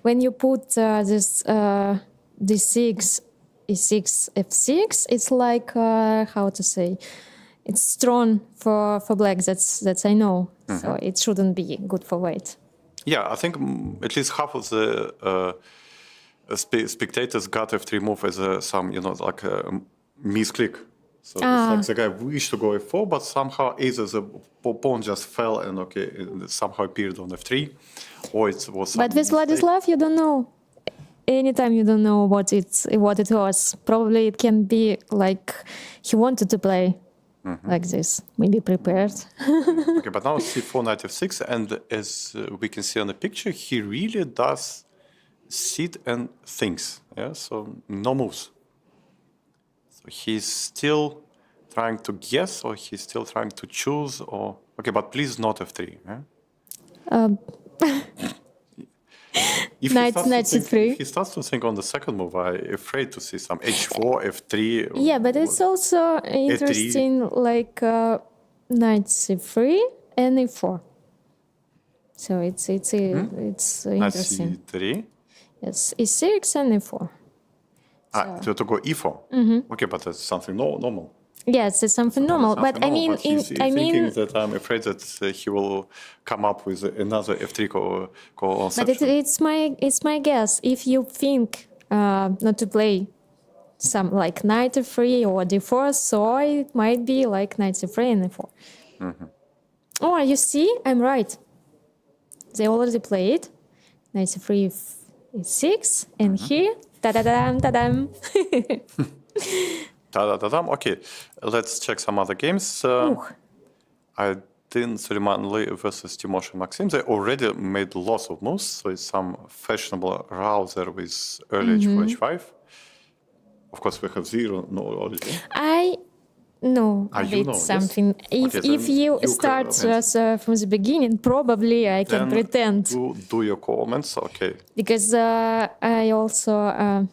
when you put this d6, e6, f6, it's like how to say, it's strong for black. That's I know. So it shouldn't be good for white. Yeah, I think at least half of the spectators got f3 move as some, like a misclick. So it's like the guy wished to go f4, but somehow either the pawn just fell and it somehow appeared on f3, or it was. But with Vladislav, you don't know. Anytime you don't know what it was. Probably it can be like he wanted to play like this, maybe prepared. Okay, but now c4, knight f6, and as we can see on the picture, he really does sit and thinks. Yeah, so no moves. So he's still trying to guess, or he's still trying to choose, or okay, but please not f3. Yeah? If he starts to think on the second move, I'm afraid to see some h4, f3. Yeah, but it's also interesting, like knight c3 and e4. So it's interesting. c3. Yes, e6 and e4. To go e4. Okay, but that's something normal. Yes, it's something normal. But I mean, thinking that I'm afraid that he will come up with another f3 call. But it's my guess. If you think not to play some like knight f3 or d4, so it might be like knight c3 and e4. Oh, you see, I'm right. They already played knight c3, e6, and here, ta-da-dam, ta-dam. Okay, let's check some other games. I didn't Suleiman Lee versus Timosha Maxim. They already made lots of moves. So it's some fashionable rouser with early h4, h5. Of course, we have zero knowledge. know a you bit know, yes? something. If Okay, then you you start comment. from the beginning, probably I can Then pretend. do your comments. Okay. Because I also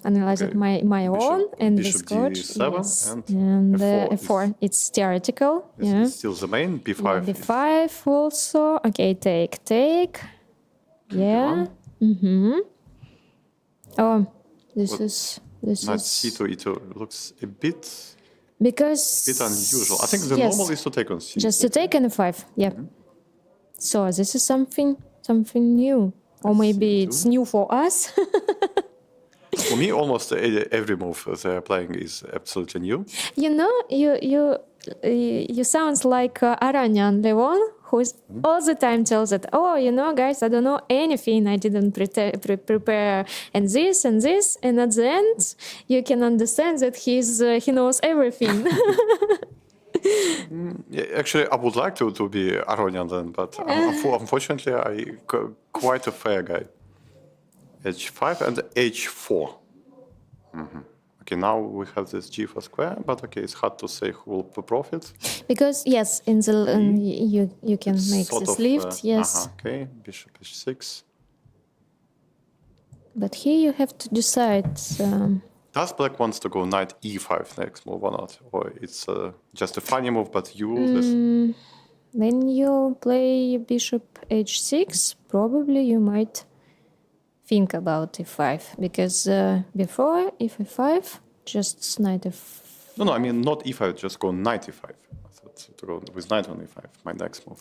analyzed Okay. my own and we Bishop scored. D7 Yes. and F4 F4. It's theoretical. is Yeah. still the main. B5 Yeah, is B5 also. Okay, take. Yeah. B1. Oh, this What- is Knight C2, E2 looks a bit because unusual. I think the yes, normal is to take on C. just to take on a5. Yeah. So this is something new, or maybe it's new for us. For me, almost every move they are playing is absolutely new. You know, you sounds like Aranyan Levon, who's all the time tells that, oh, you know, guys, I don't know anything. I didn't prepare and this, and at the end, you can understand that he knows everything. Yeah, actually, I would like to be Aronian then, but unfortunately, I quite a fair guy. H5 and H4. Okay, now we have this G4 square, but okay, it's hard to say who will profit. Because yes, in the you can make Sort this of, lift, yes. Okay, Bishop H6. But here you have to decide. Does Black wants to go Knight E5 next move or not? Or it's just a funny move, but you listen. When you play Bishop H6, probably you might think about E5 because before if E5, just Knight F. No, I mean not E5, just go Knight E5. I thought to go with Knight on E5, my next move.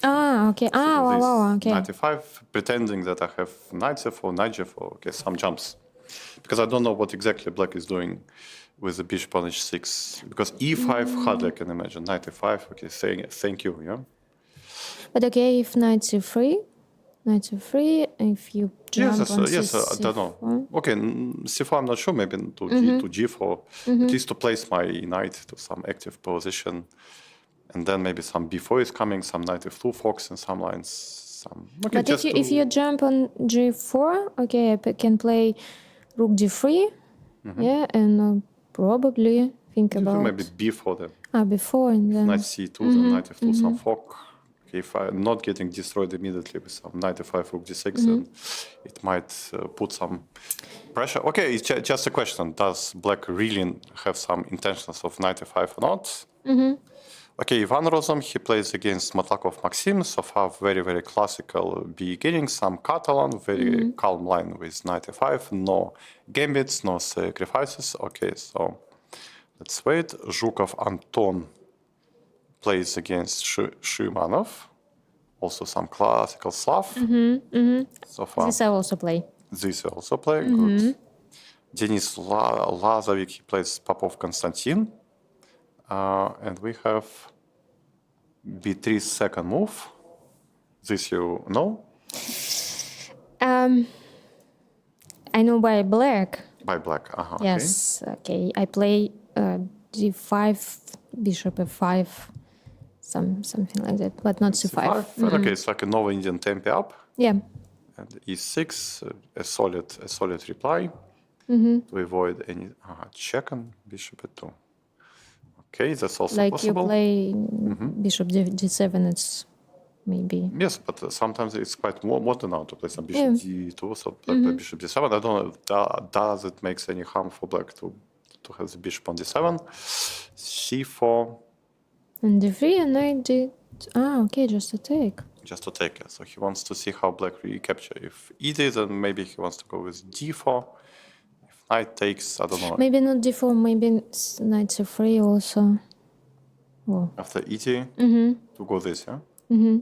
Okay. Wow, okay. Knight E5, pretending that I have Knight C4, Knight G4, okay, some jumps. Because I don't know what exactly Black is doing with the Bishop on H6. Because E5, hardly I can imagine. Knight E5, okay, saying thank you, yeah? But okay, if Knight C3, if you jump on yes, I don't know. Okay, C4 I'm not sure, maybe to G4, at least to place my knight to some active position. And then maybe some B4 is coming, some Knight F2 fox in some lines. Okay, but if you jump on G4, okay, I can play Rook D3, yeah, and probably think about maybe B4 then. before and then Knight C2, then Knight F2, some fork. Okay, if I'm not getting destroyed immediately with some Knight F5, Rook D6, then it might put some pressure. Okay, it's just a question. Does Black really have some intentions of Knight F5 or not? Okay, Ivan Rozum, he plays against Matlakov Maxim. So far, very, very classical beginning. Some Catalan, very calm line with Knight F5. No gambits, no sacrifices. Okay, so let's wait. Zhukov Anton plays against Shymanov. Also some classical Slav. So far. this I also play. This also play. Good. Denis Lazovik, he plays Popov Konstantin. And we have B3's second move. This you know? I know by Black. By Black. Yes, okay. I play D5, Bishop F5, something like that, but not C5. Okay, it's like a Nova Indian tempi up. Yeah. And E6, a solid reply to avoid any check on Bishop E2. Okay, that's also Like possible. you play Bishop D7, it's maybe. Yes, but sometimes it's quite modern now to play some Bishop D2, so Black play Bishop D7. I don't know, does it make any harm for Black to have the Bishop on D7? C4. And D3 and Knight D. Okay, just a take. Just to take it. So he wants to see how Black recapture. If E3, then maybe he wants to go with D4. If Knight takes, I don't know. Maybe not D4, maybe Knight C3 also. Oh. After E3, to go this, yeah?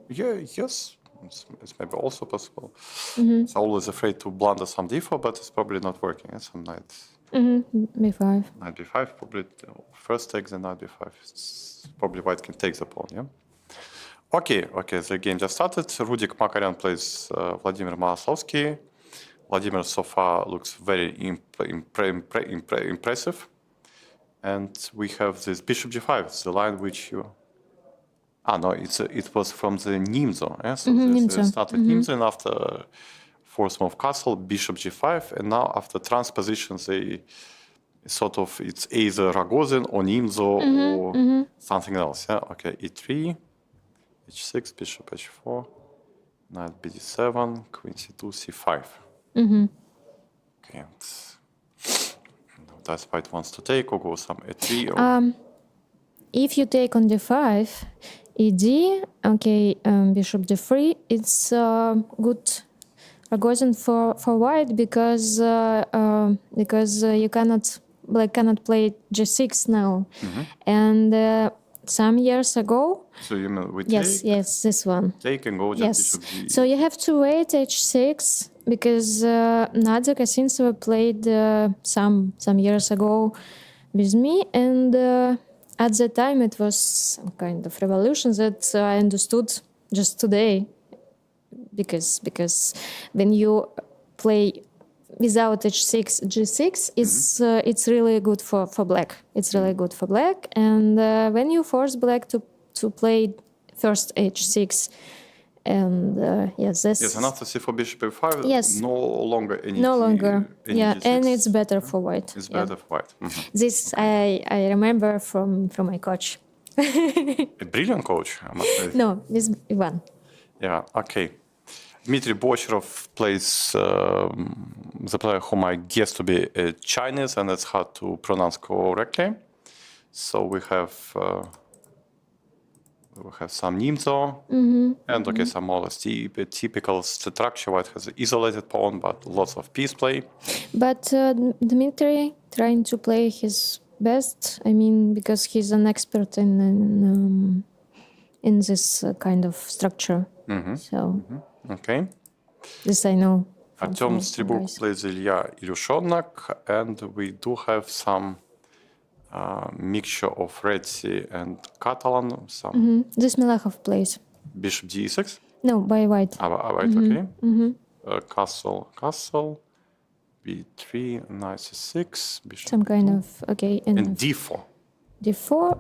Yeah, yes. It's maybe also possible. It's always afraid to blunder some D4, but it's probably not working. It's some Knight. B5. Knight B5, probably first take the Knight B5. It's probably White can take the pawn, yeah? Okay, the game just started. Rudik Makaryan plays Vladimir Maloslovsky. Vladimir so far looks very impressive. And we have this Bishop G5, the line which you... no, it was from the Nimzo. Yeah? So they started Nimzo, and after fourth move castle, Bishop G5, and now after transposition, they sort of, it's either Rogozin or Nimzo or something else. Yeah. Okay. E3, H6, Bishop H4, Knight BD7, Queen C2, C5. Okay. That's White wants to take or go some E3. Or If you take on d5, ed, okay, bishop d3, it's good Rogozin for white because you cannot black cannot play g6 now, and some years ago. So you mean we Yes, take? yes, this one. Take and go Yes. just Bishop G. So you have to wait h6 because Nadia Kasintseva played some years ago with me, and at that time it was some kind of revolution that I understood just today, because when you play without h6 g6, it's really good for black. It's really good for black, and when you force black to play first h6, and yes, this Yes, and after C4 Bishop A5, Yes. no longer any no longer, any yeah, D6. and it's better for white. It's Yeah. better for white. This I remember from my coach. A brilliant coach, I must say. No, this Ivan. Yeah, okay. Dmitry Bocherov plays the player whom I guess to be Chinese, and it's hard to pronounce correctly. So we have some Nimzo, and okay, some more or less typical structure. White has an isolated pawn, but lots of piece play. But Dmitry trying to play his best. I mean, because he's an expert in this kind of structure. So Okay. this I know. from Artem some Stribuk guys. plays Ilya Ilyushonak, and we do have some mixture of Red Sea and Catalan, some This Melechov plays. Bishop D6. No, by white. Right, okay. Castle, B3, Knight C6, Bishop Some kind B2, of okay, and and D4. d4,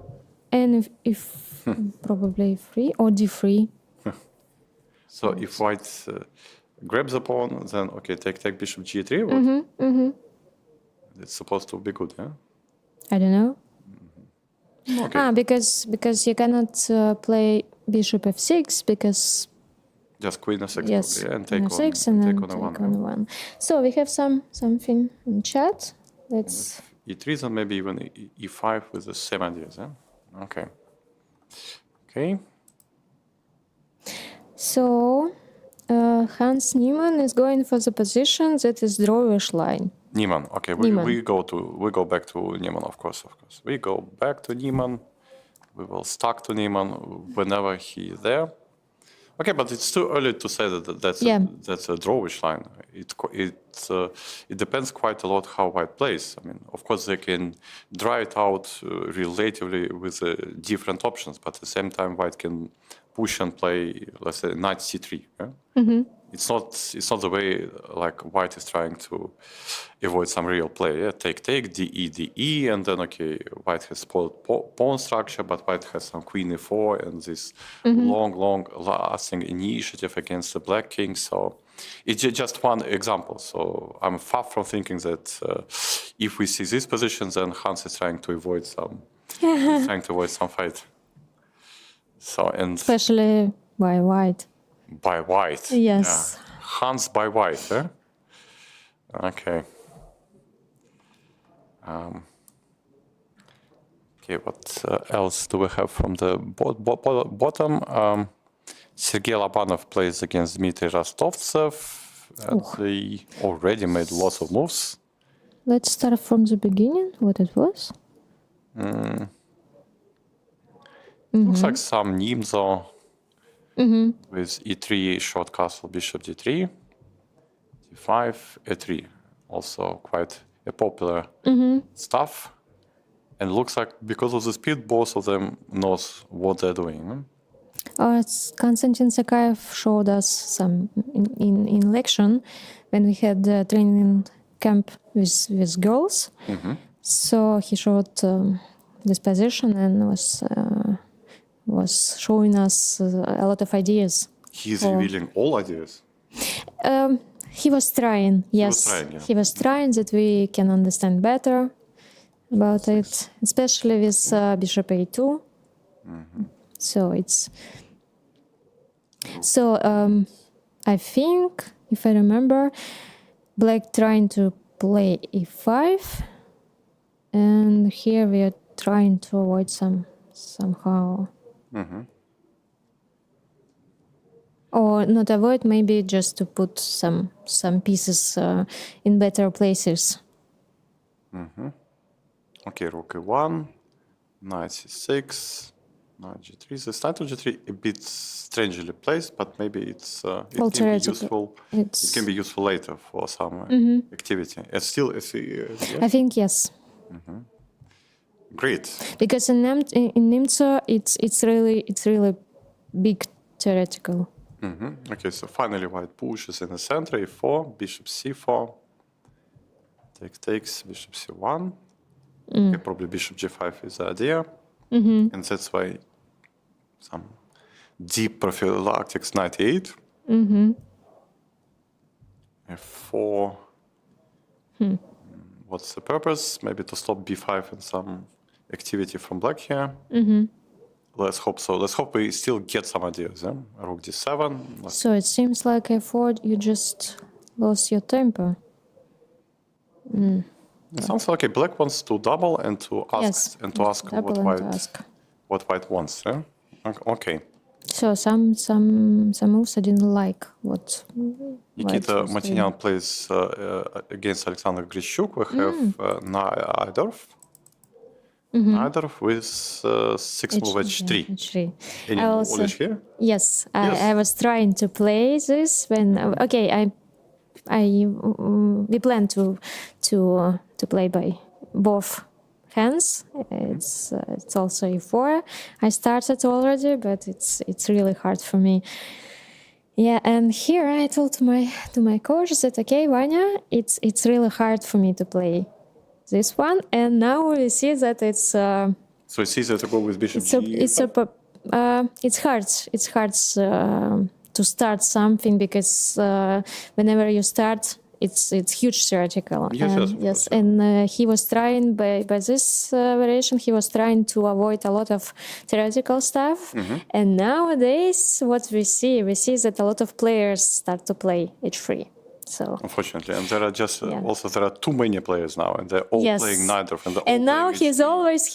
and if probably free or d3. So if White grabs the pawn, then okay, take Bishop G3. What? It's supposed to be good, yeah. I don't know. Okay. Because you cannot play bishop f6 because Just Queen F6, yes, probably, and take f6 on, and then take on a take one. on one. So we have something in chat. Let's E3, then maybe even E5 with the same ideas, yeah? Okay. Okay. so Hans Niemann is going for the position that is drawish line. Niemann. Okay, Niemann. we go back to Niemann, of course. We go back to Niemann. We will stuck to Niemann whenever he is there. Okay, but it's too early to say that's a drawish line. It depends quite a lot how White plays. I mean, of course they can draw it out relatively with different options, but at the same time White can push and play, let's say, Knight C3. Yeah? It's not the way like White is trying to avoid some real play. Yeah? Take, DE, and then okay, White has spoiled pawn structure, but White has some Queen E4 and this long lasting initiative against the Black King. So it's just one example. So I'm far from thinking that if we see this position, then Hans is trying to avoid some fight. So and Especially by white. by White. Yes. Yeah. Hans by White. Eh? Okay. Okay. What else do we have from the bottom? Sergei Labanov plays against Dmitry Rostovtsev, and they already made lots of moves. Let's start from the beginning. What it was? Looks like some Nimzo with E3, short castle, Bishop D3, D5, E3. Also quite a popular stuff. And looks like because of the speed, both of them knows what they're doing. Konstantin Sakaev showed us some in lection when we had the training camp with girls. So he showed this position and was showing us a lot of ideas. He's revealing all ideas. He was trying, yes. He was trying, yeah. He was trying that we can understand better. about it, especially with bishop a2. So it's I think, if I remember, black trying to play e5, and here we are trying to avoid somehow. Or not avoid, maybe just to put some pieces in better places. Okay, rook e1, knight c6, knight g3. This knight on g3 a bit strangely placed, but maybe it can be useful. It can be useful later for some activity. And still, yes? I think yes. Great. Because in Nimzo, it's really big theoretical. Okay, so finally white pushes in the center, e4, bishop c4, takes, bishop c1. Okay, probably bishop g5 is the idea. And that's why some deep prophylactics knight e8. f4. What's the purpose? Maybe to stop b5 and some activity from black here. Let's hope so. Let's hope we still get some ideas. Yeah? Rook d7. So it seems like a4, you just lost your temper. It sounds like a black wants to double and to ask what white wants. Yeah? Okay. So some moves I didn't like. What Nikita Matinyan plays against Alexander Grishuk. We have Naidorf. Naidorf with 6 move h3. Any knowledge here? Yes, I was trying to play this when we plan to play by both hands. It's also e4. I started already, but it's really hard for me. Yeah, and here I told to my coach that okay, Vanya, it's really hard for me to play this one, and now we see that it's. So it's easier to go with bishop g. It's hard to start something because whenever you start, it's huge theoretical. Yes. And he was trying by this variation. He was trying to avoid a lot of theoretical stuff. And nowadays, what we see that a lot of players start to play h3. So unfortunately, and there are just also there are too many players now, and they're all playing Naidorf, and now he has always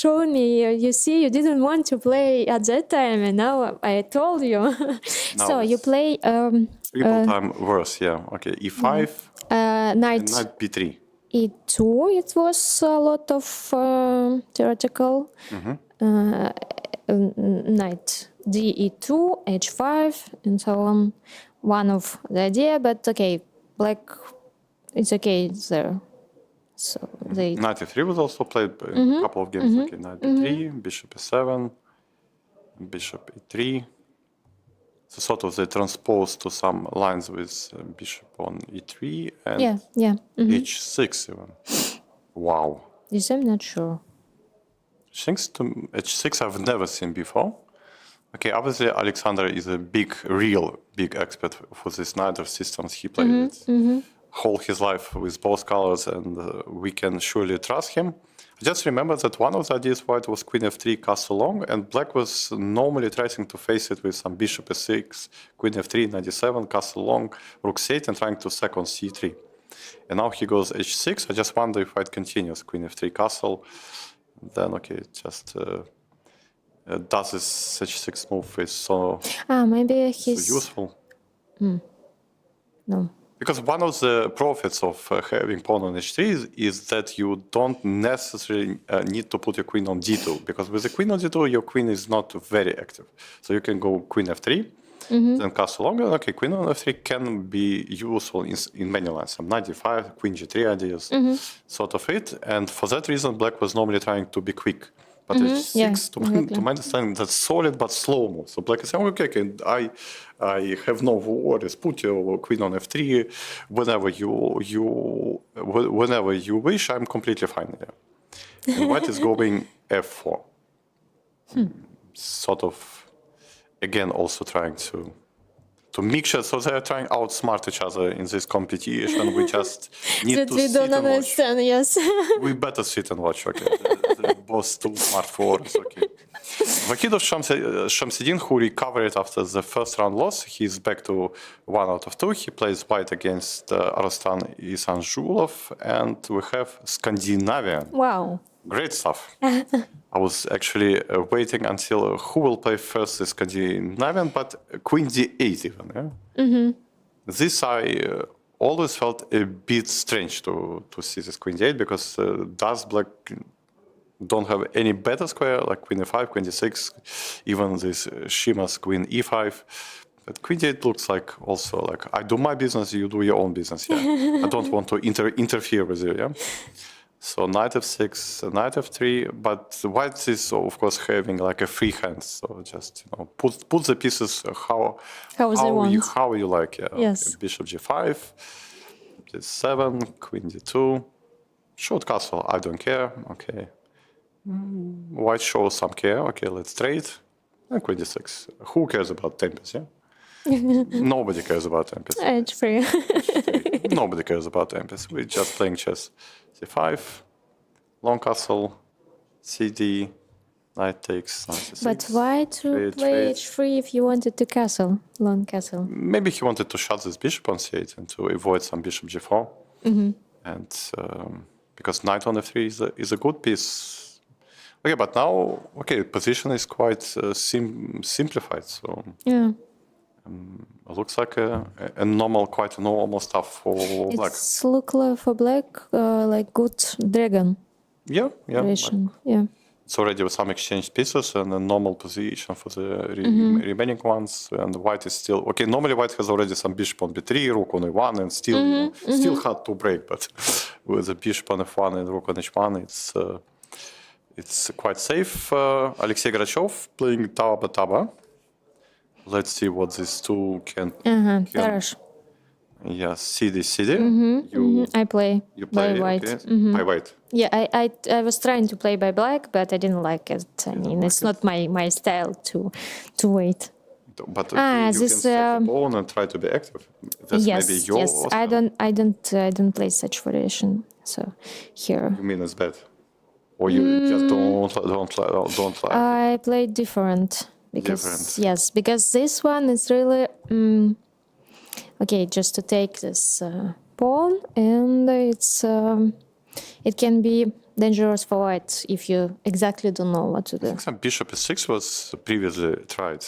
shown me. You see, you didn't want to play at that time, and now I told you. So you play triple time worse, yeah. Okay, e5, knight b3, e2. It was a lot of theoretical. Knight d e2, h5, and so on. One of the idea, but okay, black, it's okay there. So they. Knight e3 was also played in a couple of games. Okay, knight b3, bishop e7, bishop e3. So sort of they transpose to some lines with bishop on e3 and h6 even. Wow. This I'm not sure. H6 I've never seen before. Okay, obviously Alexander is a big expert for this Naidorf systems. He played it whole his life with both colors, and we can surely trust him. I just remember that one of the ideas white was queen f3, castle long, and black was normally trying to face it with some bishop e6, queen f3, knight e7, castle long, rook c8, and trying to second c3. And now he goes h6. I just wonder if white continues queen f3 castle. Then okay, just. Does this h6 move is so useful? No. Because one of the profits of having pawn on h3 is that you don't necessarily need to put your queen on d2, because with the queen on d2 your queen is not very active. So you can go queen f3, then castle long, and okay, queen on f3 can be useful in many lines. Some knight d5, queen g3 ideas, sort of it. And for that reason black was normally trying to be quick. But h6, to my understanding, that's solid but slow move. So black is saying, okay, I have no worries. Put your queen on f3 whenever you wish. I'm completely fine there. And white is going f4. Sort of, again, also trying to to mixture. So they are trying to outsmart each other in this competition. We just need That to we sit don't and watch. understand, yes. We better sit and watch, okay. They're both too smart for us, okay. Vakidov Shamsidin, who recovered after the first round loss, he's back to 1 out of 2. He plays white against Arostan Isanjulov, and we have Scandinavian. Wow. Great stuff. I was actually waiting until who will play first the Scandinavian, but Queen D8 even. Yeah? This I always felt a bit strange to see this Queen D8 because does Black don't have any better square like Queen E5, Queen D6, even this Shima's Queen E5. But Queen D8 looks like also like I do my business, you do your own business. Yeah, I don't want to interfere with you. Yeah. So Knight F6, Knight F3, but White is of course having like a free hand. So just put the pieces how you like. Yeah. Yes. Okay. Bishop G5, D7, Queen D2, short castle. I don't care. Okay. White shows some care. Okay, let's trade. And Queen D6. Who cares about Tempest? Yeah. Nobody cares about Tempest. H3. Nobody cares about Tempest. We're just playing chess. C5, long castle, CD, knight takes, knight C6. But why to play H3 if you wanted to castle, long castle? Maybe he wanted to shut this bishop on C8 and to avoid some bishop G4. And because knight on F3 is a good piece. Okay, but now, position is quite simplified. So yeah. It looks like a normal, quite a normal stuff for black. It's look like for black like good dragon. Yeah. Yeah. It's already with some exchange pieces and a normal position for the remaining ones. And white is still normally white has already some bishop on b3, rook on e1, and still hard to break. But with the bishop on f1 and rook on h1, it's quite safe. Alexei Grachov playing Taba. Let's see what these two can. Tarrasch. Yes, CD. I play by white. Okay. By white. Yeah, I was trying to play by black, but I didn't like it. I mean, it's not my style to wait. But you can set the pawn and try to be active. That's maybe your style. I don't play such variation. So here. You mean it's bad, or you just don't like? I play different. Because this one is really just to take this pawn, and it can be dangerous for white if you exactly don't know what to do. I think some bishop e6 was previously tried.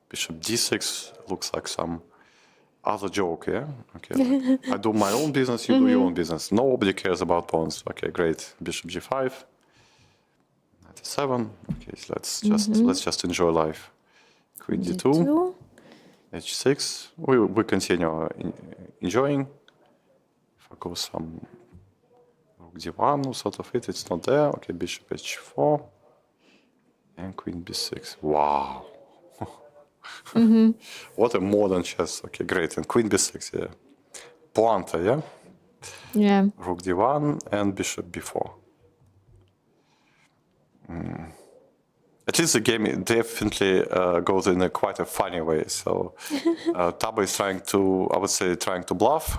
Bishop d6 looks like some other joke, yeah? Okay, like, I do my own business, you do your own business. Nobody cares about pawns. Okay, great. Bishop g5. 97. Okay, let's just enjoy life. Queen d2, h6. We continue enjoying. If I go some rook d1, sort of it's not there. Okay, bishop h4 and queen b6. Wow. What a modern chess. Okay, great. And queen b6, yeah. Poanta, yeah? Yeah. Rook d1 and bishop b4. At least the game definitely goes in quite a funny way. So Taba is trying to bluff,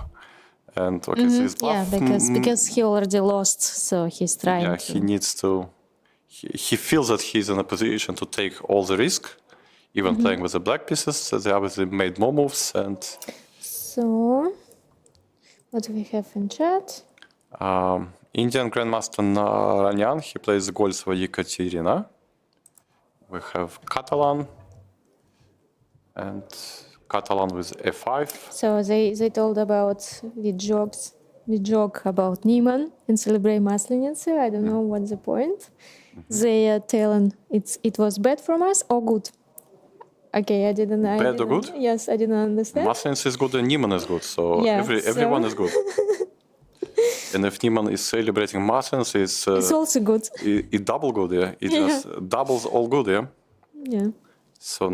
and this bluff. Yeah, because he already lost, so he's trying. Yeah, he needs to. He feels that he's in a position to take all the risk, even playing with the black pieces. So they obviously made more moves, and. So, what do we have in chat? Indian Grandmaster Naranyan, he plays Goltsova Yekaterina. We have Catalan and Catalan with f5. So they told about the joke about Niemann and celebrate Masleniцы. I don't know what's the point. They are telling it was bad from us or good. Okay, I didn't. Bad or good? Yes, I didn't understand. Masleniцы is good and Niemann is good, so everyone is good. And if Niemann is celebrating Masleniцы, it's also good. It's double good, yeah. It just doubles all good, yeah. Yeah. So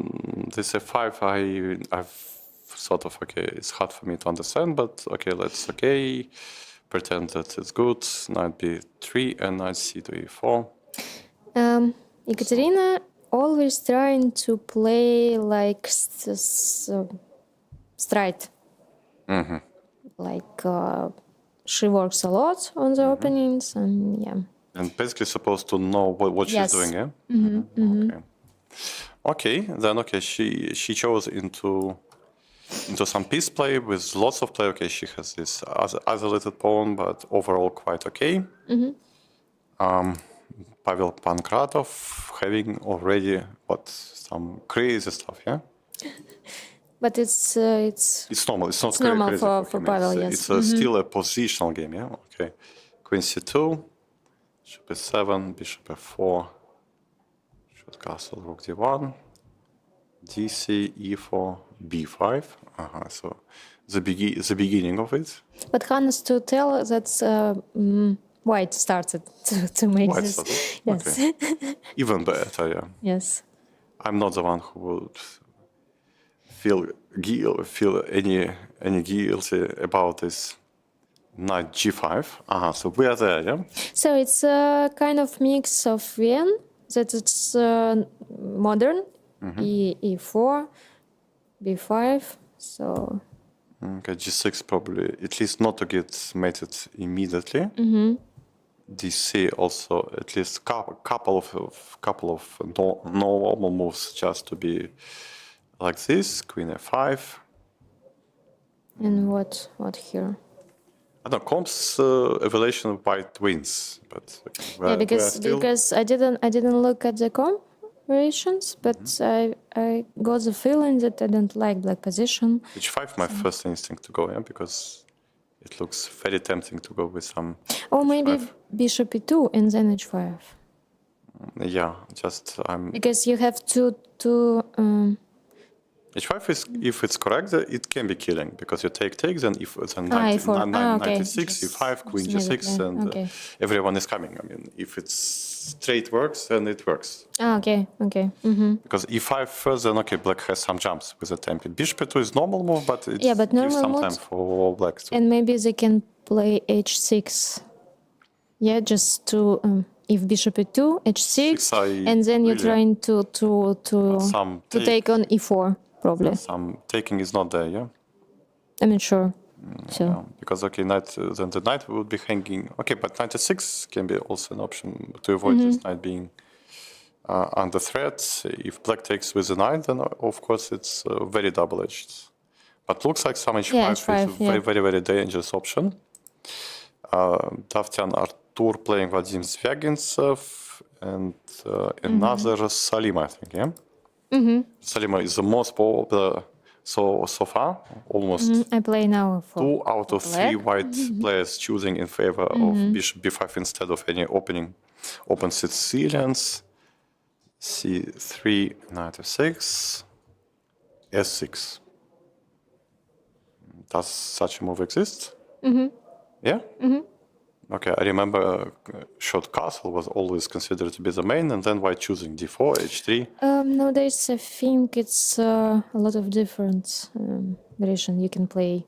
this f5, I've sort of it's hard for me to understand, but let's pretend that it's good. Knight b3 and knight c to e4. Ekaterina always trying to play like straight. Like she works a lot on the openings, and yeah. And basically supposed to know what Yes. she's doing, yeah? Okay, then she chose into some piece play with lots of play. Okay, she has this isolated pawn, but overall quite okay. Pavel Pankratov having already some crazy stuff, yeah? But it's normal. It's not It's normal crazy for him. Pavel, It's yes. still a positional game, yeah? Okay. Queen c2, bishop e7, bishop f4, short castle, rook d1, dc, e4, b5. So the beginning of it. But Hannes to tell that White started to make White this. started? Yes. Okay. Even better, yeah. Yes. I'm not the one who would feel any guilty about this knight g5. So we are there, yeah? So it's a kind of mix of Vienna, that it's modern, e4, b5, so... Okay, g6 probably, at least not to get mated immediately. dc also, at least couple of normal moves just to be like this. Queen f5. And what here? I don't know, Combs evaluation of white wins, but Yeah, because I didn't look at the comp variations, but I got the feeling that I don't like black position. h5 my first instinct to go, yeah, because it looks very tempting to go with some. Or maybe h5. bishop e2 and then h5. Yeah, just I'm. Because you have to h5 is, if it's correct, it can be killing because you take, then if then e4. Okay. 96, e5, queen g6, and okay. everyone is coming. I mean, if it's straight works, then it works. Okay. Because e5 first, then okay, black has some jumps with the tempo. Bishop e2 is normal move, but it but gives normal some move- time for black to. And maybe they can play h6. Yeah, just to if bishop e2, h6, and then you're trying to take on e4 probably. Some taking is not there, yeah. I'm not sure. So Because okay, then the knight would be hanging. Okay, but knight e6 can be also an option to avoid this knight being under threat. If black takes with the knight, then of course it's very double-edged. But looks like some h5, h5, is a very, very, very dangerous option. Davtyan Artur playing Vadim Zvyagintsev and another Salim, I think, yeah? Salima is the most popular so far, almost I play now for 2 out of 3 black. white players choosing in favor of bishop b5 instead of any open Sicilians. c3, knight f6, s6. Does such a move exist? Yeah? Okay, I remember short castle was always considered to be the main, and then white choosing d4, h3. Nowadays, I think it's a lot of different variation you can play.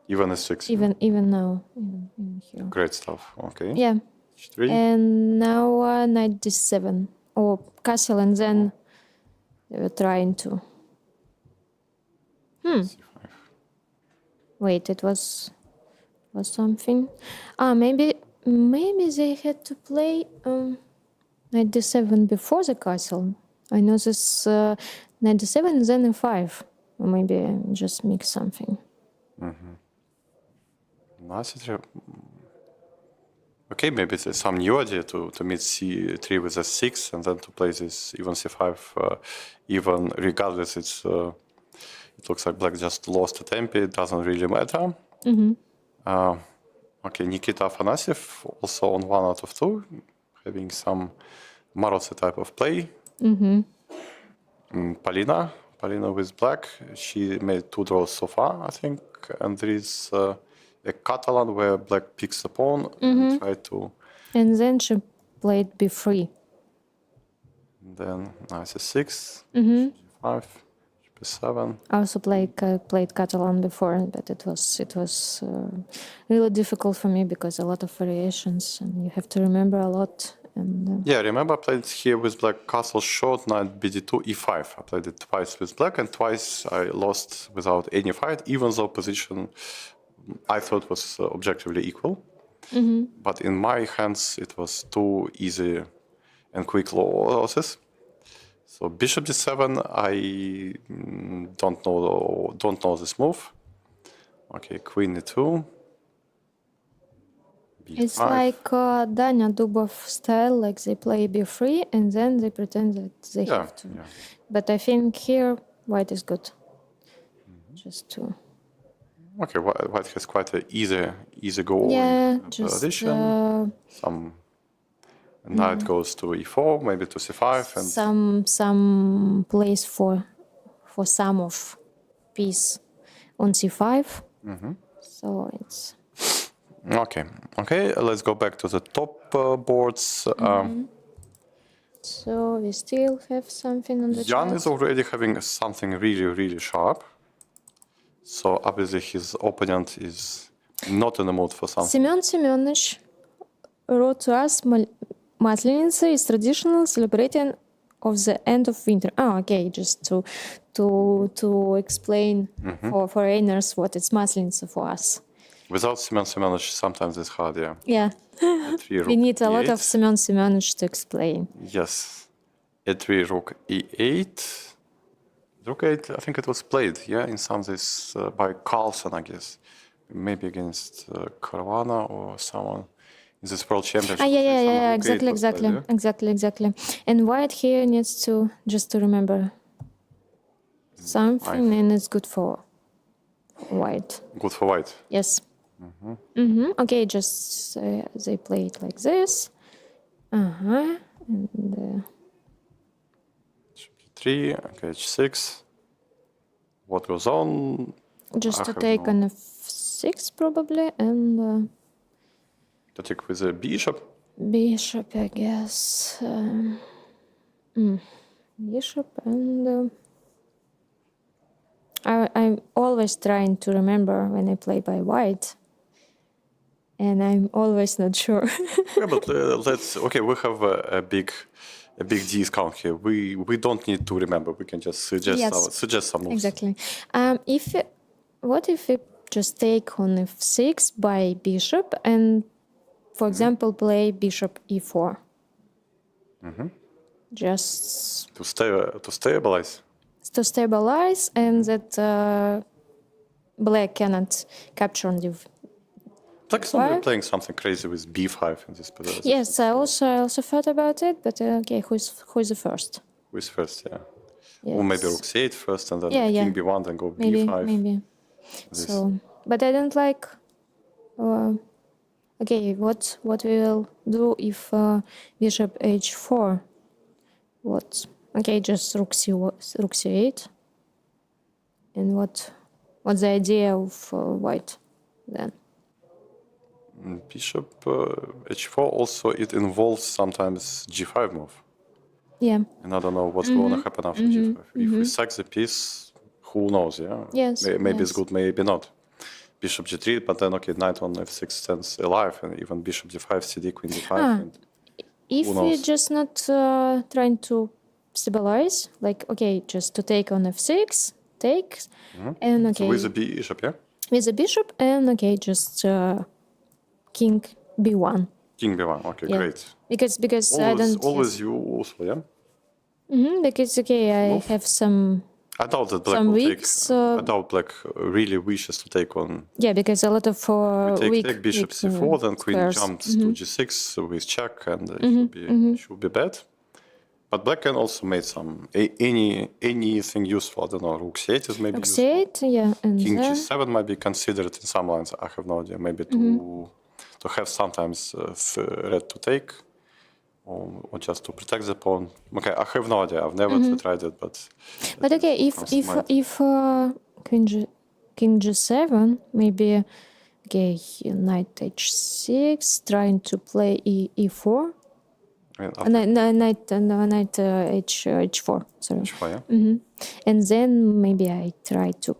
Even s6. Even now, even here. Great stuff. Okay. Yeah, h3. and now knight d7 or castle, and then they were trying to. c5. Wait, it was something. Maybe they had to play knight d7 before the castle. I know this knight d7 and then e5. Or maybe I just mix something. Okay, maybe it's some new idea to meet c3 with s6 and then to play this even c5. Even regardless, it looks like black just lost a tempo. It doesn't really matter. Okay, Nikita Afanasyev also on 1 out of 2, having some Morozevich type of play. Polina with black, she made 2 draws so far, I think, and there is a Catalan where black picks the pawn and try to. And then she played b3. Then knight c6, g5, b7. I also played Catalan before, but it was really difficult for me because a lot of variations, and you have to remember a lot And Yeah, remember I played here with black castle short, knight bd2, e5. I played it twice with black, and twice I lost without any fight, even though position I thought was objectively equal. But in my hands, it was too easy and quick losses. So bishop d7, I don't know this move. Okay, queen e2. it's b5. like Danya Dubov style, like they play b3 and then they pretend that they Yeah, have to. yeah. But I think here white is good. Just to Okay, white has quite an easy going yeah, just position. Some knight goes to e4, maybe to c5, and some place for some of piece on c5. So it's okay. Let's go back to the top boards. so we still have something on the Jan chart. is already having something really sharp. So obviously his opponent is not in the mood for something. Semyon Semyonovich wrote to us, Maslenitsa is traditional celebrating of the end of winter. Oh, okay, just to explain for foreigners what it's Maslenitsa for us. Without Semyon Semyonovich, sometimes it's hard, yeah. Yeah, E3, we rook need a lot E8. of Semyon Semyonovich to explain. Yes. E3, rook E8. Rook 8, I think it was played, yeah, in some this by Carlton, I guess. Maybe against Caruana or someone in this World Championship. Yeah, Some rook 8 was played, yeah? exactly. And white here needs to just to remember something, and it's good for white. Good for white. Yes. Okay, just they play it like this. And H3, okay, H6. What goes on? just I to have take no- on f6 probably, and To take with a bishop. bishop, I guess. Bishop, and I'm always trying to remember when I play by white, and I'm always not sure. Yeah, but let's. Okay, we have a big discount here. We don't need to remember. We can just suggest Yes. some moves. Exactly. What if we just take on f6 by bishop and, for example, play bishop e4? Just To stabilize. to stabilize, and that black cannot capture on the. Like somebody Why? playing something crazy with b5 in this position. Yes, I also thought about it, but okay, who's the first? Who is first? Yeah. Yes. Or maybe rook c8 first, and then Yeah, king yeah. b1, then go Maybe, b5. maybe. This. So, but I don't like. Okay, what we will do if bishop h4? What? Okay, just rook c8. And what's the idea of white then? Bishop h4 also it involves sometimes g5 move. Yeah. And I don't know what's going to happen after g5. If we sack the piece, who knows, yeah? Yes, Maybe it's yes. good, maybe not. Bishop g3, but then, okay, knight on f6 stands alive, and even bishop d5, cd, queen d5. And If Who we're knows? just not trying to stabilize, like, okay, just to take on f6, take, and okay, So with the bishop, yeah? with the bishop, and okay, just king b1. King b1, okay, Yeah. great. Because I don't. Always useful, yeah? Because okay, I Move. have some. I doubt that black Some will weeks, take. I doubt black really wishes to take on. Yeah, because a lot of Take bishop c4, then queen squares. jumps to g6 with check, and it should be bad. But black can also make some anything useful. I don't know. Rook c8 is maybe Rook useful. c8, yeah, and King then g7 might be considered in some lines. I have no idea. Maybe to have sometimes red to take, or just to protect the pawn. Okay, I have no idea. I've never tried it, but. But okay, if king g7, maybe okay, knight h6, trying to play e4, knight h4, sorry, Yeah. and then maybe I try to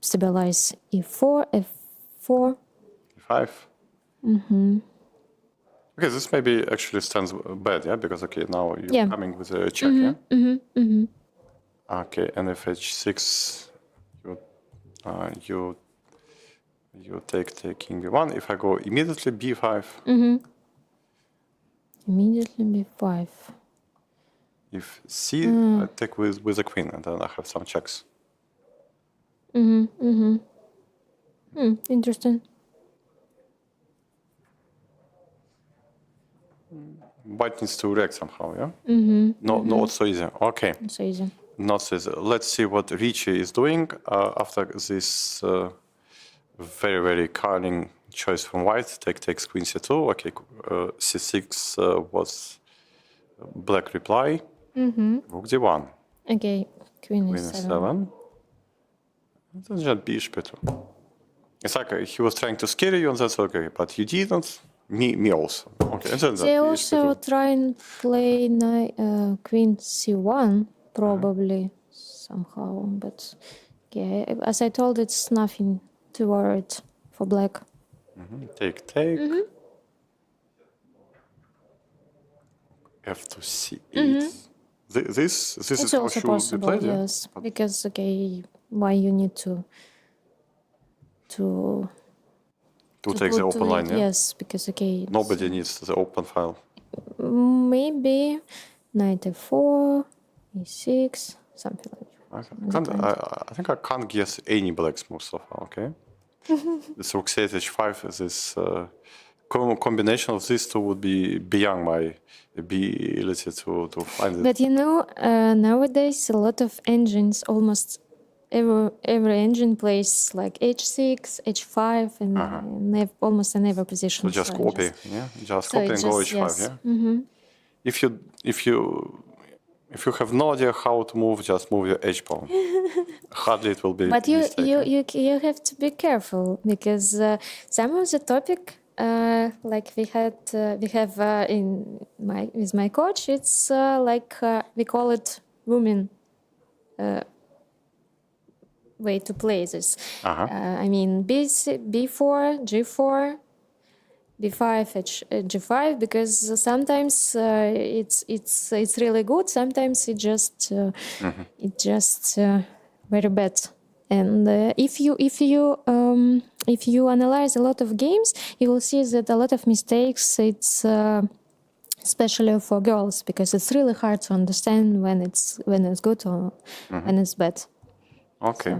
stabilize e4, f4. e5. Okay, this maybe actually stands bad, yeah, because okay, now you're Yeah. coming with a check, yeah. Okay, and if h6, you take king b1. If I go immediately b5, Immediately b5. if c, I take with the queen, and then I have some checks. Interesting. White needs to react somehow, yeah. Not so easy. Okay. So easy. Not so easy. Let's see what Ricci is doing after this very, very cunning choice from white. Takes queen c2. Okay, c6 was black reply. Rook d1. Okay, queen Queen is 7. e7. And then just bishop 2. It's like he was trying to scare you, and that's okay. But you didn't. Me also. Okay. And then They that also bishop 2. try and play queen c1, probably, somehow. But yeah, as I told, it's nothing to worry for black. Take. F to c8. This It's is how also should be possible, played, yeah? yes. Because, okay, why you need to Take the put open it, line, yeah? yes, because, okay, Nobody needs the open file. maybe knight f4, e6, something like that. I think I can't guess any black's move so far, okay? This rook c8, h5, this combination of these two would be beyond my ability to find it. But you know, nowadays a lot of engines, almost every engine plays like h6, h5, and almost in every position. So just copy, yeah? Just So copy and it's go just, h5, yes. yeah? If you have no idea how to move, just move your h pawn. Hardly it will be. But a mistake, yeah? you have to be careful because some of the topic like we have with my coach, it's like we call it women way to play this. I mean b4, g4, b5, g5, because sometimes it's really good. Sometimes it just very bad. And if you analyze a lot of games, you will see that a lot of mistakes. It's especially for girls because it's really hard to understand when it's good or when it's bad. Okay.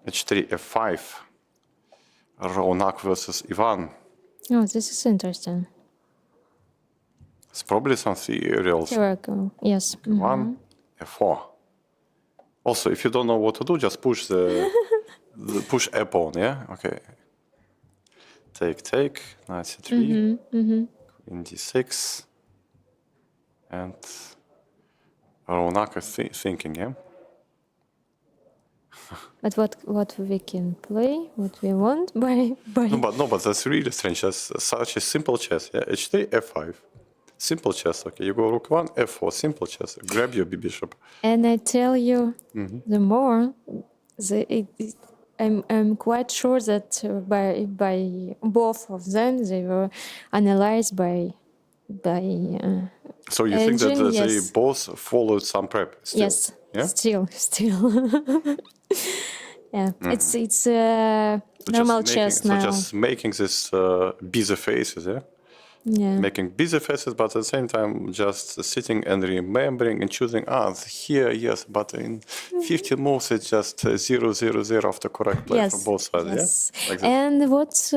h3, f5. Ronak versus Ivan. Oh, this is interesting. It's probably something real. Theoretical, yes. One, f4. Also, if you don't know what to do, just push push a pawn, yeah? Okay. Take, knight c3, queen d6, and Ronak is thinking, yeah? But what we can play, what we want by No, but that's really strange. That's such a simple chess, yeah? h3, f5. Simple chess, okay. You go rook 1, f4, simple chess. Grab your bishop. And I tell you, the more, I'm quite sure that by both of them they were analyzed by. So you think that engine, they yes. both followed some prep? Still, Yes, yeah? still. Yeah, it's normal chess now. So just making this busy faces, yeah? Yeah. Making busy faces, but at the same time just sitting and remembering and choosing, here, yes, but in 50 moves it's just 0-0-0 after correct play Yes. from both sides, Yes. yeah? Like that. And what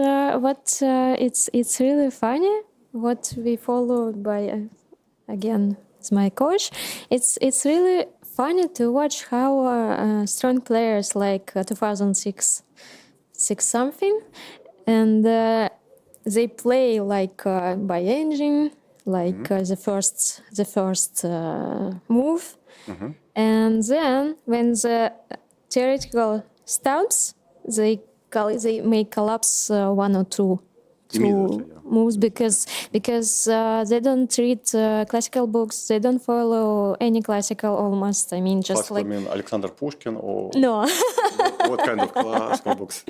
it's really funny what we followed by again it's my coach. It's really funny to watch how strong players like 2006 something and they play like by engine, like the first move, and then when the theoretical stops, they may collapse one or two Immediately, yeah. moves because they don't read classical books. They don't follow any classical almost. I mean, just Classical, like I mean Alexander Pushkin or no. what kind of classical books?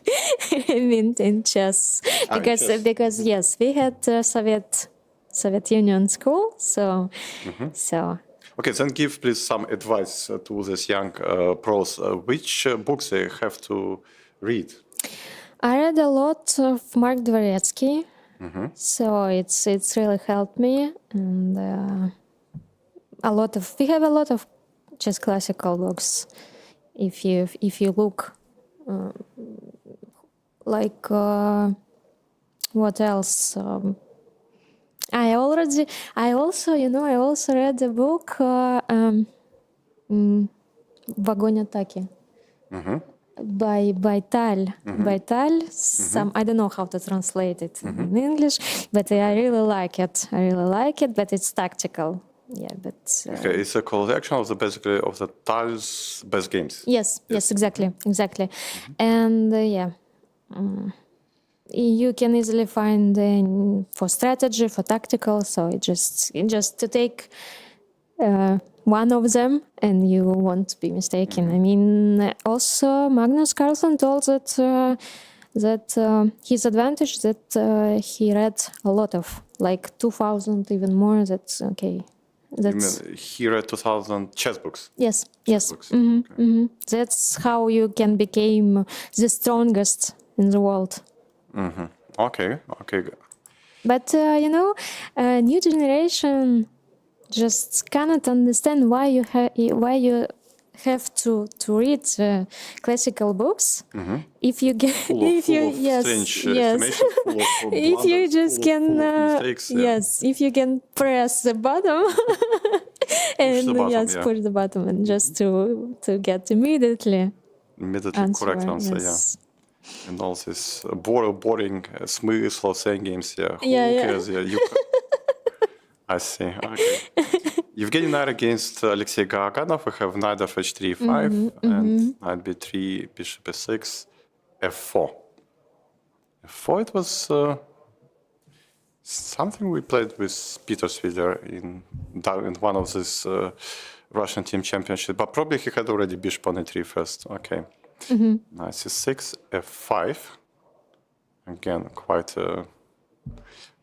I mean in chess chess. because yes, we had Soviet Union school, so so Okay, then give please some advice to this young pros. Which books they have to read? I read a lot of Mark Dvoretsky, so it's really helped me, and we have a lot of just classical books. If you look, like what else? I also read a book Вогонь атаки. By Tal. Some I don't know how to translate it in English, but I really like it. But it's tactical. Yeah, but Okay, it's a collection of basically of the Tal's best games. yes, exactly. And you can easily find for strategy, for tactical. So it just to take one of them, and you won't be mistaken. I mean, also Magnus Carlton told that his advantage that he read a lot of, like 2,000, even more. That's okay. That's You mean he read 2,000 chess books. yes. Books. That's how you can become the strongest in the world. Okay. But new generation just cannot understand why you have to read classical books if you get Full of strange information, full of if you blunders, just full can of mistakes, yeah. yes, if you can press the button and the button, yes, yeah. push the button and just to get immediately Correct answer, yes. yeah. And all this boring smooth of saying games, yeah. Who Yeah. cares? Yeah, I see. Okay. Evgeny Knight against Alexei Gaganov. We have knight of h3, 5 and knight b3, bishop e6, f4. F4, it was something we played with Peter Svidler in one of these Russian team championship, but probably he had already bishop on e3 first. Okay. Knight c6, f5. Again, quite a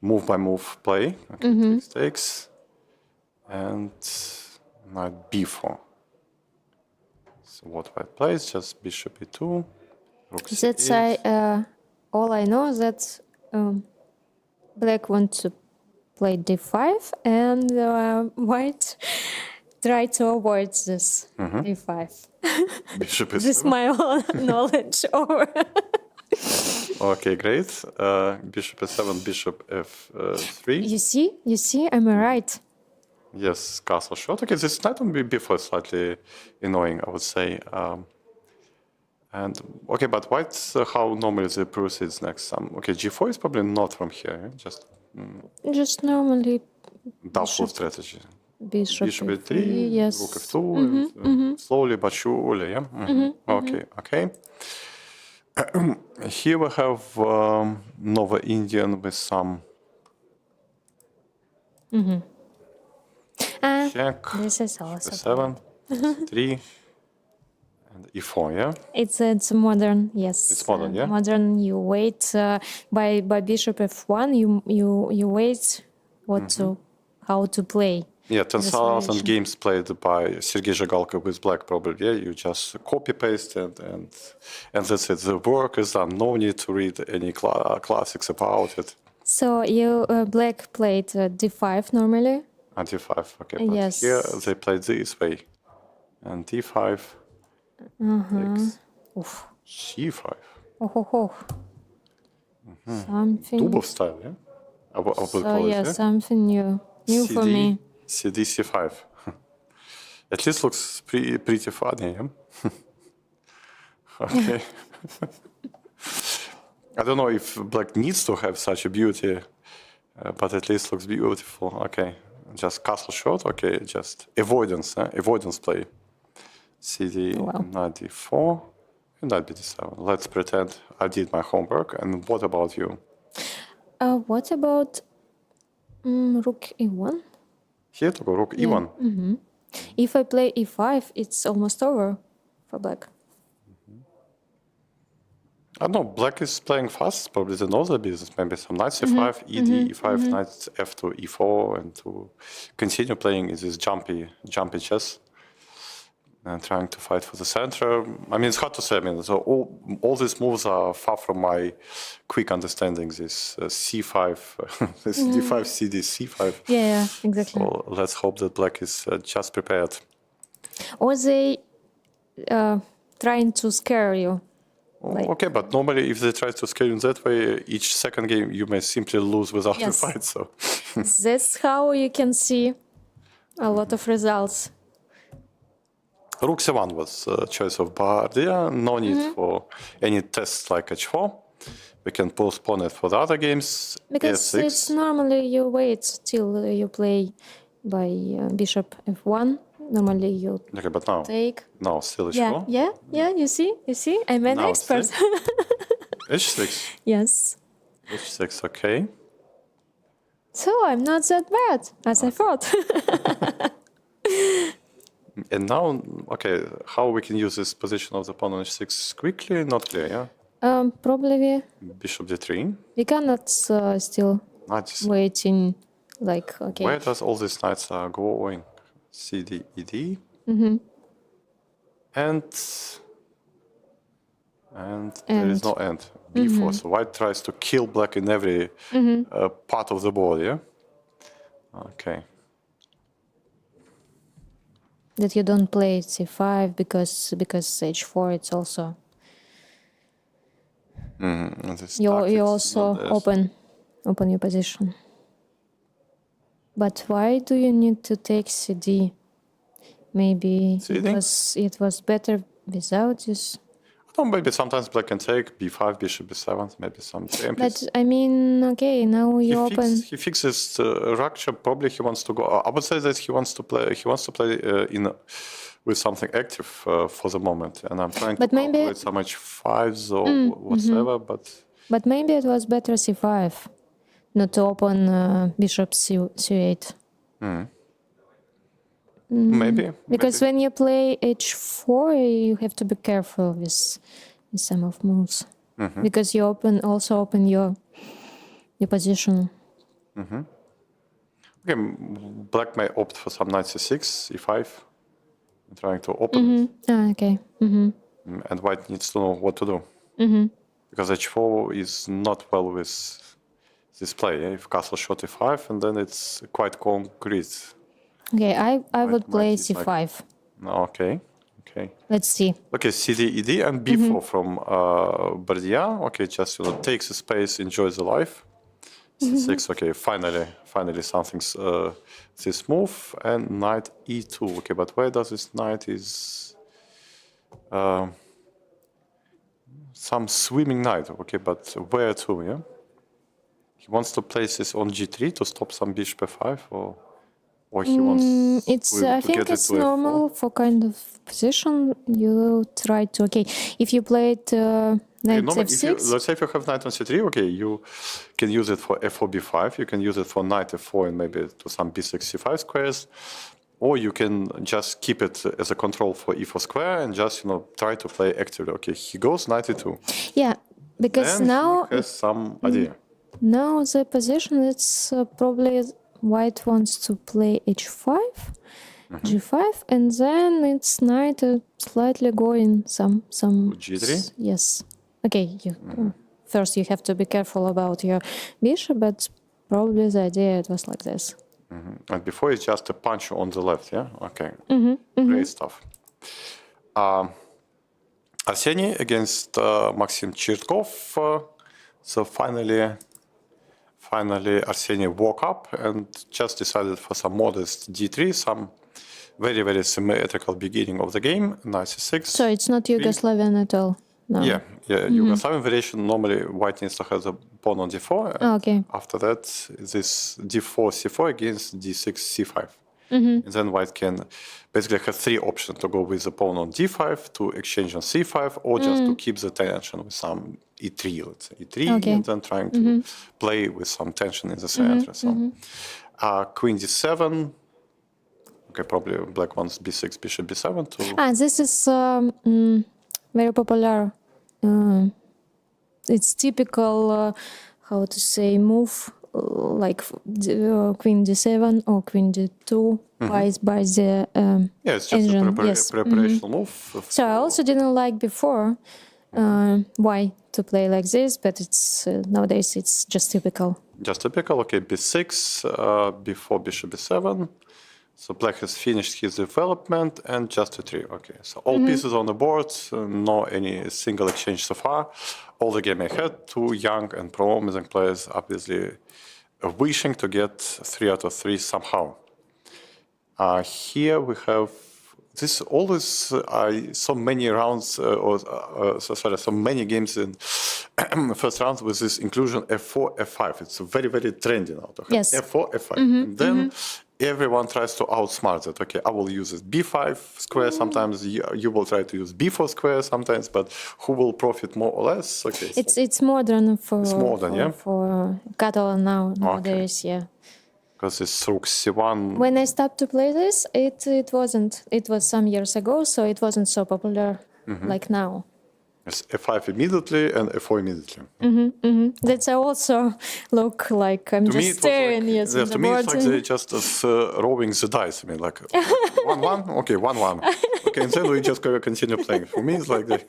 move-by-move play. Okay, takes. And knight b4. So what white plays? Just bishop e2. Rook That's c8. all I know that black want to play d5 and white try to avoid this d5. Bishop This is e7. my own knowledge over. Okay, great. Bishop e7, bishop f3. You see, am I right? Yes, castle shot. Okay, this knight on b4 is slightly annoying, I would say. And okay, but white, how normally they proceeds next? Okay, g4 is probably not from here. Just normally Doubtful strategy. bishop e3, yes. rook f2, and slowly but surely, yeah? Okay. Here we have Nova Indian with some check, This is also e7, e3, and e4, yeah? It's modern, yes. It's modern, yeah? Modern. You wait by bishop f1. You wait how to play. Yeah, 10,000 variation. games played by Sergei Zhigalko with black, probably. Yeah, you just copy paste and that's it. The work is done. No need to read any classics about it. So you black played d5 normally. And d5, okay. But Yes. here they played this way. And d5, takes, Oof. c5. Oh. Something. Dubov style, yeah? I would So call it, yeah, yeah? something new for me. CD, c5. At least looks pretty funny, yeah? Okay. I don't know if black needs to have such a beauty, but at least looks beautiful. Okay, just castle shot. Okay, just avoidance play. CD, Wow. knight d4, and knight b7. Let's pretend I did my homework. And what about you? What about rook e1? Here to go rook e1. If I play e5, it's almost over for black. I don't know, black is playing fast, probably they know the business. Maybe some knight c5, ed, e5, knight f2, e4, and to continue playing is this jumpy chess. And trying to fight for the center. I mean, it's hard to say. I mean, so all these moves are far from my quick understanding. This c5, this d5, cd, c5. Yeah, exactly. So let's hope that black is just prepared. Or they trying to scare you. Okay, but normally if they try to scale in that way, each second game you may simply lose without a fight. So That's how you can see a lot of results. rook c1 was a choice of Bardia. No need for any tests like h4. We can postpone it for the other games. Because E6. it's normally you wait till you play by bishop f1. Normally you Okay, but now, take. now still h4. Yeah. You see, I'm an Now expert. h6. Yes. h6, okay. So I'm not that bad as I thought. And now, okay, how we can use this position of the pawn on h6 quickly? Not clear, yeah? Probably Bishop d3. we cannot still Knight. waiting like okay. Where does all these knights are going? CD, ED. And there is no end. B4. So white tries to kill black in every part of the board, yeah? Okay. That you don't play c5 because h4 it's also you also open your position. But why do you need to take CD? Maybe CD? it was better without this. Oh, maybe sometimes black can take b5, bishop b7, maybe some MPs. But I mean, okay, now you open. He fixes rupture. Probably he wants to go. I would say that he wants to play. He wants to play with something active for the moment. And I'm trying to calculate some h5s or whatever. But maybe it was better c5, not to open bishop c8. Maybe. Because when you play h4, you have to be careful with some of moves. Because you also open your position. Okay, black may opt for some knight c6, e5, trying to open it. Okay. And white needs to know what to do. Because h4 is not well with this play. If castle shot e5, and then it's quite concrete. Okay, I would play c5. Okay. Let's see. Okay, CD, ED, and b4 from Bardia. Okay, just takes the space, enjoys the life. C6. Okay, finally something's this move, and knight e2. Okay, but where does this knight is? Some swimming knight. Okay, but where to? Yeah. He wants to place this on g3 to stop some bishop f5, or he wants. I think it's normal for kind of position. You try to if you played knight f6. Let's say if you have knight on c3, okay, you can use it for f4 b5. You can use it for knight f4 and maybe to some b6 c5 squares, or you can just keep it as a control for e4 square and just try to play actively. Okay, he goes knight e2. Yeah, because then now he has some idea. Now the position it's probably. White wants to play h5, g5, and then it's knight slightly going some g3. Yes. Okay. First you have to be careful about your bishop, but probably the idea it was like this. And before it's just a punch on the left, yeah. Okay. Great stuff. Arseny against Maxim Chertkov. So finally, Arseny woke up and just decided for some modest d3, some very, very symmetrical beginning of the game, knight c6. So it's not Yugoslavian at all? No. Yeah. Yugoslavian variation, normally white needs to have the pawn on d4. And okay. After that, this d4, c4 against d6, c5. And then white can basically have three options to go with the pawn on d5, to exchange on c5, or just to keep the tension with some e3, let's say e3, Okay. and then trying to play with some tension in the center. So queen d7. Okay, probably black wants b6, bishop b7 to. This is very popular. It's typical, how to say, move like queen d7 or queen d2 by the Yeah, it's just engine. a preparational move. So I also didn't like before why to play like this, but it's nowadays it's just typical. Just typical. Okay, b6 before bishop b7. So black has finished his development and just a 3. Okay, so all pieces on the board, no any single exchange so far. All the game ahead. Two young and promising players obviously wishing to get 3 out of 3 somehow. Here we have this always so many rounds so many games in first round with this inclusion f4, f5. It's very, very trendy now to have Yes. f4, f5. And then everyone tries to outsmart it. Okay, I will use this b5 square sometimes, you will try to use b4 square sometimes, but who will profit more or less? Okay, It's modern for for Catalan nowadays, yeah. because it's rook c1. When I stopped to play this, it wasn't. It was some years ago, so it wasn't so popular like now. It's f5 immediately and f4 immediately. That's also look like I'm To me, just it was staring like, yes, yeah, on the to me, board. it's like they just rolling the dice. I mean, like 1-1, okay, 1-1. Okay, and then we just continue playing. For me, it's like they're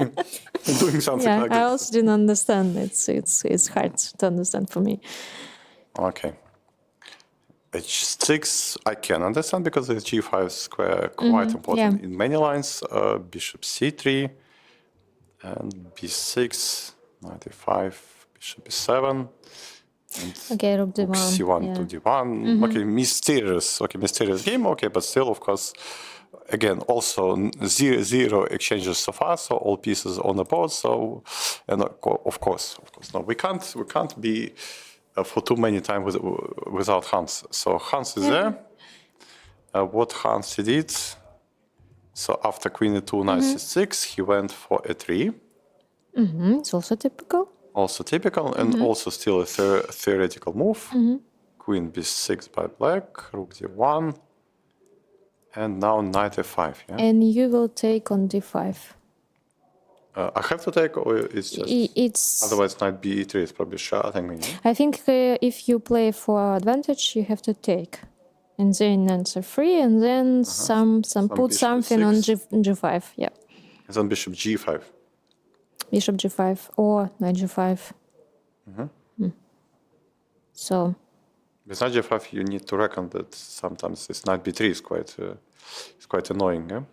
doing something Yeah, like I this. also didn't understand. It's hard to understand for me. Okay. h6, I can understand because the g5 square quite important yeah. in many lines. Bishop c3 and b6, 95, bishop b7. Okay, rook d1. c1 yeah. to d1. Okay, mysterious game. Okay, but still, of course, again, also zero exchanges so far. So all pieces on the board. So, and of course, no, we can't be for too many time without Hans. So Hans is there. What Hans did? So after queen e2, knight c6, he went for a3. It's also typical. Also typical, and also still a theoretical move. Queen b6 by black, rook d1, and now knight f5. Yeah? And you will take on d5. I have to take, or it's just It's. otherwise knight b3 is probably shutting me. I think if you play for advantage, you have to take, and then answer free, and then some put bishop something on g5. Yeah, And then bishop g5. bishop g5 or knight g5. So. With knight g5, you need to reckon that sometimes this knight b3 is quite annoying, yeah?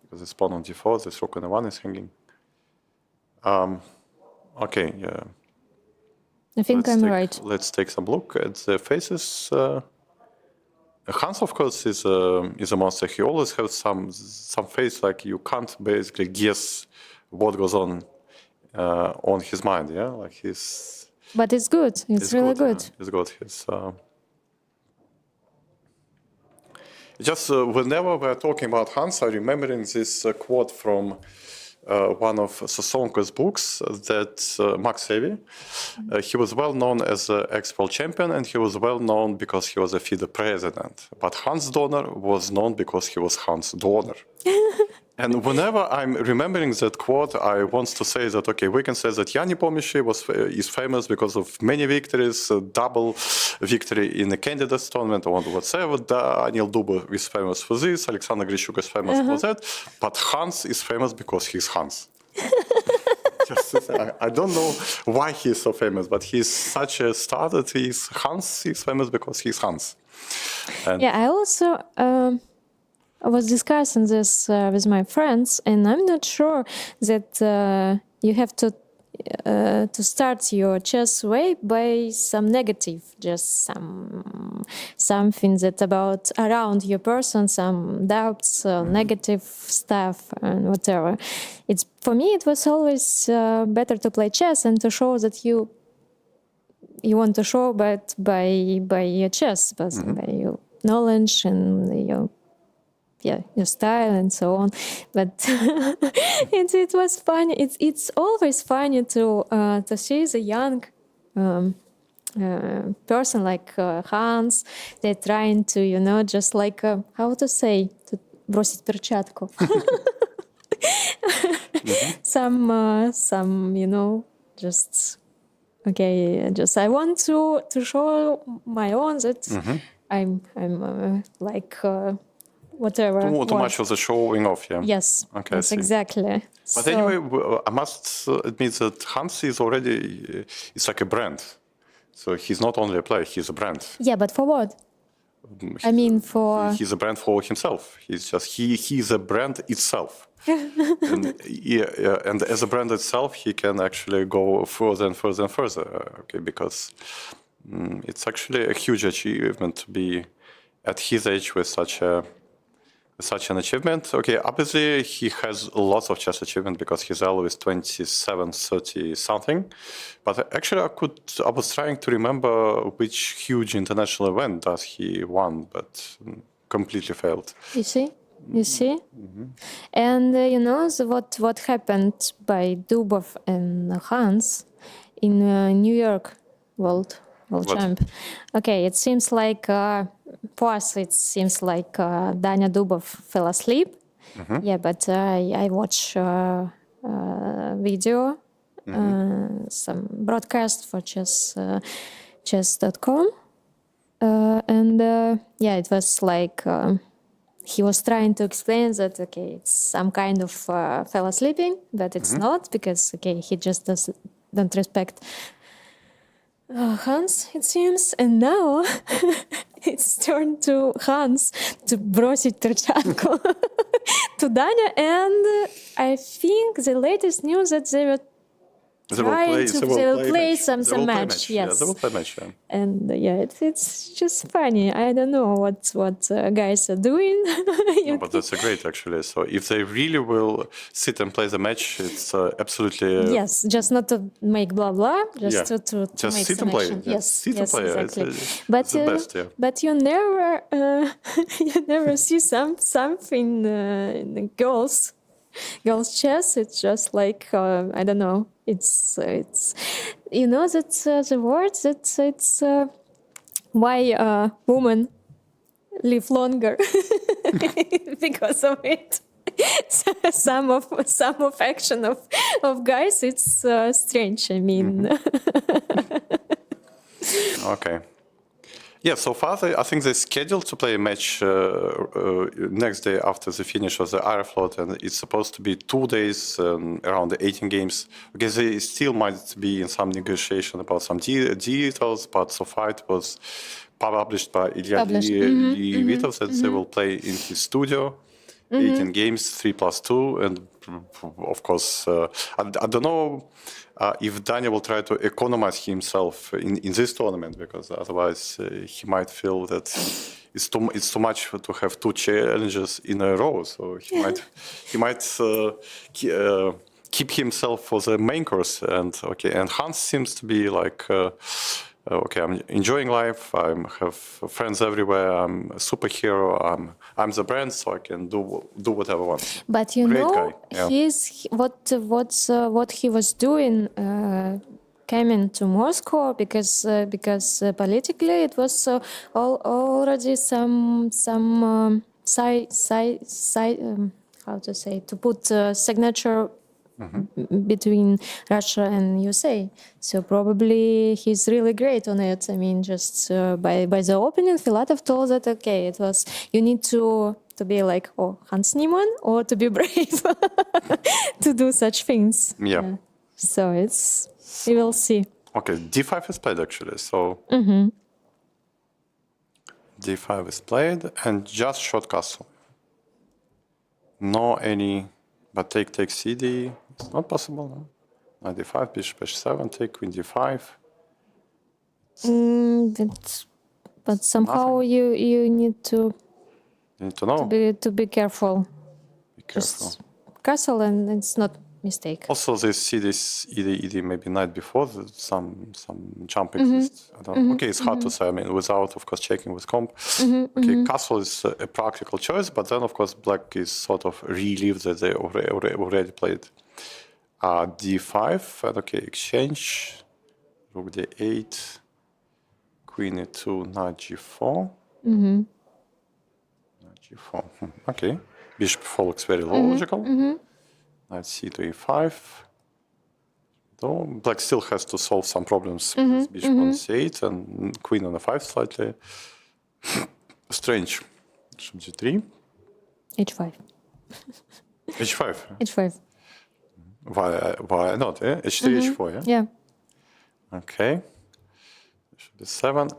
Because it's pawn on d4, this rook on e1 is hanging. Okay, yeah. I think I'm right. Let's take some look at the faces. Hans, of course, is a monster. He always has some face like you can't basically guess what goes on his mind. Yeah, like he's. But it's good. It's really good. Yeah, it's good. Just whenever we're talking about Hans, I'm remembering this quote from one of Sosonko's books that Max Heavy. He was well known as an ex-world champion, and he was well known because he was a FIDE president. But Hans Donner was known because he was Hans Donner. And whenever I'm remembering that quote, I want to say that, okay, we can say that Yanni Pomishi is famous because of many victories, double victory in the candidates tournament or whatever. Daniel Duba is famous for this, Alexander Grishuk is famous for that, but Hans is famous because he's Hans. I don't know why he's so famous, but he's such a star that he's famous because he's Hans. And yeah, I also... I was discussing this with my friends, and I'm not sure that you have to start your chess way by some negative, just something that about around your person, some doubts, negative stuff, and whatever. For me, it was always better to play chess and to show that you want to show, but by your chess, by your knowledge and your your style and so on. But it was funny. It's always funny to see the young person like Hans. They're trying to, just like how to say, to бросить перчатку. Some, just okay. Just I want to show my own that I'm like whatever. Too much of the showing off, yeah. Yes. Okay, I Yes, see. exactly. But So- anyway, I must admit that Hans is already, it's like a brand. So he's not only a player, he's a brand. Yeah, but for what? I mean, for He's a brand for himself. He's just, he's a brand itself. And, and as a brand itself, he can actually go further and further and further, okay, because it's actually a huge achievement to be at his age with such an achievement. Okay, obviously he has lots of chess achievement because his elo is 27, 30 something. But actually I was trying to remember which huge international event does he won, but completely failed. you see. And what happened by Dubov and Hans in New York World What? Champ. Okay, it seems like for us it seems like Danya Dubov fell asleep. Yeah, but I watch video, some broadcast for chess.com, and it was like. He was trying to explain that, okay, it's some kind of fella sleeping, but it's not because, okay, he just don't respect Hans, it seems. And now it's turned to Hans to бросить перчатку to Danya. And I think the latest news that they were They will play some match. Yeah, Yes. they will play match. Yeah. And it's just funny. I don't know what guys are doing. No, but that's great actually. So if they really will sit and play the match, it's absolutely Yes, just not to make blah blah, just Yeah. to Just make sit some and play. action. Yeah. Yes, Sit and yes, play. exactly. It's the best, yeah. But you never you never see something in the girls chess. It's just like I don't know. It's that the word that it's why women live longer because of it. some of action of guys, it's strange. I mean, Okay. Yeah, so far I think they're scheduled to play a match next day after the finish of the Aeroflot, and it's supposed to be 2 days, around the 18 games. Because they still might be in some negotiation about some details, but so far it was published by Ilya Levitov that they will play in his studio. 18 games, 3+2, and of course, I don't know if Daniel will try to economize himself in this tournament, because otherwise he might feel that it's too much to have 2 challenges in a row. So he might keep himself for the main course. And Hans seems to be like. Okay, I'm enjoying life. I have friends everywhere. I'm a superhero. I'm the brand, so I can do whatever I want. but Great guy, yeah. what he was doing coming to Moscow because politically it was already some how to say, to put signature between Russia and USA. So probably he's really great on it. I mean, just by the opening, Filatov told that, okay, it was, you need to be like, Hans Niemann, or to be brave to do such things. Yeah. So we will see. Okay, D5 is played actually. So D5 is played and just short castle. No any, but take CD. It's not possible. No? Knight D5, bishop H7, take queen D5. But somehow you need to You need to know. be careful. Be careful. Just castle, and it's not mistake. Also, they see this ED maybe night before some jump exists. I don't know. Okay, it's hard to say. I mean, without of course checking with comp. Okay, castle is a practical choice, but then of course black is sort of relieved that they already played d5 and okay exchange. Rook d8, queen e2, knight g4. Knight g4. Okay, bishop 4 looks very logical. Knight c to e5. Though black still has to solve some problems with bishop on c8 and queen on a5 slightly strange. Bishop g3. h5. h5. h5. Why not? Eh? h3, h4. Yeah. Yeah. Okay. Bishop d7.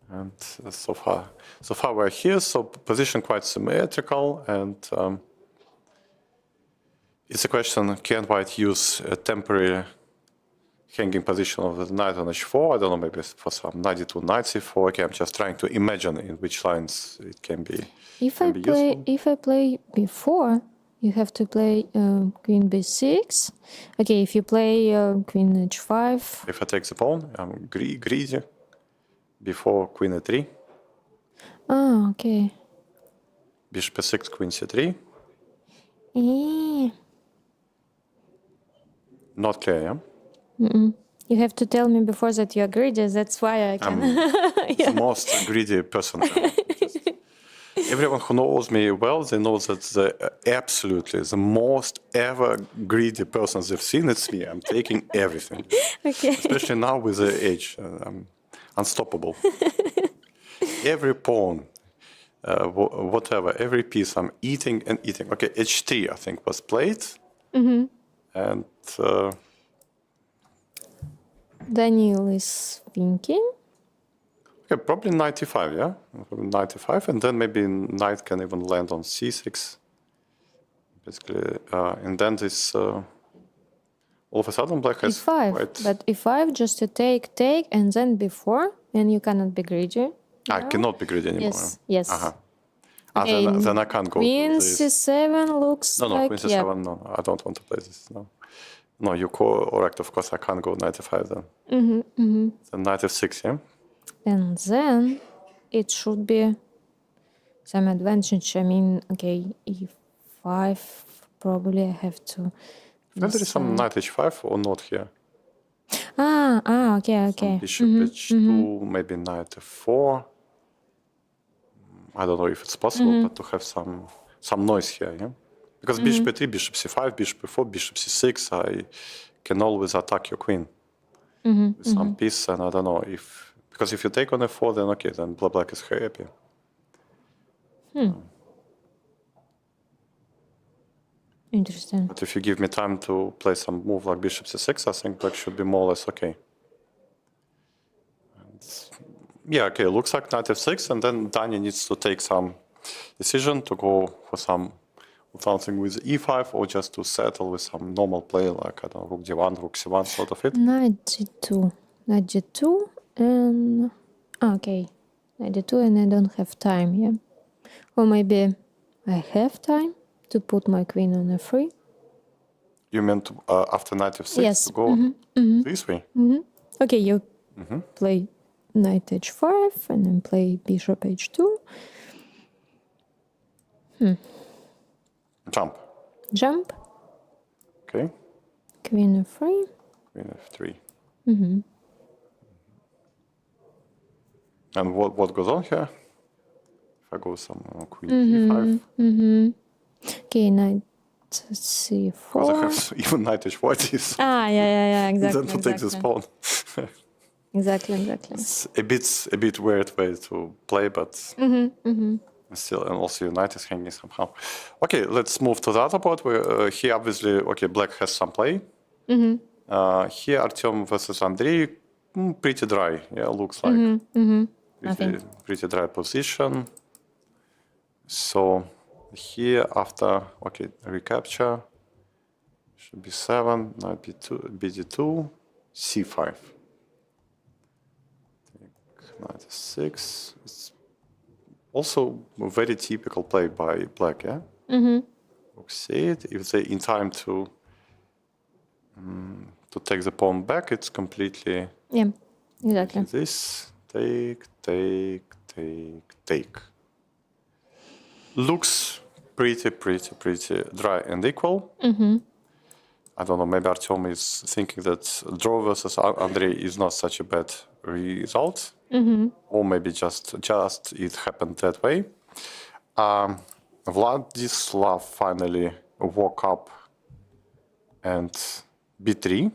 And so far we're here. So position quite symmetrical and. It's a question, can white use a temporary hanging position of the knight on h4? I don't know, maybe for some knight d2, knight c4. Okay, I'm just trying to imagine in which lines it can be If I play before, you have to play queen b6. Okay, if you play queen h5. If I take the pawn, I'm greedy. Before queen e3. Ah, okay. Bishop e6, queen c3. Not clear, yeah? You have to tell me before that you are greedy. That's why I can. The most greedy person ever. Everyone who knows me well, they know that absolutely the most ever greedy person they've seen, it's me. I'm taking everything. Okay. Especially now with the age. I'm unstoppable. Every pawn, whatever, every piece, I'm eating and eating. Okay, h3, I think, was played. And Daniel is thinking. okay, probably 95, yeah? 95, and then maybe knight can even land on c6. Basically, and then this, all of a sudden black has e5, quite... but e5 just to take, and then before, and you cannot be greedy. I cannot be greedy anymore. Yes, yes. Okay, then I can't go Queen to this. c7 looks No, like... Queen c7, no, I don't want to play this, no. No, you correct, of course, I can't go knight f5 then. Then knight f6, yeah? And then it should be some advantage. I mean, okay, e5, probably I have to... Then there is some knight h5 or not here. Okay. Some bishop h2, maybe knight f4. I don't know if it's possible, but to have some noise here, yeah? Because bishop e3, bishop c5, bishop e4, bishop c6, I can always attack your queen with some piece, and I don't know if... Because if you take on f4, then okay, then black is happy. Interesting. But if you give me time to play some move like bishop c6, I think black should be more or less okay. Yeah, okay, looks like knight f6, and then Dani needs to take some decision to go for something with e5 or just to settle with some normal play like, I don't know, rook d1, rook c1, sort of it. Knight g2, and... okay, knight d2, and I don't have time, yeah? Or maybe I have time to put my queen on f3. You meant after knight f6 Yes. to go this way? Okay, you play knight h5 and then play bishop h2. Jump. Okay. Queen f3. Queen f3. And what goes on here? If I go some queen e5. Okay, knight c4. Because I have even knight h4 is. Yeah, exactly. Then to take this pawn. Exactly. It's a bit weird way to play, but still, and also knight is hanging somehow. Okay, let's move to the other board. Where here, obviously, okay, black has some play. Here, Artem versus Andrei, pretty dry. Yeah, looks like pretty dry position. So here, after recapture, should be 7, knight b2, bd2, c5. Knight 6. It's also a very typical play by black, yeah? Rook c8. If they in time to to take the pawn back, it's completely Yeah, exactly. this. Take, take, take, take. Looks pretty dry and equal. I don't know, maybe Artyom is thinking that draw versus Andrei is not such a bad result. Or maybe just it happened that way. Vladislav finally woke up and b3.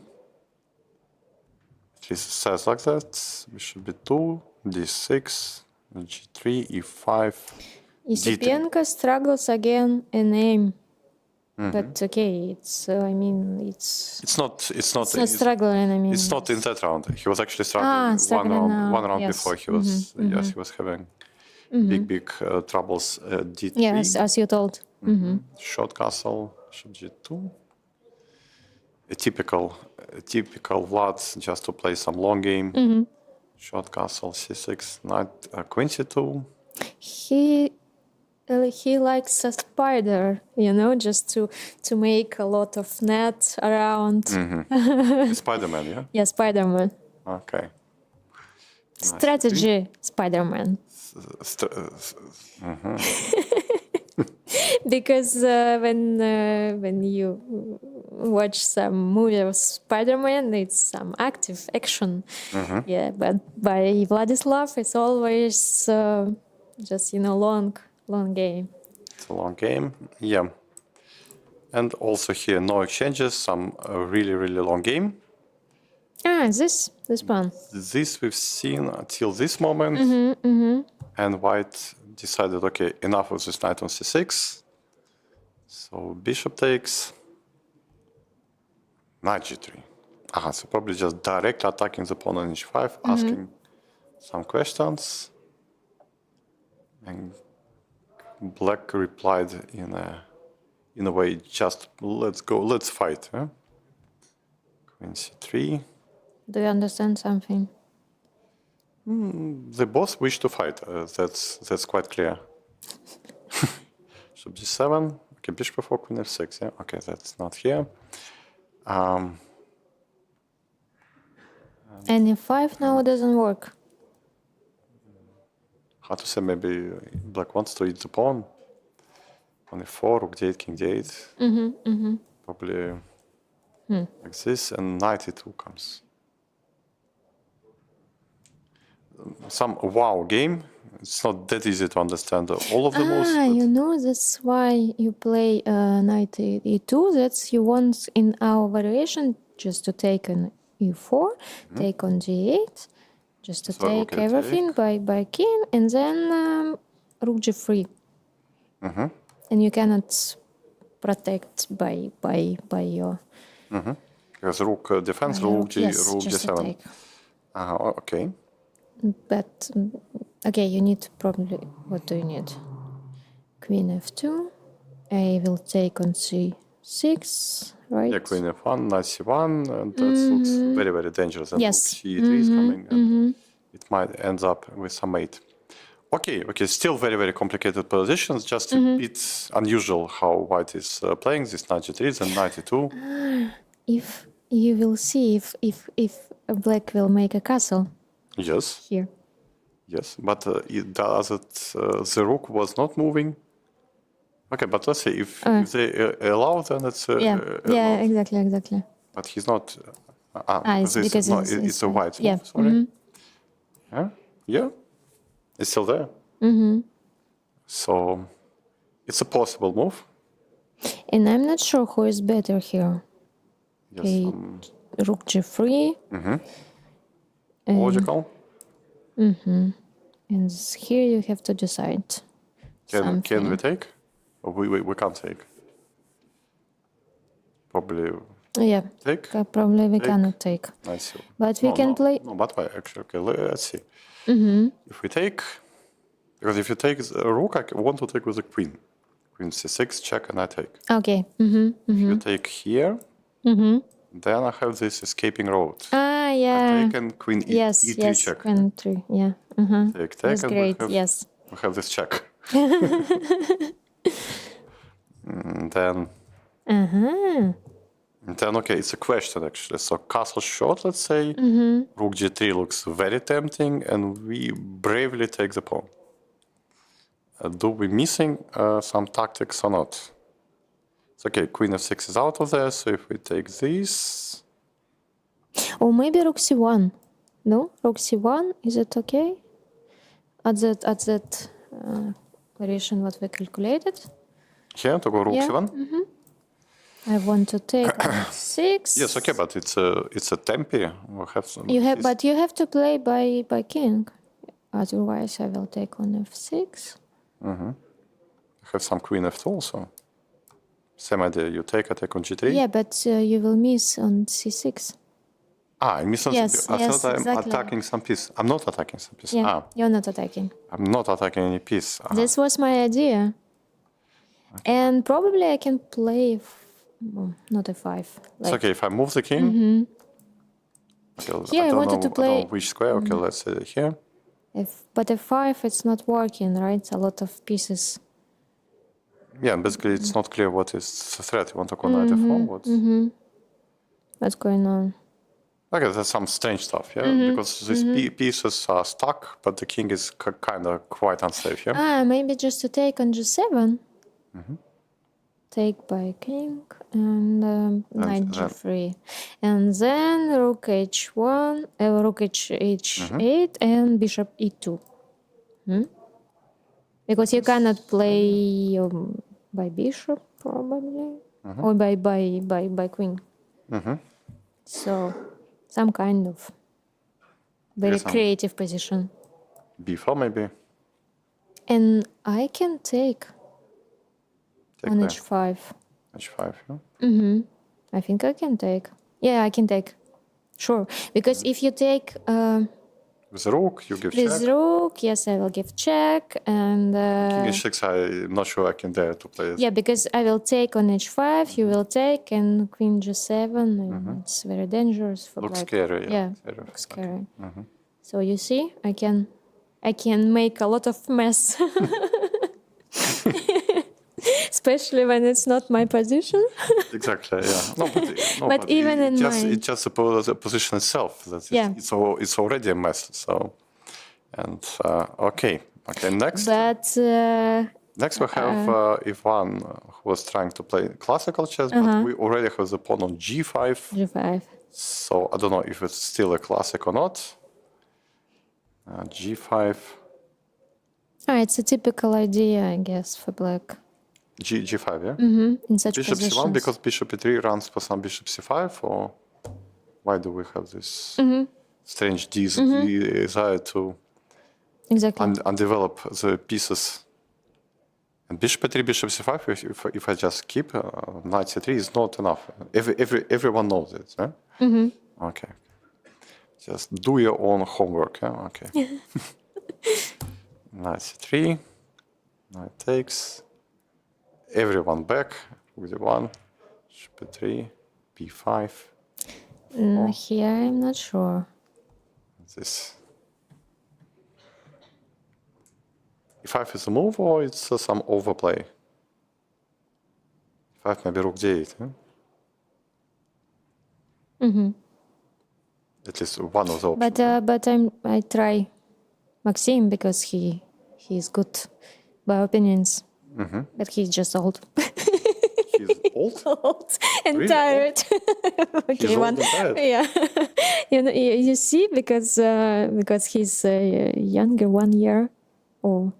It says like that. Bishop b2, d6, g3, e5. Isipenko struggles again in aim. But okay, it's It's not struggling. I mean, it's not in that round. He was actually struggling struggling now, one round yes. before. He was he was having big troubles. D3. yes, as you told. Short castle, bishop g2. A typical Vlad, just to play some long game. Short castle, c6, knight, queen c2. He likes a spider, just to make a lot of net around. Spider-Man, yeah? Yeah, Spider-Man. Okay. Strategy, Spider-Man. Because when you watch some movie of Spider-Man, it's some active action. Yeah, but by Vladislav, it's always just long game. It's a long game, yeah. And also here, no exchanges, some really long game. This one. This we've seen until this moment. And white decided, okay, enough of this knight on c6. So bishop takes. Knight g3. So probably just directly attacking the pawn on h5, asking some questions. And black replied in a way, just let's go, let's fight. Huh? Queen c3. Do you understand something? They both wish to fight. That's quite clear. Bishop g7. Okay, bishop before queen f6. Yeah. Okay, that's not here. And e5 now doesn't work. How to say? Maybe black wants to eat the pawn. On e4, rook d8, king d8. Probably like this, and knight e2 comes. Some wow game. It's not that easy to understand all of the moves. That's why you play knight e2. That's you want in our variation just to take an e4, take on g8, just to take everything by king, and then rook g3. And you cannot protect by your. Because rook defense, rook g7. Okay. But okay, you need probably, what do you need? Queen f2. I will take on c6, right? Yeah, queen f1, knight c1, and that looks very dangerous. And yes. rook c3 is coming, and it might end up with some mate. Okay, still very complicated positions, just a bit unusual how white is playing this knight g3 and knight e2. If you will see if black will make a castle. Yes. Here. Yes, but the rook was not moving. Okay, but let's say if they allow, then it's yeah, exactly. But he's not. It's because it's a white. Yeah. Move, sorry. Yeah. It's still there. So it's a possible move. And I'm not sure who is better here. Yes. Okay, rook g3. Logical. And here you have to decide. Can we take? Or we can't take. Probably. Yeah. Take. Probably we cannot take. I see. But we can play. No, but why actually? Okay, let's see. If we take, because if you take a rook, I want to take with the queen. Queen c6 check, and I take. Okay. If you take here, then I have this escaping road. Yeah. I take and queen e3 check. Queen 3. Yeah. Take. That's and great. Yes. We have this check. And then And then, okay, it's a question actually. So castle shot, let's say, rook g3 looks very tempting, and we bravely take the pawn. Do we missing some tactics or not? It's okay, queen f6 is out of there, so if we take this... Or maybe rook c1. No? Rook c1, is it okay? At that variation what we calculated? Here, to go rook Yeah. c1? I want to take on f6. Yes, okay, but it's a tempi. We have some... But you have to play by king. Otherwise, I will take on f6. have some queen f2 also. Same idea, you take attack on g3. Yeah, but you will miss on c6. I miss on Yes, I yes, thought I'm exactly. attacking some piece. I'm not attacking some piece. Yeah, you're not attacking. I'm not attacking any piece. This was my idea. And probably I can play, not a5. It's okay if I move the king. Okay, Here I don't wanted know, to play. I don't know which square. Okay, let's say here. But f5, it's not working, right? A lot of pieces. Yeah, basically it's not clear what is the threat. You want to go knight f4? What's going on? Okay, there's some strange stuff, yeah? Because these pieces are stuck, but the king is kind of quite unsafe, yeah? Maybe just to take on g7. Take by king and knight g3. And then rook h1, rook h8 and bishop e2. Because you cannot play by bishop, probably, or by queen. So, some kind of very creative position. b4 maybe? And I can take on where? h5. h5, yeah? I think I can take. Yeah, I can take. Sure. Because if you take With the rook, you give this check. rook, yes, I will give check. And King h6, I'm not sure I can dare to play it. yeah, because I will take on h5, you will take, and queen g7. And it's very dangerous for Looks black. scary, yeah. Yeah, Scary. looks scary. So you see, I can make a lot of mess. Especially when it's not my position. Exactly, yeah. No, But even in mine. it's just the position itself. That Yeah. it's already a mess. So, and okay, next. But Next we have Ivan, who was trying to play classical chess, but we already have the pawn on g5. g5. So I don't know if it's still a classic or not. G5. It's a typical idea, I guess, for black. G5, yeah? In such Bishop positions. c1 because bishop e3 runs for some bishop c5, or why do we have this strange desire to Exactly. undevelop the pieces? And bishop e3, bishop c5, if I just keep knight c3 is not enough. Everyone knows it, yeah? Okay. Just do your own homework, yeah? Okay. Knight c3, knight takes. Everyone back with the one, bishop e3, b5. Here I'm not sure. This e5 is a move or it's some overplay? e5 maybe rook d8. Huh? At least one of the options. But I try Maxim because he is good by opinions. But he's just old. He's old? Old and Really tired. Okay, He's old and tired? Yeah. You see, because he's younger 1 year or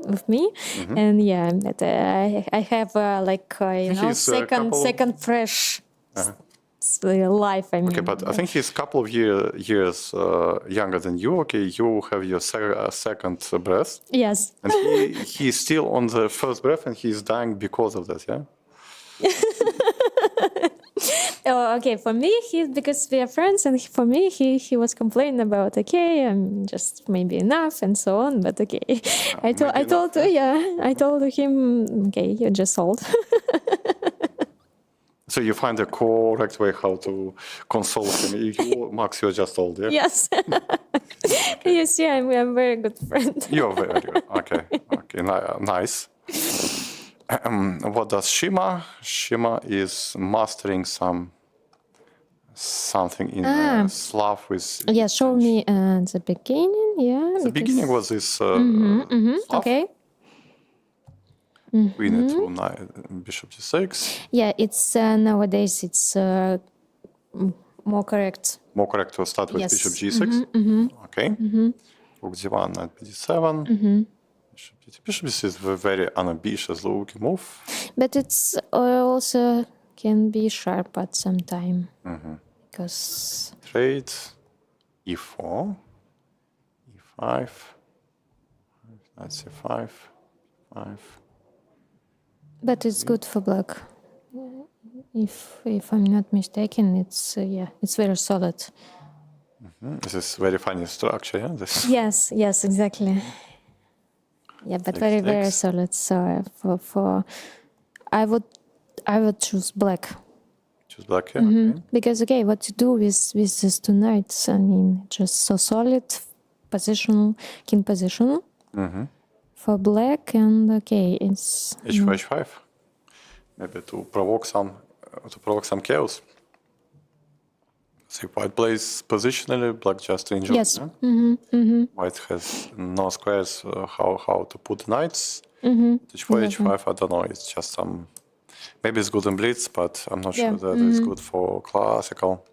of me, and yeah, but I have He's a second fresh life. I mean, Okay, but I think he's a couple of years younger than you. Okay, you have your second breath. yes. And he's still on the first breath and he's dying because of that, yeah? Oh, okay. For me, because we are friends, and for me, he was complaining about I'm just maybe enough and so on. But okay, I told him, okay, you're just old. So you find the correct way how to console him. Max, you're just old, yeah? Yes. You see, I'm a very good friend. You're very good. Okay, nice. What does Shima? Shima is mastering something in Slav with. Yeah, show me the beginning. Yeah. The beginning was this Slav. Okay. Queen e2, bishop g6. Yeah, it's nowadays it's more correct. More correct to start with Yes. bishop g6. Okay. Rook d1, knight bd7. Bishop d2. Bishop d6 is a very unambitious looking move. But it's also can be sharp at some time. Because Trade. e4. e5. Knight c5. 5. but it's good for black. If I'm not mistaken, it's yeah, it's very solid. This is very funny structure, yeah? This. Yes, exactly. Yeah, but very X. solid. So for I would choose black. Choose black, yeah. Okay. Because okay, what to do with these two knights? I mean, just so solid, positional, king positional for black, and okay, it's h4, h5. Maybe to provoke some chaos. See, white plays positionally, black just enjoys. yes, Yeah? White has no squares. How to put knights? h4, h5. I don't know. It's just some. Maybe it's good in blitz, but I'm not sure that it's good for classical.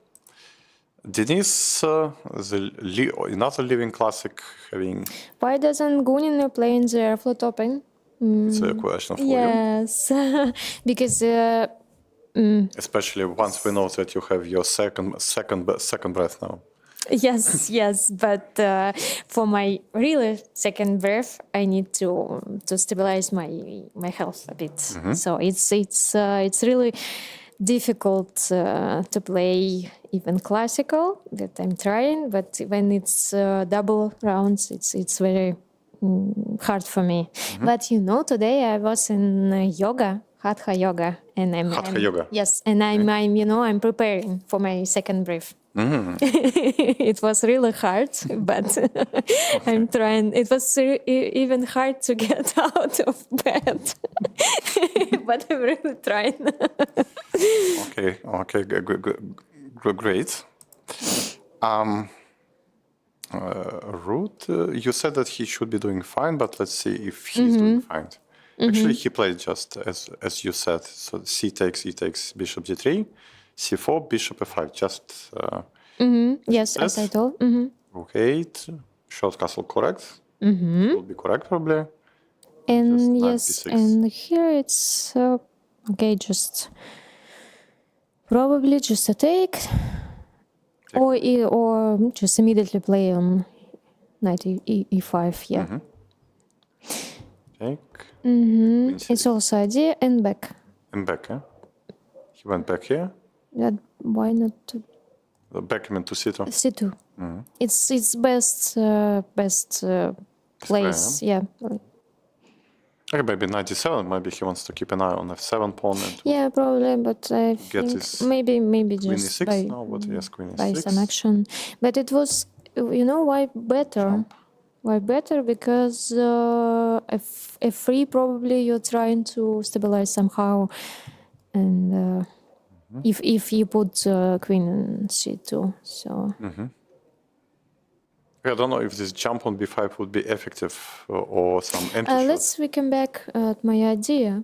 Denis, another living classic, having. Why doesn't Gunina play in the Aeroflot Open? It's a question for you. Yes, because Especially once we know that you have your second breath now. yes, but for my really second breath, I need to stabilize my health a bit. So it's really difficult to play even classical that I'm trying, but when it's double rounds, it's very hard for me. But today I was in yoga, hatha yoga, and Hatha yoga. Yes, and I'm preparing for my second breath. It was really hard, but I'm trying. It was even hard to get out of bed, but I'm really trying. Okay, great. Root, you said that he should be doing fine, but let's see if he's doing fine. Actually, he played just as you said. So c takes, e takes, bishop d3, c4, bishop f5. Just Yes, as I told. rook 8, short castle correct. Will be correct probably. And Just knight yes, b6. and here it's okay. Just probably just a take, or just immediately play on knight e5. Yeah. Take. Queen It's c6. also idea and back. And back, eh? He went back here. Yeah, why not to Back him into c2. c2? It's best place. Yeah. Okay, maybe knight d7. Maybe he wants to keep an eye on f7 pawn and Yeah, probably, but I Get think his maybe queen just e6. by, No, but yes, queen by e6. some action. But it was, why better? Why better? Because f3 probably you're trying to stabilize somehow, and if you put queen on c2, so. I don't know if this jump on b5 would be effective or some empty shot. We come back at my idea,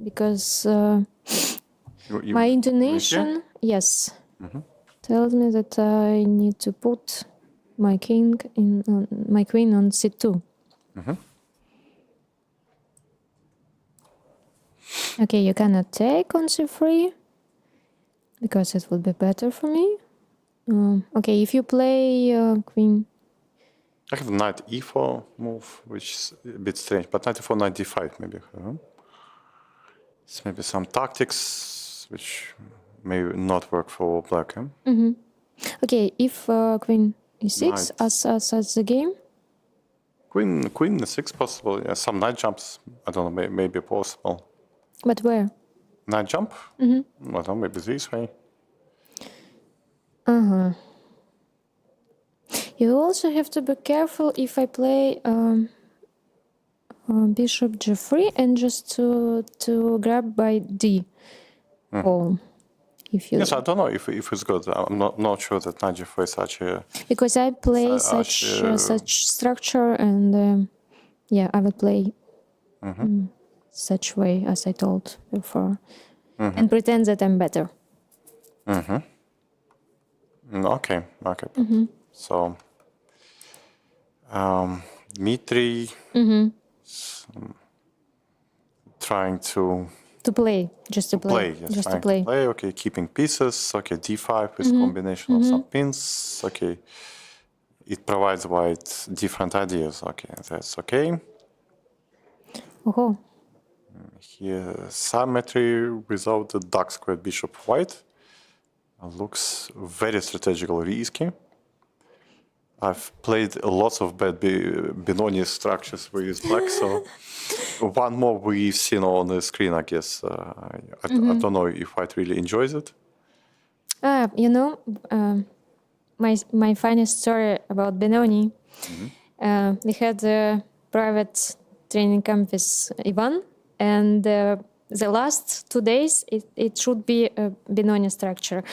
because You- my here? intonation, yes, tells me that I need to put my queen on c2. Okay, you cannot take on c3 because it would be better for me. Okay, if you play queen. I have knight e4 move, which is a bit strange, but knight e4, knight d5 maybe. It's maybe some tactics which may not work for black. Okay, if queen e6 Knight. as the game. Queen e6 possible. Yeah, some knight jumps. I don't know, maybe possible. But where? Knight jump? I don't know, maybe this way. You also have to be careful if I play Bishop g3 and just to grab by d pawn. If you Yes, I don't know if it's good. I'm not sure that knight g4 is such a... because I play such structure and yeah, I will play such way as I told before and pretend that I'm better. Okay. So, Dmitry trying to play, just to play, yes, just to trying play. Okay, keeping pieces. Okay, d5 with combination of some pins. Okay, it provides white different ideas. Okay, that's okay. Oh, Here, symmetry without the dark square bishop white looks very strategically risky. I've played lots of bad Benoni structures with black, so one more we've seen on the screen, I guess. I don't know if White really enjoys it. you know, my funniest story about Benoni. We had a private training camp with Ivan, and the last 2 days it should be a Benoni structure.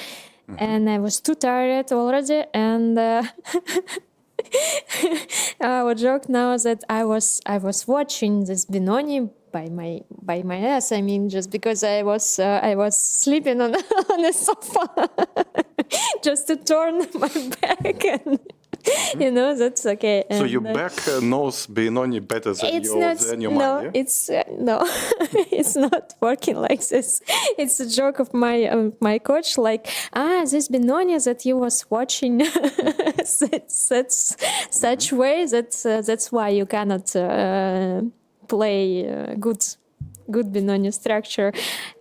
And I was too tired already, and our joke now is that I was watching this Benoni by my ass. I mean, just because I was sleeping on on a sofa, just to turn my back, and you know that's okay. So And, your back knows Benoni better than your no, mind, yeah? it's no, it's not working like this. It's a joke of my coach, like this Benoni that you was watching, such way that's why you cannot play good Benoni structure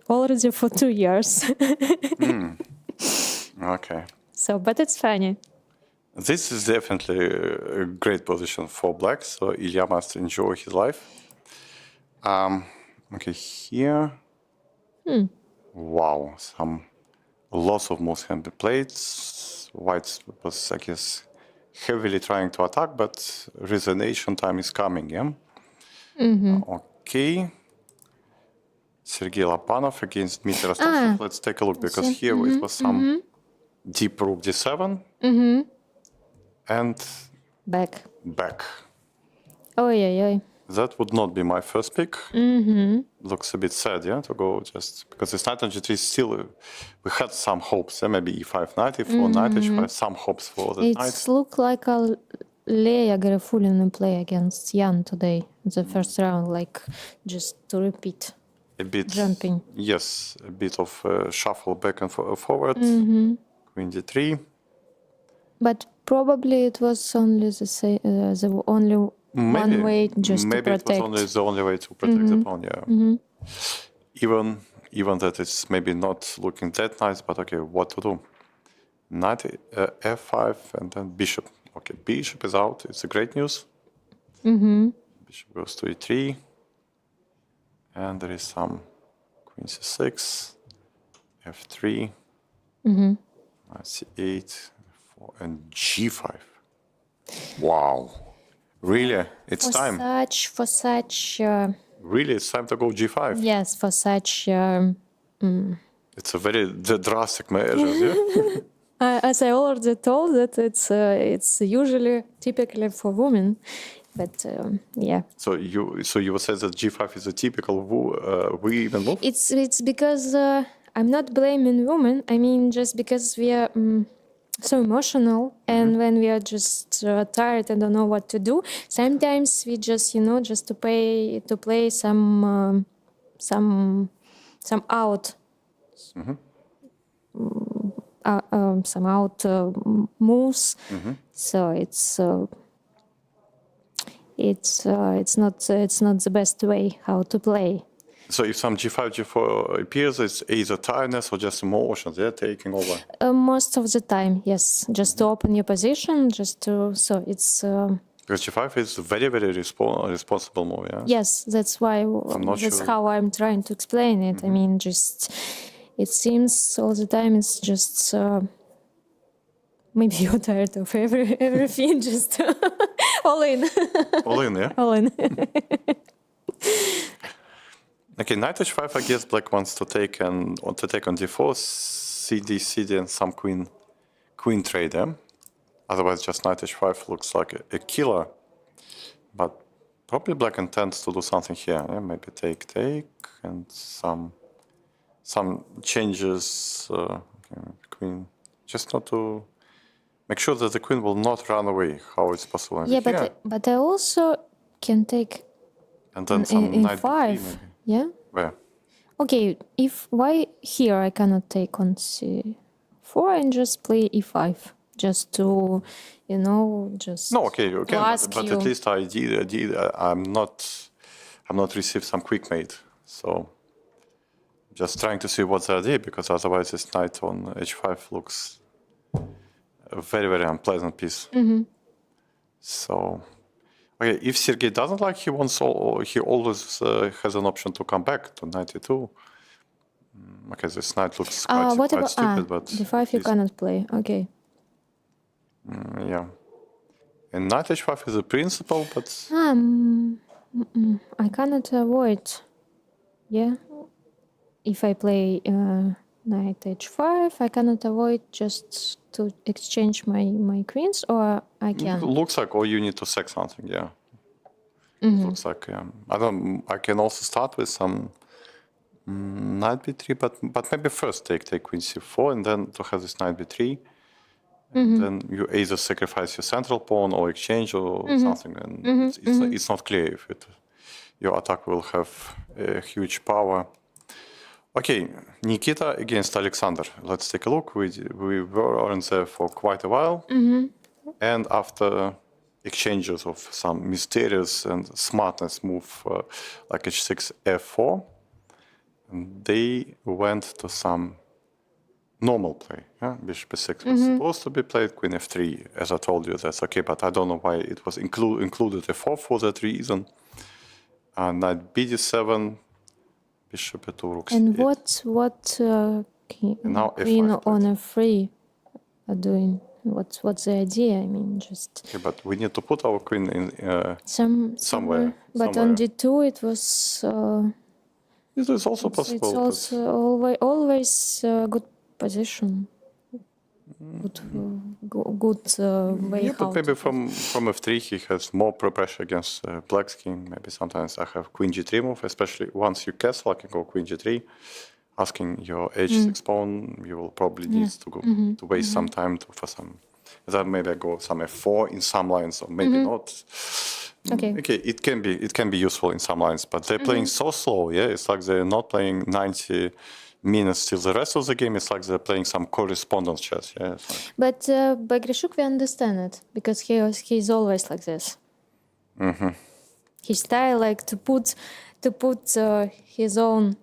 already for 2 years. Okay. So, but it's funny. This is definitely a great position for black, so Ilya must enjoy his life. Okay, here. Wow, lots of moves can be played. White was, I guess, heavily trying to attack, but resonation time is coming, yeah? Okay. Sergei Lopanov against Dmitry Rostov. Let's take a look, because here it was some deep rook d7. And Back. Oh, yeah. That would not be my first pick. Looks a bit sad, yeah, to go just because it's knight on g3 still. We had some hopes, maybe e5 knight, e4 knight, h5, some hopes for the knight. It looked like a Leia Garifulina play against Jan today, the first round, like just to repeat. A bit jumping. Yes, a bit of shuffle back and forward. Queen d3. But probably it was only the only one way just to protect. Maybe it was only the only way to protect the pawn, yeah. Even that it's maybe not looking that nice, but okay, what to do? Knight f5 and then bishop. Okay, bishop is out. It's a great news. Bishop goes to e3. And there is some queen c6, f3, knight c8, f4, and g5. Wow. Really? It's time. For such. Really, it's time to go g5. Yes, for such. It's a very drastic measure, yeah? As I already told, that it's usually typically for women, but yeah. So you would say that g5 is a typical women move? It's because I'm not blaming women. I mean, just because we are so emotional, and when we are just tired and don't know what to do, sometimes we just just to play some out. Some out moves, so it's not the best way how to play. So if some g5, g4 appears, it's either tiredness or just emotions, they're taking over? Most of the time, yes. Just to open your position, just to, so it's... Because g5 is a very, very responsible move, yeah? Yes, that's why, that's how I'm trying to explain it. I mean, just, it seems all the time it's just... maybe you're tired of everything, just all in. All in, yeah? All in. Okay, knight h5. I guess black wants to take on d4, cd, and some queen trade. Otherwise, just knight h5 looks like a killer. But probably black intends to do something here. Yeah? Maybe take, and some changes. Okay, queen, just not to make sure that the queen will not run away. How it's possible? Yeah, here. but I also can take And then some in knight b3 5. maybe. Yeah. Where? Okay. Why here I cannot take on c4 and just play e5, just to, just. No, okay, you can, ask but you. at least I'm not received some quick mate. So just trying to see what's the idea, because otherwise this knight on h5 looks a very, very unpleasant piece. So, okay, if Sergei doesn't like, he always has an option to come back to knight e2. Okay, this knight looks quite stupid, but d5 you cannot play. Okay. Yeah. And knight h5 is a principle, but I cannot avoid. Yeah. If I play knight h5, I cannot avoid just to exchange my queens, or I can. Looks like, or you need to sack something. Yeah. Looks like, yeah. I can also start with some knight b3, but maybe first take queen c4, and then to have this knight b3. And then you either sacrifice your central pawn or exchange or something, and it's not clear if your attack will have a huge power. Okay, Nikita against Alexander. Let's take a look. We were on there for quite a while, and after exchanges of some mysterious and smartness move like h6, f4, they went to some normal play. Yeah? Bishop e6 was supposed to be played, queen f3. As I told you, that's okay, but I don't know why it was included f4 for that reason. Knight bd7, bishop e2, rook c8. And what now queen f5 on f3 are doing? What's the idea? I mean, just. Okay, but we need to put our queen in somewhere. But on d2 it was. It is also possible. It's also always good position. Good way Yeah, how but maybe to from f3 he has more pressure against black's king. Maybe sometimes I have queen g3 move, especially once you castle, I can go queen g3, asking your h6 pawn. You will probably need to go to waste some time for some. Then maybe I go some f4 in some lines, or maybe not. Okay. Okay, it can be useful in some lines, but they're playing so slow. Yeah, it's like they're not playing 90 minutes till the rest of the game. It's like they're playing some correspondence chess. Yeah. But by Grishuk we understand it, because he's always like this. His style, like to put his own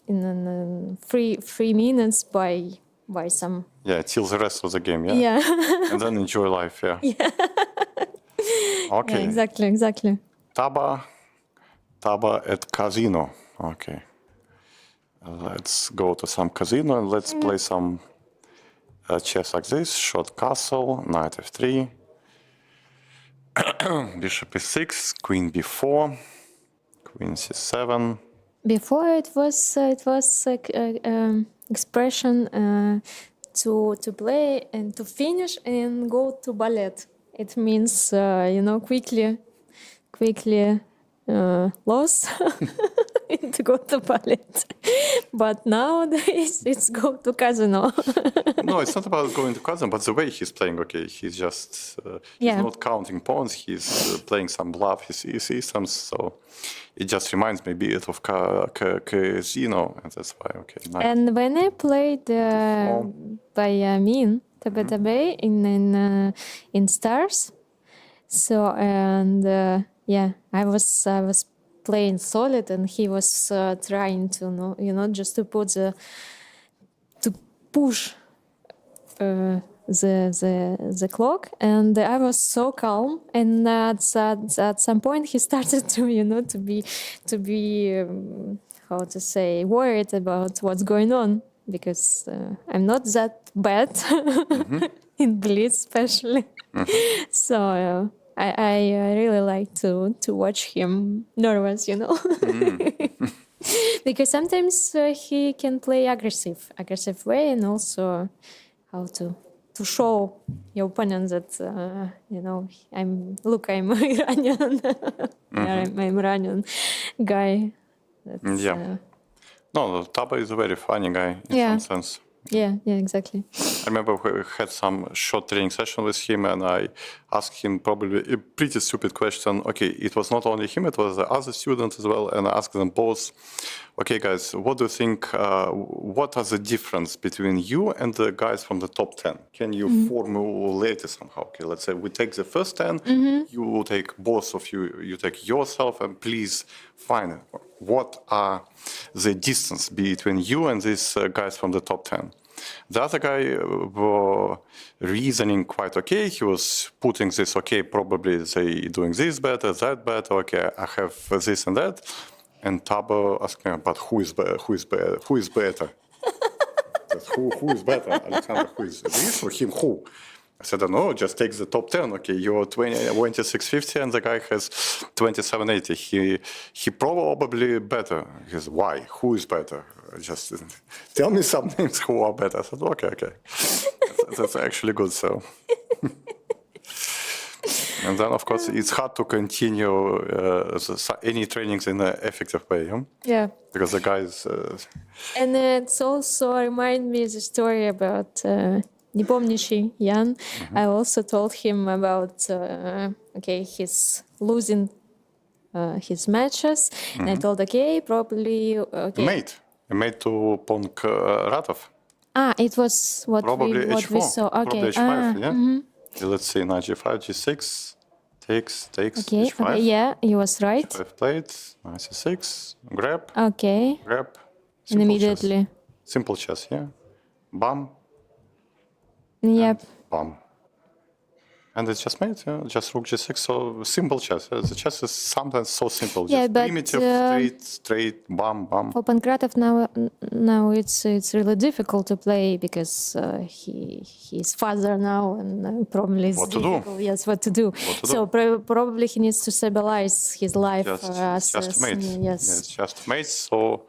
in 3 minutes by some. Yeah, till the rest of the game. Yeah. Yeah. And then enjoy life. Yeah. Okay. Yeah, exactly. Taba at casino. Okay. Let's go to some casino and let's play some chess like this. Short castle, knight f3, bishop e6, queen b4, queen c7. Before it was like expression to play and to finish and go to ballet. It means quickly loss to go to ballet. But nowadays it's go to casino. No, it's not about going to casino, but the way he's playing. Okay, he's just he's not counting pawns. He's playing some bluff. He sees some, so it just reminds me a bit of casino, and that's why. Okay. Nice. And when I played by Min Tabatabe in Stars, so I was playing solid, and he was trying to just to put to push the clock, and I was so calm, and at some point he started to be how to say, worried about what's going on, because I'm not that bad in blitz especially. So I really like to watch him nervous, you know, because sometimes he can play aggressive way, and also how to show your opponent that you know I'm Iranian, I'm Iranian guy. That's, Yeah. No, Taba is a very funny guy in Yeah. some sense. yeah, exactly. I remember we had some short training session with him, and I asked him probably a pretty stupid question. Okay, it was not only him, it was the other students as well, and I asked them both, okay, guys, what do you think, what are the difference between you and the guys from the top 10? Can you formulate it somehow? Okay, let's say we take the first 10, you will take both of you take yourself, and please find what are the distance between you and these guys from the top 10. The other guy was reasoning quite okay. He was putting this, okay, probably they doing this better, that better, okay, I have this and that. And Tabo asked me, but who is better? Who is better? Who is better? Who is better? Alexander, who is this or him? Who? I said, no, just take the top 10. Okay, you're 2650 and the guy has 2780. He probably better. He says, why? Who is better? Just tell me some names who are better. I said, okay. That's actually good. So, and then of course it's hard to continue any trainings in an effective way. Huh? Yeah. Because the guys. And it's also remind me the story about Непомнящий Jan. I also told him about okay, he's losing his matches, and I told probably okay. Mate to Ponk Ratov. It was what Probably we H4. saw. Okay. Probably H5, yeah. Let's see, knight G5, G6, takes Okay. H5. Okay. Yeah, he was right. H5 played, knight C6, grab, Okay. grab. And immediately. Chess. Simple chess, yeah. Bam, Yep. bam. And it's just made, yeah, just rook G6, so simple chess. The chess is sometimes so simple, Yeah, just but, primitive, straight, bam, bam. For Pankratov now it's really difficult to play because he's father now and probably it's What to do? difficult. Yes, what to do. So probably he needs to stabilize his life. Just mate. Yes. It's just mate. So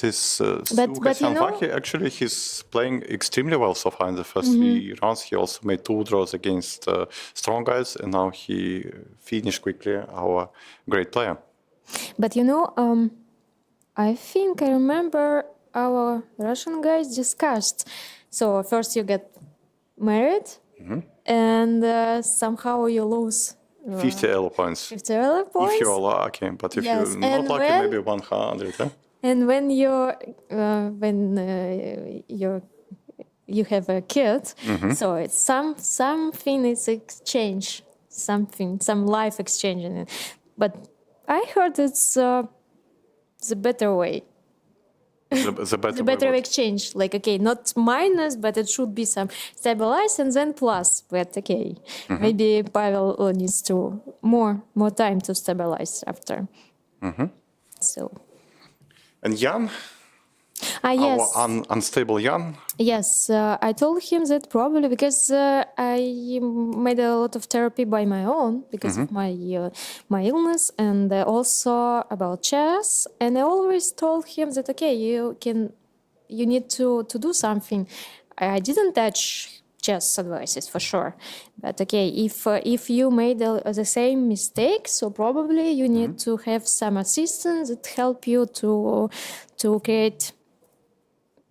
this But you know, actually he's playing extremely well so far in the first 3 rounds. He also made 2 draws against strong guys, and now he finished quickly. Our great player. but you know, I think I remember our Russian guys discussed. So first you get married, and somehow you lose 50 elo points. 50 elo points. If you're lucky, but if Yes, you're not and lucky, when- maybe 100. Huh? And when you have a kid, so it's something is exchange, some life exchange. But I heard it's the better way. The better, The better way. exchange, like okay, not minus, but it should be some stabilize and then plus. But okay, maybe Pavel needs to more time to stabilize after. So. And Jan, Yes. our unstable Jan. Yes, I told him that probably because I made a lot of therapy by my own because of my illness, and also about chess. And I always told him that okay, you need to do something. I didn't touch chess advices for sure, but okay, if you made the same mistake, so probably you need to have some assistance that help you to create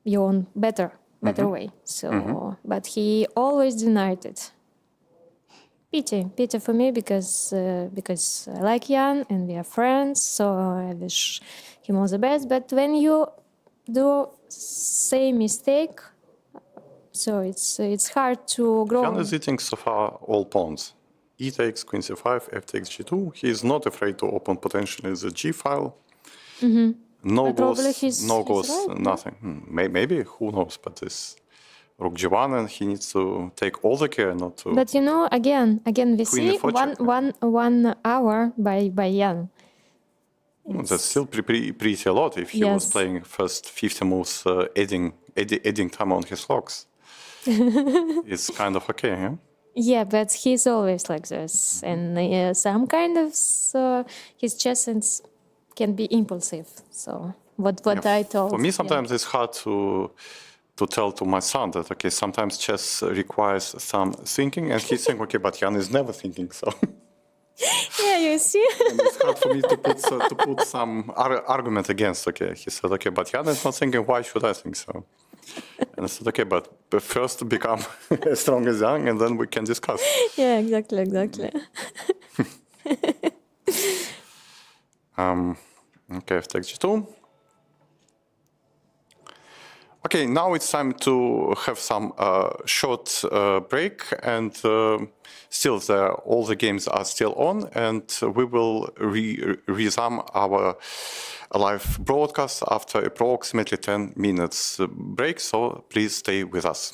your own better way. So, but he always denied it. Pity for me because I like Jan and we are friends. So I wish him all the best. But when you do same mistake, so it's hard to grow. Jan is eating so far all pawns. E takes, queen c5, f takes g2. He is not afraid to open potentially the g file. No But probably goes, he's right, nothing. Maybe, who knows? But this rook g1, and he needs to take all the care not to. But you know, again, we Queen see f4 check, one hour by Jan. That's still pretty a lot if he was Yes. playing first 50 moves, adding time on his logs. It's kind of okay, yeah? Yeah, but he's always like this, and some kind of his chess can be impulsive. So what I told. For me, yeah. sometimes it's hard to tell to my son that okay, sometimes chess requires some thinking, and he's saying okay, but Jan is never thinking, so. Yeah, you see. And it's hard for me to put some argument against. Okay, he said okay, but Jan is not thinking. Why should I think so? And I said okay, but first become as strong as Jan, and then we can discuss. Yeah, exactly. Okay, I've taken G2. Okay, now it's time to have some short break, and still all the games are still on, and we will resume our live broadcast after approximately 10 minutes break, so please stay with us.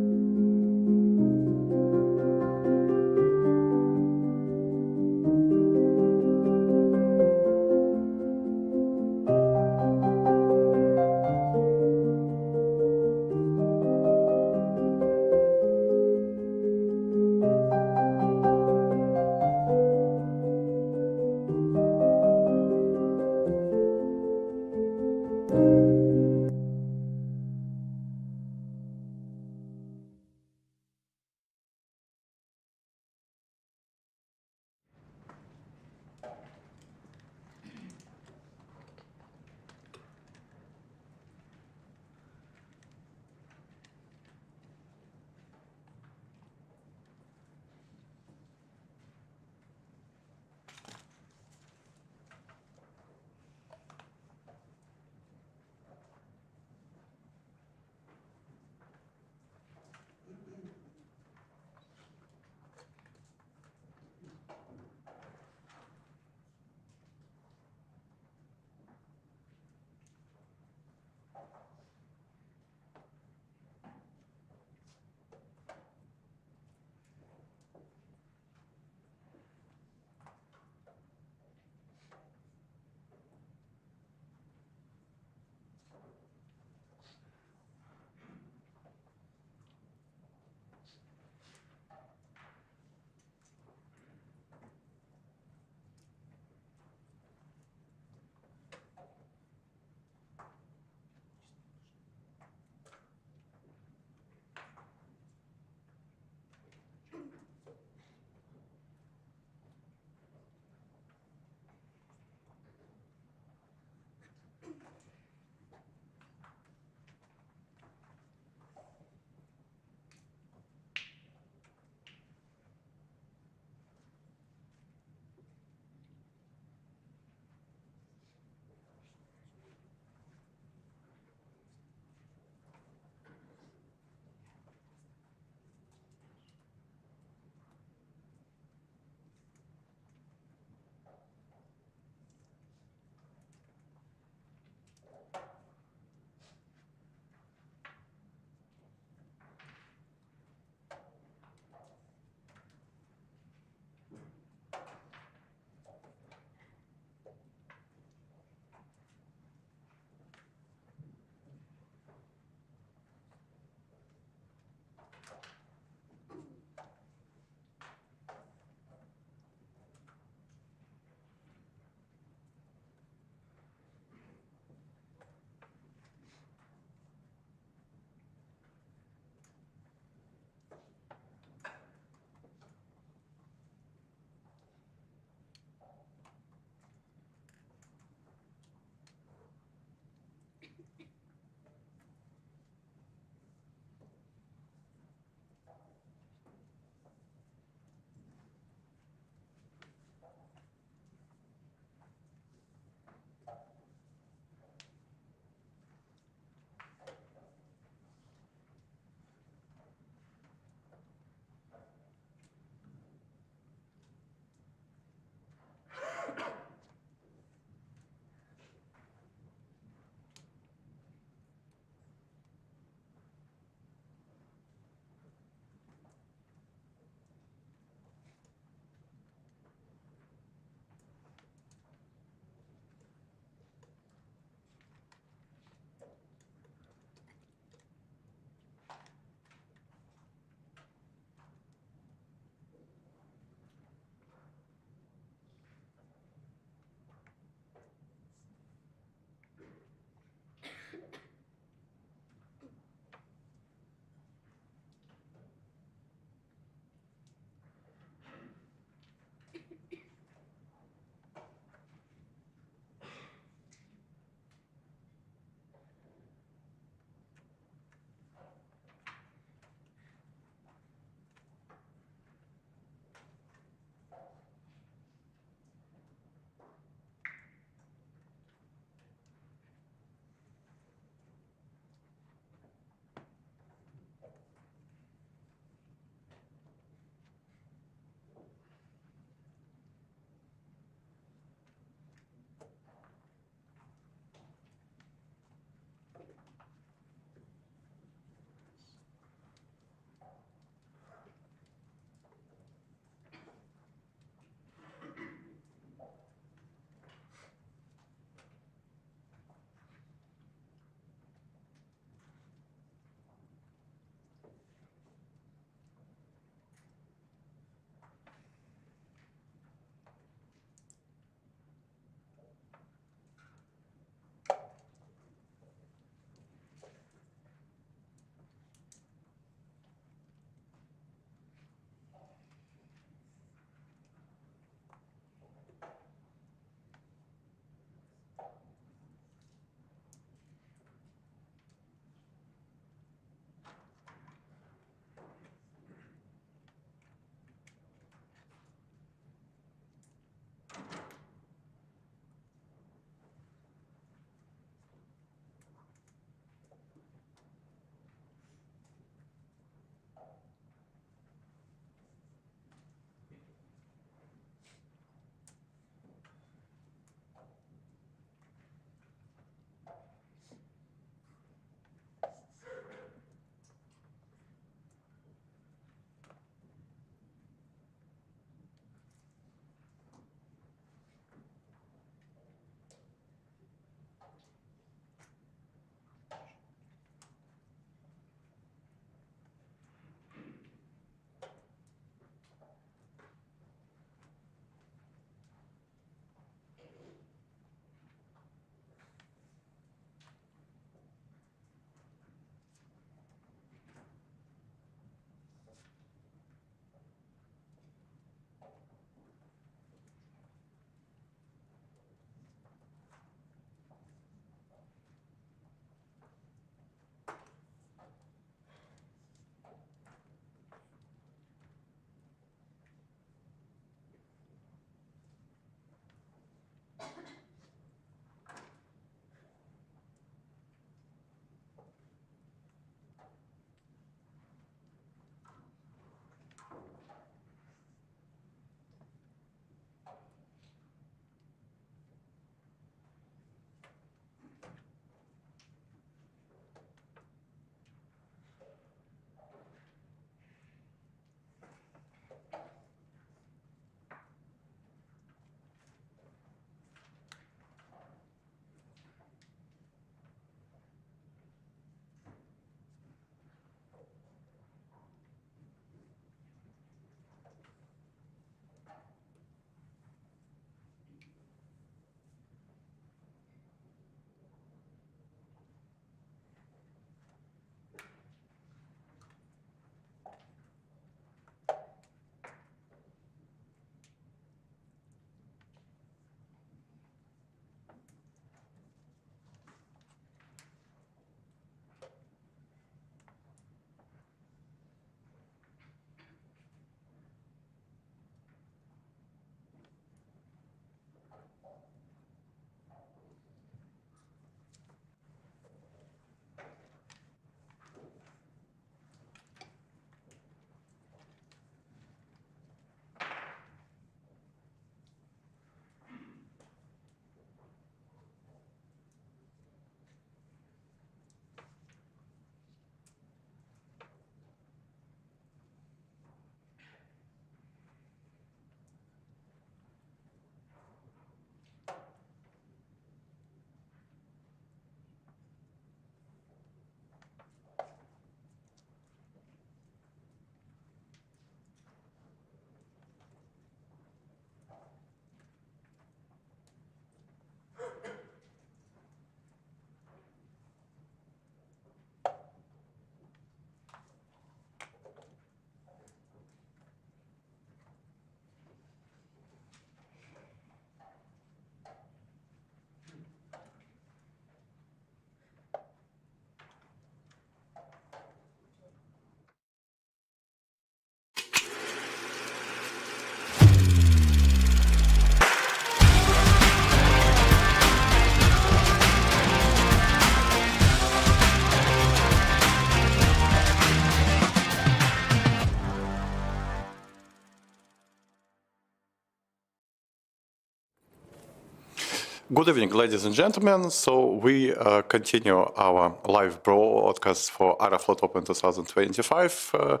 Good evening, ladies and gentlemen. So we continue our live broadcast for Aeroflot Open 2025.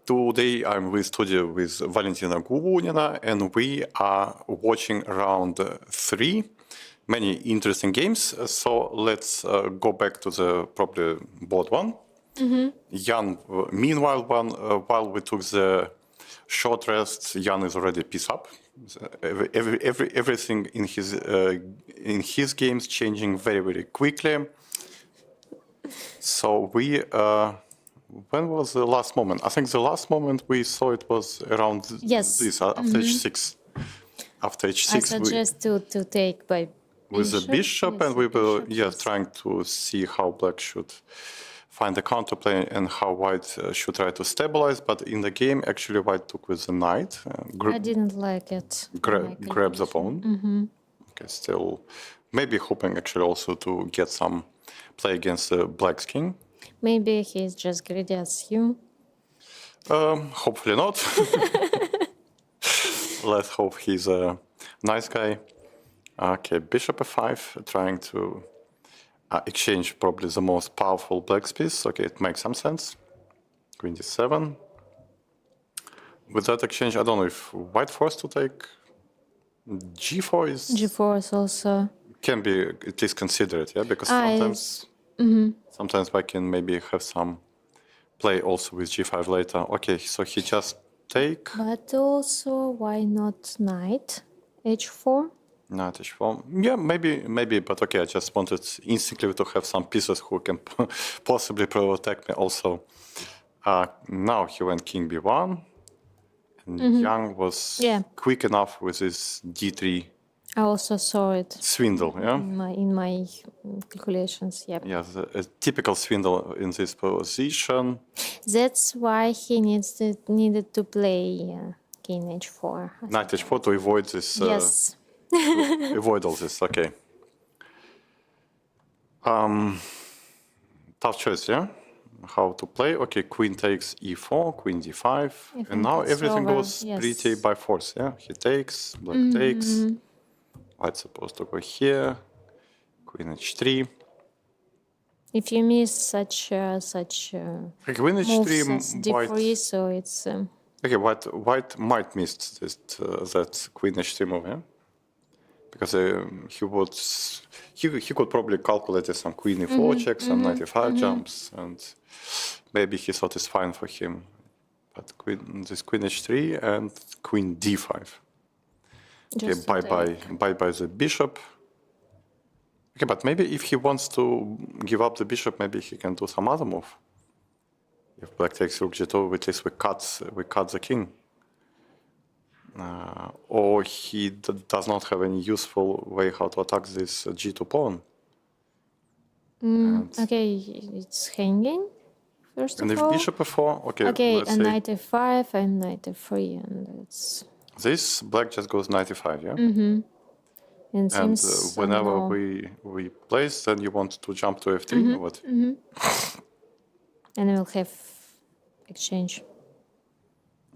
Today I'm with studio with Valentina Gubunina, and we are watching round 3. Many interesting games. So let's go back to the probably board 1. Jan, meanwhile, while we took the short rest, Jan is already piece up. Everything in his games changing very, very quickly. So we, when was the last moment? I think the last moment we saw it was around this, after h6. After h6, I suggest to take by with the bishop, yes, and we were bishop, trying to see how black should find the counterplay and how white should try to stabilize. But in the game, actually, white took with the knight. I didn't like it. Grabs the pawn. Okay, still maybe hoping actually also to get some play against the black's king. Maybe he's just greedy as you. Hopefully not. Let's hope he's a nice guy. Okay, bishop f5, trying to exchange probably the most powerful black's piece. Okay, it makes some sense. Queen d7. With that exchange, I don't know if white forced to take. G4 is... G4 is also... Can be at least considered, yeah? Because sometimes I can maybe have some play also with G5 later. Okay, so he just take. But also, why not knight H4? Knight H4. Yeah, maybe, but okay, I just wanted instinctively to have some pieces who can possibly protect me also. Now he went king b1. And Yang was quick enough with his d3. I also saw it. Swindle, yeah? In my calculations, yeah. Yeah, a typical swindle in this position. That's why he needed to play king h4. Knight h4 to avoid this. Yes. Avoid all this, okay. Tough choice, yeah? How to play. Okay, queen takes e4, queen d5. And now everything goes pretty by force, yeah? He takes, black takes. White's supposed to go here. Queen h3. If you miss such queen h3, moves as d3, so it's... Okay, white might miss that queen h3 move, yeah? Because he could probably calculate some queen e4 checks, some knight e5 jumps, and maybe he thought it's fine for him. But this queen h3 and queen d5. Okay, bye bye the bishop. Okay, but maybe if he wants to give up the bishop, maybe he can do some other move. If black takes rook g2, at least we cut the king. Or he does not have any useful way how to attack this g2 pawn. Okay, it's hanging, first and of if all. bishop f4, okay, let's and say knight f5 and knight f3, and it's... This, black just goes knight e5, yeah? And whenever we place, then you want to jump to f3, or what? And we'll have exchange.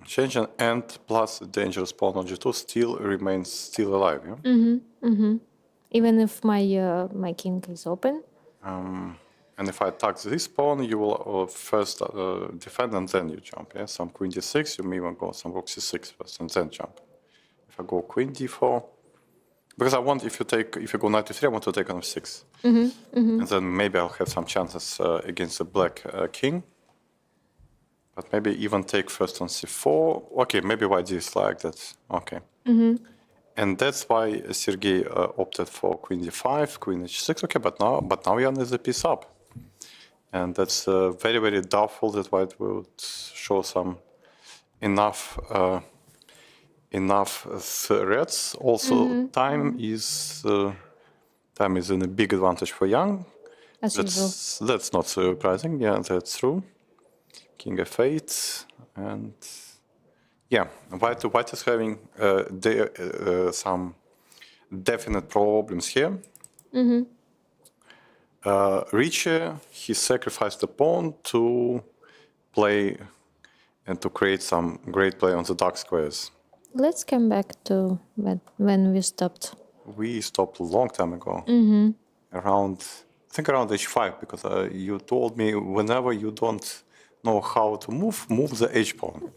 Change and plus the dangerous pawn on g2 still remains alive, yeah? Even if my king is open. And if I attack this pawn, you will first defend and then you jump, yeah? Some queen d6, you may even go some rook c6 first and then jump. If I go queen d4, because I want, if you go knight e3, I want to take on f6. And then maybe I'll have some chances against the black king. But maybe even take first on c4. Okay, maybe white disliked that. Okay. And that's why Sergei opted for queen d5, queen h6. Okay, but now Jan is a piece up. And that's very, very doubtful that white would show some enough threats. Also, time is in a big advantage for Jan. That's not surprising. Yeah, that's true. King f8, and yeah, white is having some definite problems here. Ricci, he sacrificed the pawn to play and to create some great play on the dark squares. Let's come back to when we stopped. we stopped a long time ago. Around, I think around h5, because you told me whenever you don't know how to move the h pawn.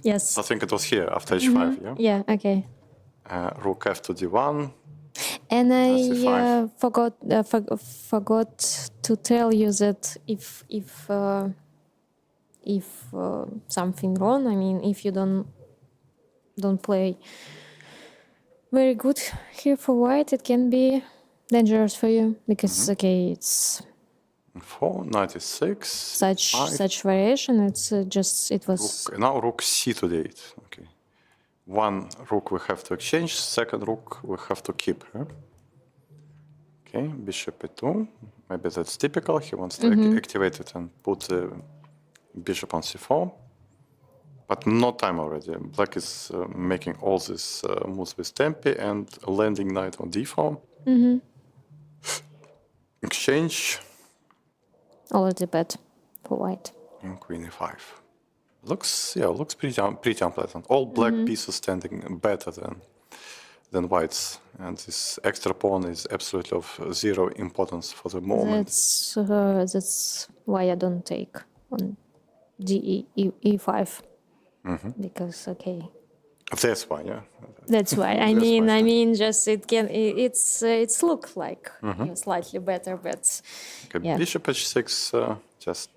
Yes. I think it was here after h5, yeah? Yeah. Okay. Rook f to d1. And I C5. forgot to tell you that if something wrong, I mean, if you don't play very good here for white, it can be dangerous for you because okay, it's 4, 96. such variation. It's it was Rook, now rook c to d8. Okay. One rook we have to exchange, second rook we have to keep. Huh? Okay, bishop e2. Maybe that's typical. He wants to activate it and put the bishop on c4. But no time already. Black is making all these moves with tempi and landing knight on d4. Exchange. already bad for white. And queen e5. Looks pretty unpleasant. All black pieces standing better than whites, and this extra pawn is absolutely of zero importance for the moment. That's why I don't take on e5 because okay. That's why, yeah. That's why. I mean, just it's look like slightly better, but Okay, yeah. bishop h6 just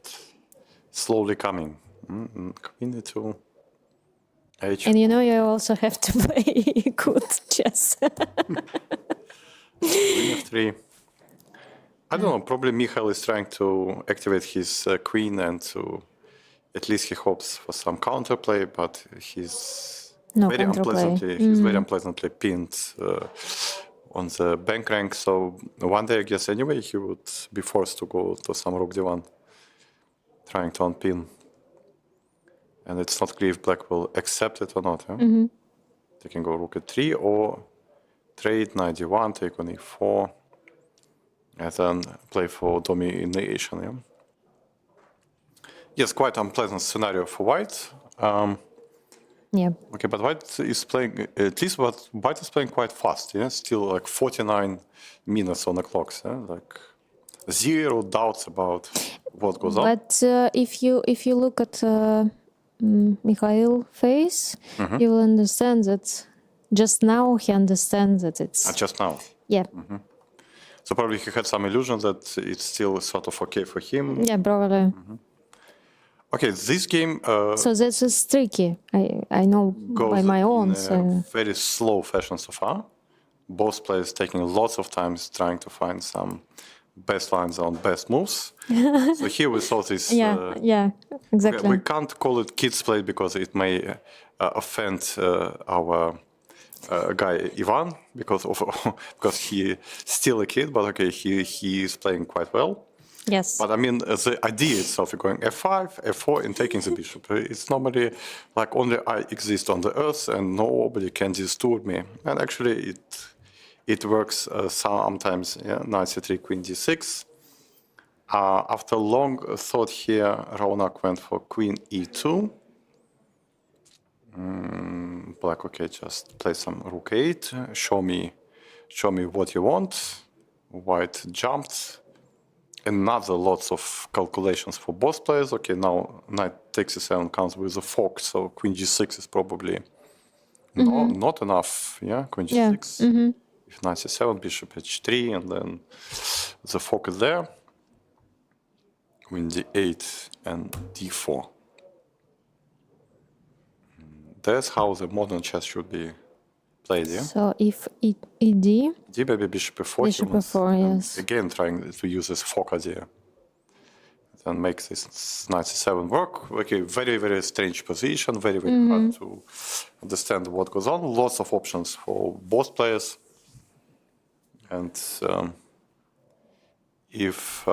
slowly coming. Queen e2. H. And you know, you also have to play good chess. Queen f3. I don't know. Probably Mikhail is trying to activate his queen, and to at least he hopes for some counterplay. But he's No very counterplay. very unpleasantly pinned on the bank rank. So one day, I guess, anyway, he would be forced to go to some rook d1, trying to unpin. And it's not clear if black will accept it or not. Yeah? They can go rook e3 or trade knight d1, take on e4, and then play for domination. Yeah? Yes, quite unpleasant scenario for white. Yeah. Okay, but white is playing, at least what white is playing quite fast. Yeah, still like 49 minutes on the clock. Yeah? Like zero doubts about what goes on. But if you look at Mikhail face, you will understand that just now he understands that it's Just now. yeah. So probably he had some illusion that it's still sort of okay for him. Yeah, probably. Okay, this game So this is tricky. I know goes by my own. in a So very slow fashion so far. Both players taking lots of time trying to find some best lines on best moves. So here we saw this. yeah, exactly. We can't call it kids play because it may offend our guy Ivan because he still a kid, but okay, he is playing quite well. Yes. But I mean, the idea itself, you're going f5, f4, and taking the bishop. It's normally like only I exist on the earth and nobody can disturb me. And actually, it works sometimes. Yeah, knight c3, queen d6. After long thought here, Raunak went for queen e2. Black, okay, just play some rook 8. Show me what you want. White jumped. Another lots of calculations for both players. Okay, now knight takes e7 comes with a fork, so queen g6 is probably not enough. Yeah, queen g6. Yeah. If knight c7, bishop h3, and then the fork is there. Queen d8 and d4. That's how the modern chess should be played. Yeah. So if ed, D maybe bishop e4. bishop e4, yes. Again, trying to use this fork idea. Then make this knight c7 work. Okay, very, very strange position. Very, very hard to understand what goes on. Lots of options for both players. And if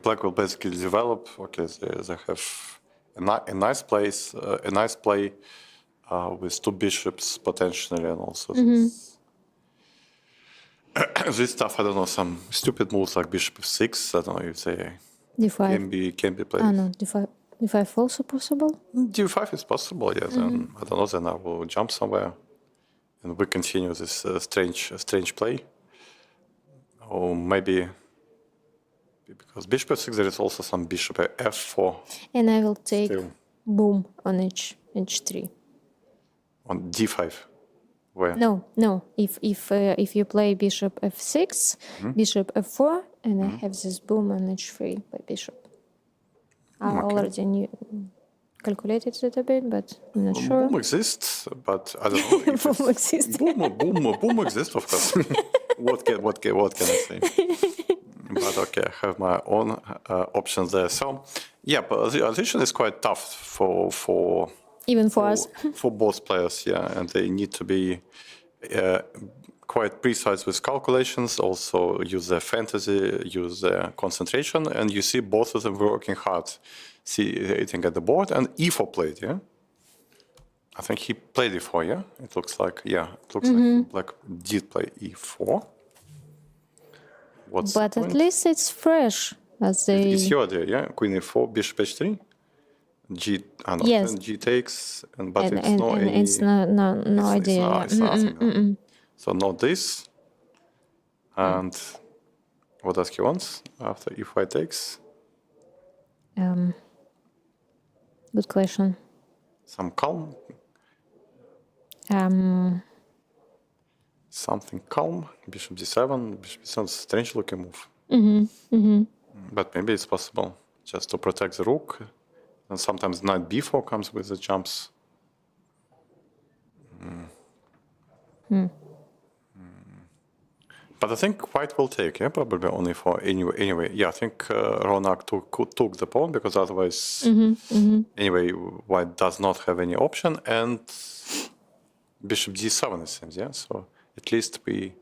black will basically develop, okay, they have a nice place, a nice play with two bishops potentially, and also this stuff. I don't know, some stupid moves like bishop f6. I don't know if they d5 can be played. no, d5 also possible. d5 is possible. Yes, and I don't know. Then I will jump somewhere And we continue this strange play. Or maybe because bishop f6, there is also some bishop f4. And I will take Still. boom on h3. On d5. Where? No. If you play bishop f6, bishop f4, and I have this boom on h3 by bishop. I already knew, calculated it a bit, but I'm not sure. Boom exists, but I don't know. If Boom exists. Boom exists, of course. what can I say? But okay, I have my own options there. So yeah, but the position is quite tough for Even for us. for both players, yeah, and they need to be quite precise with calculations, also use their fantasy, use their concentration, and you see both of them working hard, sitting at the board, and e4 played, yeah? I think he played e4, yeah? It looks like, yeah, it looks like Black did play e4. What's But the at point? least it's fresh. As they... It's your idea, yeah? Queen e4, bishop h3, Yes. then g takes, but and, it's and, no and any... it's no idea. It's nothing. So not this. And what does he want after e5 takes? Good question. Some calm, something calm. Bishop d7, bishop d7, strange looking move. But maybe it's possible just to protect the rook. And sometimes knight b4 comes with the jumps. But I think white will take, yeah, probably only for anyway. Yeah, I think Ronak took the pawn because otherwise, anyway, white does not have any option, and bishop d7 it seems, yeah. So at least we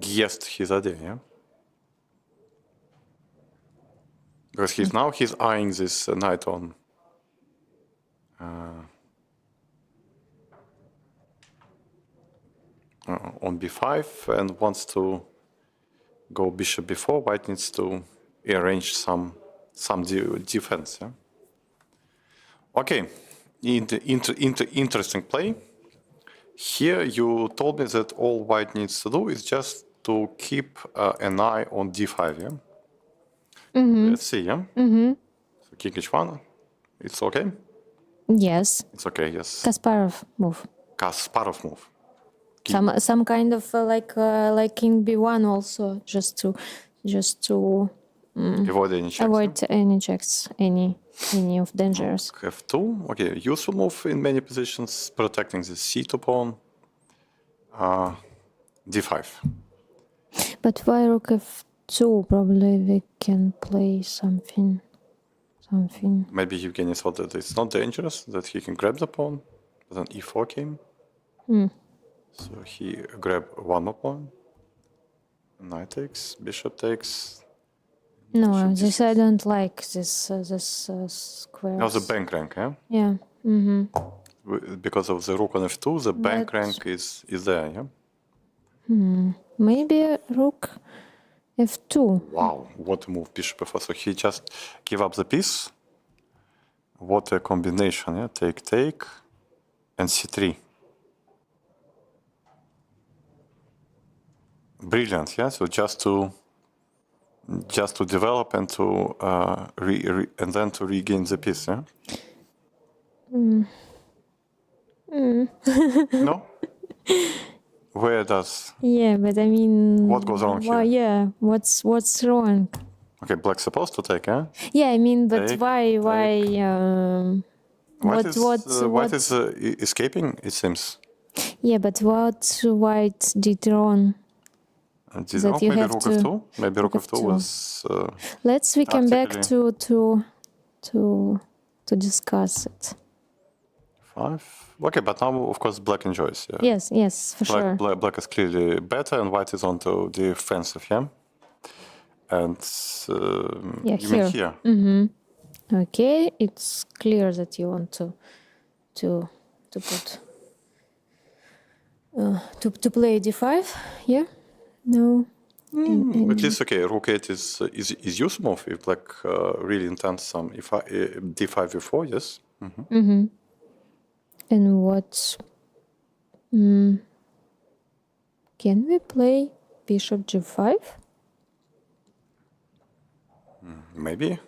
guessed his idea, yeah. Because he's eyeing this knight on. On b5 and wants to go bishop b4. White needs to arrange some defense. Yeah? Okay, interesting play. Here you told me that all white needs to do is just to keep an eye on d5. Yeah. Let's see. Yeah. So king h1. It's okay. Yes. It's okay. Yes. Kasparov move. Kasparov move. Some kind of like king b1 also, just to Avoid any checks. avoid any checks, any of dangers. f2, okay, useful move in many positions, protecting the c2 pawn. d5. But why rook f2? Probably we can play something. Maybe Evgeny thought that it's not dangerous, that he can grab the pawn, but then e4 came. So he grabbed one more pawn. Knight takes, bishop takes. No, this I don't like this square. Now the bank rank, yeah? Yeah. Because of the rook on f2, the bank rank is there, yeah? Maybe rook f2. Wow, what a move, bishop f4. So he just gave up the piece. What a combination, yeah? Take, and c3. Brilliant, yeah. So just to develop and to and then to regain the piece, yeah. No. Where does? Yeah, but I mean. What goes wrong here? Well, yeah. What's wrong? Okay, black's supposed to take, yeah. Yeah, I mean, but Take, why? White is escaping, it seems. Yeah, but what white did wrong? That you maybe have rook to- f2. Maybe rook rook f2 f2. was. We come back tactically- to discuss it. 5. Okay, but now of course black enjoys. Yeah. Yes, for sure. Black is clearly better, and white is onto the offensive, yeah. And Yeah, you mean here. here. Okay, it's clear that you want to put to play d5. Yeah. No. At least okay, rook 8 is useful move if black really intends some d5 e4, yes. And what Can we play bishop g5? Maybe.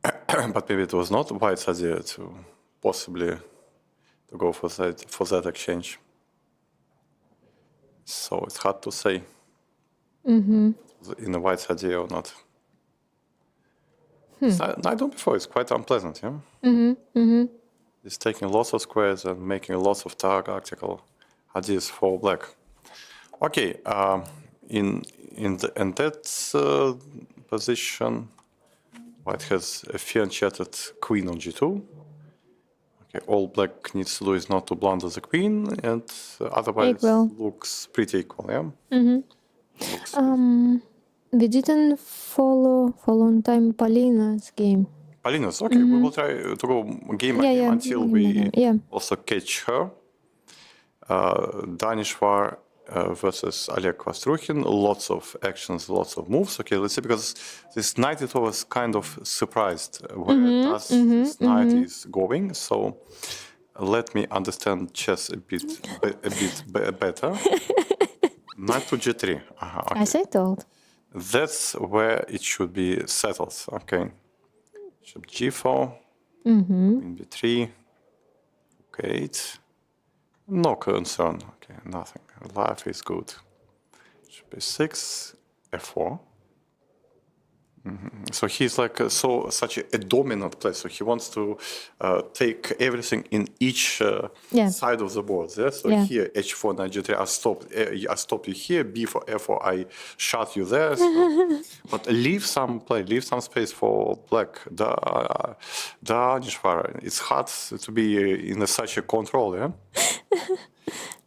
But maybe it was not White's idea to possibly to go for that exchange. So it's hard to say in the White's idea or not. Knight on b4 is quite unpleasant, yeah? It's taking lots of squares and making lots of tactical ideas for black. Okay, in that position, White has a fear enchanted queen on g2. Okay, all black needs to do is not to blunder the queen, and otherwise looks pretty equal, yeah? We didn't follow on time Polina's game. Polina's, okay, we will try to go game by game until we also catch her. Danishvar versus Oleg Kostruhin, lots of actions, lots of moves. Okay, let's see, because this knight it was kind of surprised where this knight is going. So let me understand chess a bit better. Knight to g3. Okay. As I told. That's where it should be settled. Okay. Bishop g4, queen b3, okay, no concern. Okay, nothing. Life is good. Bishop b6, f4. So he's like such a dominant player. So he wants to take everything in each side of the board. Yeah? So here h4, knight g3. I stopped you here. b4, f4. I shot you there. So, but leave some play. Leave some space for black. It's hard to be in such a control. Yeah.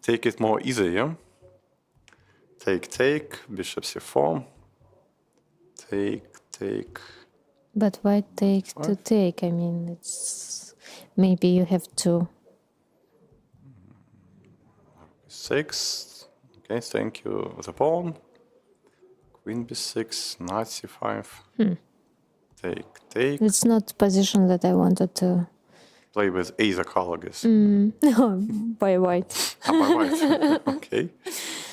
Take it more easy. Yeah. Take. Bishop c4. Take. But White takes to take. I mean, it's maybe you have to. 6. Okay, thank you. The pawn. Queen b6. Knight c5. Take. It's not position that I wanted to play with either color, I guess. No, by White. By White. Okay.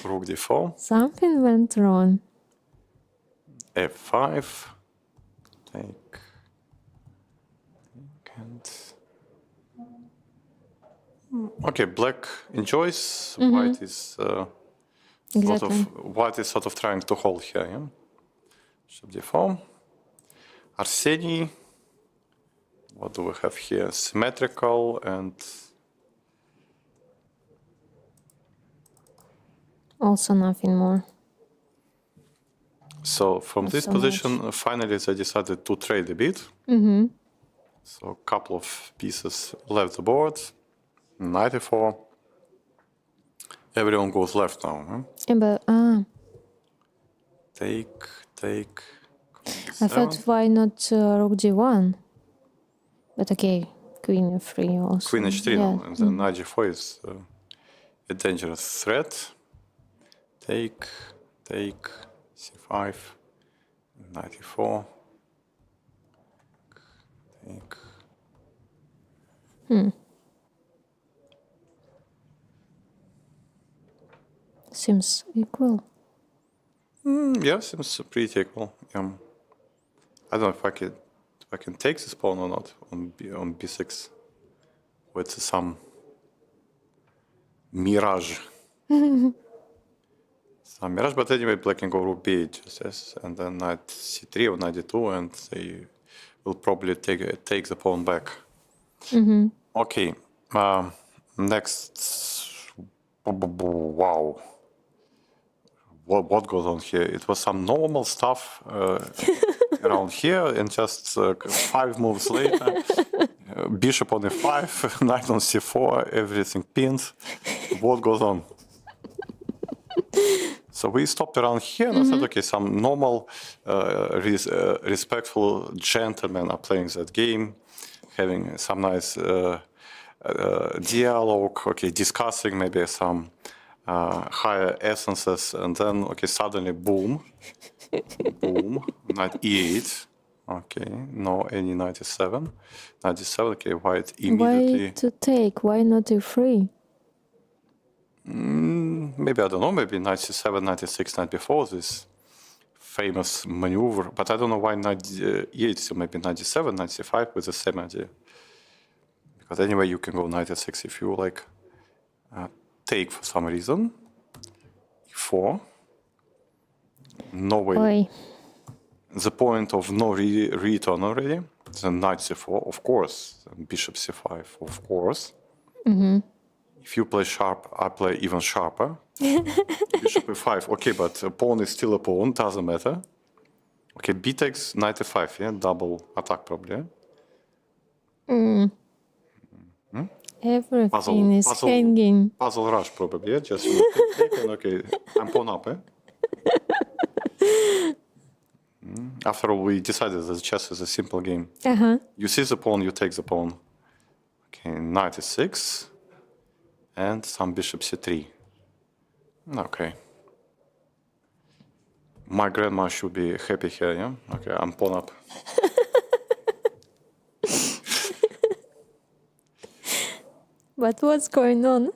Rook d4. Something went wrong. f5. Take. And okay, black enjoys. White is sort of trying to hold here. Yeah? Bishop d4. Arseny. What do we have here? Symmetrical and Also nothing more. So from this position, finally they decided to trade a bit. So a couple of pieces left the board. 94. Everyone goes left now. Huh? But Take. I thought why not rook d1? But okay, queen f3 also. Queen h3 now, and then knight g4 is a dangerous threat. Take. c5, 94. Take. Seems equal. Yeah, seems pretty equal. I don't know if I can take this pawn or not on b6 with some mirage. But anyway, black can go rook b8, yes, and then knight c3 or knight d2, and they will probably take the pawn back. Okay, next. Wow. What goes on here? It was some normal stuff around here, and just 5 moves later, bishop on e5, knight on c4, everything pinned. What goes on? So we stopped around here, and I said, okay, some normal, respectful gentlemen are playing that game, having some nice dialogue, okay, discussing maybe some higher essences, and then, okay, suddenly, boom, knight e8, okay, no, any 97, okay, white immediately. Why to take? Why not e3? Maybe, I don't know, maybe knight c7, knight e6, knight b4, this famous maneuver. But I don't know why knight e8, so maybe knight d7, knight c5 with the same idea. Because anyway, you can go knight e6 if you like take for some reason. e4. No way. Oi. The point of no return already. Then knight c4, of course. Then bishop c5, of course. If you play sharp, I play even sharper. Bishop e5, okay, but a pawn is still a pawn, doesn't matter. Okay, b takes knight e5, yeah, double attack probably. Yeah? Everything is hanging. Puzzle rush probably, yeah, just taken, okay, I'm pawn up, eh? After all, we decided that chess is a simple game. You see the pawn, you take the pawn. Okay, knight e6. And some bishop c3. Okay. My grandma should be happy here, yeah? Okay, I'm pawn up. But what's going on?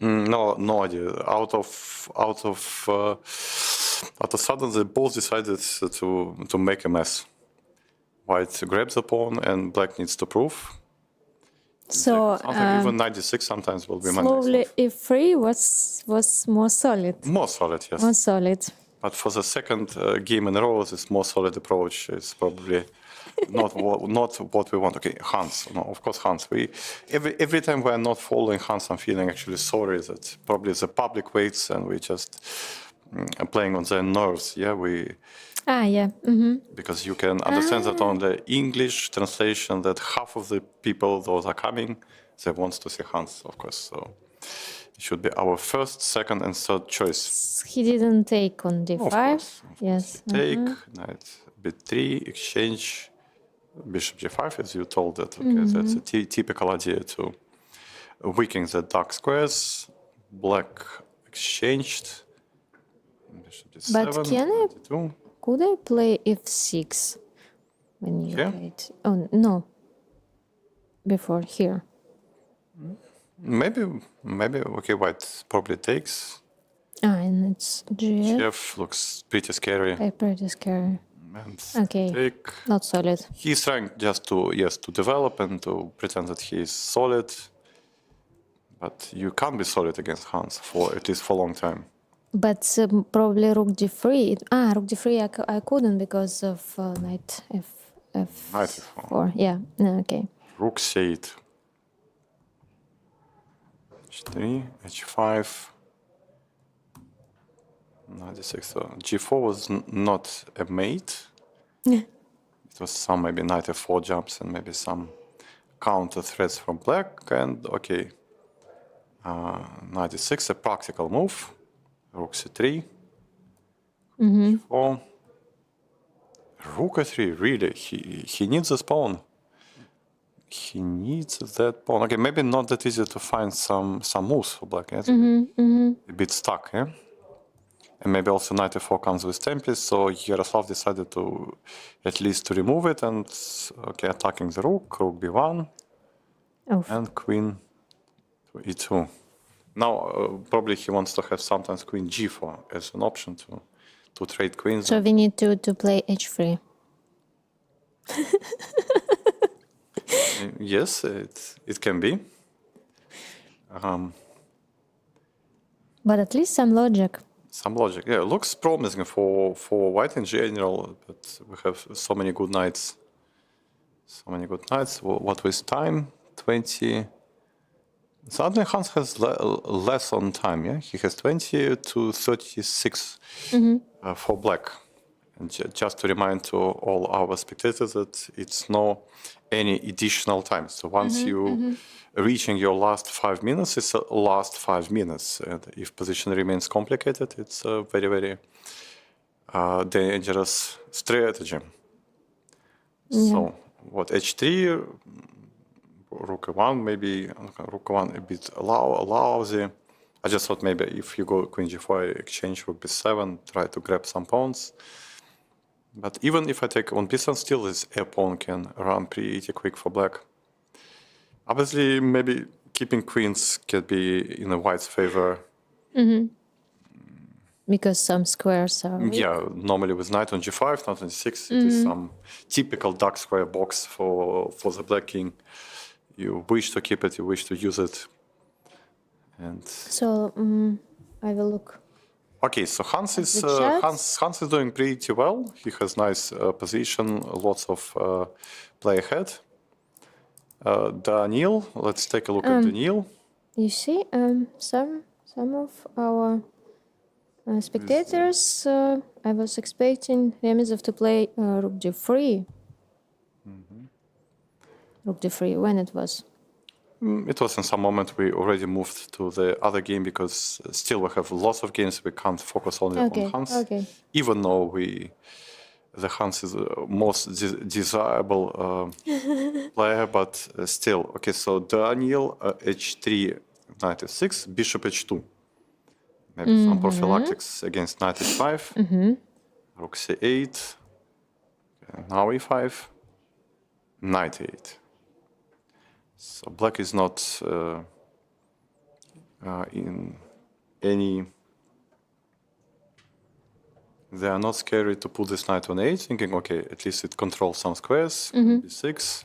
No idea. Out of sudden, they both decided to make a mess. White grabs the pawn, and black needs to prove. So Even knight d6 sometimes will be slowly managed. e3 was more solid. More solid, yes. More solid. But for the second game in a row, this more solid approach is probably not what we want. Okay, Hans. No, of course, Hans. Every time we are not following Hans, I'm feeling actually sorry that probably the public waits and we just are playing on their nerves. Yeah, Yeah. because you can understand that on the English translation that half of the people, those are coming, they want to see Hans, of course. So it should be our first, second, and third choice. He didn't take on d5. Of course. Yes. Take, knight b3, exchange, bishop g5, as you told that. Okay, that's a typical idea to weaken the dark squares. Black exchanged. Bishop d7, But can I- d2. Could I play f6 when you Yeah. played? Oh no. Before here. Maybe, okay, white probably takes. And it's gf. Chef looks pretty scary. Pretty scary. And Okay. take. Not solid. He's trying just to develop and to pretend that he is solid. But you can't be solid against Hans for at least for a long time. But probably rook d3. Rook d3 I couldn't because of knight Knight f4. Yeah. No, okay. Rook c8. h3, h5. Knight d6. So g4 was not a mate. It was some maybe knight f4 jumps and maybe some counter threats from black. And okay, knight d6, a practical move. Rook c3. G4. Rook a3, really? He needs this pawn. He needs that pawn. Okay, maybe not that easy to find some moves for black. Yes? A bit stuck, yeah? And maybe also knight f4 comes with tempest, so Yaroslav decided to at least to remove it and okay, attacking the rook b1, Oof. and queen to e2. Now probably he wants to have sometimes queen g4 as an option to trade queens. So we need to play h3. Yes, it can be. But at least some logic. Some logic. Yeah, looks promising for white in general, but we have so many good knights. So many good knights. What with time? 20. Suddenly Hans has less on time, yeah? He has 20 to 36 for black. And just to remind to all our spectators that it's no any additional time. So once you reaching your last 5 minutes, it's a last 5 minutes. And if position remains complicated, it's a very, very dangerous strategy. So what, h3, rook a1, maybe rook a1 a bit lousy. I just thought maybe if you go queen g4, exchange rook b7, try to grab some pawns. But even if I take one piece, still this a pawn can run pretty quick for black. Obviously, maybe keeping queens can be in a white's favor Because some squares are weak. Yeah, normally with knight on g5, knight on g6, it is some typical dark square box for the black king. You wish to keep it, you wish to use it. And So I will look. okay, so Hans is the chat? Hans is doing pretty well. He has nice position, lots of play ahead. Daniil, let's take a look at Daniil. You see, some of our spectators, I was expecting Remizov to play rook d3. Rook d3, when it was? It was in some moment we already moved to the other game because still we have lots of games. We can't focus only on Hans. Okay. Even though the Hans is the most desirable player, but still. Okay, so Daniil h3, knight f6, bishop h2. Maybe some prophylactics against knight h5, rook c8, now e5, knight e8. So black is not in any. They are not scary to put this knight on 8, thinking, okay, at least it controls some squares. b6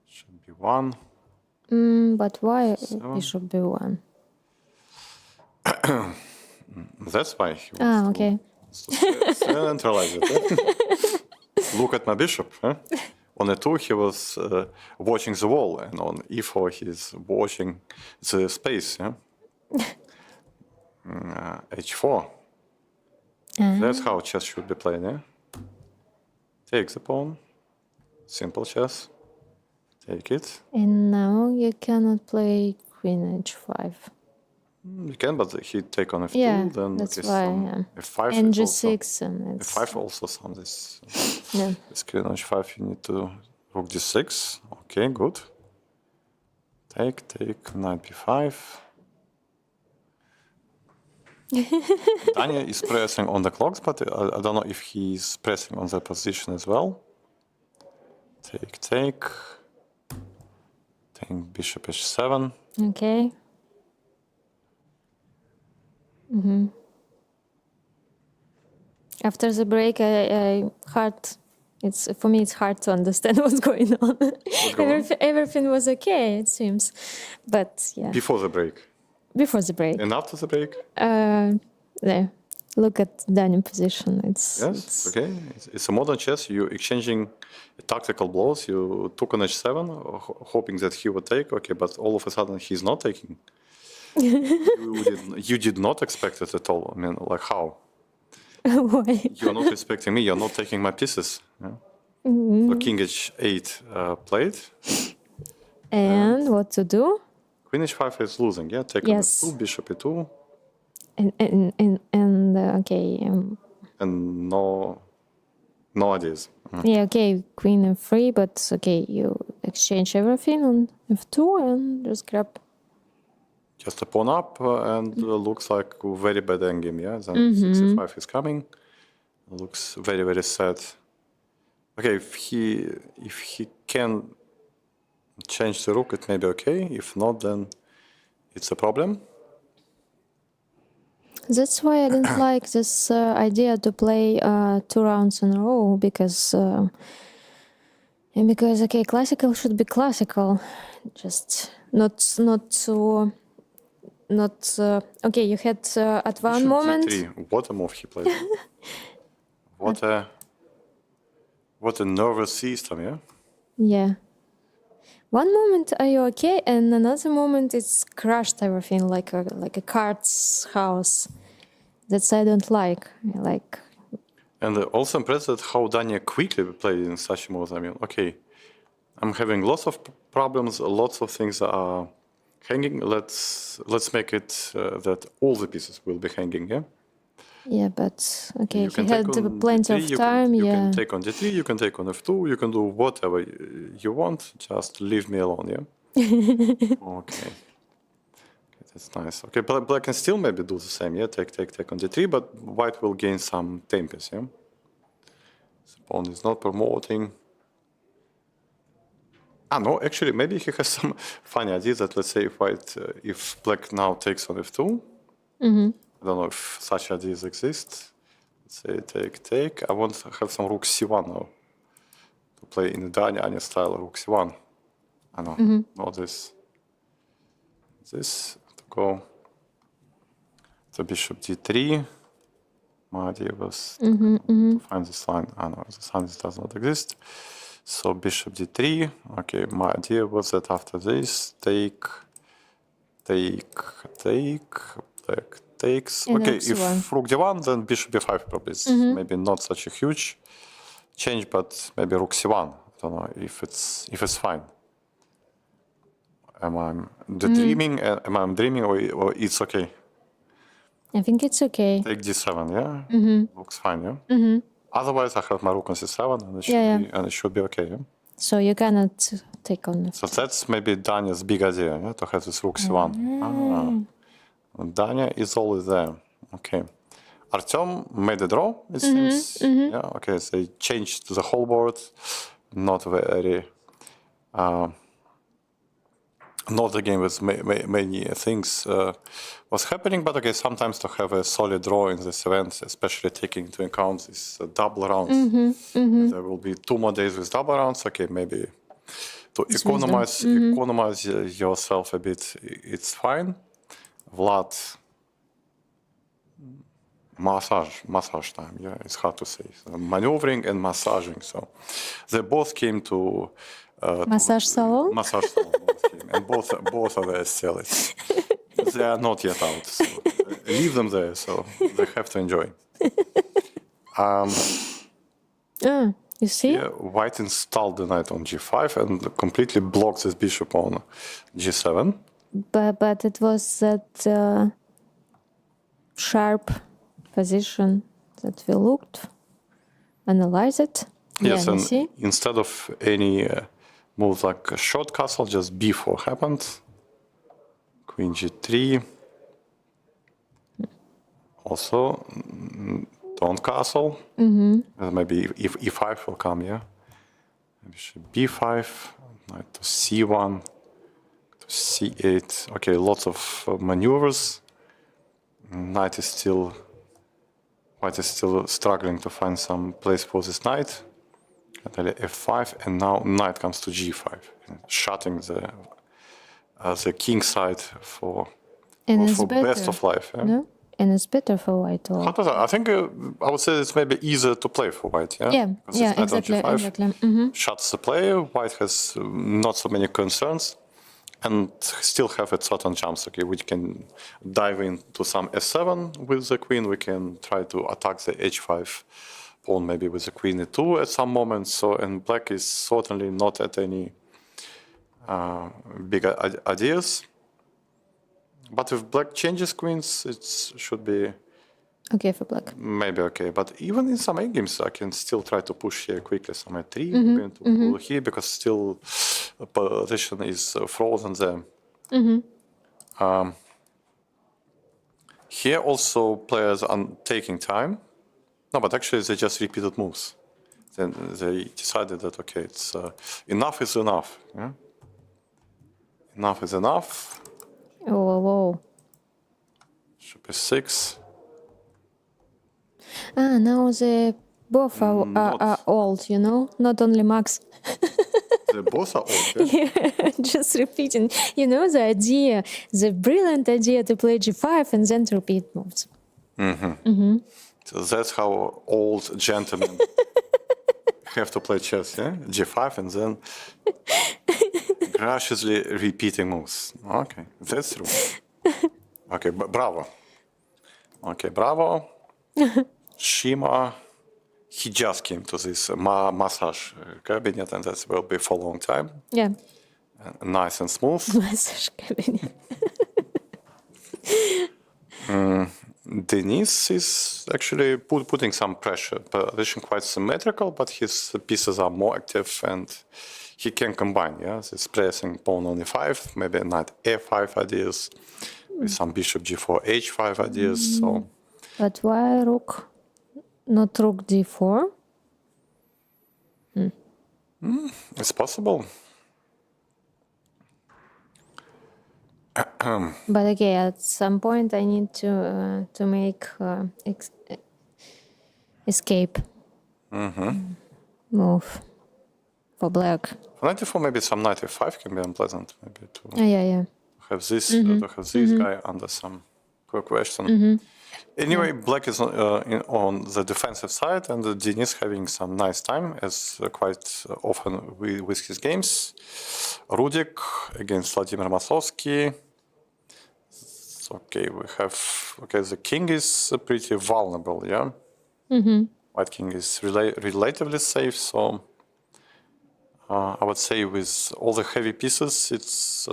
should be 1. But why bishop b1? That's why he wants Okay. to centralize it. Look at my bishop. Huh? On e2, he was watching the wall, and on e4, he's watching the space. Yeah? h4. That's how chess should be played. Yeah? Take the pawn. Simple chess. Take it. And now you cannot play queen h5. You can, but he take on f2. Yeah, then that's okay, why. some f5 And is also, g6, and it's f5 also some this. yeah. This queen on h5, you need to rook d6. Okay, good. Take, knight b5. Daniel is pressing on the clocks, but I don't know if he's pressing on the position as well. Take. Bishop h7. Okay. After the break, for me it's hard to understand what's going on. Everything was okay, it seems, but yeah. Before the break. Before the break. And after the break? Yeah. Look at Daniel position. Yes, okay. It's a modern chess. You're exchanging tactical blows. You took on h7, hoping that he would take. Okay, but all of a sudden he's not taking. You did not expect it at all. I mean, like how? Why? You're not respecting me. You're not taking my pieces. Yeah? So king h8 played. And what to do? Queen h5 is losing. Yeah, take on f2, bishop e2. And okay. And no ideas. Yeah, okay, queen f3, but okay, you exchange everything on f2 and just grab. Just a pawn up, and looks like a very bad endgame. Yeah, then 65 is coming. Looks very, very sad. Okay, if he can change the rook, it may be okay. If not, then it's a problem. That's why I didn't like this idea to play 2 rounds in a row, because okay, classical should be classical, just not okay. You had at one moment. D3. What a move he played! What a nervous system, yeah. Yeah. One moment are you okay, and another moment it's crushed everything like a cards house. That's I don't like. And also impressed at how Daniel quickly played in such moves. I mean, okay, I'm having lots of problems, lots of things are hanging. Let's make it that all the pieces will be hanging. Yeah. Yeah, but okay, he had D3, plenty of time. You yeah. can take on d3, you can take on f2, you can do whatever you want. Just leave me alone, yeah? Okay. That's nice. Okay, but black can still maybe do the same, yeah? Take on d3, but white will gain some tempers, yeah? The pawn is not promoting. No, actually, maybe he has some funny idea that, let's say, if black now takes on f2, I don't know if such ideas exist. Let's say take. I want to have some rook c1 now. To play in the Anya style rook c1. I know, not this. This, to go to bishop d3. My idea was to find this line. I know, this line does not exist. So bishop d3. Okay, my idea was that after this, take, black takes. And Okay, x1. if rook d1, then bishop b5 probably is maybe not such a huge change, but maybe rook c1. I don't know if it's fine. Am I dreaming? Am I dreaming, or it's okay? I think it's okay. Take d7, yeah. Looks fine, yeah. Otherwise, I have my rook on c7, and it should be okay. Yeah? So you cannot take on it. So that's maybe Danya's big idea, yeah, to have this rook c1. Danya is always there. Okay. Artem made a draw, it seems. Yeah. Okay. So they changed the whole board. Not very. Not a game with many things was happening, but okay, sometimes to have a solid draw in this event, especially taking into account these double rounds. There will be 2 more days with double rounds. Okay, maybe to economize yourself a bit, it's fine. Vlad, massage time. Yeah, it's hard to say. So, maneuvering and massaging. So they both came to Massage salon? Massage salon, and both are very silly. They are not yet out, so leave them there. So they have to enjoy. You see? Yeah, White installed the knight on g5 and completely blocked this bishop on g7. But it was that sharp position that we looked, analyzed it. Yes, you and see? instead of any move like a short castle, just b4 happened. Queen g3. Also, don't castle. Maybe if e5 will come, yeah. Bishop b5, knight to c1, to c8. Okay, lots of maneuvers. White is still struggling to find some place for this knight. f5, and now knight comes to g5, shutting the king side for best of life. Yeah? No? And it's better for white. Or... I think I would say it's maybe easier to play for white. Yeah, exactly. Shuts the player. White has not so many concerns, and still have a certain chance. Okay, we can dive into some f7 with the queen. We can try to attack the h5 pawn, maybe with the queen e2 at some moment. So, and black is certainly not at any big ideas. But if black changes queens, it should be okay for black. Maybe okay. But even in some A games, I can still try to push here quickly. Some a3, maybe to pull here, because still the position is frozen there. Here also players are taking time. No, but actually they just repeated moves. Then they decided that okay, it's enough is enough. Yeah? Enough is enough. Oh, whoa. Bishop e6. Now they both are old, you know, not only Max. They both are old, yeah? Yeah, just repeating. You know, the brilliant idea to play g5 and then to repeat moves. So that's how old gentlemen have to play chess, yeah? G5 and then graciously repeating moves. Okay, that's true. Okay, bravo. Okay, bravo. Shima, he just came to this massage cabinet, and that will be for a long time. Yeah. Nice and smooth. Massage cabinet. Denis is actually putting some pressure. Position quite symmetrical, but his pieces are more active and he can combine. Yeah, this pressing pawn on e5, maybe knight a5 ideas, with some bishop g4, h5 ideas. So, but why rook, not rook d4? It's possible. But okay, at some point I need to make escape move for black. For knight e4, maybe some knight e5 can be unpleasant. Maybe to Yeah. have this to have this guy under some question. Anyway, black is on the defensive side, and Denis having some nice time, as quite often with his games. Rudik against Vladimir Maslovsky. Okay, we have the king is pretty vulnerable, yeah. White king is relatively safe, so I would say with all the heavy pieces, it's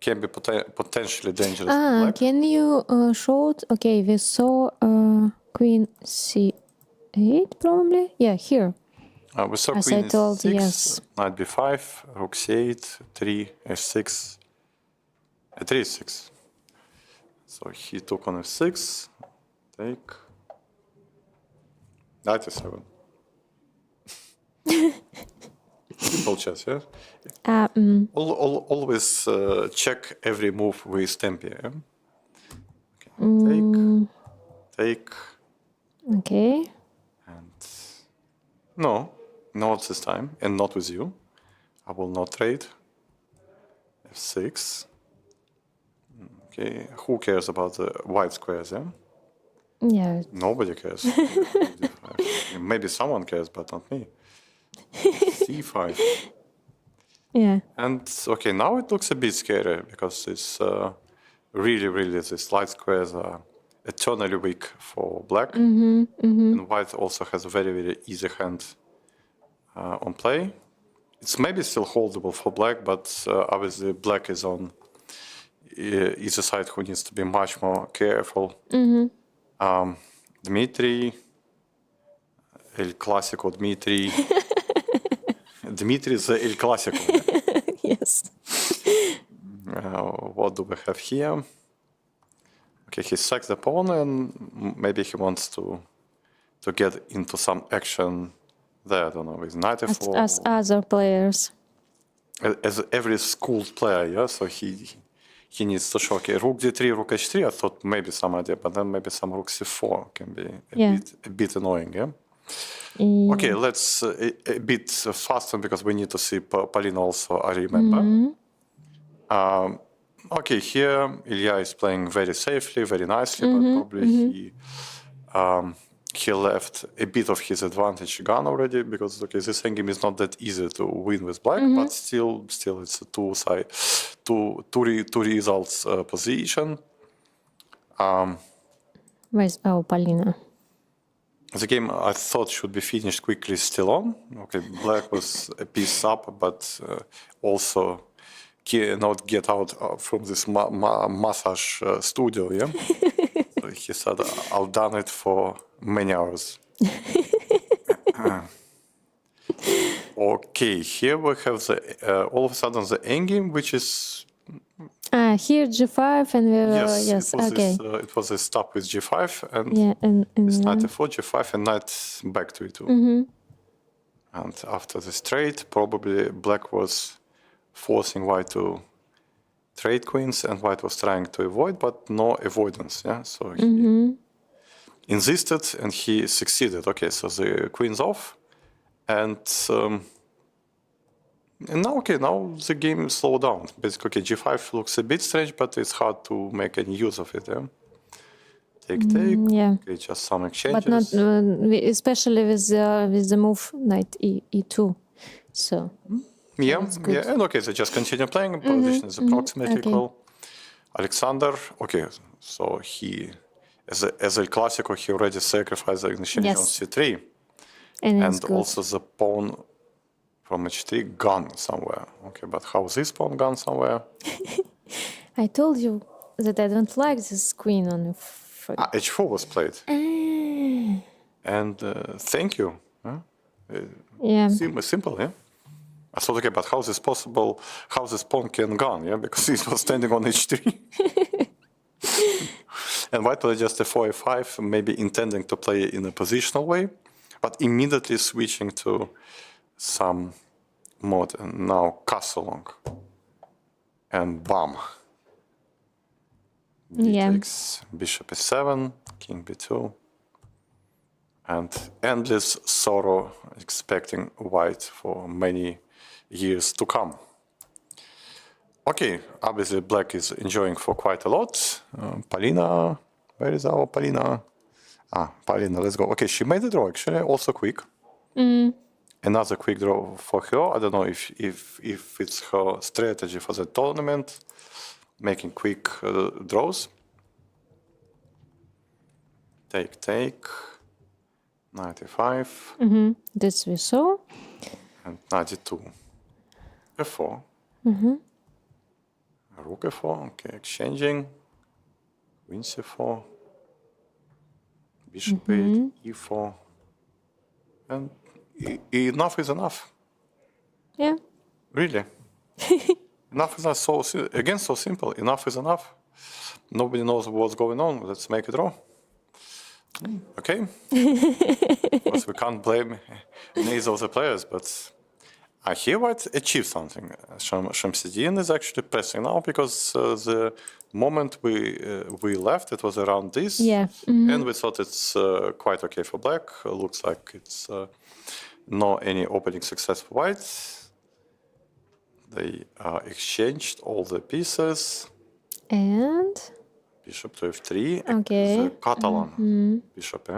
can be potentially dangerous. For black. Can you show it? Okay, we saw queen c8 probably. Yeah, here. We saw As queen I told, e6, yes. knight b5, rook c8, 3, h6, 3 6. So he took on f6, take, knight e7. Simple chess, yeah? Always check every move with tempi, yeah? Okay, take, Okay. and no, not this time, and not with you. I will not trade. f6. Okay, who cares about the white squares, yeah? Yeah. Nobody cares. Maybe someone cares, but not me. c5. Yeah. And okay, now it looks a bit scary because it's really these light squares are eternally weak for black. And white also has a very easy hand on play. It's maybe still holdable for black, but obviously black is on is a side who needs to be much more careful. Dmitry, El Clasico Dmitry. Dmitry is El Clasico. Yes. What do we have here? Okay, he sacks the pawn, and maybe he wants to get into some action there. I don't know, with knight e4. As other players. As every schooled player, yeah. So he needs to show. Okay, rook d3, rook h3. I thought maybe some idea, but then maybe some rook c4 can be a bit annoying, yeah. Okay, let's a bit faster because we need to see Polina also, I remember. Okay, here Ilya is playing very safely, very nicely, but probably he left a bit of his advantage gone already because okay, this endgame is not that easy to win with black, but still it's a two results position. Where's Polina? The game I thought should be finished quickly, still on. Okay, black was a piece up, but also cannot get out from this massage studio, yeah? So he said, I've done it for many hours. Okay, here we have the all of a sudden the endgame, which is... Here G5 and we were, yes, okay. It was a stop with G5 and, and it's knight e4, G5 and knight back to E2. And after this trade, probably black was forcing white to trade queens and white was trying to avoid, but no avoidance, yeah? So he insisted and he succeeded. Okay, so the queen's off and now, okay, now the game slowed down. Basically, okay, G5 looks a bit strange, but it's hard to make any use of it, yeah? Take, yeah. Okay, just some exchanges. But not, especially with the move knight E2, so... Yeah, and okay, so just continue playing. Position is approximately equal. Alexander, okay, so he, as El Clasico, he already sacrificed the exchange on c3. And also the pawn from h3 gone somewhere. Okay, but how is this pawn gone somewhere? I told you that I don't like this queen on h4 was played. And thank you. Yeah. Simple, yeah? I thought, okay, but how is this possible? How this pawn can gone? Yeah, because it was standing on h3. And white played just a 4 a5, maybe intending to play in a positional way, but immediately switching to some mode, and now castle long. And bam, Yeah. takes bishop e7, king b2, and endless sorrow expecting white for many years to come. Okay, obviously black is enjoying for quite a lot. Polina, where is our Polina? Polina, let's go. Okay, she made a draw actually, also quick. Another quick draw for her. I don't know if it's her strategy for the tournament, making quick draws. Take, 95, This we saw. and 92. F4. Rook f4, okay, exchanging. Queen c4. Bishop 8, e4. And enough is enough. Yeah. Really. Enough is enough. So simple. Enough is enough. Nobody knows what's going on. Let's make a draw. Okay. Of course, we can't blame neither of the players, but here white achieved something. Shamsidin is actually pressing now because the moment we left, it was around this. Yeah. And we thought it's quite okay for black. Looks like it's no any opening success for white. They exchanged all the pieces. And Bishop to f3. Okay. The Catalan bishop.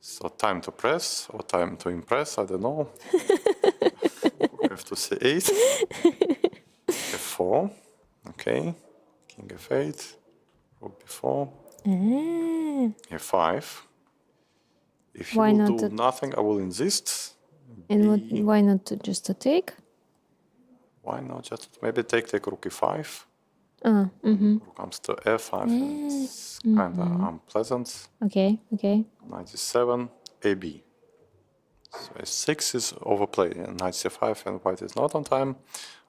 So time to press or time to impress, I don't know. F to c8. f4. Okay. King f8. Rook b4. f5. If you Why will not do nothing, I will insist. and why not just to take? Why not just maybe take rook e5? Rook comes to f5. And it's kind of unpleasant. Okay. 97 AB. So a6 is overplayed, and knight c5, and white is not on time.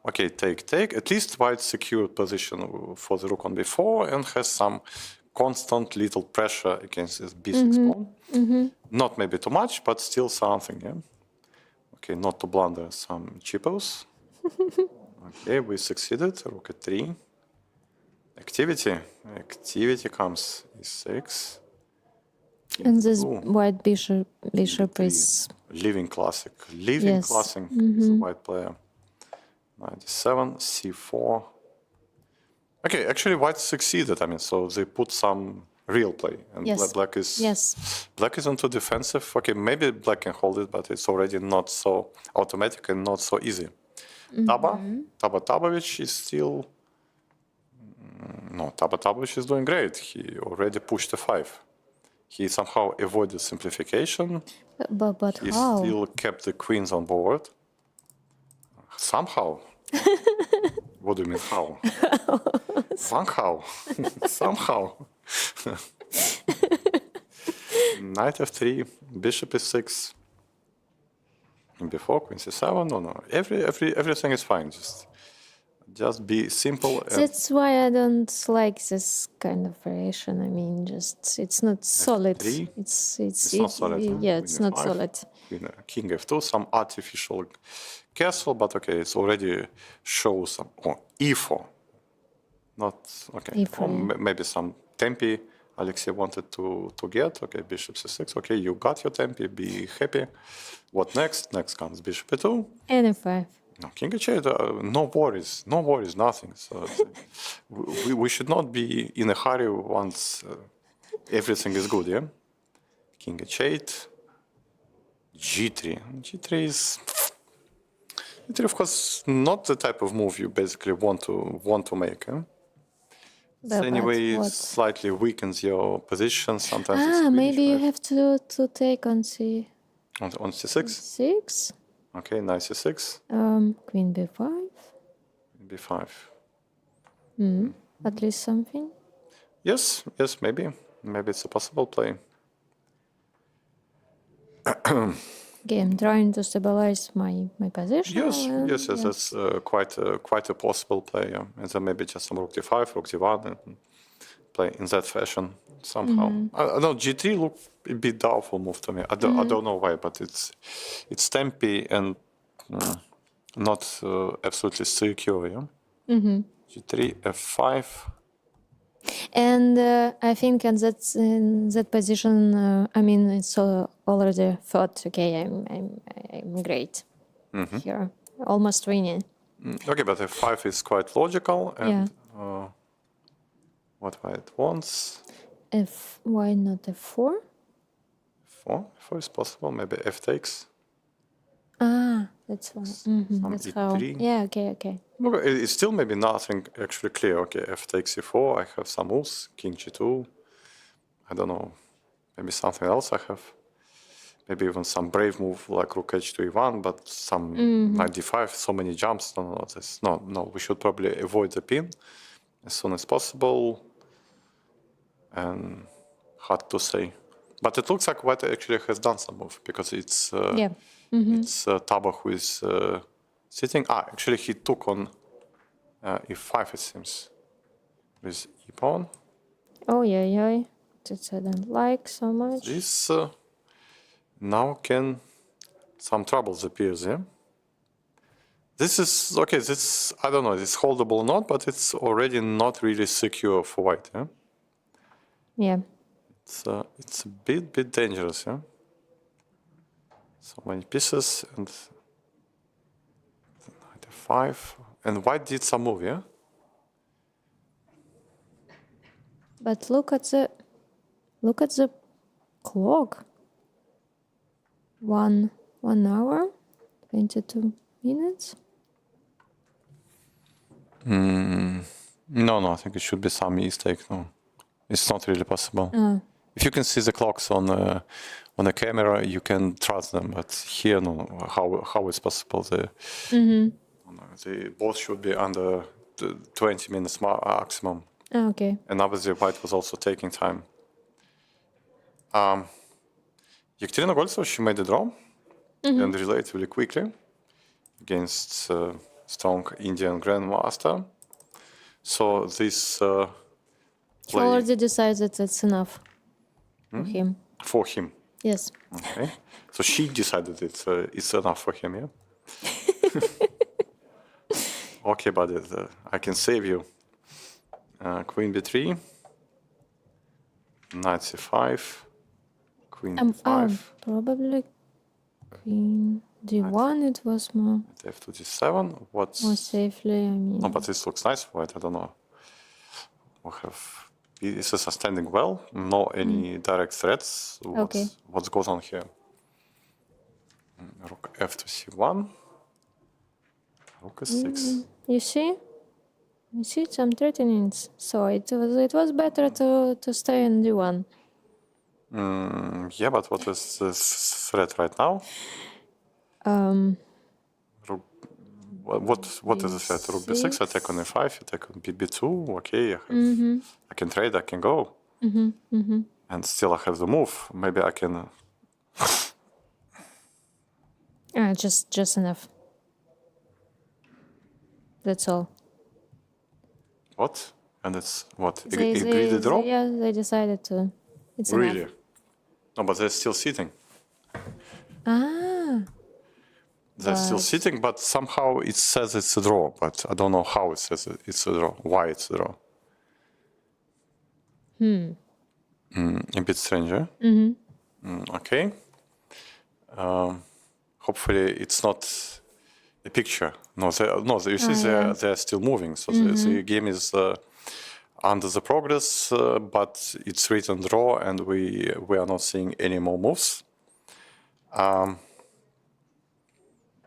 Okay, take. At least white secured position for the rook on b4 and has some constant little pressure against this b6 pawn. Not maybe too much, but still something. Yeah. Okay, not to blunder some cheapos. Okay, we succeeded. Rook at 3. Activity comes e6. And this white bishop is Living classic. Yes. Classic is a white player. 97, c4. Okay, actually white succeeded. I mean, so they put some real play, and Yes. black is Yes. black is into defensive. Okay, maybe black can hold it, but it's already not so automatic and not so easy. Tabavich is still. No, Tabavich is doing great. He already pushed a 5. He somehow avoided simplification. But He how? still kept the queens on board. Somehow. What do you mean how? Somehow. Somehow. Knight f3, bishop e6. Before queen c7. No. Everything is fine. Just be simple. That's why I don't like this kind of variation. I mean, just it's not solid. F3? It's not solid. Huh? Yeah, Queen it's not f5, solid. King f2, some artificial castle, but okay, it's already shows some. Oh, e4. Not okay. E4. Or maybe some tempi Alexei wanted to get. Okay, bishop c6. Okay, you got your tempi. Be happy. What next? Next comes bishop e2. And f5. No, king h8, no worries, nothing. So we should not be in a hurry once everything is good, yeah? King h8, g3. G3 is, of course, not the type of move you basically want to make. Eh? But Anyway, it what? slightly weakens your position. Sometimes it's Maybe you h5. have to take on c6. On c6. Okay, knight c6. Queen b5. b5. At least something. Yes, maybe it's a possible play. Okay, I'm trying to stabilize my position. Yes, that's quite a possible play. Yeah. And then maybe just some rook d5, rook d1, and play in that fashion somehow. I know g3 look a bit doubtful move to me. I don't know why, but it's tempy and not absolutely secure. Yeah. G3 f5. And I think in that position, I mean, it's already thought, okay, I'm great here, almost winning. Okay, but f5 is quite logical. And what white wants? Why not f4? F4 is possible. Maybe f takes. Ah, that's why. That's how. e3. Yeah, okay. Okay, it's still maybe nothing actually clear. Okay, f takes e4. I have some moves. King g2. I don't know. Maybe something else I have. Maybe even some brave move like rook h2 e1, but some knight d5. So many jumps. No. We should probably avoid the pin as soon as possible. And hard to say. But it looks like white actually has done some move because it's it's Taba who is sitting. Actually he took on e5 it seems with e pawn. Oh yeah. That I don't like so much. This now can some troubles appears, yeah. This is okay. This I don't know. It's holdable or not, but it's already not really secure for white. Yeah. Yeah. It's a bit dangerous, yeah. So many pieces and knight f5, and white did some move, yeah. But look at the clock. 1 hour, 22 minutes. No, I think it should be some mistake. No, it's not really possible. If you can see the clocks on a camera, you can trust them. But here, no. How is possible? They both should be under the 20 minutes maximum. Okay. And obviously, white was also taking time. Yekaterina Goltseva, she made a draw and relatively quickly against strong Indian grandmaster. So this He already decided it's enough for him. For him. Yes. Okay. So she decided it's enough for him, yeah? Okay, buddy, I can save you. Queen b3, knight c5, queen d5. Probably queen d1. It was more f2 d7. What's more safely. I mean. No, but this looks nice for white. I don't know. We have pieces are standing well. No any direct threats. What goes on here? Rook f2 c1. Rook s6. You see, some threatenings. So it was better to stay in d1. Yeah, but what is the threat right now? What is the threat? Rook b6, attack on e5, attack on b2. Okay, I can trade, I can go. And still I have the move. Maybe I can... Just enough. That's all. What? And it's what? Agree the draw? Yeah, they decided to. It's really? enough. No, but they're still sitting. They're But still sitting, but somehow it says it's a draw. But I don't know how it says it's a draw. Why it's a draw? A bit strange, eh? Okay. Hopefully it's not a picture. No, you see they're still moving. So the game is under the progress, but it's written draw, and we are not seeing any more moves.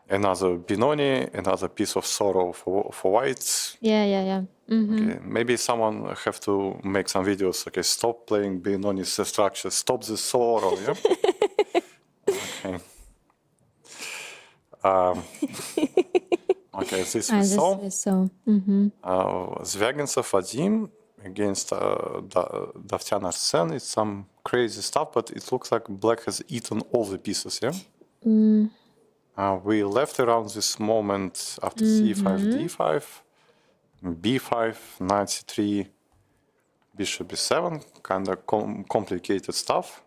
Another Benoni, another piece of sorrow for white. Yeah. Okay, maybe someone have to make some videos. Okay, stop playing Benoni's structure. Stop the sorrow. Yeah. Okay. Okay, this we saw. Zvyagintsev Vadim against Davtyan Arsen. It's some crazy stuff, but it looks like black has eaten all the pieces. Yeah. We left around this moment after c5, d5, b5, knight c3, bishop b7, kind of complicated stuff.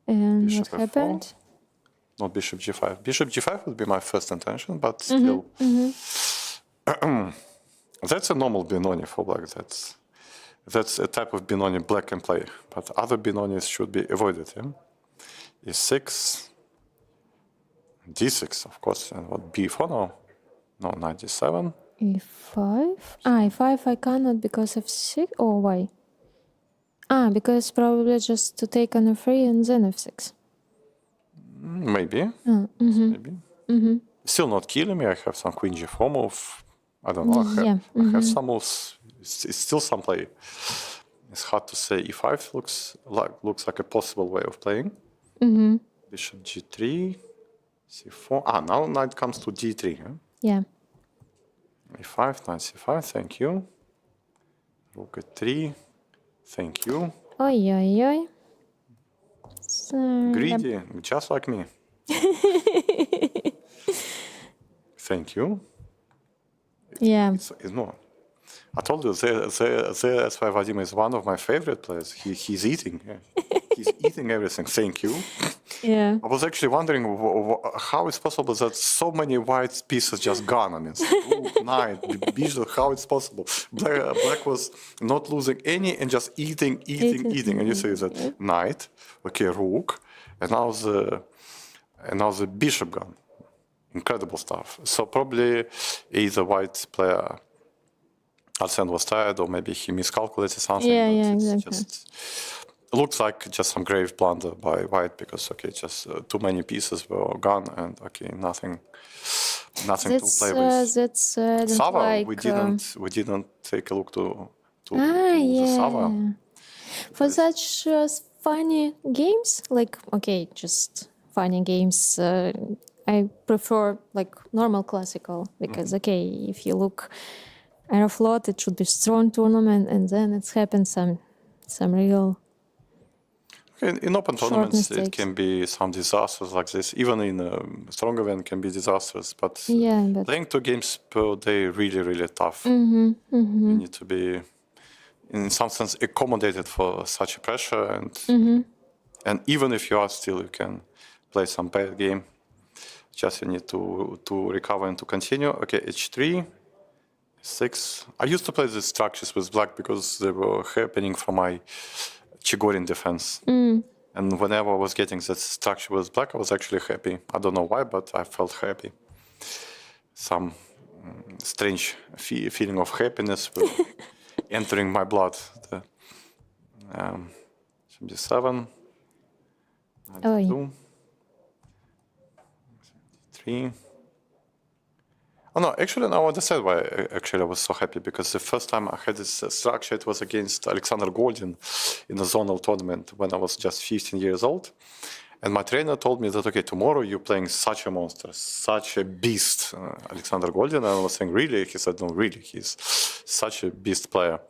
And bishop what happened? f4. Not bishop g5. Bishop g5 would be my first intention, but still. That's a normal Benoni for black. That's a type of Benoni black can play, but other Benonis should be avoided. Yeah? E6, D6, of course, and what B4 now? No, 97. E5. E5 I cannot because F6. Oh, why? Because probably just to take on F3 and then F6. Maybe. Maybe. Still not killing me. I have some Queen G4 move. I don't know. I have some moves. It's still some play. It's hard to say. E5 looks like a possible way of playing. Bishop G3, C4. Now knight comes to D3. Huh? Yeah. E5, knight C5. Thank you. Rook A3. Thank you. Oi. Greedy, just like me. Thank you. Yeah. It's more. I told you, that's why Vadim is one of my favorite players. He's eating. Yeah. He's eating everything. Thank you. Yeah. I was actually wondering how it's possible that so many white pieces just gone. I mean, rook, knight, bishop, how it's possible. Black was not losing any and just eating. And you say that knight, okay, rook, and now the bishop gone. Incredible stuff. So probably either white player, Alexander was tired, or maybe he miscalculated something. Yeah, it's exactly. It looks like just some grave blunder by white because just too many pieces were gone and nothing to play with. That's Sava, like, we didn't take a look to the Sava. For such funny games, just funny games, I prefer like normal classical because if you look Aeroflot, it should be strong tournament, and then it's happened some real. In open tournaments, mistakes. it can be some disasters like this. Even in a strong event, can be disasters. But playing 2 games per day really tough. You need to be, in some sense, accommodated for such a pressure. And even if you are still, you can play some bad game. Just you need to recover and to continue. Okay, H3, 6. I used to play these structures with black because they were happening from my Chigorin defense. And whenever I was getting that structure with black, I was actually happy. I don't know why, but I felt happy. Some strange feeling of happiness entering my blood. D7, 2, 3. Oh no, actually now I understand why I was so happy, because the first time I had this structure, it was against Alexander Goldin in a zonal tournament when I was just 15 years old. And my trainer told me that, okay, tomorrow you're playing such a monster, such a beast, Alexander Goldin. And I was saying, really? He said, no, really, he's such a beast player.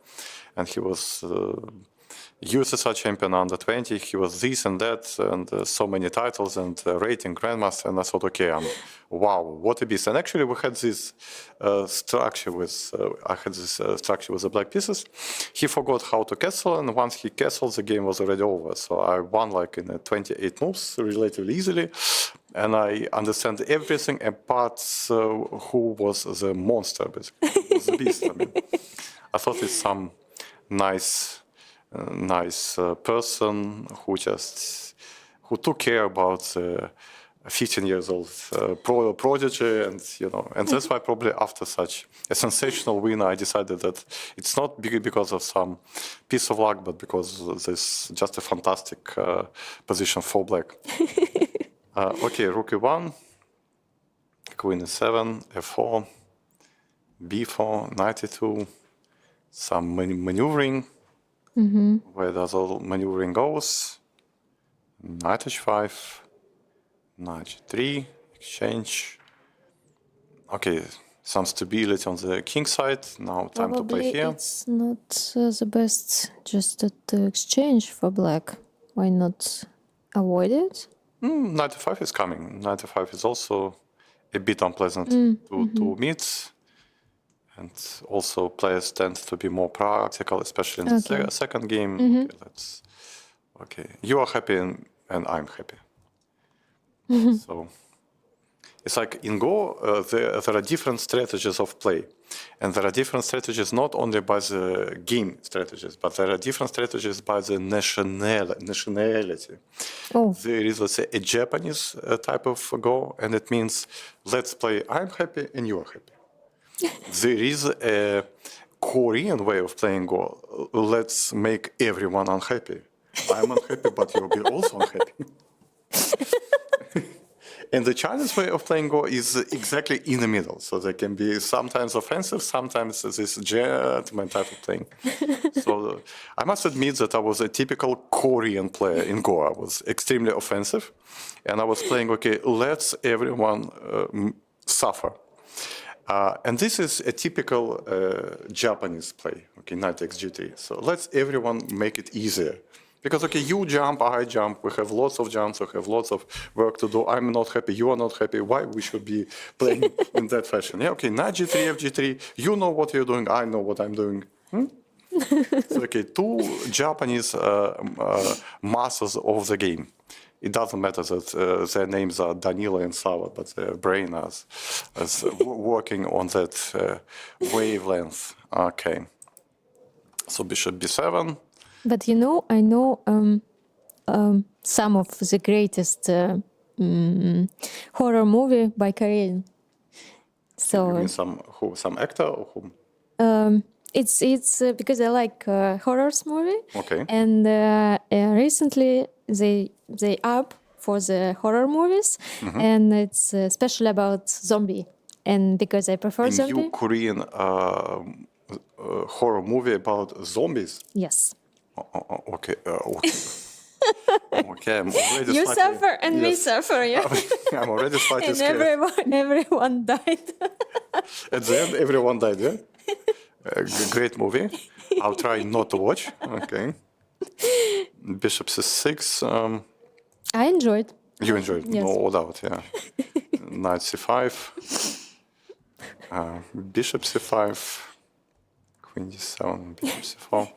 And he was USSR champion under 20, he was this and that, and so many titles and rating grandmaster. And I thought, okay, wow, what a beast. And actually we had this structure with the black pieces. He forgot how to castle, and once he castled, the game was already over. So I won like in 28 moves relatively easily. And I understand everything apart who was the monster, basically, who was the beast. I mean, I thought it's some nice person who took care about 15 years old prodigy, and that's why probably after such a sensational win, I decided that it's not because of some piece of luck, but because there's just a fantastic position for black. Okay, rook e1, queen e7, f4, b4, knight e2, some maneuvering. Where does all maneuvering goes? Knight h5, knight g3, exchange. Okay, some stability on the king side. Now time to play here. It's not the best just to exchange for black. Why not avoid it? Knight f5 is coming. Knight f5 is also a bit unpleasant to meet. And also players tend to be more practical, especially in the second game. Okay, you are happy and I'm happy. So It's like in Go, there are different strategies of play. And there are different strategies not only by the game strategies, but there are different strategies by the nationality. Oh, There is, let's say, a Japanese type of Go, and it means let's play I'm happy and you are happy. There is a Korean way of playing Go. Let's make everyone unhappy. I'm unhappy, but you'll be also unhappy. And the Chinese way of playing Go is exactly in the middle. So they can be sometimes offensive, sometimes this gentleman type of playing. So I must admit that I was a typical Korean player in Go. I was extremely offensive. And I was playing, okay, let's everyone suffer. And this is a typical Japanese play, okay, knight takes g3. So let's everyone make it easier. Because, okay, you jump, I jump, we have lots of jumps, we have lots of work to do. I'm not happy, you are not happy. Why we should be playing in that fashion? Yeah, okay, knight g3, fg3, you know what you're doing, I know what I'm doing. So, okay, two Japanese masters of the game. It doesn't matter that their names are Danilo and Sava, but their brain is working on that wavelength. Okay. So bishop b7. but you know, I know some of the greatest horror movie by Korean. So You mean some actor or whom? it's because I like horrors movie. Okay. And recently they up for the horror movies, and it's especially about zombie. And because I prefer A zombie, new Korean horror movie about zombies? yes. Okay. Okay. Okay, I'm already You slightly- suffer and we yes. suffer, yeah. I'm already slightly And scared. everyone died. At the end, everyone died, yeah? Great movie. I'll try not to watch. Okay. Bishop c6. I enjoyed. You enjoyed, Yes. no doubt, yeah. Knight c5. Bishop c5. Queen d7, bishop c4.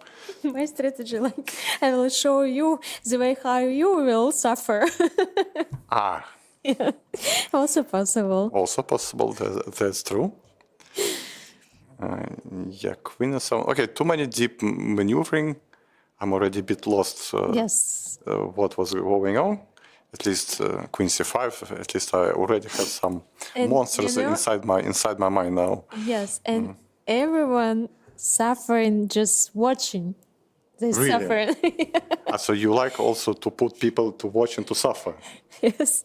My strategy, like, I will show you the way how you will suffer. Also possible. Also possible, that's true. Yeah, queen e7. Okay, too many deep maneuvering. I'm already a bit lost Yes. what was going on. At least queen c5. At least I already have some And, monsters you know- inside my mind now. Yes, and everyone suffering just watching. They Really? suffering. So you like also to put people to watch and to suffer. Yes,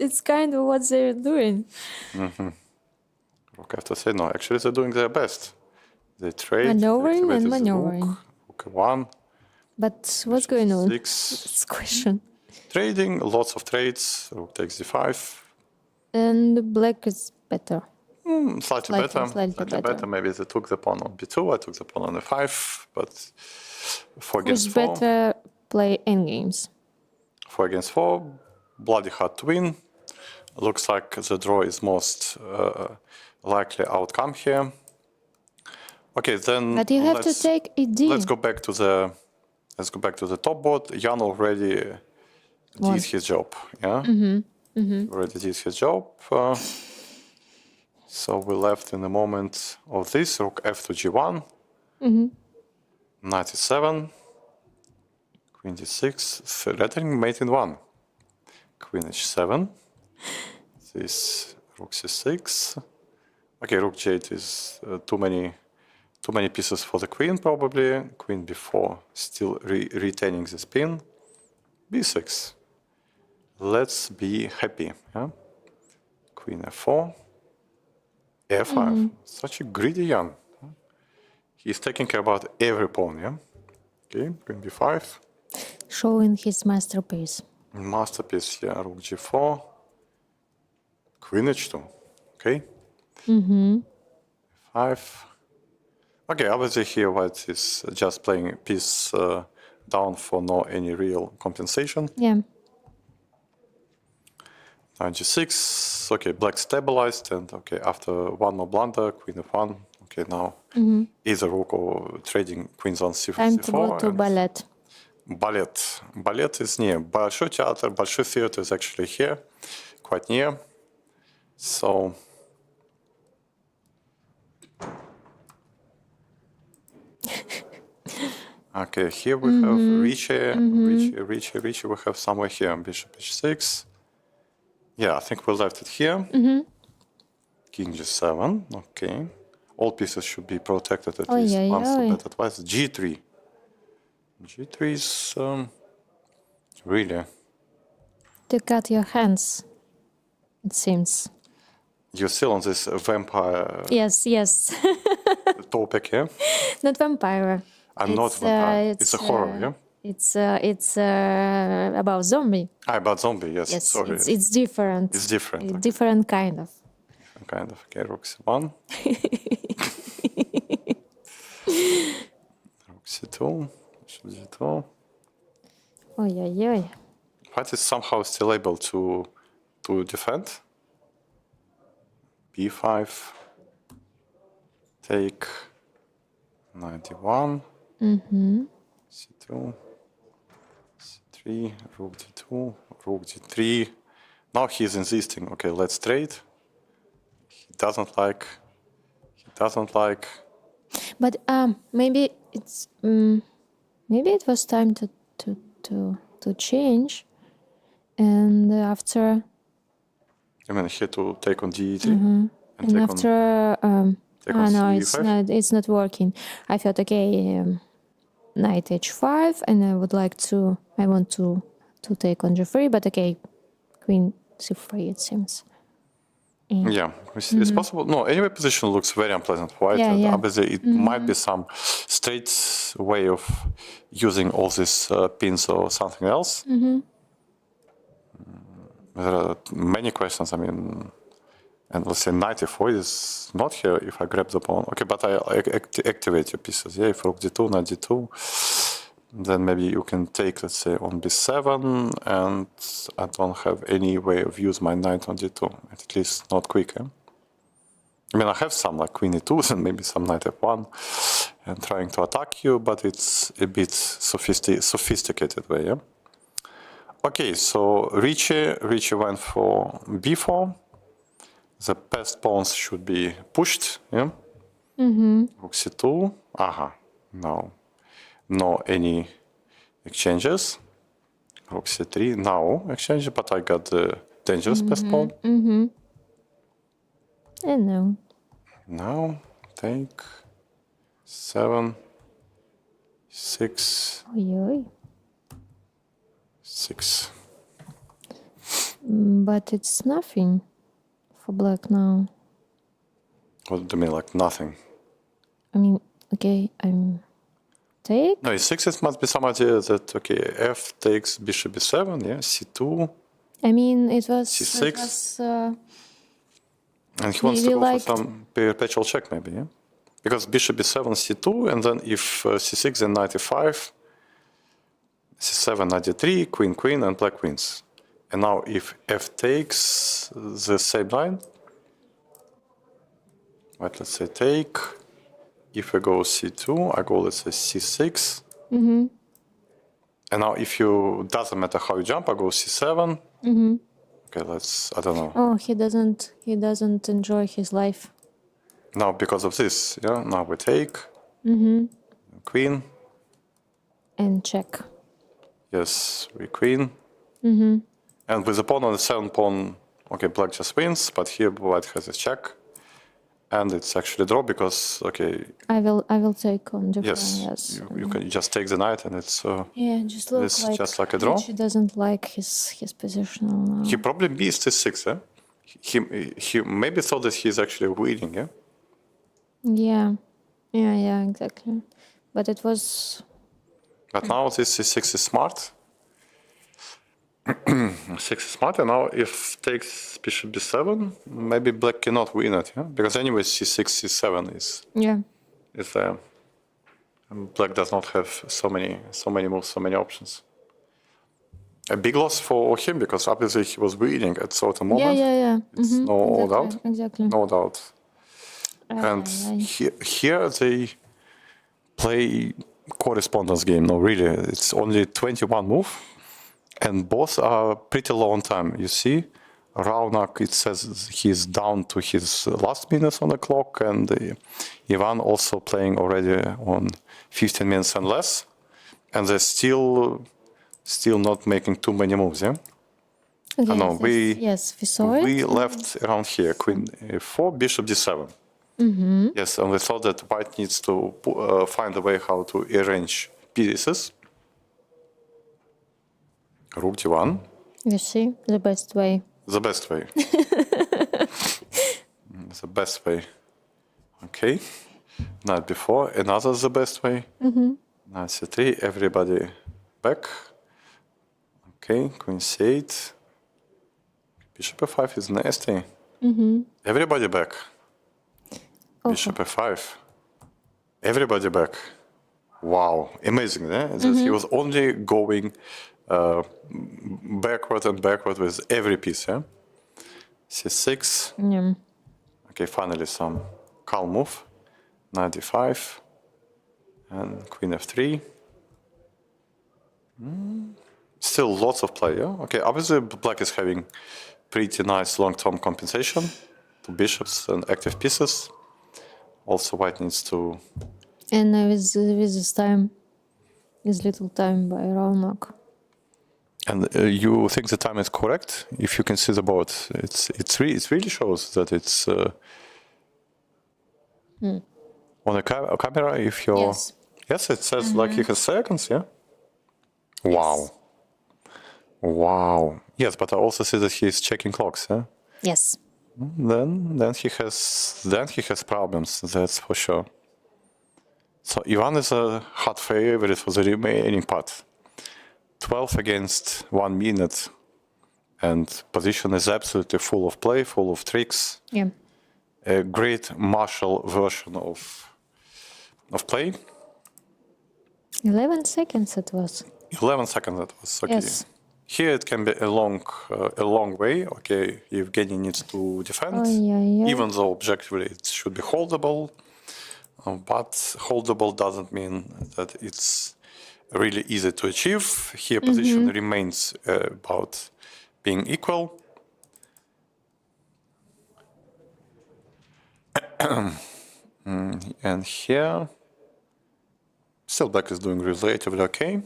it's kind of what they're doing. Okay, I have to say no. Actually, they're doing their best. They trade. Maneuvering they and activated the maneuvering. Rook 1, But what's going on? 6. It's a question. Trading, lots of trades. Rook takes d5. And black is better. Slightly better. Slightly better. Maybe they took the pawn on b2. I took the pawn on f5. But 4 against Who's 4. better play endgames? 4 against 4. Bloody hard to win. Looks like the draw is most likely outcome here. Okay, then. But you have to take ED. Let's go back to the top board. Jan already did his job. Yeah. Already did his job. So we left in the moment of this rook f to g1. Knight e7. Queen d6. Threatening mate in 1. Queen h7. This rook c6. Okay, rook g8 is too many pieces for the queen, probably. Queen b4, still retaining the spin. b6. Let's be happy. Yeah? Queen f4. f5. Such a greedy Jan. He's taking care about every pawn, yeah? Okay, queen b5. Showing his masterpiece. Masterpiece, yeah, rook g4. Queen h2. Okay? 5. Okay, obviously here white is just playing a piece down for no any real compensation. Yeah. Knight g6. Okay, black stabilized, and okay, after one more blunder, queen f1. Okay, now either rook or trading queens on c4. Time to go to and ballet. Ballet. Ballet is near. Большой theater is actually here, quite near. So okay, here we have Ricci. We have somewhere here bishop h6. Yeah, I think we left it here. King g7. Okay, all pieces should be protected at least once. So bad advice. G3. G3 is really. To cut your hands, it seems. You're still on this vampire Yes. topic, yeah? Not vampire. I'm not vampire. It's a horror, yeah? It's about zombie. About zombie, yes. Yes, Sorry. it's different. It's different. It's Okay. different kind of. Kind of. Okay, rook c1. Rook c2. Bishop g2. Ой-ой-ой. White is somehow still able to defend. b5. Take. 91. c2. c3. Rook d2. Rook d3. Now he's insisting. Okay, let's trade. He doesn't like. But maybe it's maybe it was time to change, and after I mean, here to take on d3 and after take on no, c5. it's not working. I thought, okay, knight h5, and I want to take on g3, but okay, queen c3 it seems. Yeah, it's possible. No, anyway, position looks very unpleasant for white. Yeah. Obviously, it might be some straight way of using all these pins or something else. There are many questions. I mean, and let's say 94 is not here if I grab the pawn. Okay, but I activate your pieces. Yeah, if rook d2, knight d2, then maybe you can take, let's say, on b7, and I don't have any way of use my knight on d2, at least not quick. Eh? I mean, I have some like queen e2 and maybe some knight f1 and trying to attack you, but it's a bit sophisticated way. Yeah? Okay, so Ricci went for b4. The passed pawns should be pushed. Yeah? Rook c2. Aha, no any exchanges. Rook c3. Now exchange, but I got the dangerous passed pawn. And no. Now take 7, 6, Oi-oi. 6. But it's nothing for black now. What do you mean, like nothing? I mean, okay, I'm take. No, 6 it must be some idea that, okay, f takes bishop b7, yeah, c2. I mean, it was C6. It was, And he wants to maybe go like- for some perpetual check, maybe, yeah? Because bishop b7, c2, and then if c6, then knight e5, c7, knight d3, queen, and black wins. And now if f takes the same line, right, let's say take. If I go c2, I go, let's say, c6. And now if you, doesn't matter how you jump, I go c7. Okay, let's, I don't know. oh, he doesn't enjoy his life. Now because of this, yeah, now we take. Queen. And check. Yes, we queen. And with the pawn on the 7th pawn, okay, black just wins, but here white has a check. And it's actually draw because, okay, I will take on different. yes, you can just take the knight and it's Yeah, just look this like just like a draw. She doesn't like his position now. He probably beats c6, eh? He maybe thought that he's actually winning, yeah? Yeah, exactly. But it was. But now this c6 is smart. 6 is smart, and now if takes bishop b7, maybe black cannot win it, yeah? Because anyway c6, c7 is there. And black does not have so many moves, so many options. A big loss for him because obviously he was winning at certain moment. Yeah. It's no doubt. Exactly. No doubt. And here they play correspondence game. No, really, it's only 21 move, and both are pretty long time. You see, Raunak, it says he's down to his last minutes on the clock, and Ivan also playing already on 15 minutes and less, and they're still not making too many moves, yeah? Okay, No, yes, we saw it. we left around here, queen a4, bishop d7. Yes, and we thought that white needs to find a way how to arrange pieces. Rook d1. You see, the best way. The best way. The best way. Okay. Night before, another the best way. Knight c3, everybody back. Okay, queen c8. Bishop f5 is nasty. Everybody back. Bishop f5. Everybody back. Wow, amazing, eh? He was only going backward and backward with every piece, yeah? c6. Yeah. Okay, finally some calm move. Knight d5. And queen f3. Still lots of play, yeah? Okay, obviously black is having pretty nice long-term compensation. Two bishops and active pieces. Also white needs to... And with this time, this little time by Raunak. And you think the time is correct? If you can see the board, it really shows that it's on a camera. If you're yes, it says like he has seconds. Yeah. Wow. Wow. Yes, but I also see that he's checking clocks. Yeah. Yes. Then he has problems. That's for sure. So Ivan is a hot favorite for the remaining part. 12 against 1 minute, and position is absolutely full of play, full of tricks. Yeah. A great martial version of play. 11 seconds it was. 11 seconds that was okay. Yes. Here it can be a long way. Okay, Evgeny needs to defend, yeah. even though objectively it should be holdable. But holdable doesn't mean that it's really easy to achieve. Here position remains about being equal. And here, still black is doing relatively okay.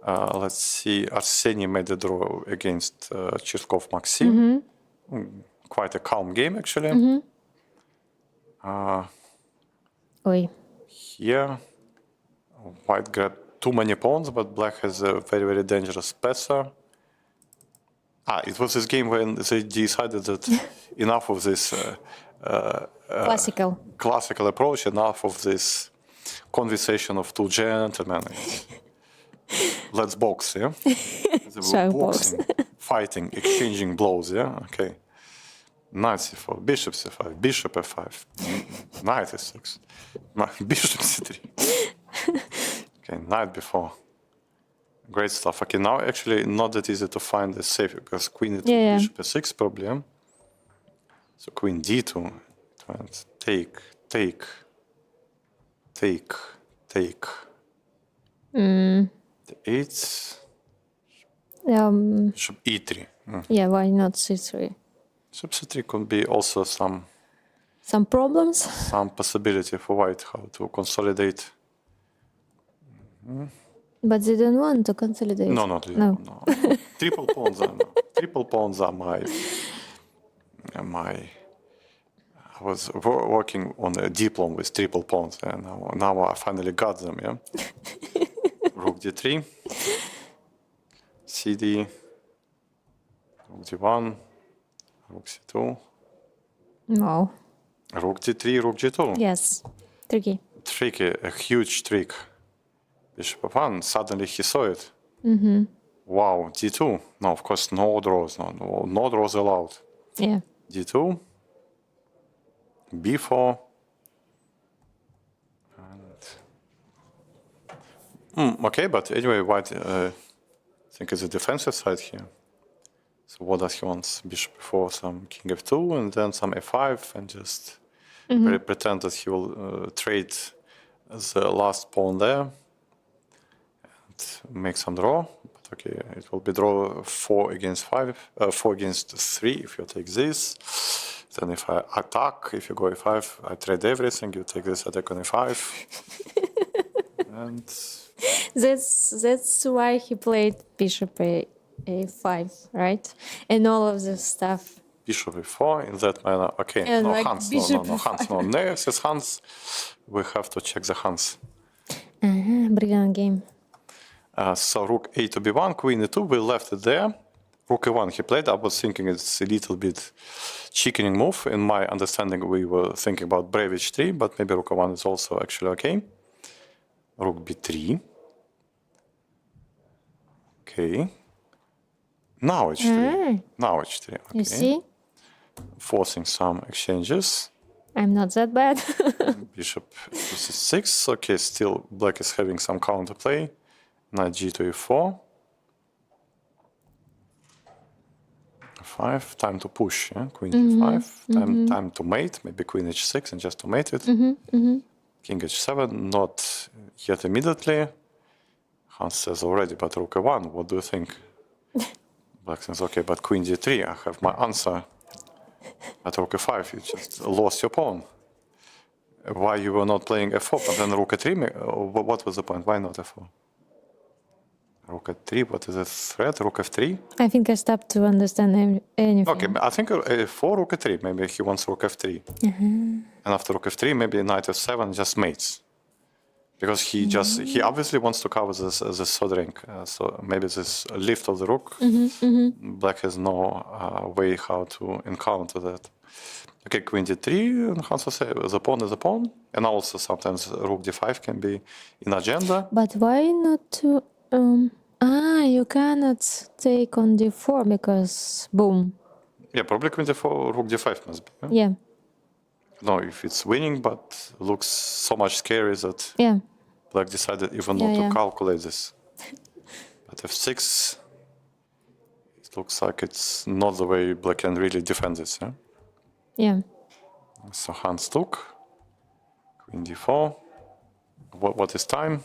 Let's see, Arseny made a draw against Cherskov Maxim. Quite a calm game, actually. Oi. Here, white grabbed too many pawns, but black has a very, very dangerous passer. It was this game when they decided that enough of this classical approach, enough of this conversation of two gentlemen. Let's box, yeah? Shall boxing, fighting, exchanging blows, yeah? Okay. Knight c4, bishop c5, bishop f5, knight e6, bishop c3. Okay, knight b4. Great stuff. Okay, now actually not that easy to find the safe because queen e2, bishop e6 problem. So queen d2, it went take. The 8. Bishop e3. Yeah, why not c3? Bishop c3 could be also some problems. Some possibility for white how to consolidate. But they don't want to consolidate. No. Triple pawns are my. I was working on a diploma with triple pawns, and now I finally got them. Yeah. Rook d3, cd, rook d1, rook c2. No. Rook d3, rook g2. Yes. Tricky. A huge trick. Bishop f1, suddenly he saw it. Wow, d2. No, of course, no draws. No draws allowed. Yeah. d2, b4. Okay, but anyway, white, I think it's a defensive side here. So what does he want? Bishop f4, some king f2, and then some f5, and just pretend that he will trade the last pawn there and make some draw. Okay, it will be draw 4 against 5, 4 against 3 if you take this. Then if I attack, if you go a5, I trade everything, you take this attack on a5. And That's why he played bishop a5, right? And all of this stuff. bishop e4 in that manner. Okay, And no, like Hans, bishop no, Hans, no. Next is Hans. We have to check the Hans. Brilliant game. So rook a to b1, queen e2, we left it there. Rook e1 he played. I was thinking it's a little bit chickening move. In my understanding, we were thinking about brave h3, but maybe rook e1 is also actually okay. Rook b3. Okay. Now h3. Now h3. Okay. You see? Forcing some exchanges. I'm not that bad. Bishop to c6. Okay, still black is having some counterplay. Knight g to e4. 5. Time to push. Yeah? Queen d5. Time to mate. Maybe queen h6 and just to mate it. King h7. Not yet immediately. Hans says already, but rook e1. What do you think? Black says okay, but queen d3. I have my answer. At rook e5, you just lost your pawn. Why you were not playing f4, but then rook e3? What was the point? Why not f4? Rook f3, what is the threat? Rook f3? I think I stopped to understand anything. Okay, I think f4, rook f3. Maybe he wants rook f3. And after rook f3, maybe knight f7 just mates. Because he obviously wants to cover this third rank. So maybe this lift of the rook, black has no way how to encounter that. Okay, queen d3, and Hans will say the pawn is a pawn. And also sometimes rook d5 can be in agenda. But why not to... you cannot take on d4 because boom. Yeah, probably queen d4, rook d5 must be. Yeah? Yeah, No, if it's winning, but looks so much scary that yeah. black decided even not to calculate this. But f6, it looks like it's not the way black can really defend this. Yeah? Yeah. So Hans took, queen d4. What is time?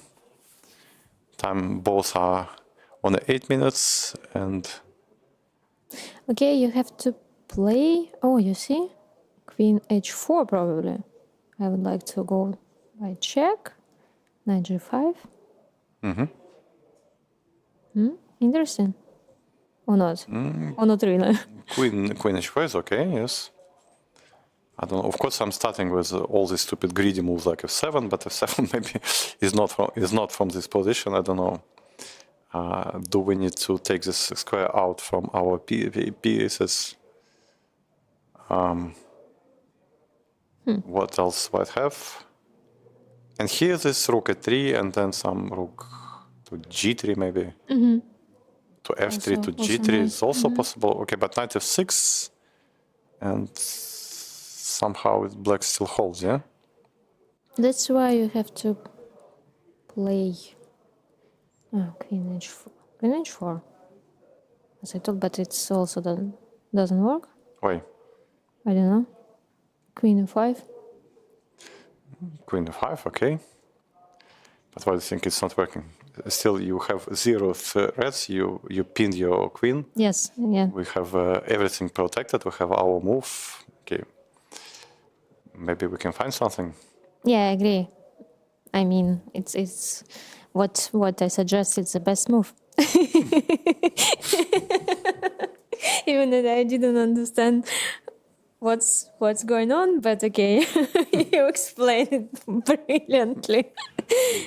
Time both are on the 8 minutes and... Okay, you have to play... Oh, you see? Queen h4 probably. I would like to go by check. Knight g5. Interesting. Or not? Or not really? Queen h4 is okay, yes. I don't know. Of course, I'm starting with all these stupid greedy moves like f7, but f7 maybe is not from this position. I don't know. Do we need to take this square out from our pieces? What else might have? And here this rook e3 and then some rook to g3 maybe. To f3 Also- to also g3 nice. is also possible. Okay, but knight f6 and somehow black still holds, yeah? That's why you have to play... Oh, queen h4. Queen h4. As I thought, but it's also doesn't work. Why? I don't know. Queen f5. Queen f5, okay. But why do you think it's not working? Still, you have 0 threats, you pinned your queen. Yes, yeah. We have everything protected, we have our move. Okay. Maybe we can find something. Yeah, I agree. I mean, it's what I suggest is the best move. Even that I didn't understand what's going on, but okay, you explained it brilliantly.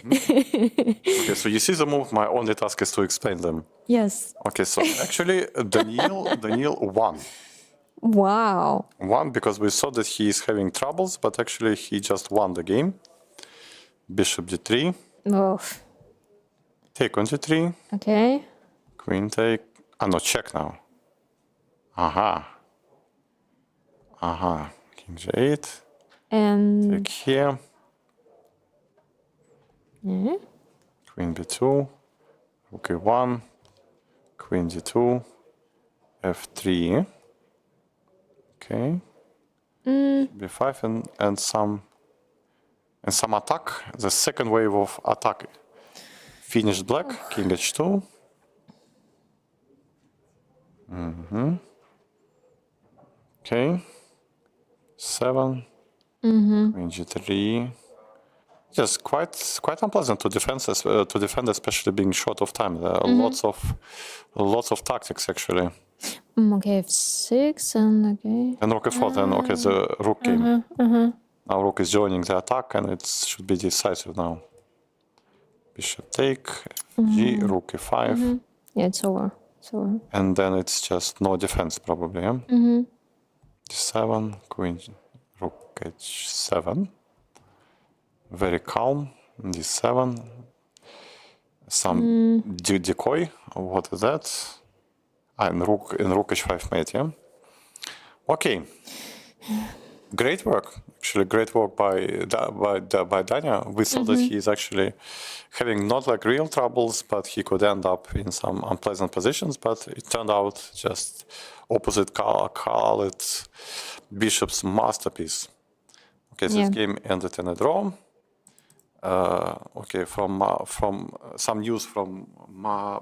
Okay, so you see the move, my only task is to explain them. Yes. Okay, so actually Daniil won. Wow. Won because we saw that he is having troubles, but actually he just won the game. Bishop d3. Oh. Take on d3. Okay. Queen take. No, check now. Aha. King g8. And Take here. Queen b2. Rook e1. Queen d2. f3. Okay. b5 and some attack. The second wave of attack finished black. King h2. Okay. 7. Queen G3. Just quite unpleasant to defend, especially being short of time. There are lots of tactics actually. Okay, F6 and okay. And Rook F4, then okay, the Rook came. Now Rook is joining the attack, and it should be decisive now. Bishop take, G, Rook E5. Yeah, it's over. It's over. And then it's just no defense probably. Yeah? D7, Queen, Rook H7. Very calm. D7. Some decoy. What is that? And Rook H5 mate, yeah? Okay. Great work. Actually, great work by Danya. We saw that he is actually having not like real troubles, but he could end up in some unpleasant positions. But it turned out just opposite colored bishop's masterpiece. Okay, so this game ended in a draw. Okay, from some news from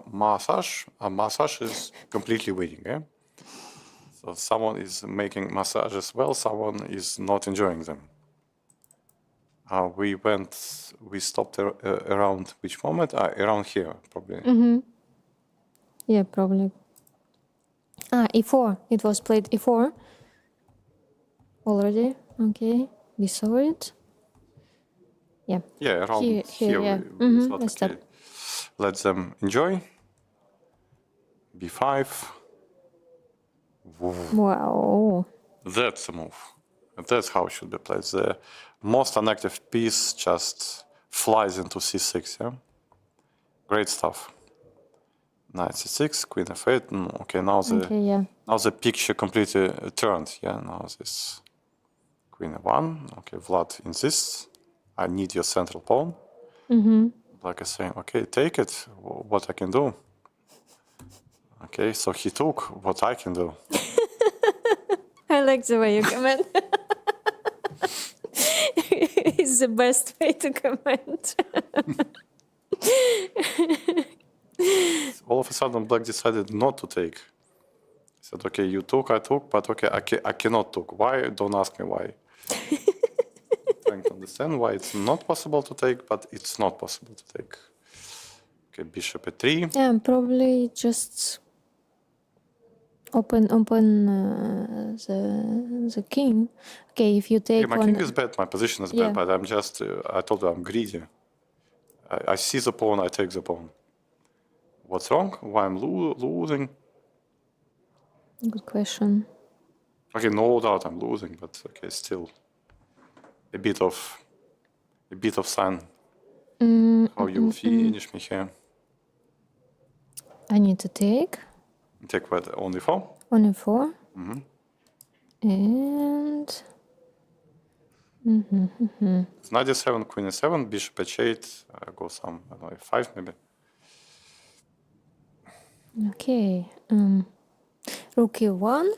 massage. Massage is completely winning. Yeah? So someone is making massages well, someone is not enjoying them. We stopped around which moment? Around here, probably. Yeah, probably. E4. It was played E4 already. Okay, we saw it. Yeah. Yeah, around here yeah. we thought, Let's okay, let them enjoy. B5. Wow. That's a move. That's how it should be played. The most inactive piece just flies into C6, yeah? Great stuff. Knight C6, Queen F8. Okay, now the picture completely turned, yeah? Now this Queen F1. Okay, Vlad insists. I need your central pawn. Like I say, okay, take it. What I can do. Okay, so he took what I can do. I like the way you comment. It's the best way to comment. All of a sudden, Black decided not to take. He said, okay, you took, I took, but okay, I cannot took. Why? Don't ask me why. Trying to understand why it's not possible to take, but it's not possible to take. Okay, Bishop E3. Yeah, probably just open the king. Okay, if you take Okay, my king is bad, my position is bad, but I'm just, I told you I'm greedy. I see the pawn, I take the pawn. What's wrong? Why I'm losing? Good question. Okay, no doubt I'm losing, but okay, still a bit of sign how you will finish me here. I need to take. Take what? Only 4? Only 4. And It's knight d7, queen e7, bishop h8. Go some, I don't know, f5 maybe. okay. Rook e1.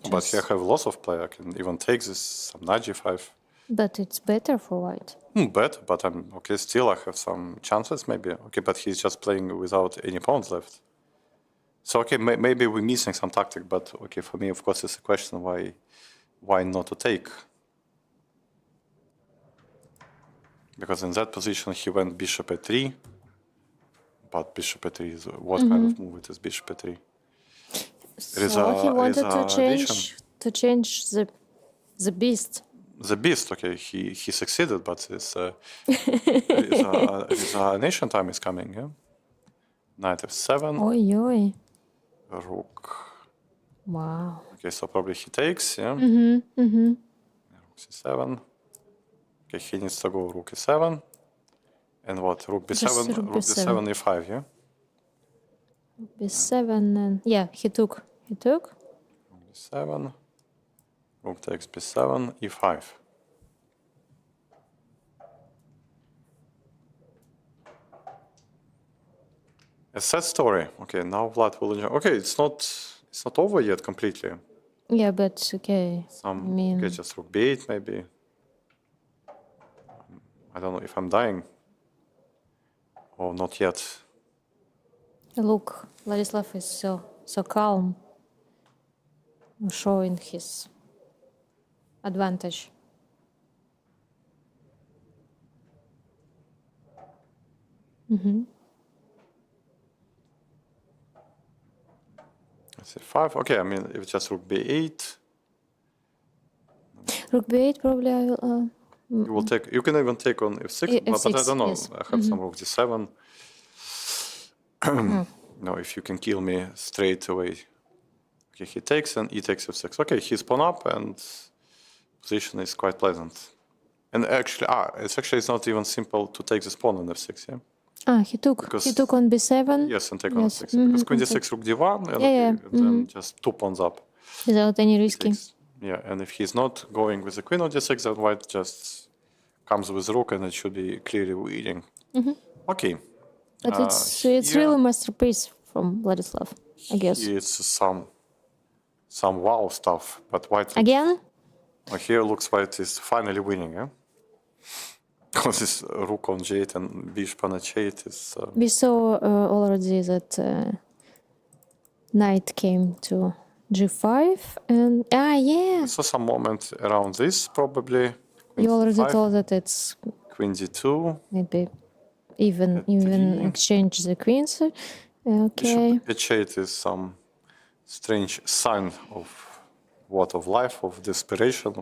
But here I have lots of play. I can even take this, some knight g5. But it's better for white. Better, but I'm okay. Still, I have some chances, maybe. Okay, but he's just playing without any pawns left. So okay, maybe we're missing some tactic. But okay, for me, of course, it's a question why not to take? Because in that position he went bishop e3. But bishop e3 is what kind of move it is? Bishop e3. So he wanted to change the beast. The beast, okay, he succeeded, but it's nation time is coming, yeah? Knight f7. Oi. Rook. Wow. Okay, so probably he takes, yeah? Rook c7. Okay, he needs to go rook e7. And what? Rook b7, rook b7, e5, yeah? b7 and yeah, he took. Rook b7. Rook takes b7, e5. A sad story. Okay, now Vlad will enjoy. Okay, it's not over yet completely. Yeah, but okay. Okay, just rook b8 maybe. I don't know if I'm dying. Oh, not yet. Look, Vladislav is so calm, showing his advantage. C5. Okay, I mean, if just rook b8, Rook b8 probably I will. you will take. You can even take on f6, but I F6, don't know. yes. I have some rook d7. No, if you can kill me straight away. Okay, he takes and e takes f6. Okay, he's pawn up and position is quite pleasant. And actually, it's not even simple to take this pawn on f6. Yeah. He took on b7. Yes, and take on Yes. f6 because queen d6, rook d1, and, Yeah. and then just 2 pawns up. Without any risking. Yeah, and if he's not going with the queen on d6, then white just comes with rook, and it should be clearly winning. Okay. But it's here- really a masterpiece from Vladislav, I guess. It's some wow stuff, but white Again? here looks white is finally winning, yeah? Because this rook on g8 and bishop on h8 is... We saw already that knight came to g5 and yeah, So some moment around this, probably. Queen you already c5, told that it's Queen d2, maybe even three. exchange the queens. Okay. bishop h8 is some strange sign of of life, of desperation.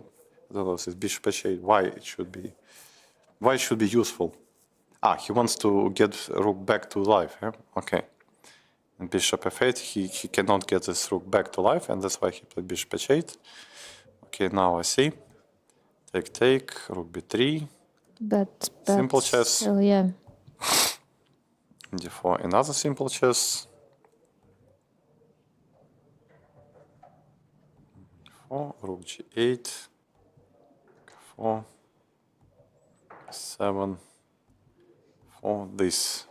I don't know, this bishop h8, why it should be useful. He wants to get rook back to life, yeah? Okay. And bishop f8, he cannot get this rook back to life, and that's why he played bishop h8. Okay, now I see. Take, rook b3, But Simple chess. still, yeah. d4, another simple chess. 4, rook g8, 4, 7, 4, this.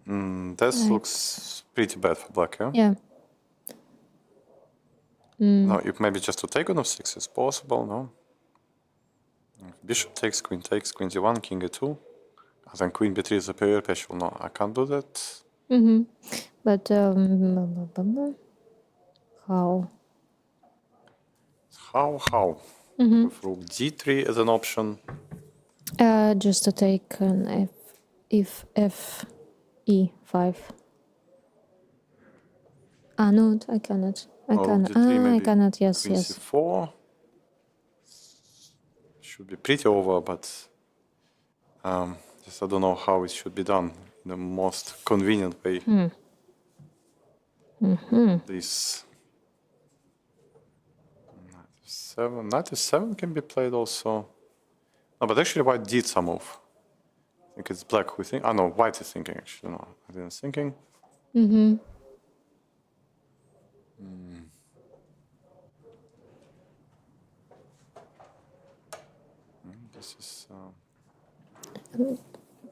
This looks pretty bad for black, yeah? Yeah. No, if maybe just to take on f6 is possible, no? Bishop takes, queen d1, king e2. Then queen b3 is a superior special. No, I can't do that. But how? How? With rook d3 as an option. Just to take an f e5. No, I cannot. I Or cannot. d3 I maybe cannot. Yes, queen yes. c4. Should be pretty over, but just I don't know how it should be done in the most convenient way. This knight f7 can be played also. No, but actually white did some move. I think it's black who think. No, white is thinking actually. No, I didn't thinking. This is.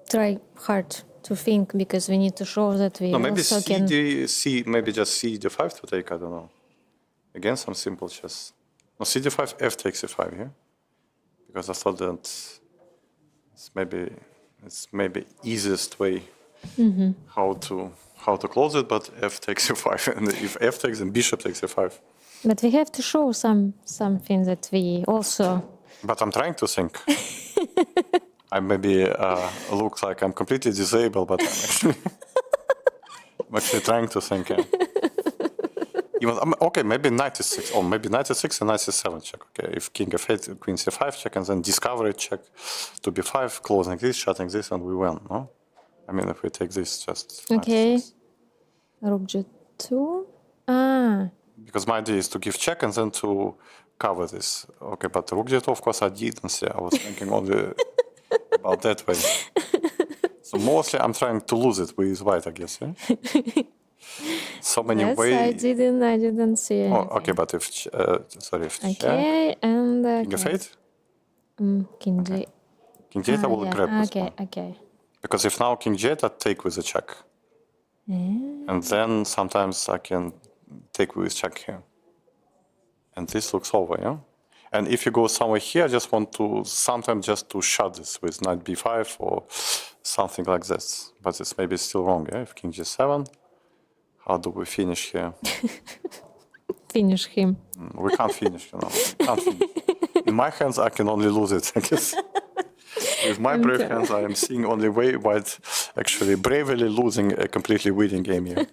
Try hard to think because we need to show that we No, maybe also can. maybe just c d5 to take. I don't know. Again, some simple chess. No, c d5, f takes e5 here, because I thought that it's maybe easiest way how to close it. But f takes e5, and if f takes, then bishop takes e5. But we have to show something that we also. But I'm trying to think. I maybe look like I'm completely disabled, but I'm actually trying to think. Yeah. Okay, maybe knight e6. Oh, maybe knight e6 and knight e7 check. Okay, if king f8, queen c5 check, and then discovery check to b5, closing this, shutting this, and we win. No, I mean if we take this, just knight Okay. e6. Rook g2. Because my idea is to give check and then to cover this. Okay, but rook g2, of course, I didn't see. I was thinking only about that way. So mostly I'm trying to lose it with white, I guess. Yeah? So many Yes, ways. I didn't see anything. Oh, okay, but if if check, Okay, and king f8, king d. king d8, I will Yeah. grab this Okay, one. okay. Because if now king g8, I take with a check, and then sometimes I can take with check here, and this looks over, yeah. And if you go somewhere here, I just want to sometimes just to shut this with knight b5 or something like this. But it's maybe still wrong, yeah? If king g7, how do we finish here? Finish him. We can't finish, We can't finish. In my hands, I can only lose it, I guess. With my brave hands, I am seeing only way white actually bravely losing a completely winning game here.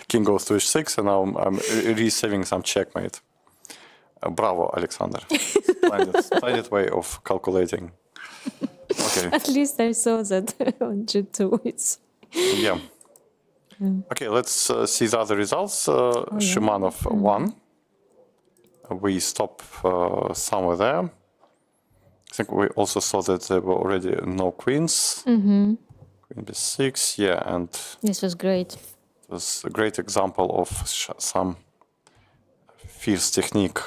King goes to h6, and now I'm receiving some checkmate. Bravo, Alexander. Splendid way of calculating. Okay. At least I saw that on G2. It's Yeah. Okay, let's see the other results. Shimanov won. We stop somewhere there. I think we also saw that there were already no queens. Queen b6, yeah, and this was great. it was a great example of some fierce technique.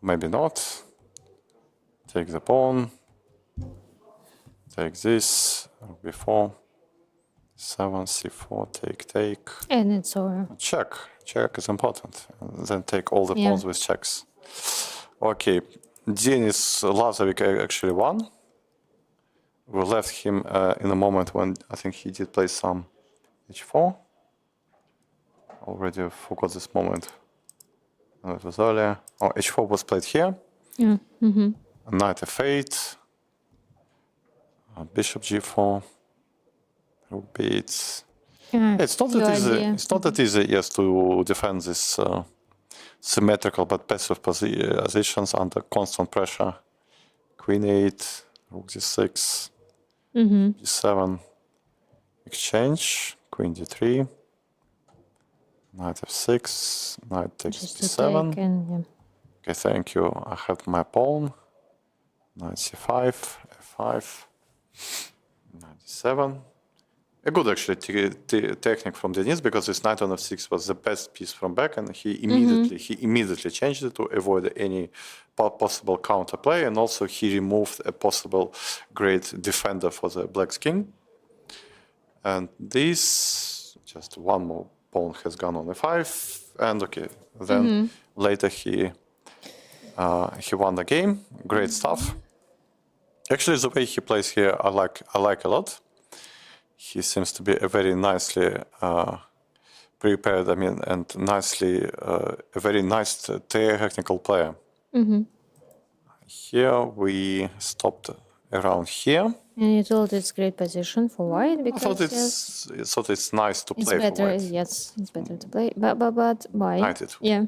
Maybe not. Take the pawn. Take this. Before. 7, c4, take. And it's over. Check. Check is important. And then take all the pawns with checks. Okay. Denis Lazovic actually won. We left him in a moment when I think he did play some h4. Already forgot this moment. No, it was earlier. Oh, h4 was played here. Yeah. Knight f8. Bishop g4. Rook b8. It's not that easy. It's not that easy, yes, to defend this symmetrical but passive positions under constant pressure. Queen 8, Rook g6, g7, exchange, Queen d3, Knight f6, Knight takes d7. Okay, thank you. I have my pawn. Knight c5, f5, Knight d7. A good actually technique from Denis, because this knight on f6 was the best piece from back, and he immediately changed it to avoid any possible counterplay, and also he removed a possible great defender for the black's king. And this, just one more pawn has gone on f5, and okay, then later he won the game. Great stuff. Actually, the way he plays here, I like a lot. He seems to be a very nicely prepared, and a very nice technical player. Here we stopped around here. And you told it's great position for white because I thought it's nice to play better, for white. Yes, it's better to play. But why? Knight it. Yeah.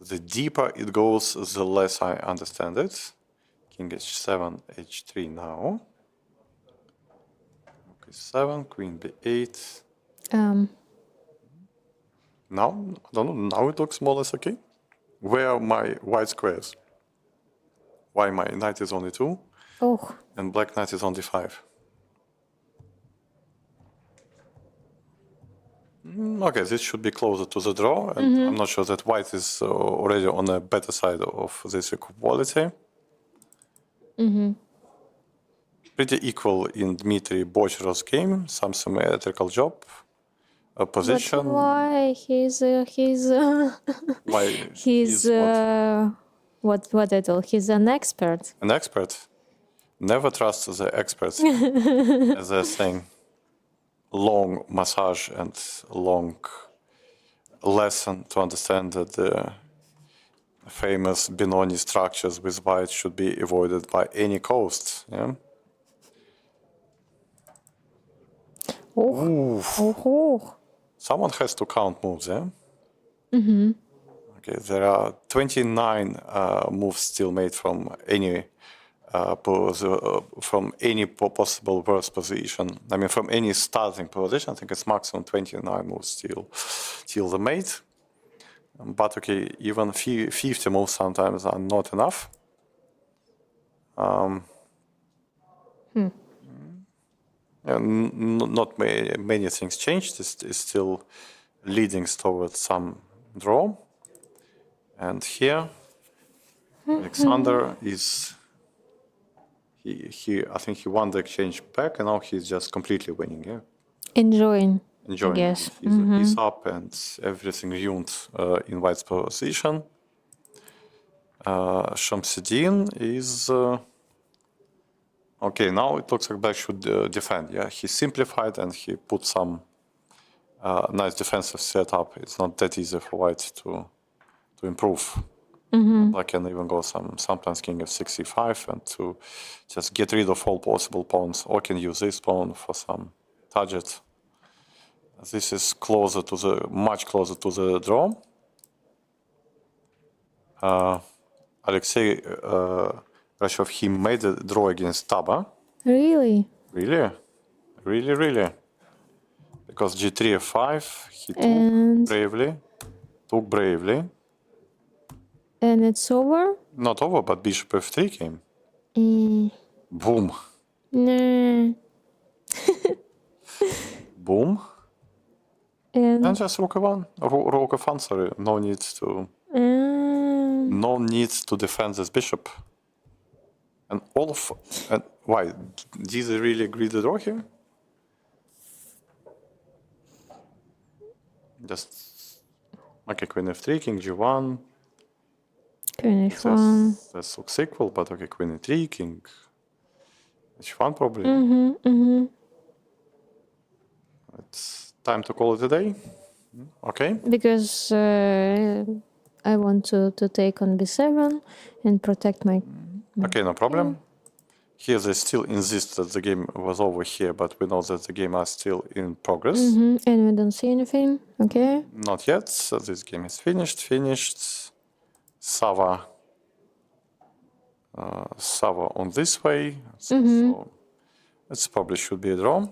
The deeper it goes, the less I understand it. King h7, h3 now. 7, Queen b8. Now, I don't know, now it looks more or less okay. Where are my white squares? Why my knight is only 2? Oh. And black knight is only 5. Okay, this should be closer to the draw, and I'm not sure that white is already on the better side of this equality. Pretty equal in Dmitry Bocherov's game, some symmetrical job, position. But why what at all? He's an expert. An expert? Never trust the experts, as they're saying. Long massage and long lesson to understand that the famous Benoni structures with white should be avoided by any cost. Yeah. Someone has to count moves, yeah? Okay, there are 29 moves still made from any possible worst position. I mean, from any starting position. I think it's maximum 29 moves till the mate. But okay, even 50 moves sometimes are not enough. Not many things changed. It's still leading towards some draw. And here, Alexander is. I think he won the exchange back, and now he's just completely winning. Yeah. Enjoying. Yes. He's up, and everything ruined in white's position. Shamsuddin is. Okay, now it looks like black should defend. Yeah, he simplified and he put some nice defensive setup. It's not that easy for white to improve. Black can even go sometimes king f6, e5, and to just get rid of all possible pawns, or can use this pawn for some target. This is much closer to the draw. Alexei Rashov, he made a draw against Taba. Really? Really? Really, really. Because g3, f5, he And- took bravely. And it's over? Not over, but bishop f3 came. Mm. Boom. Nah. Boom. And And just rook f1. Rook f1, sorry. No need to defend this bishop. And why? Did they really agree the draw here? Just okay, queen f3, king g1. queen h1. That looks equal, but okay, queen e3, king h1 probably. It's time to call it a day. Okay. Because I want to take on b7 and protect my... Okay, no problem. Here they still insist that the game was over here, but we know that the game are still in progress. And we don't see anything. Okay. Not yet. So this game is finished. Sava on this way. So it probably should be a draw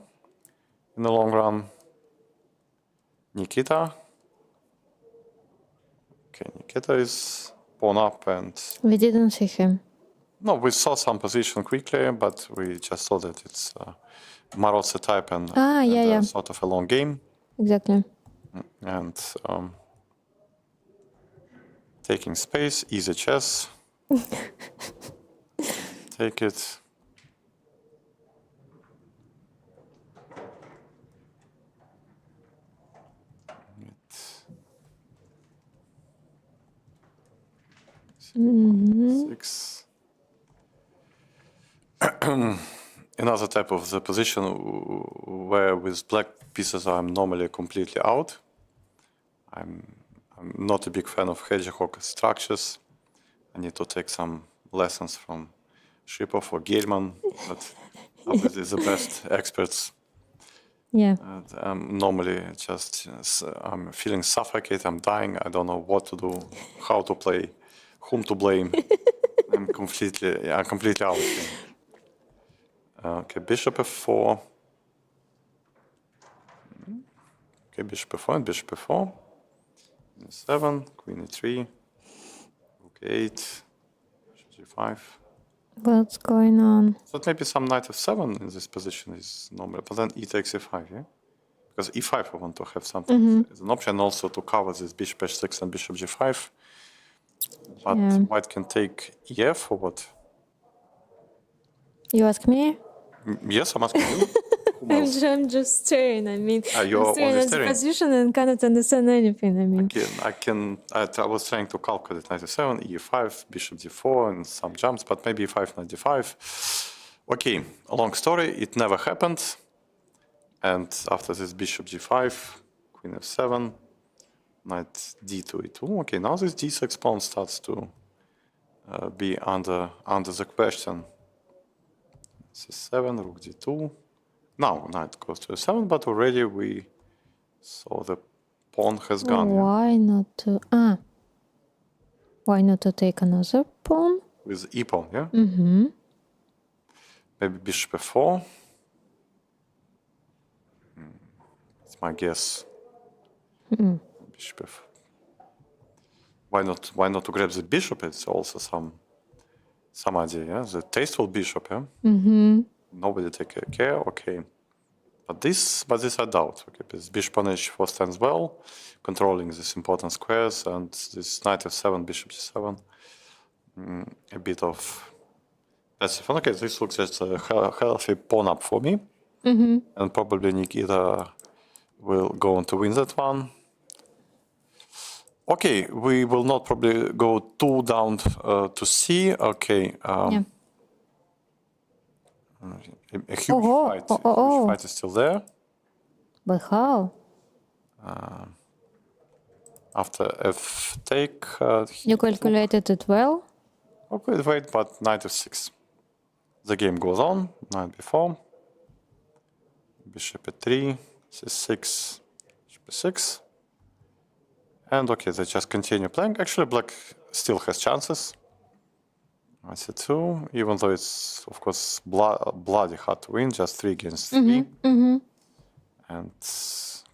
in the long run. Nikita. Okay, Nikita is pawn up and... We didn't see him. No, we saw some position quickly, but we just saw that it's Morozevich type and, yeah. sort of a long game. Exactly. And taking space, easy chess. Take it. Six. Another type of the position where with black pieces I'm normally completely out. I'm not a big fan of hedgehog structures. I need to take some lessons from Shipov or Gelman, but obviously the best experts. Yeah. I'm normally just I'm feeling suffocated. I'm dying. I don't know what to do, how to play, whom to blame. I'm completely out here. Okay, bishop f4. Okay, bishop f4 and bishop f4. e7, queen e3, rook 8, bishop g5. What's going on? So maybe some knight f7 in this position is normal, but then e takes e5, yeah? Because e5 I want to have something as an option also to cover this bishop h6 and bishop g5. But white can take ef or what? You ask me? Yes, I'm asking you. I'm just staring. I mean, you're I'm staring only at the staring. position and cannot understand anything. I mean, I was trying to calculate knight e7, e5, bishop d4, and some jumps, but maybe e5, knight d5. Okay, a long story. It never happened. And after this bishop g5, queen f7, knight d2, e2. Okay, now this d6 pawn starts to be under the question. c7, rook d2. Now knight goes to a7, but already we saw the pawn has gone. why not to... Why not to take another pawn? With e pawn, yeah? Mm-hmm. Maybe bishop f4. It's my guess. Bishop f. Why not to grab the bishop? It's also some idea, yeah? The tasteful bishop, yeah? Nobody take care, okay. But this I doubt. Okay, this bishop on h4 stands well, controlling these important squares, and this knight f7, bishop g7, a bit of passive. Okay, this looks just a healthy pawn up for me, and probably Nikita will go on to win that one. Okay, we will not probably go too down to c. Okay. A huge fight. Huge fight is still there. But how? After f take. You calculated it well? Okay, wait, but knight f6. The game goes on. Knight b4. Bishop e3. c6. Bishop e6. And okay, they just continue playing. Actually, black still has chances. Knight c2, even though it's, of course, bloody hard to win, just 3 against 3. And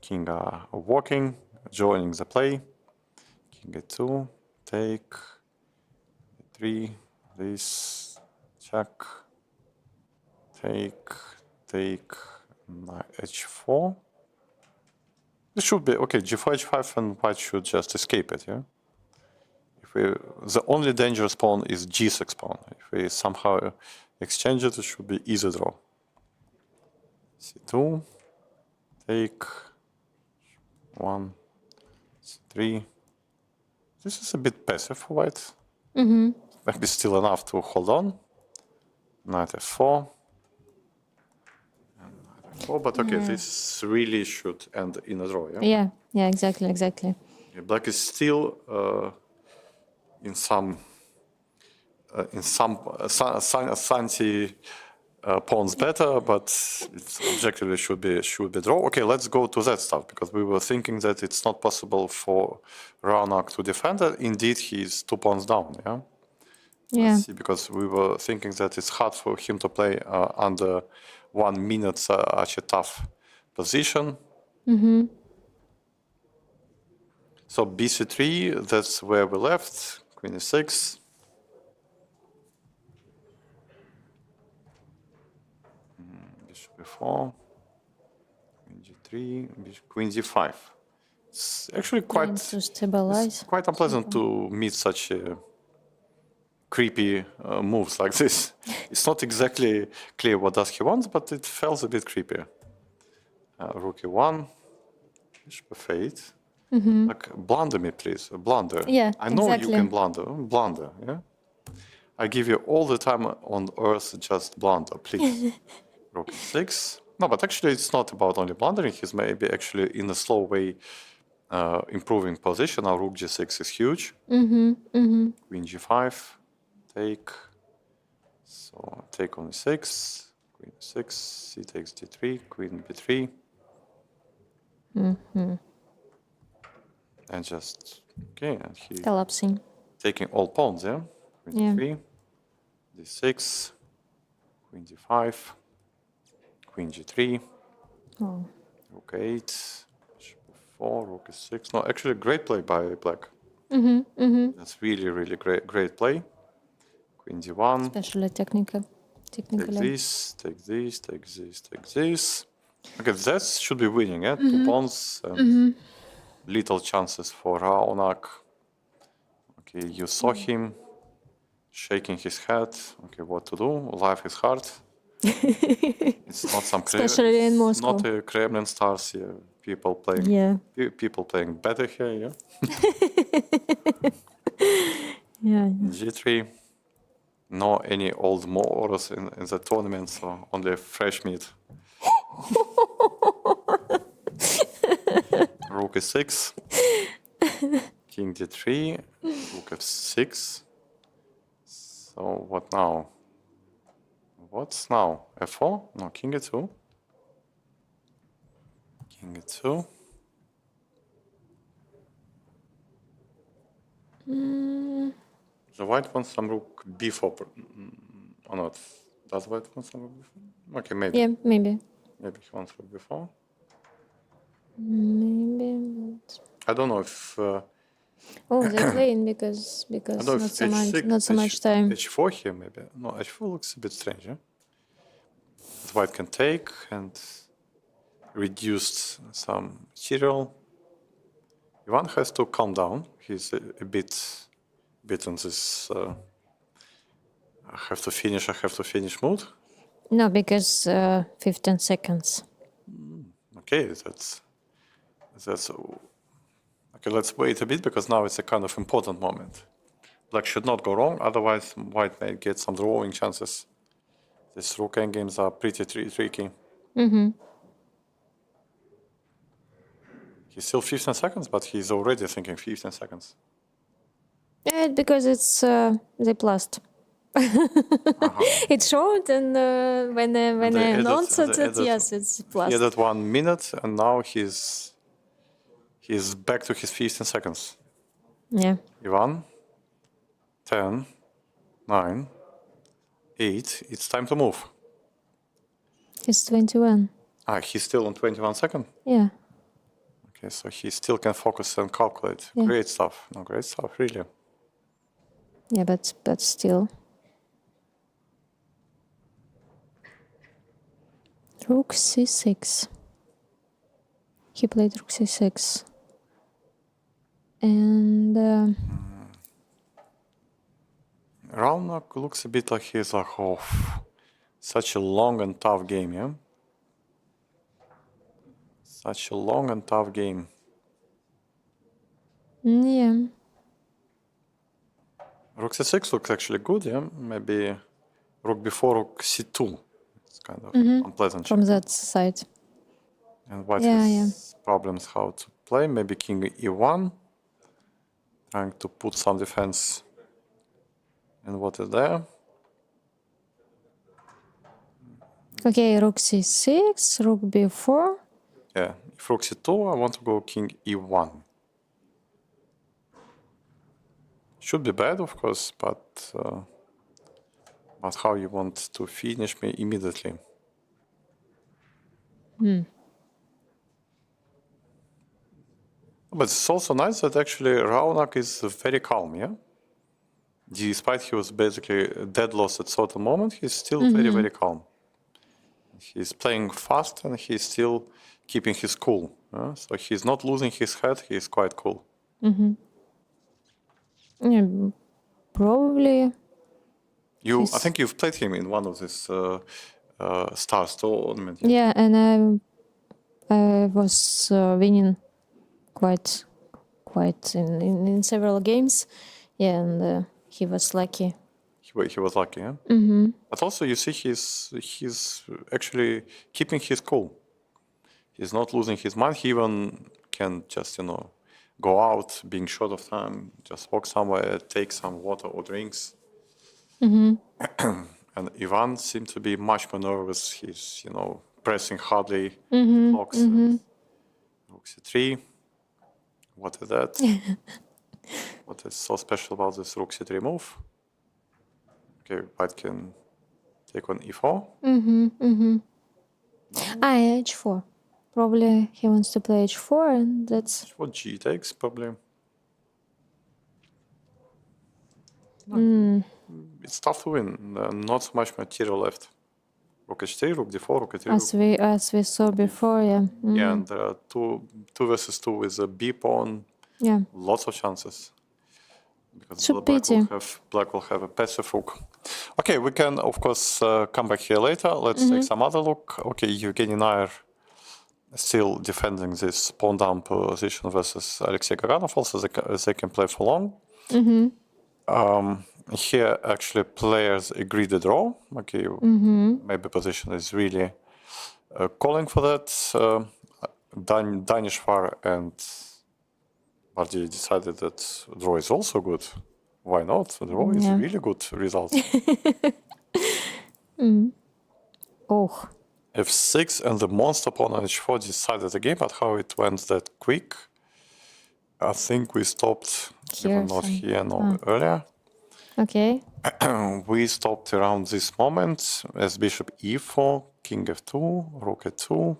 king are walking, joining the play. King a2, take, a3, this, check, take, knight h4. This should be, okay, g4, h5, and white should just escape it, yeah? The only dangerous pawn is g6 pawn. If we somehow exchange it, it should be easy draw. c2, take, 1, c3. This is a bit passive for white. Maybe still enough to hold on. Knight f4. And knight f4, but okay, this really should end in a draw, yeah? Yeah, exactly. Yeah, black is still in some Santi pawns better, but it's objectively should be draw. Okay, let's go to that stuff, because we were thinking that it's not possible for Raonak to defend it. Indeed, he's 2 pawns down. Yeah. Let's see, because we were thinking that it's hard for him to play under 1 minute such a tough position. So bc3, that's where we left. Queen e6. Bishop e4. Queen g3. Queen d5. It's actually quite to stabilize. It's quite unpleasant to meet such creepy moves like this. It's not exactly clear what does he want, but it feels a bit creepy. Rook e1. Bishop f8. Like, blunder me, please. Blunder. Yeah, I know exactly. you can blunder. Blunder, yeah? I give you all the time on earth, just blunder, please. Rook e6. No, but actually it's not about only blundering. He's maybe actually in a slow way improving position. Now rook g6 is huge. Queen g5. Take. So take on e6. Queen e6. C takes d3. Queen b3. And just, okay, and he Collapsing. taking all pawns, yeah? Queen d3, d6, queen d5, queen g3, rook 8, bishop f4, rook e6. No, actually great play by black. That's really, really great play. Queen d1. Especially technically. Take this, take this, take this, take this. Okay, that should be winning, yeah? 2 pawns and little chances for Raonak. Okay, you saw him shaking his head. Okay, what to do? Life is hard. It's not some Especially in Moscow. Not a Kremlin stars here. People playing. People playing better here. Yeah. G3. No any old Moros in the tournament, so only fresh meat. Rook e6, king d3, rook f6. So what now? What's now? f4? No, king e2. King e2. The white wants some rook b4 or not? Does white want some rook b4? Okay, maybe. Yeah, maybe. Maybe he wants rook b4. Maybe. I don't know if. They're playing because not so much time. H4 here maybe. No, H4 looks a bit strange. Yeah? The white can take and reduce some material. Ivan has to calm down. He's a bit on this. I have to finish mood. No, because 15 seconds. Okay, that's okay. Let's wait a bit because now it's a kind of important moment. Black should not go wrong, otherwise white may get some drawing chances These rook endgames are pretty tricky. He's still 15 seconds, but he's already thinking 15 seconds. Yeah, because it's they plus. It's short, and when I announce it, yes, it's plus. He added 1 minute, and now he's back to his 15 seconds. Yeah. Ivan, 10, 9, 8. It's time to move. It's 21. He's still on 21 seconds. Yeah. Okay, so he still can focus and calculate. Yeah. Great stuff. No, great stuff, really. Yeah, but still. Rook c6. He played rook c6. And Raunak looks a bit like he's like, oh, such a long and tough game, yeah? Such a long and tough game. yeah. Rook c6 looks actually good, yeah? Maybe rook before rook c2. It's kind of unpleasant. From that side. And white Yeah, has problems how to play. Maybe king e1. Trying to put some defense in what is there. Okay, rook c6, rook b4. Yeah, if rook c2, I want to go king e1. Should be bad, of course, but how you want to finish me immediately? But it's also nice that actually Raunak is very calm, yeah? Despite he was basically dead loss at certain moment, he's still very, very calm. He's playing fast and he's still keeping his cool. So he's not losing his head, he's quite cool. Yeah, probably. I think you've played him in one of these Stars tournament. Yeah, and I was winning quite in several games. Yeah, and he was lucky. He was lucky, yeah? But also you see he's actually keeping his cool. He's not losing his mind. He even can just, go out, being short of time, just walk somewhere, take some water or drinks. And Ivan seemed to be much more nervous. He's, pressing hardly clocks. Rook c3. What is that? What is so special about this rook c3 move? Okay, white can take on e4. H4. Probably he wants to play h4, and that's... What g takes, probably. It's tough to win. Not so much material left. Rook h3, rook d4, rook e3. As we saw before, yeah. Yeah, and there are two versus two with a b pawn. Yeah. Lots of chances. Because So pity. black will have a passive rook. Okay, we can of course come back here later. Let's take some other look. Okay, Evgeny Nair still defending this pawn down position versus Alexei Gaganov. Also, they can play for long. Here, actually, players agree the draw. Okay, maybe position is really calling for that. Danishvar and Bardi decided that draw is also good. Why not? Draw is a really good result. Oh. F6 and the monster pawn on h4 decided the game, but how it went that quick? I think we stopped, Here, even not here, no, earlier. Okay. We stopped around this moment as bishop e4, king f2, rook e2,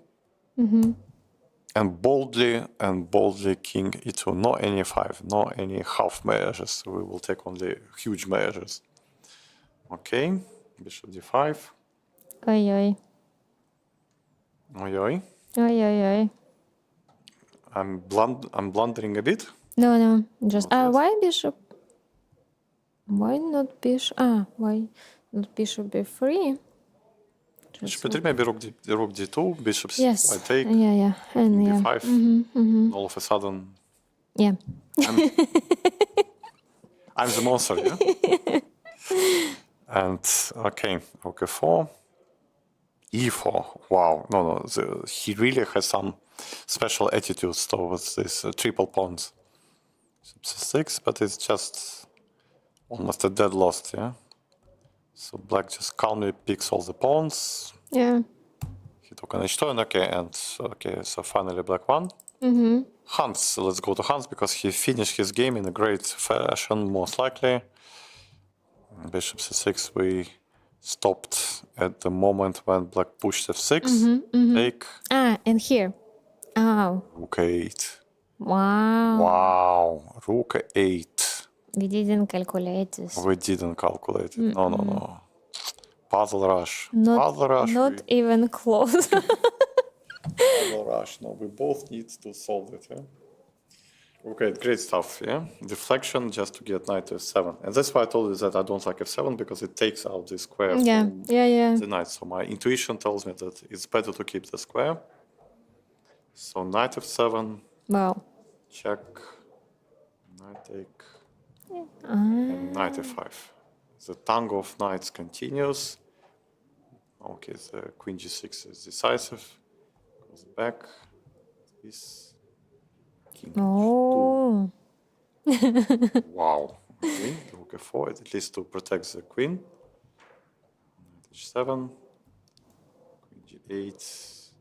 and boldly king e2. No any 5, no any half measures. We will take only huge measures. Okay, bishop d5. Oi, oi. Oi, oi. Oi, oi, oi. I'm blundering a bit. No, just... why bishop? Why not bishop? Why not bishop b3? Bishop b3, maybe rook d2, bishop Yes. I take, Yeah. And yeah. b5. All of a sudden, Yeah. I'm the monster, yeah? And, okay, rook e4, e4. Wow. No. He really has some special attitudes towards these triple pawns. C6, but it's just almost a dead loss, yeah? So black just calmly picks all the pawns. Yeah. He took an h2, and okay, so finally black won. Hans, let's go to Hans, because he finished his game in a great fashion, most likely. Bishop c6, we stopped at the moment when black pushed f6. Take. And here. Oh. Rook 8. Wow. Wow. Rook 8. We didn't calculate this. We didn't calculate it. No. Puzzle rush. Not, Puzzle rush. not even close. Puzzle rush. No, we both need to solve it, yeah? Okay, great stuff, yeah? Deflection just to get knight to f7. And that's why I told you that I don't like f7, because it takes out the square from the knight. So my intuition tells me that it's better to keep the square. So knight f7. Wow. Check. Knight take. And knight f5. The tango of knights continues. Okay, the queen g6 is decisive. Goes back. This. King Oh. h2. Wow. Okay, rook f4, at least to protect the queen. Knight h7. Queen g8.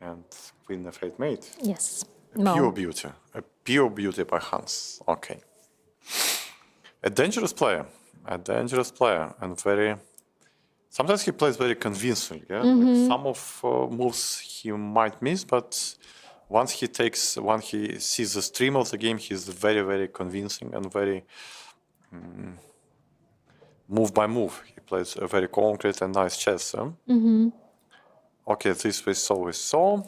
And queen f8 mate. Yes. Pure beauty. A pure beauty by Hans. Okay. A dangerous player, and very. Sometimes he plays very convincingly. Yeah, like some of moves he might miss, but once he sees the stream of the game, he's very, very convincing and very move by move. He plays a very concrete and nice chess. Okay, this we saw.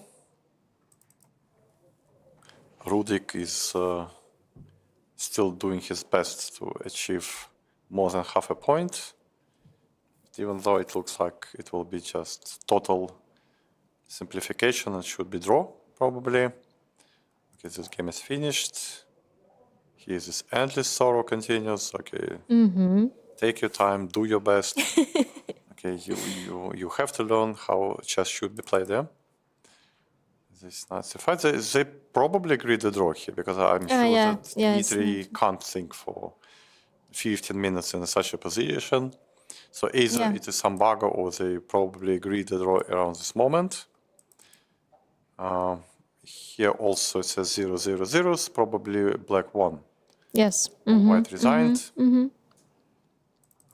Rudik is still doing his best to achieve more than half a point, even though it looks like it will be just total simplification and should be draw, probably. Okay, this game is finished. Here this endless sorrow continues. Okay, take your time, do your best. Okay, you have to learn how chess should be played there. This nice fight. They probably agreed the draw here, because I'm sure that Dmitry can't think for 15 minutes in such a position. So either it is some bug, or they probably agreed the draw around this moment. Here also it says 0-0-0, probably black won. Yes. White resigned.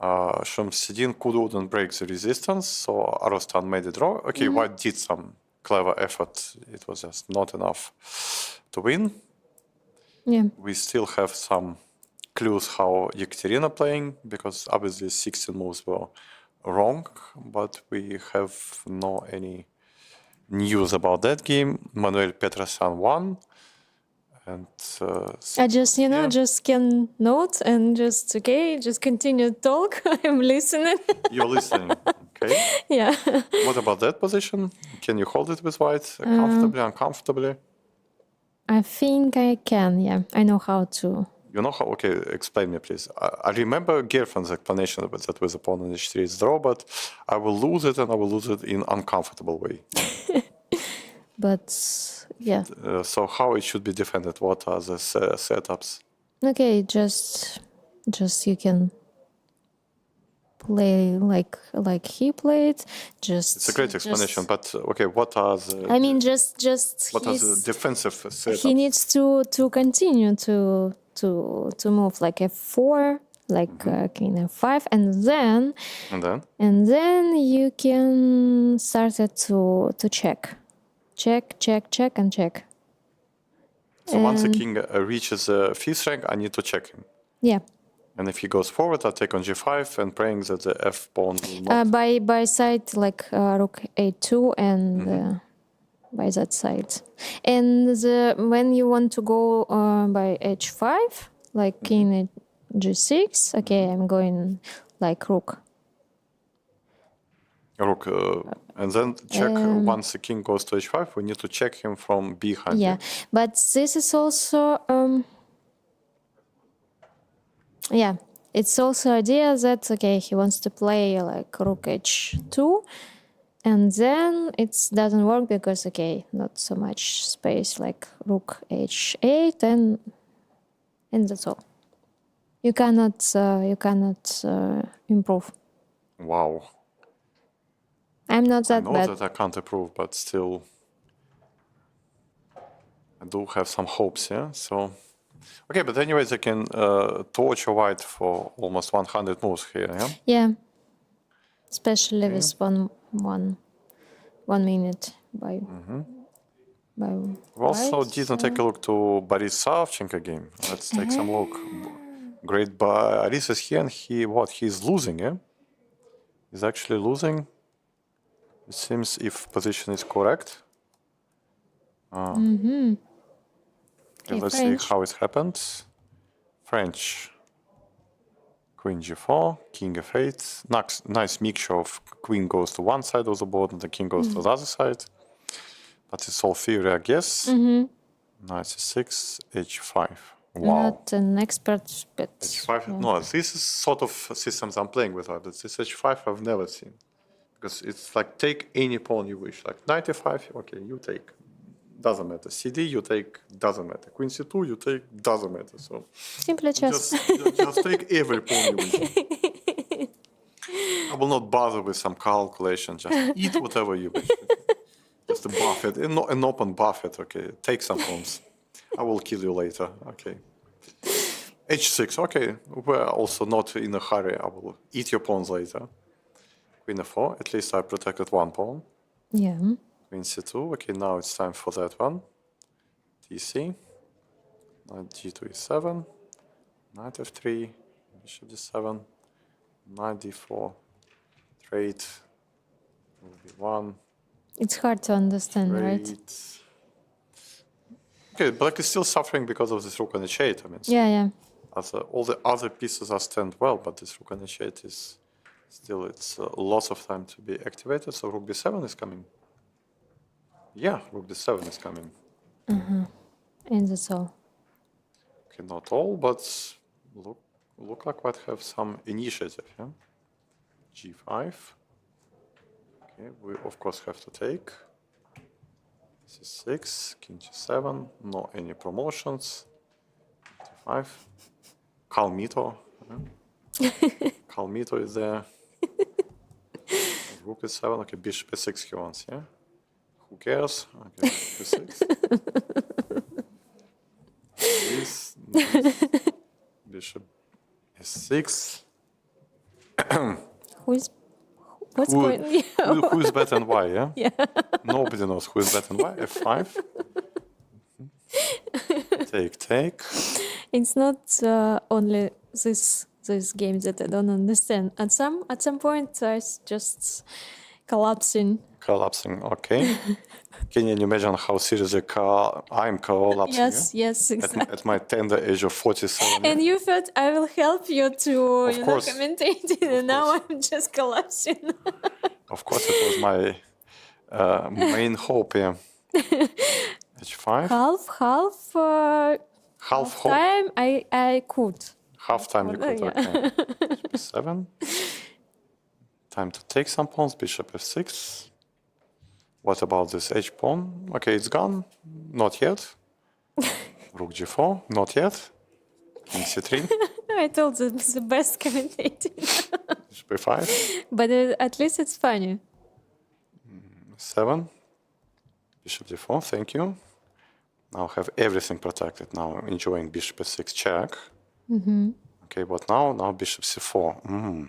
Shamsidin couldn't break the resistance, so Arostan made a draw. Okay, White did some clever effort. It was just not enough to win. Yeah. We still have some clues how Yekaterina playing, because obviously 16 moves were wrong, but we have no any news about that game. Manuel Petrosyan won. And I just, just can note and just continue to talk. I'm listening. You're listening, okay? Yeah. What about that position? Can you hold it with White comfortably, uncomfortably? I think I can, yeah. I know how to. You know how? Okay, explain me, please. I remember Gerfan's explanation about that with pawn on h3 is draw, but I will lose it, and I will lose it in uncomfortable way. But, yeah. So how it should be defended? What are the setups? Okay, just you can play like he played. It's a great explanation, but okay, what are the? I mean, just what are the defensive setups? He needs to continue to move like f4, like king f5, and then you can start it to check. Check, and check. So once the king reaches the fifth rank, I need to check him. Yeah. And if he goes forward, I take on g5 and praying that the f pawn will not... by side like rook a2 and by that side. And when you want to go by h5, like king g6, okay, I'm going like rook. Rook, and then check once the king goes to h5, we need to check him from behind. Yeah, but this is also it's also idea that okay, he wants to play like rook h2, And then it doesn't work because, okay, not so much space, like rook h8, and that's all. You cannot improve. Wow. I'm not I that know bad. that I can't improve, but still, I do have some hopes, yeah? So, okay, but anyways, I can torch a white for almost 100 moves here, yeah? Yeah, especially with one minute by We also white, didn't take a look to Boris Savchenko game. Let's take some look. Great Boris is here, and he's losing, yeah? He's actually losing. It seems if position is correct. Okay, Okay, let's French. see how it happened. French. Queen g4, king f8. Nice mixture of queen goes to one side of the board and the king goes to the other side. But it's all theory, I guess. Knight c6, h5. Wow. Not an expert, but h5. yeah. No, this is sort of systems I'm playing with. But this h5 I've never seen. Because it's like take any pawn you wish. Like knight f5, okay, you take. Doesn't matter. CD you take, doesn't matter. Queen c2 you take, doesn't matter. So Simply chess. just take every pawn you wish. I will not bother with some calculation. Just eat whatever you wish. Just a buffet, an open buffet. Okay, take some pawns. I will kill you later. Okay. h6. Okay, we're also not in a hurry. I will eat your pawns later. Queen f4. At least I protected one pawn. Yeah. Queen c2. Okay, now it's time for that one. tc. Knight g2 e7. Knight f3. Bishop d7. Knight d4. Trade. b1. It's hard to understand, right? Trade. Okay, black is still suffering because of this rook on h8. I mean, Yeah. all the other pieces are stand well, but this rook on h8 is still, it's lots of time to be activated. So rook b7 is coming. Yeah, rook d7 is coming. And that's all. Okay, not all, but look like what have some initiative. Yeah. g5. Okay, we of course have to take. c6, king g7, no any promotions. d5. Calmito. Calmito is there. Rook e7, okay, bishop e6 he wants, yeah? Who cares? Okay, e6. this. Bishop e6. What's going on? Who is better than why, yeah? Yeah. Nobody knows who is better than why. f5. Take. It's not only this game that I don't understand. At some point, I just collapsing. Collapsing, okay. Can you imagine how seriously I'm collapsing? Yes, exactly. At my tender age of 47. And you thought I will help you to course. commentate, and now I'm just collapsing. Of course, it was my main hope, yeah. h5. Half hope. time I could. Half time you could, okay. b7. Time to take some pawns, bishop f6. What about this h pawn? Okay, it's gone. Not yet. Rook g4, not yet. King c3. I told you it's the best commentating. Bishop b5. But at least it's funny. 7. Bishop d4, thank you. Now have everything protected. Now enjoying bishop f6 check. Okay, what now? Now bishop c4.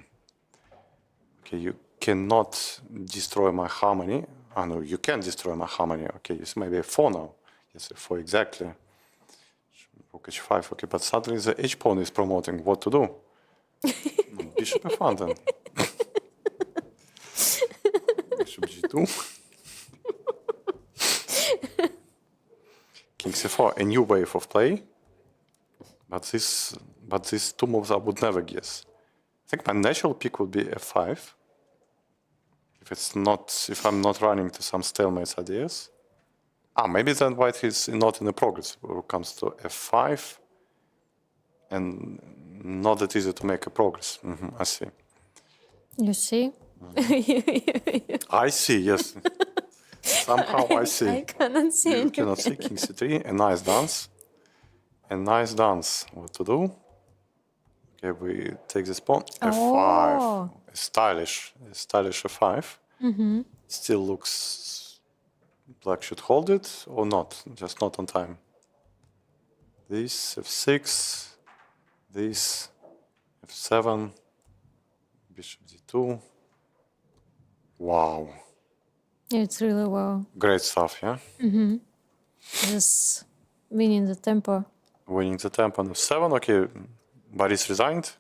Okay, you cannot destroy my harmony. Oh no, you can destroy my harmony. Okay, it's maybe a4 now. Yes, a4 exactly. Rook h5. Okay, but suddenly the h pawn is promoting what to do. Bishop f1 then. Bishop g2. King c4. A new wave of play. But these two moves I would never guess. I think my natural pick would be f5. If I'm not running to some stalemates ideas. Maybe then white is not in the progress. It comes to f5. And not that easy to make a progress. I see. You see? I see, yes. Somehow I see. I cannot see You anything. cannot see king c3, a nice dance. A nice dance. What to do? Okay, we take this pawn. f5. Oh. Stylish f5. Still looks black should hold it or not, just not on time. This f6, this f7, bishop d2. Wow, It's really well. great stuff, yeah? Just winning the tempo. Winning the tempo on f7, okay, Boris resigned.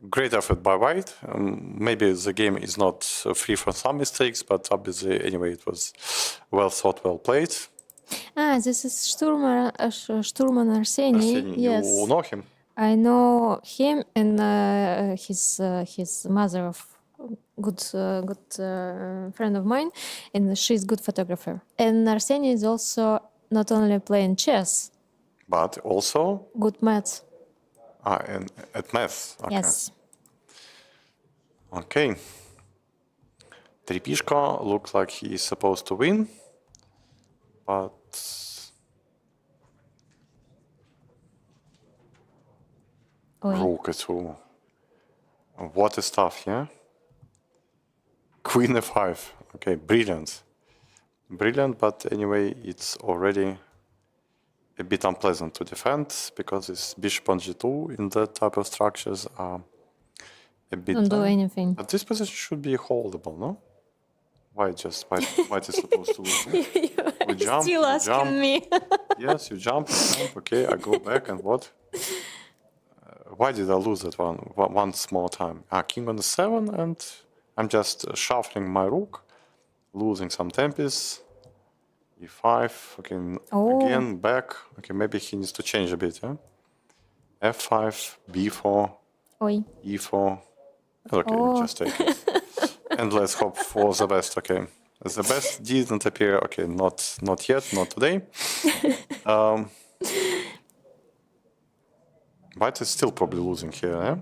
Great effort by white. Maybe the game is not free from some mistakes, but obviously, anyway, it was well thought, well played. Ah, this is Sturman Arseny. Arsenij, Yes. you know him? I know him and his mother of good friend of mine, and she's good photographer. And Arseny is also not only playing chess, But also good maths. and at math. Okay. Yes. Okay. Tripishko looks like he is supposed to win, but Oi. rook e2. What a stuff, yeah? Queen f5. Okay, brilliant. Brilliant, but anyway, it's already a bit unpleasant to defend because this bishop on g2 in that type of structures are a bit. Don't do anything. But this position should be holdable, no? Why just white is supposed to lose? Yeah? We jump, Still we asking jump. me. Yes, you jump, okay, I go back and what? Why did I lose that one once more time? King on the 7 and I'm just shuffling my rook, losing some tempis. e5, okay, again, back. Okay, maybe he needs to change a bit, yeah? f5, b4, Oi. e4. Okay, just take it. And let's hope for the best, okay. The best didn't appear, okay, not yet, not today. White is still probably losing here, eh?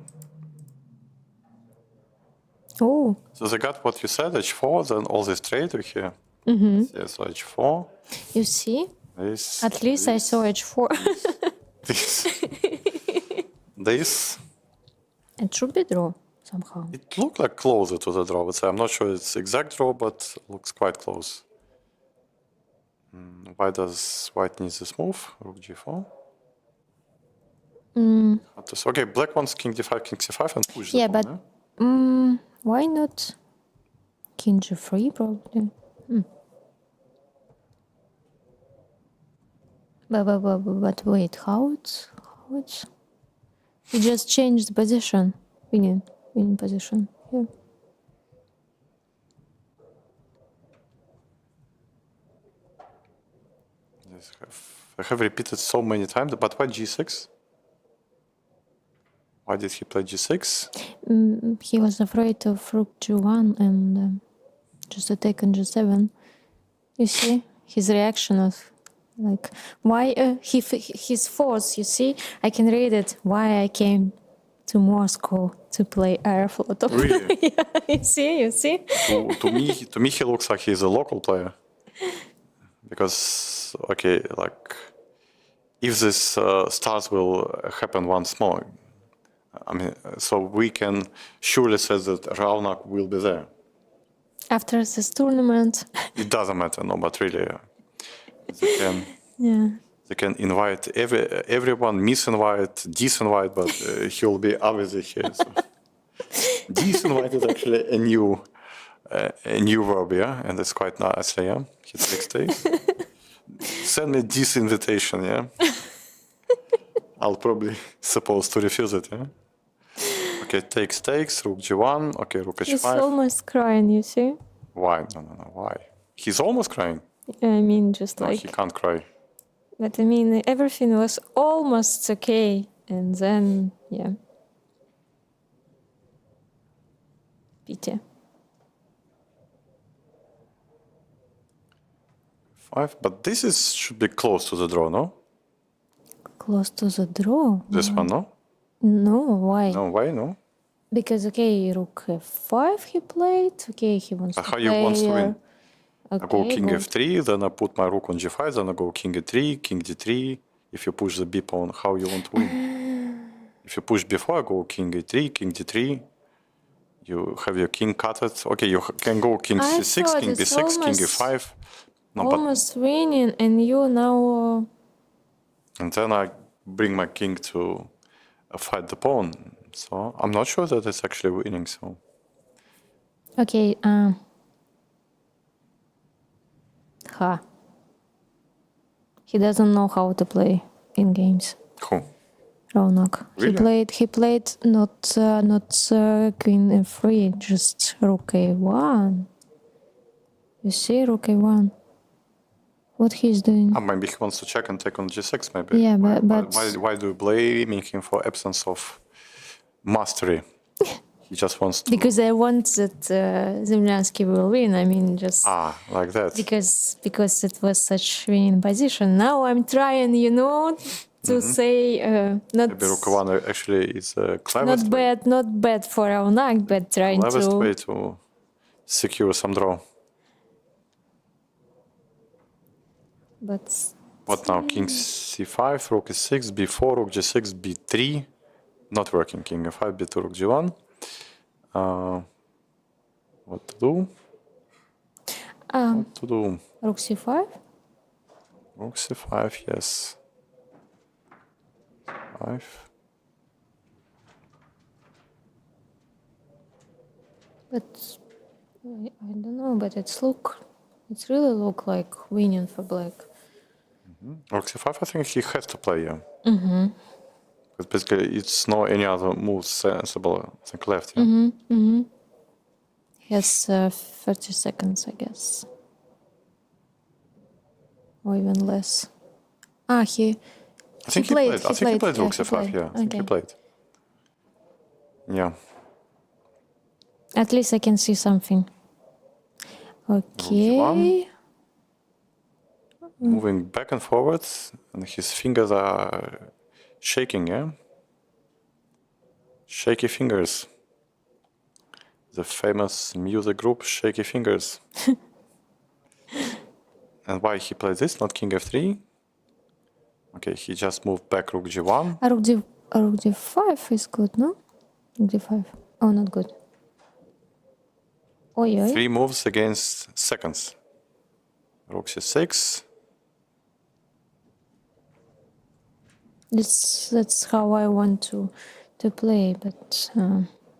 Oh. So they got what you said, h4, then all this trade over here. Yeah, so h4. You see? This. At least I saw h4. This. This. It should be draw somehow. It looked like closer to the draw, but I'm not sure it's exact draw, but looks quite close. Why does white need this move? Rook g4. Okay, black wants king d5, king c5, and push the Yeah, pawn, but yeah? why not king g3 probably? But wait, how it's you just changed the position, winning position. Yeah. Yes, I have repeated so many times, but why g6? Why did he play g6? He was afraid of rook g1 and just attack on g7. You see his reaction of like why his force. You see, I can read it. Why I came to Moscow to play Aeroflot Open. Really? Yeah, you see. To me, he looks like he's a local player. Because, okay, like, if this stars will happen once more, I mean, so we can surely say that Raunak will be there. After this tournament. It doesn't matter, no, but really, they can invite everyone, misinvite, disinvite, but he'll be obviously here. So. Disinvite is actually a new verb, yeah, and it's quite nice, yeah. He takes. Send me disinvitation, yeah. I'll probably supposed to refuse it, yeah. Okay, takes, rook g1, okay, rook h5. He's almost crying, you see? Why? No, why? He's almost crying. I mean, just No, like... he can't cry. But I mean, everything was almost okay. And then, yeah. Pity. 5, but this should be close to the draw, no? Close to the draw? This one, no? No, why? No, why, no? Because okay, rook f5 he played. Okay, he wants to How play. you want to win? I go Okay, king but f3, then I put my rook on g5, then I go king e3, king d3. If you push the b pawn, how you want to win? If you push b4, I go king e3, king d3. You have your king cut it. Okay, you can go king I c6, thought king it's b6, king e5. No, but almost winning, and you now. and then I bring my king to fight the pawn. So I'm not sure that it's actually winning. So Okay. He doesn't know how to play in games. who? Ronak. Really? He played not queen f3, just rook a1. You see, rook a1. What he's doing? Maybe he wants to check and take on g6. Maybe. Yeah, Why- but why do you blame him for absence of mastery? He just wants to. because I want that Zemlyansky will win. I mean, just Like that. because it was such winning position. Now I'm trying, to say not Maybe rook one actually is a cleverest not bad for Ronak, but trying cleverest to. way to secure some draw. But What now? King c5, rook e6, b4, rook g6, b3. Not working. King f5, b2, rook g1. What to do? What to do? rook c5. Rook c5, yes. 5. But I don't know. But it's really look like winning for black. Rook c5, I think he has to play, yeah. Because basically it's no any other moves sensible, I think, left, yeah. He has 30 seconds, I guess, or even less. I think he played. I think he played rook he c5, played. yeah. I think he Okay. played. Yeah. At least I can see something. Okay. Moving back and forward, and his fingers are shaking, yeah? Shaky Fingers. The famous music group Shaky Fingers. And why he played this, not king f3? Okay, he just moved back rook g1. Rook d5 is good, no? Rook d5. Oh, not good. Oh, yeah. 3 moves against seconds. Rook c6. That's how I want to play, but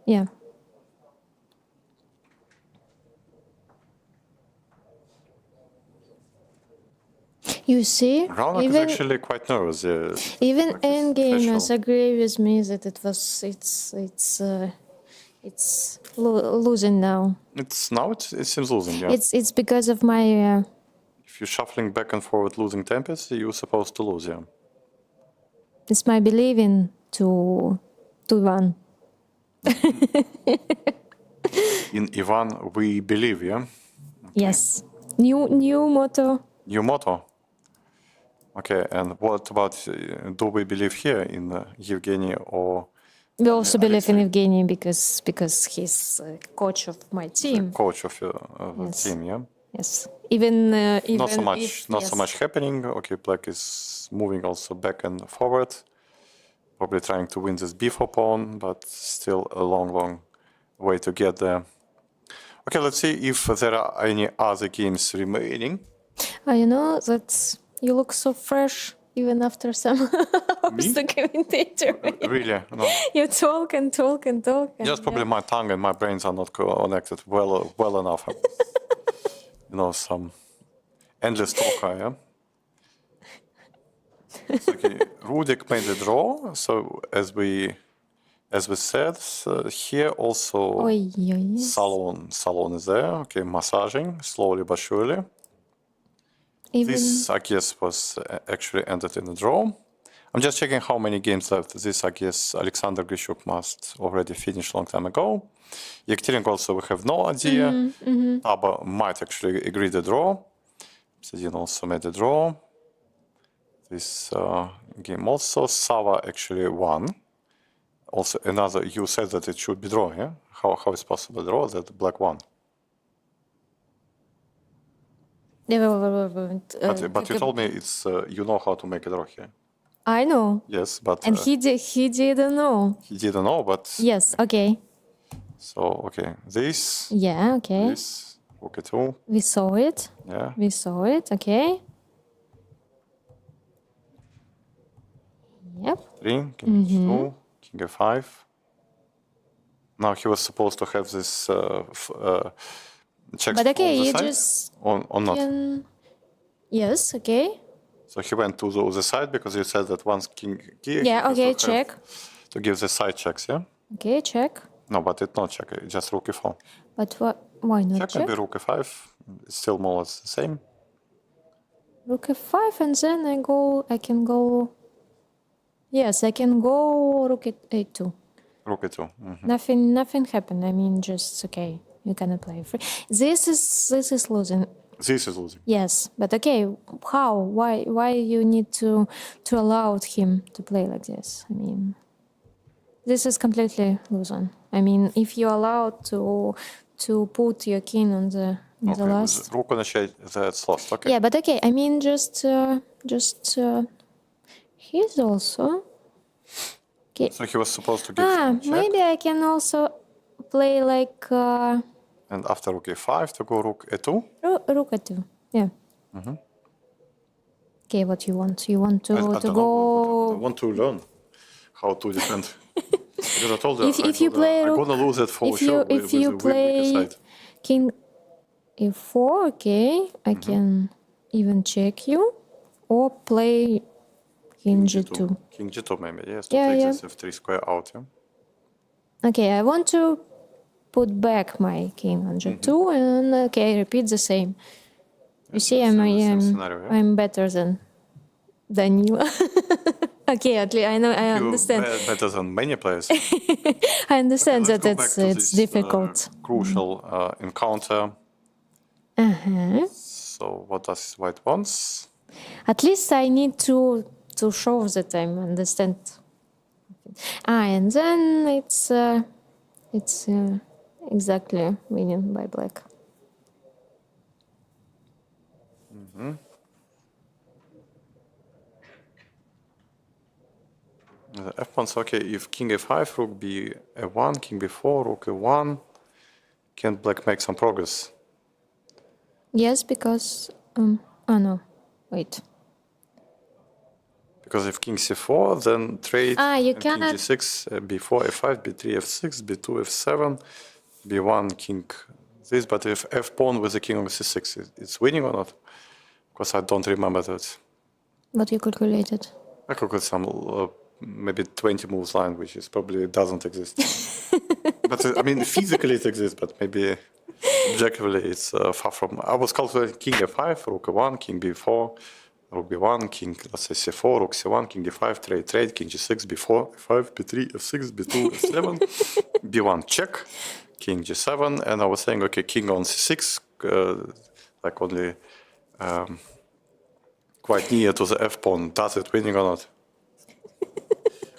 yeah. You see, Raunak is actually quite nervous. even like his endgamers facial- agree with me that it's losing now. It seems losing, yeah. It's because of my If you're shuffling back and forward losing tempos, you're supposed to lose, yeah. it's my believing to Ivan. In Ivan, we believe, yeah? Yes, new motto. New motto. Okay, and what about, do we believe here in Evgeny or We also believe in Alexei? Evgeny because he's coach of my team. coach of the Yes. team, yeah? Yes, even Not so much, if, not so yes. much happening. Okay, Black is moving also back and forward, probably trying to win this b4 pawn, but still a long way to get there. Okay, let's see if there are any other games remaining. You know that you look so fresh even after some hours the commentator. Really, no. You talk and talk and talk. And Just probably my tongue and my brains are not connected well enough. Some endless talker, yeah? So, okay, Rudik made a draw. So as we said, here also Oi, oi. salon is there. Okay, massaging slowly but surely. Even This, I guess, was actually ended in a draw. I'm just checking how many games left. This, I guess, Alexander Grishuk must already finish long time ago. Yekaterinko also, we have no idea. Taba might actually agree the draw. Sedin also made a draw. This game also. Sava actually won. Also, another, you said that it should be draw, yeah? How is possible draw that black won? But you told me it's you know how to make a draw here. I know. Yes, but And he didn't know. he didn't know. But Yes, okay. so okay, this, Yeah, okay. this, rook e2, We saw it. yeah, We saw it, okay. Yep. 3, king h2, king f5. Now he was supposed to have this checks But okay, on the you side, just or not. can... Yes, okay. So he went to the side because you said that once king here. Yeah, he has okay, to have- check. To give the side checks, yeah. Okay, check. No, but it's not check. It's just rook e4. But what? Why not Check check? maybe rook e5. It's still more or less the same. Rook f5, and then I can go... Yes, I can go rook a2. Rook e2. Nothing happened. I mean, just okay. You cannot play free. This is losing. This is losing. Yes, but okay. How? Why you need to allow him to play like this? I mean, this is completely losing. I mean, if you allow to put your king on the Okay, last. with rook on h8, that's lost. Okay. Yeah, but okay. I mean, just he's also. Okay. So he was supposed to give some check, Maybe I can also play like and after rook e5 to go rook e2. rook a2. Yeah. Okay, what you want? You want to I don't to know. I go? want to learn how to defend. Because I told you If you play I'm rook- gonna lose it for if sure. if you with the weaker play side. king e4, okay, I can even check you, or play king g2. King g2 maybe, yes, to Yeah, take yeah. this f3 square out, yeah? Okay, I want to put back my king on g2, and okay, repeat the same. You see, same scenario, yeah? I'm better than Danila. Okay, at least I know, I You understand. better than many players. I understand Let's that go back to it's this, difficult. crucial encounter. Uh-huh. So what does white wants? At least I need to show that I understand. And then it's exactly winning by black. The f1's okay. If king a5, rook b1, king b4, rook a1, can black make some progress? Yes, because oh no, wait. Because if king c4, then trade You and cannot- king g6, b4, f5, b3, f6, b2, f7, b1, king this. But if f pawn with the king on c6, it's winning or not? Because I don't remember that. What you calculated? I could get some maybe 20 moves line, which is probably doesn't exist. But I mean, physically it exists, but maybe objectively it's far from. I was calculating king f5, rook a1, king b4, rook b1, king, let's say c4, rook c1, king d5, trade, king g6, b4, f5, b3, f6, b2, f7, b1 check, king g7, and I was saying, okay, king on c6, like only quite near to the f pawn. Does it winning or not?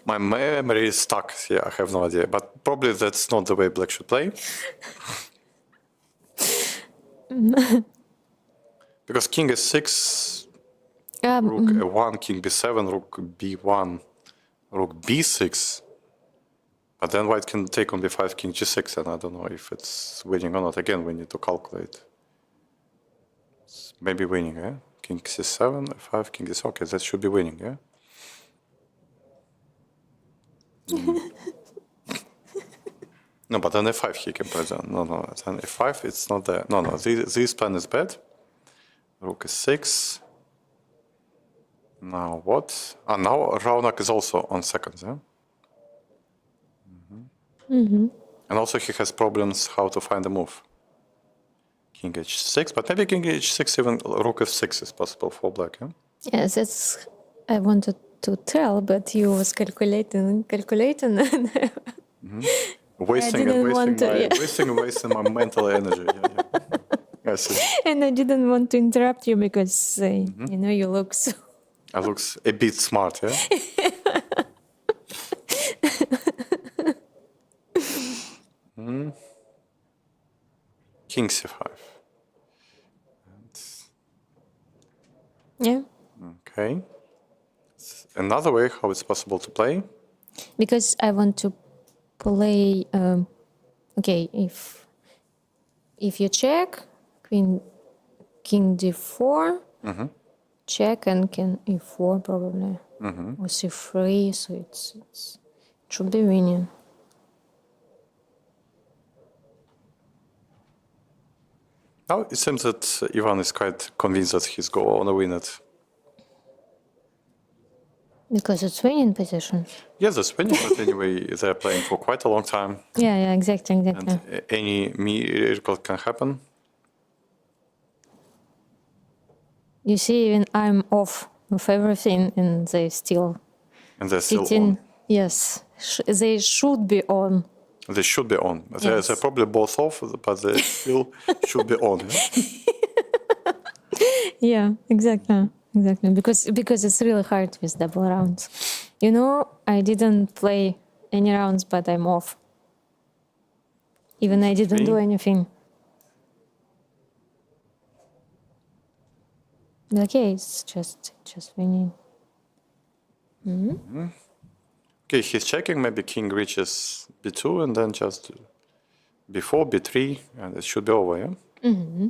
My memory is stuck. Yeah, I have no idea, but probably that's not the way black should play. Because king s6, rook a1, king b7, rook b1, rook b6. But then white can take on b5, king g6, and I don't know if it's winning or not. Again, we need to calculate. It's maybe winning, yeah? King c7, f5, king is okay. That should be winning, yeah? No, but then f5 he can play then. No, then f5 it's not there. No, this plan is bad. Rook is6. Now what? Now Raunak is also on seconds, yeah? And also he has problems how to find a move. King h6, but maybe king h6 even rook f6 is possible for black, yeah? Yes, that's I wanted to tell, but you was calculating. Wasting my mental energy. Yeah. I see. And I didn't want to interrupt you because you look so. I looks a bit smart, yeah? king c5. Yeah. Okay. Another way how it's possible to play. Because I want to play. Okay, if you check, king d4, check, and king e4 probably, or c3. So it should be winning. Now it seems that Ivan is quite convinced that he's going to win it. Because it's winning position. Yes, it's winning, but anyway, they're playing for quite a long time, Yeah, exactly. and any miracle can happen. You see, even I'm off of everything, and they still And they're still sitting. on. Yes, they should be on. They should be on. Yes. They're probably both off, but they still should be on. Yeah? Yeah, exactly. Because it's really hard with double rounds. You know, I didn't play any rounds, but I'm off. Even I didn't do anything. Okay, it's just winning. Okay, he's checking. Maybe king reaches b2 and then just b4, b3, and it should be over. Yeah.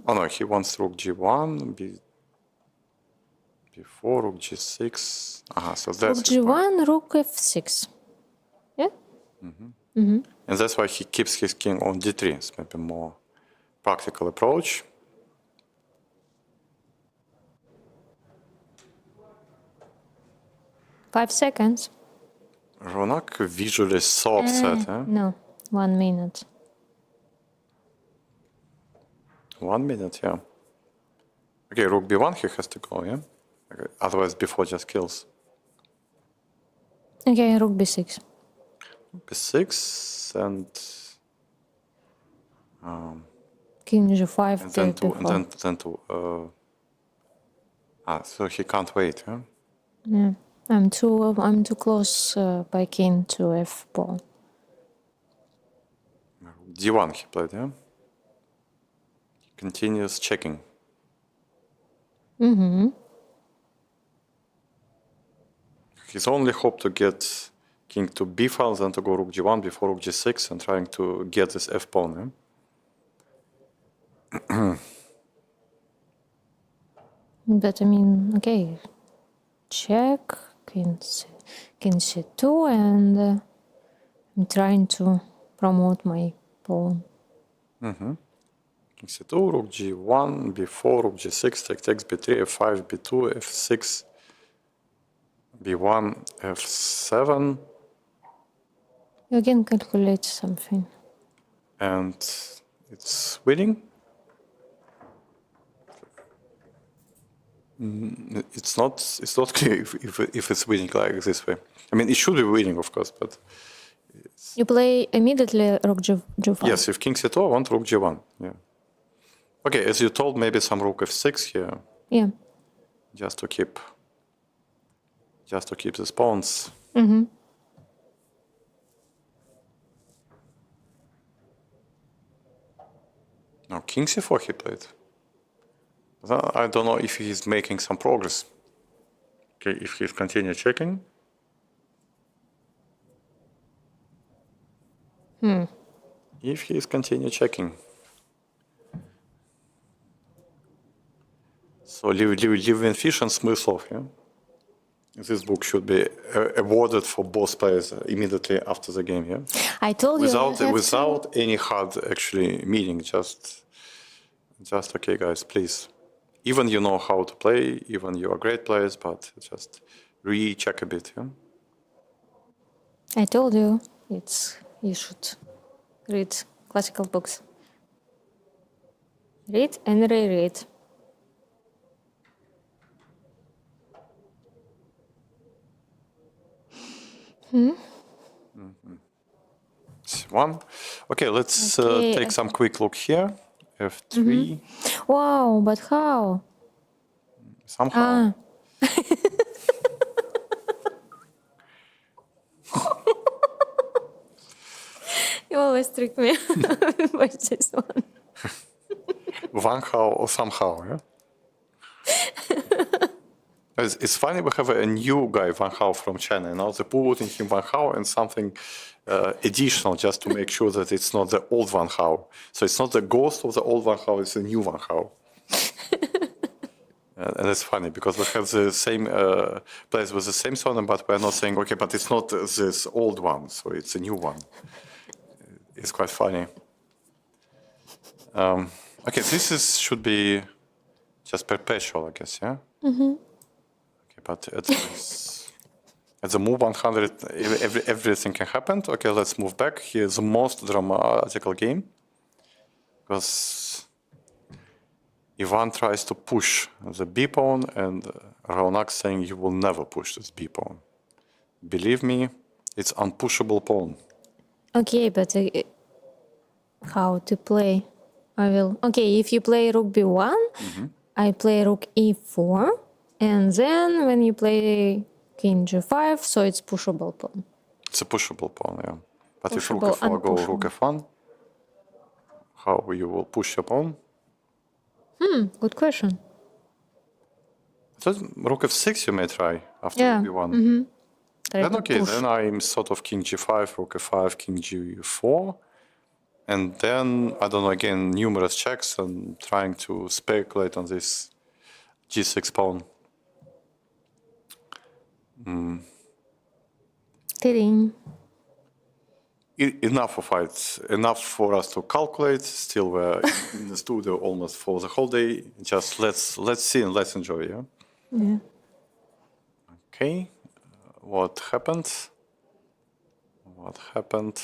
Oh no, he wants rook g1, b4, rook g6. So that's Rook his point. g1, rook f6. Yeah. And that's why he keeps his king on d3. It's maybe more practical approach. Five seconds. Ronak visually so upset. No, 1 minute. 1 minute, yeah. Okay, rook b1, he has to go, yeah? Okay. Otherwise, b4 just kills. Okay, rook b6. b6 and King g5. and then b4. so he can't wait, yeah? Yeah, I'm too close by king to f pawn. d1 he played, yeah? He continues checking. His only hope to get king to b file, then to go rook g1 before rook g6 and trying to get this f pawn, yeah? But I mean, okay, check, king c2, and I'm trying to promote my pawn. King c2, rook g1, b4, rook g6, takes b3, f5, b2, f6, b1, f7, You can calculate something. and it's winning. It's not clear if it's winning like this way. I mean, it should be winning, of course, but You play immediately rook g5. yes, if king c2, I want rook g1. Yeah. Okay, as you told, maybe some rook f6 here, Yeah. just to keep the pawns. Now king c4 he played. I don't know if he's making some progress. Okay, if he's continue checking. If he's continue checking. So Living Fish and Smyslov, yeah? This book should be awarded for both players immediately after the game, yeah? I told Without any hard actually meeting, just okay, guys, please. Even you know how to play, even you are great players, but just recheck a bit, yeah? I told you you should read classical books. Read and reread. C1. Okay, let's take some quick look here. F3. Wow, but how? Somehow. You always trick me by this one. One how or somehow, yeah? It's funny, we have a new guy, Van Hao from China. Now they're putting him Van Hao and something additional just to make sure that it's not the old Van Hao. So it's not the ghost of the old Van Hao, it's a new Van Hao. And it's funny because we have the same players with the same surname, but we're not saying, okay, but it's not this old one, so it's a new one. It's quite funny. Okay, should be just perpetual, I guess, yeah? Mm-hmm. Okay, but at the move 100, everything can happen. Okay, let's move back. Here's the most dramatical game. Because Ivan tries to push the B pawn, and Raunak saying you will never push this B pawn. Believe me, it's unpushable pawn. Okay, but how to play? I will. Okay, if you play rook b1, I play rook e4, and then when you play king g5, so it's pushable pawn. It's a pushable pawn, yeah. But Pushable, if rook f4 go unpushable. rook f1, how you will push your pawn? Good question. So rook f6 you may try after Yeah. rook b1. Try Then to okay, push. then I'm sort of king g5, rook f5, king g4. And then, I don't know, again, numerous checks and trying to speculate on this g6 pawn. Tiring. Enough of fights, enough for us to calculate. Still, we're in the studio almost for the whole day. Just let's see and let's enjoy, yeah? Yeah. Okay, what happened? What happened?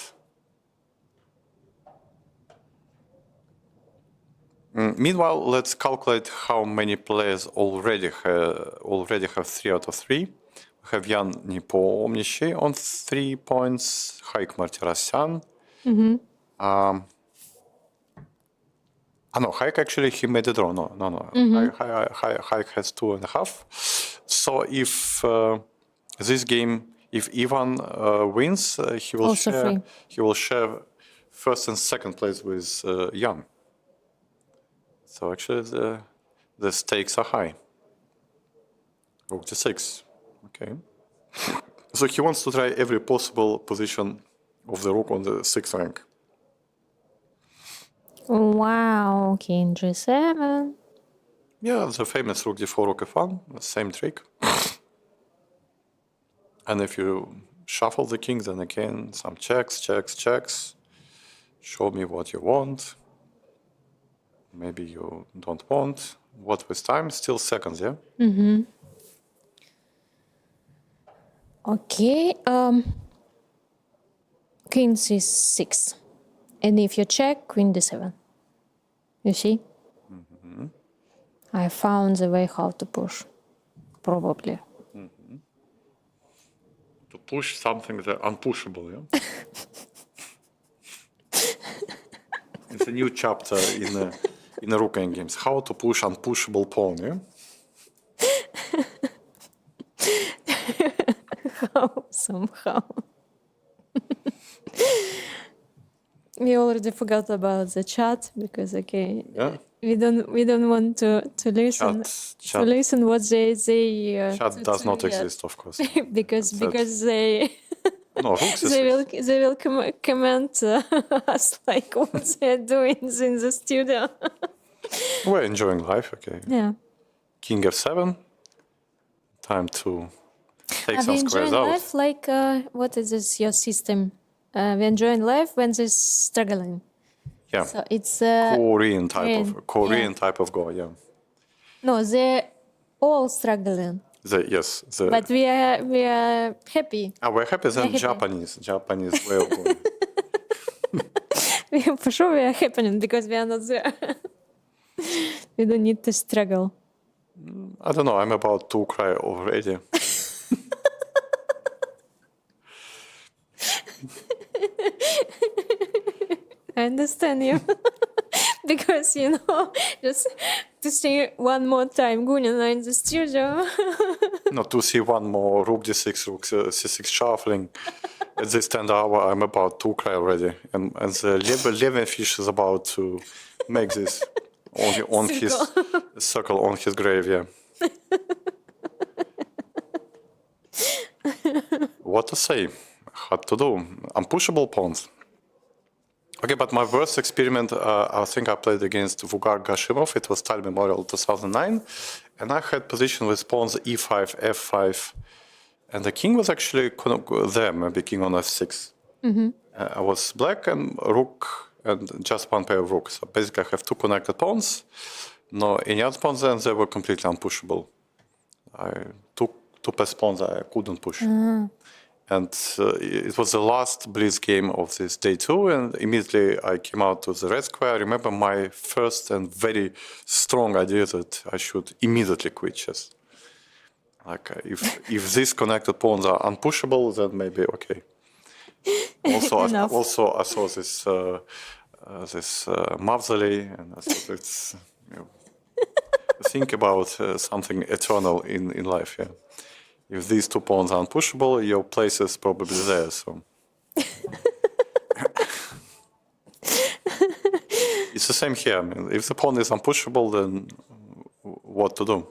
Meanwhile, let's calculate how many players already have 3 out of 3. We have Jan Nepomniachtchi on 3 points, Haik Martirosyan. No, Haik actually he made a draw. No. Haik has 2.5. So if this game, if Ivan wins, he will Also free. share first and second place with Jan. So actually, the stakes are high. Rook g6. Okay. So he wants to try every possible position of the rook on the 6th rank. Wow, king g7. Yeah, the famous rook d4, rook f1, the same trick. And if you shuffle the king, then again, some checks. Show me what you want. Maybe you don't want. What with time? Still seconds, yeah? Okay, queen c6. And if you check, queen d7. You see? I found the way how to push. Probably. To push something that unpushable, yeah? It's a new chapter in the rook games. How to push unpushable pawn, yeah? Somehow. We already forgot about the chat because Yeah. we don't want to listen Chat. to listen what they Chat does not exist, of course. because they No, rooks is they will comment us like what they're doing in the studio. We're enjoying life, okay. Yeah. King f7. Time to take Are we some squares enjoying out. life like what is this your system? We enjoying life when they're struggling. Yeah. So it's Korean yeah. type of go, yeah. No, they're all struggling, Yes. but we are happy. We're happy than happy. Japanese way of going. For sure, we are happy because we are not there. We don't need to struggle. I don't know, I'm about to cry already. I understand you. Because, just to see one more time Gunina in the studio. No, to see one more rook d6, rook c6 shuffling at this 10th hour, I'm about to cry already. And the Levenfish is about to make this on his circle on his grave, yeah. What to say? Hard to do. Unpushable pawns. Okay, but my worst experiment, I think I played against Vugar Gashimov. It was Tile Memorial 2009. And I had position with pawns e5, f5. And the king was actually there, maybe king on f6. I was black and rook and just one pair of rooks. So basically I have two connected pawns. No any other pawns, and they were completely unpushable. I took two pass pawns I couldn't push. And it was the last blitz game of this day 2, and immediately I came out to the red square. I remember my first and very strong idea that I should immediately quit chess. Like if these connected pawns are unpushable, then maybe okay. Also, I saw this mausoleum, and I thought it's think about something eternal in life. Yeah. If these two pawns are unpushable, your place is probably there. So it's the same here. I mean, if the pawn is unpushable, then what to do?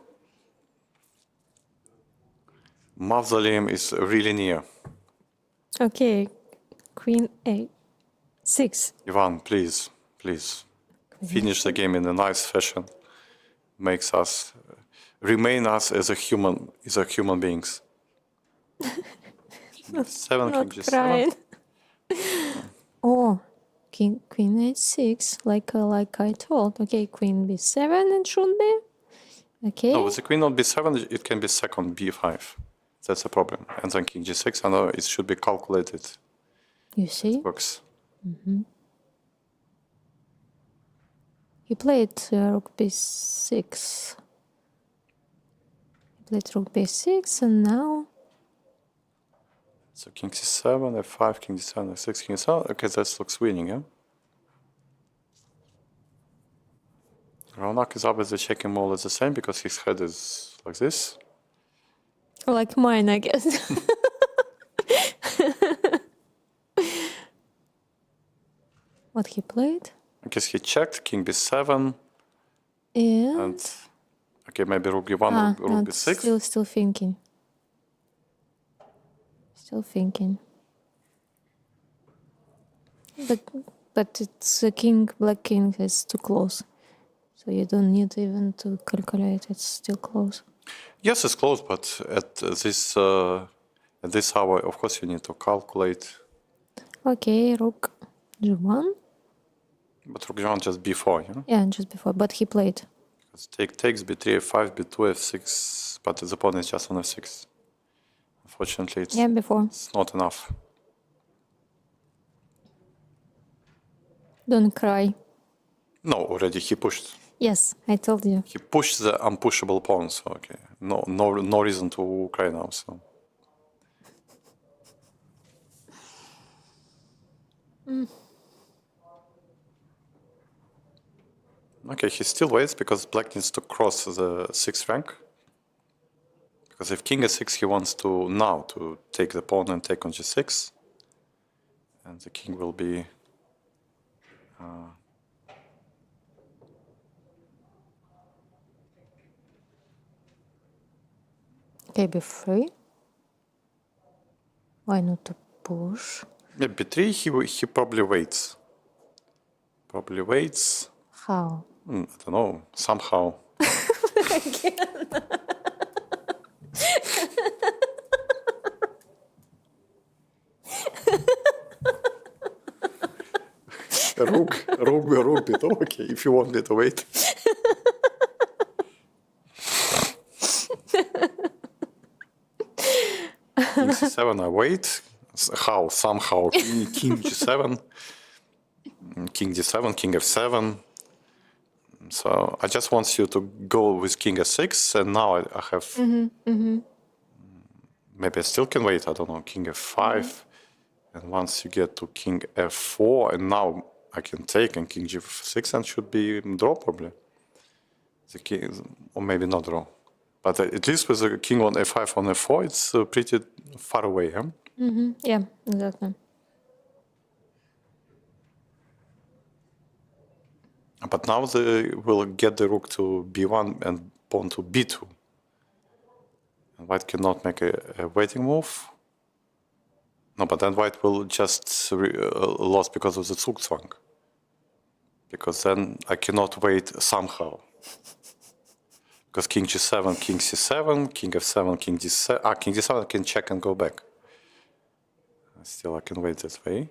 Mausoleum is really near. Okay, queen a6. Ivan, please, finish the game in a nice fashion. Makes us remain us as a human beings. 7 king g7. Oh, queen h6, like I told. Okay, queen b7 it should be. Okay. No, with the queen on b7, it can be second b5. That's a problem. And then king g6, I know it should be calculated. You see? It works. He played rook b6. He played rook b6, and now... So king c7, f5, king d7, f6, king d7. Okay, that looks winning, yeah? Ronak is obviously checking more or less the same because his head is like this. Like mine, I guess. What he played? I guess he checked, king b7. And Okay, maybe rook b1, rook b6. Still thinking. Still thinking. But it's a king, black king is too close. So you don't need even to calculate, it's still close. Yes, it's close, but at this hour, of course, you need to calculate. Okay, rook g1. But rook g1 just b4, you know? Yeah, just before, but he played. Because takes b3, f5, b2, f6, but the pawn is just on f6. Unfortunately, it's not enough. Don't cry. No, already he pushed. Yes, I told you. He pushed the unpushable pawn, so okay. No reason to cry now, so. Okay, he still waits because black needs to cross the 6th rank. Because if king a6, he wants to now to take the pawn and take on g6. And the king will be... Okay, b3. Why not to push? Yeah, b3, he probably waits. Probably waits. How? I don't know, somehow. rook bit, okay, if you want me to wait. King c7, I wait. How? Somehow. King g7. King d7, king f7. So I just want you to go with king f6, and now I have... Maybe I still can wait, I don't know, king f5. And once you get to king f4, and now I can take, and king g6, and should be draw probably. The king, or maybe not draw. But at least with the king on f5 on f4, it's pretty far away, huh? Yeah, exactly. But now they will get the rook to b1 and pawn to b2. And white cannot make a waiting move. No, but then white will just lose because of the Zugzwang. Because then I cannot wait somehow. Because king g7, king c7, king f7, king d7. King d7 I can check and go back. Still I can wait this way.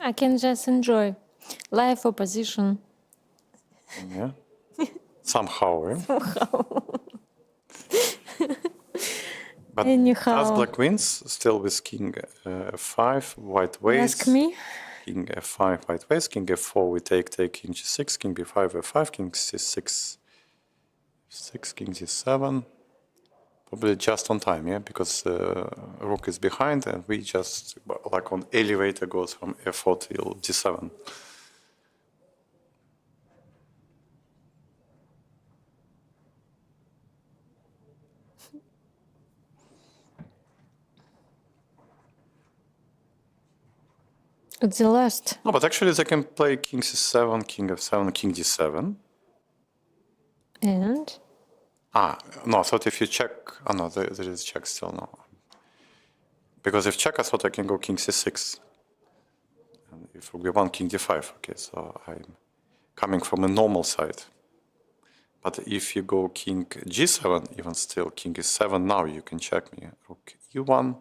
I can just enjoy live opposition. Yeah. Somehow, eh? But Anyhow. as black wins, still with king f5, white waits. Ask me. King f5, white waits. King f4, we take king g6, king b5, f5, king c6, 6, king g7. Probably just on time, yeah, because rook is behind, and we just like on elevator goes from f4 till g7. It's the last. No, but actually they can play king c7, king f7, king d7. And? No, I thought if you check... no, there is check still, no. Because if check, I thought I can go king c6. And if we want king d5, okay, so I'm coming from a normal side. But if you go king g7, even still, king e7, now you can check me. Rook e1,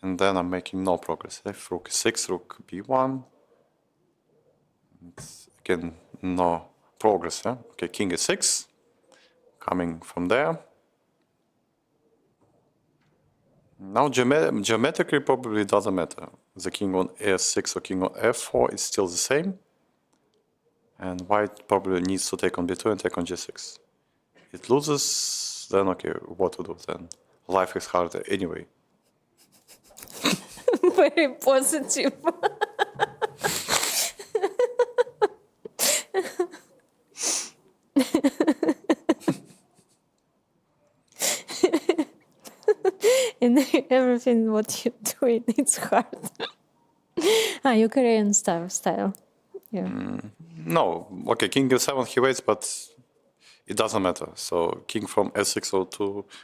and then I'm making no progress. If rook e6, rook b1, it's, again, no progress, yeah? Okay, king e6. Coming from there. Now geometrically probably doesn't matter. The king on a6 or king on f4 is still the same. And white probably needs to take on b2 and take on g6. It loses, then okay, what to do then? Life is harder anyway. Very positive. And everything what you're doing, it's hard. Your Korean style. Yeah. No, okay, king g7 he waits, but it doesn't matter. So king from s6 or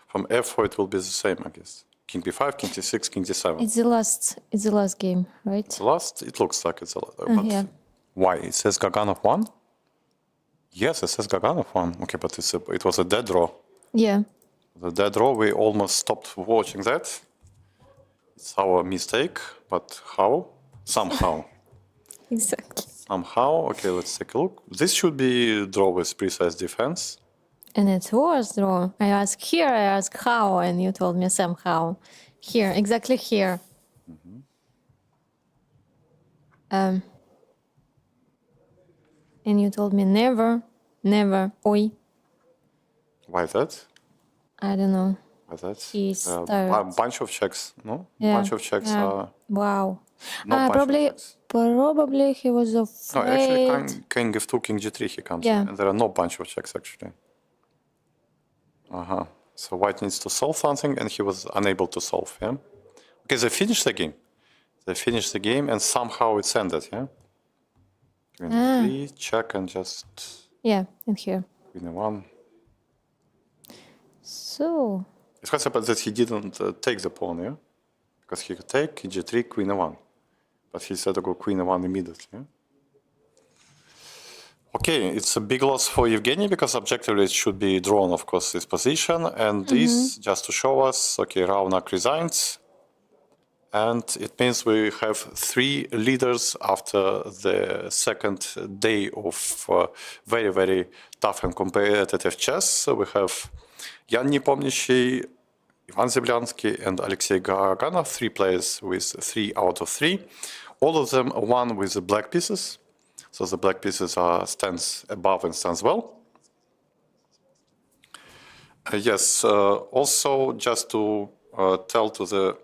from f4 it will be the same, I guess. King b5, king c6, king d7. It's the last game, right? The last, it looks like it's a lot. But yeah. Why? It says Gaganov won? Yes, it says Gaganov won. Okay, but it was a dead draw. Yeah. The dead draw, we almost stopped watching that. It's our mistake, but how? Somehow. Exactly. Somehow, okay, let's take a look. This should be draw with precise defense. And it was draw. I asked here, I asked how, and you told me somehow. Here, exactly here. And you told me never, oi. Why that? I don't know. Why that? He's A tired. bunch of checks, no? Yeah. Bunch of checks are... Wow. No bunch of Probably, checks. probably he was No, afraid. actually, king f2, king g3 he comes. Yeah. And there are no bunch of checks, actually. So white needs to solve something, and he was unable to solve, yeah? Okay, they finished the game. They finished the game, and somehow it's ended, yeah? Queen e3, check, and just... Yeah, and here. Queen e1. So, It has happened that he didn't take the pawn, yeah? Because he could take g3, queen e1. But he said to go queen e1 immediately, yeah? Okay, it's a big loss for Evgeny because objectively it should be drawn, of course, this position. And this, just to show us, okay, Raunak resigns. And it means we have 3 leaders after the second day of very, very tough and competitive chess. So we have Jan Nepomniachtchi, Ivan Zibliansky, and Alexei Gaganov, 3 players with 3 out of 3. All of them won with the black pieces. So the black pieces are stands above and stands well. Yes, also just to tell to the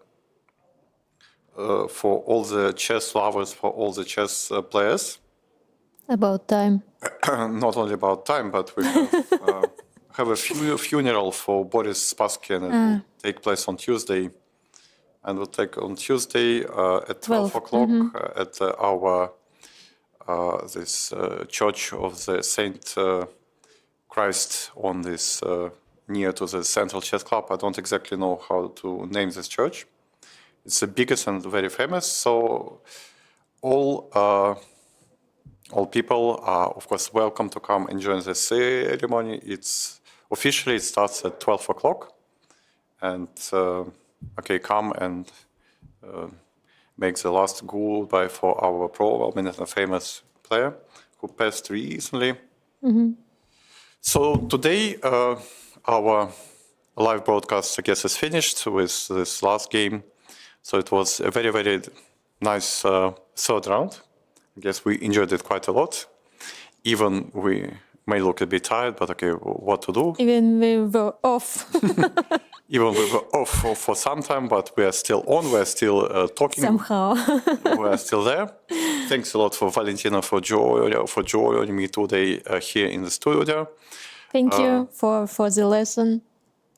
for all the chess lovers, for all the chess players. about time. Not only about time, but we have a funeral for Boris Spassky, and it will take place on Tuesday. and we'll take on Tuesday at 12 12, o'clock at our this church of the Saint Christ on this near to the Central Chess Club. I don't exactly know how to name this church. It's the biggest and very famous. So all people are, of course, welcome to come and join the ceremony. It's officially it starts at 12 o'clock, and come and make the last goodbye for our probably not famous player who passed recently. So today our live broadcast, I guess, is finished with this last game. So it was a very, very nice third round. I guess we enjoyed it quite a lot. Even we may look a bit tired, but okay, what to do? Even we were off Even we were off for some time, but we are still on. We are still talking. somehow. We are still there. Thanks a lot for Valentina for joining me today here in the studio. Thank you for the lesson,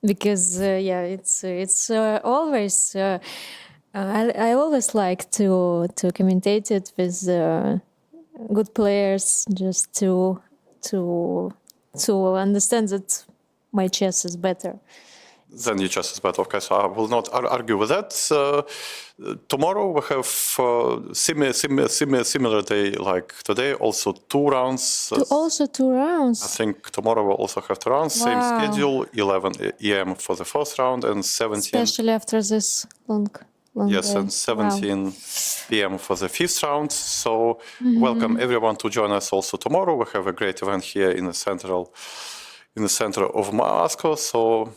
because it's always I always like to commentate it with good players, just to understand that my chess is better. Then your chess is better. Okay, so I will not argue with that. Tomorrow we have similar day like today. Also 2 rounds. Also 2 rounds. I think tomorrow we'll also have 2 rounds. Same Wow. schedule. 11 a.m. for the first round and 17. Especially after this long Yes, day. and 17 p.m. for the 5th round. So welcome everyone to join us also tomorrow. We have a great event here in the center of Moscow. So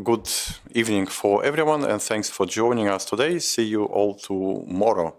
good evening for everyone, and thanks for joining us today. See you all tomorrow.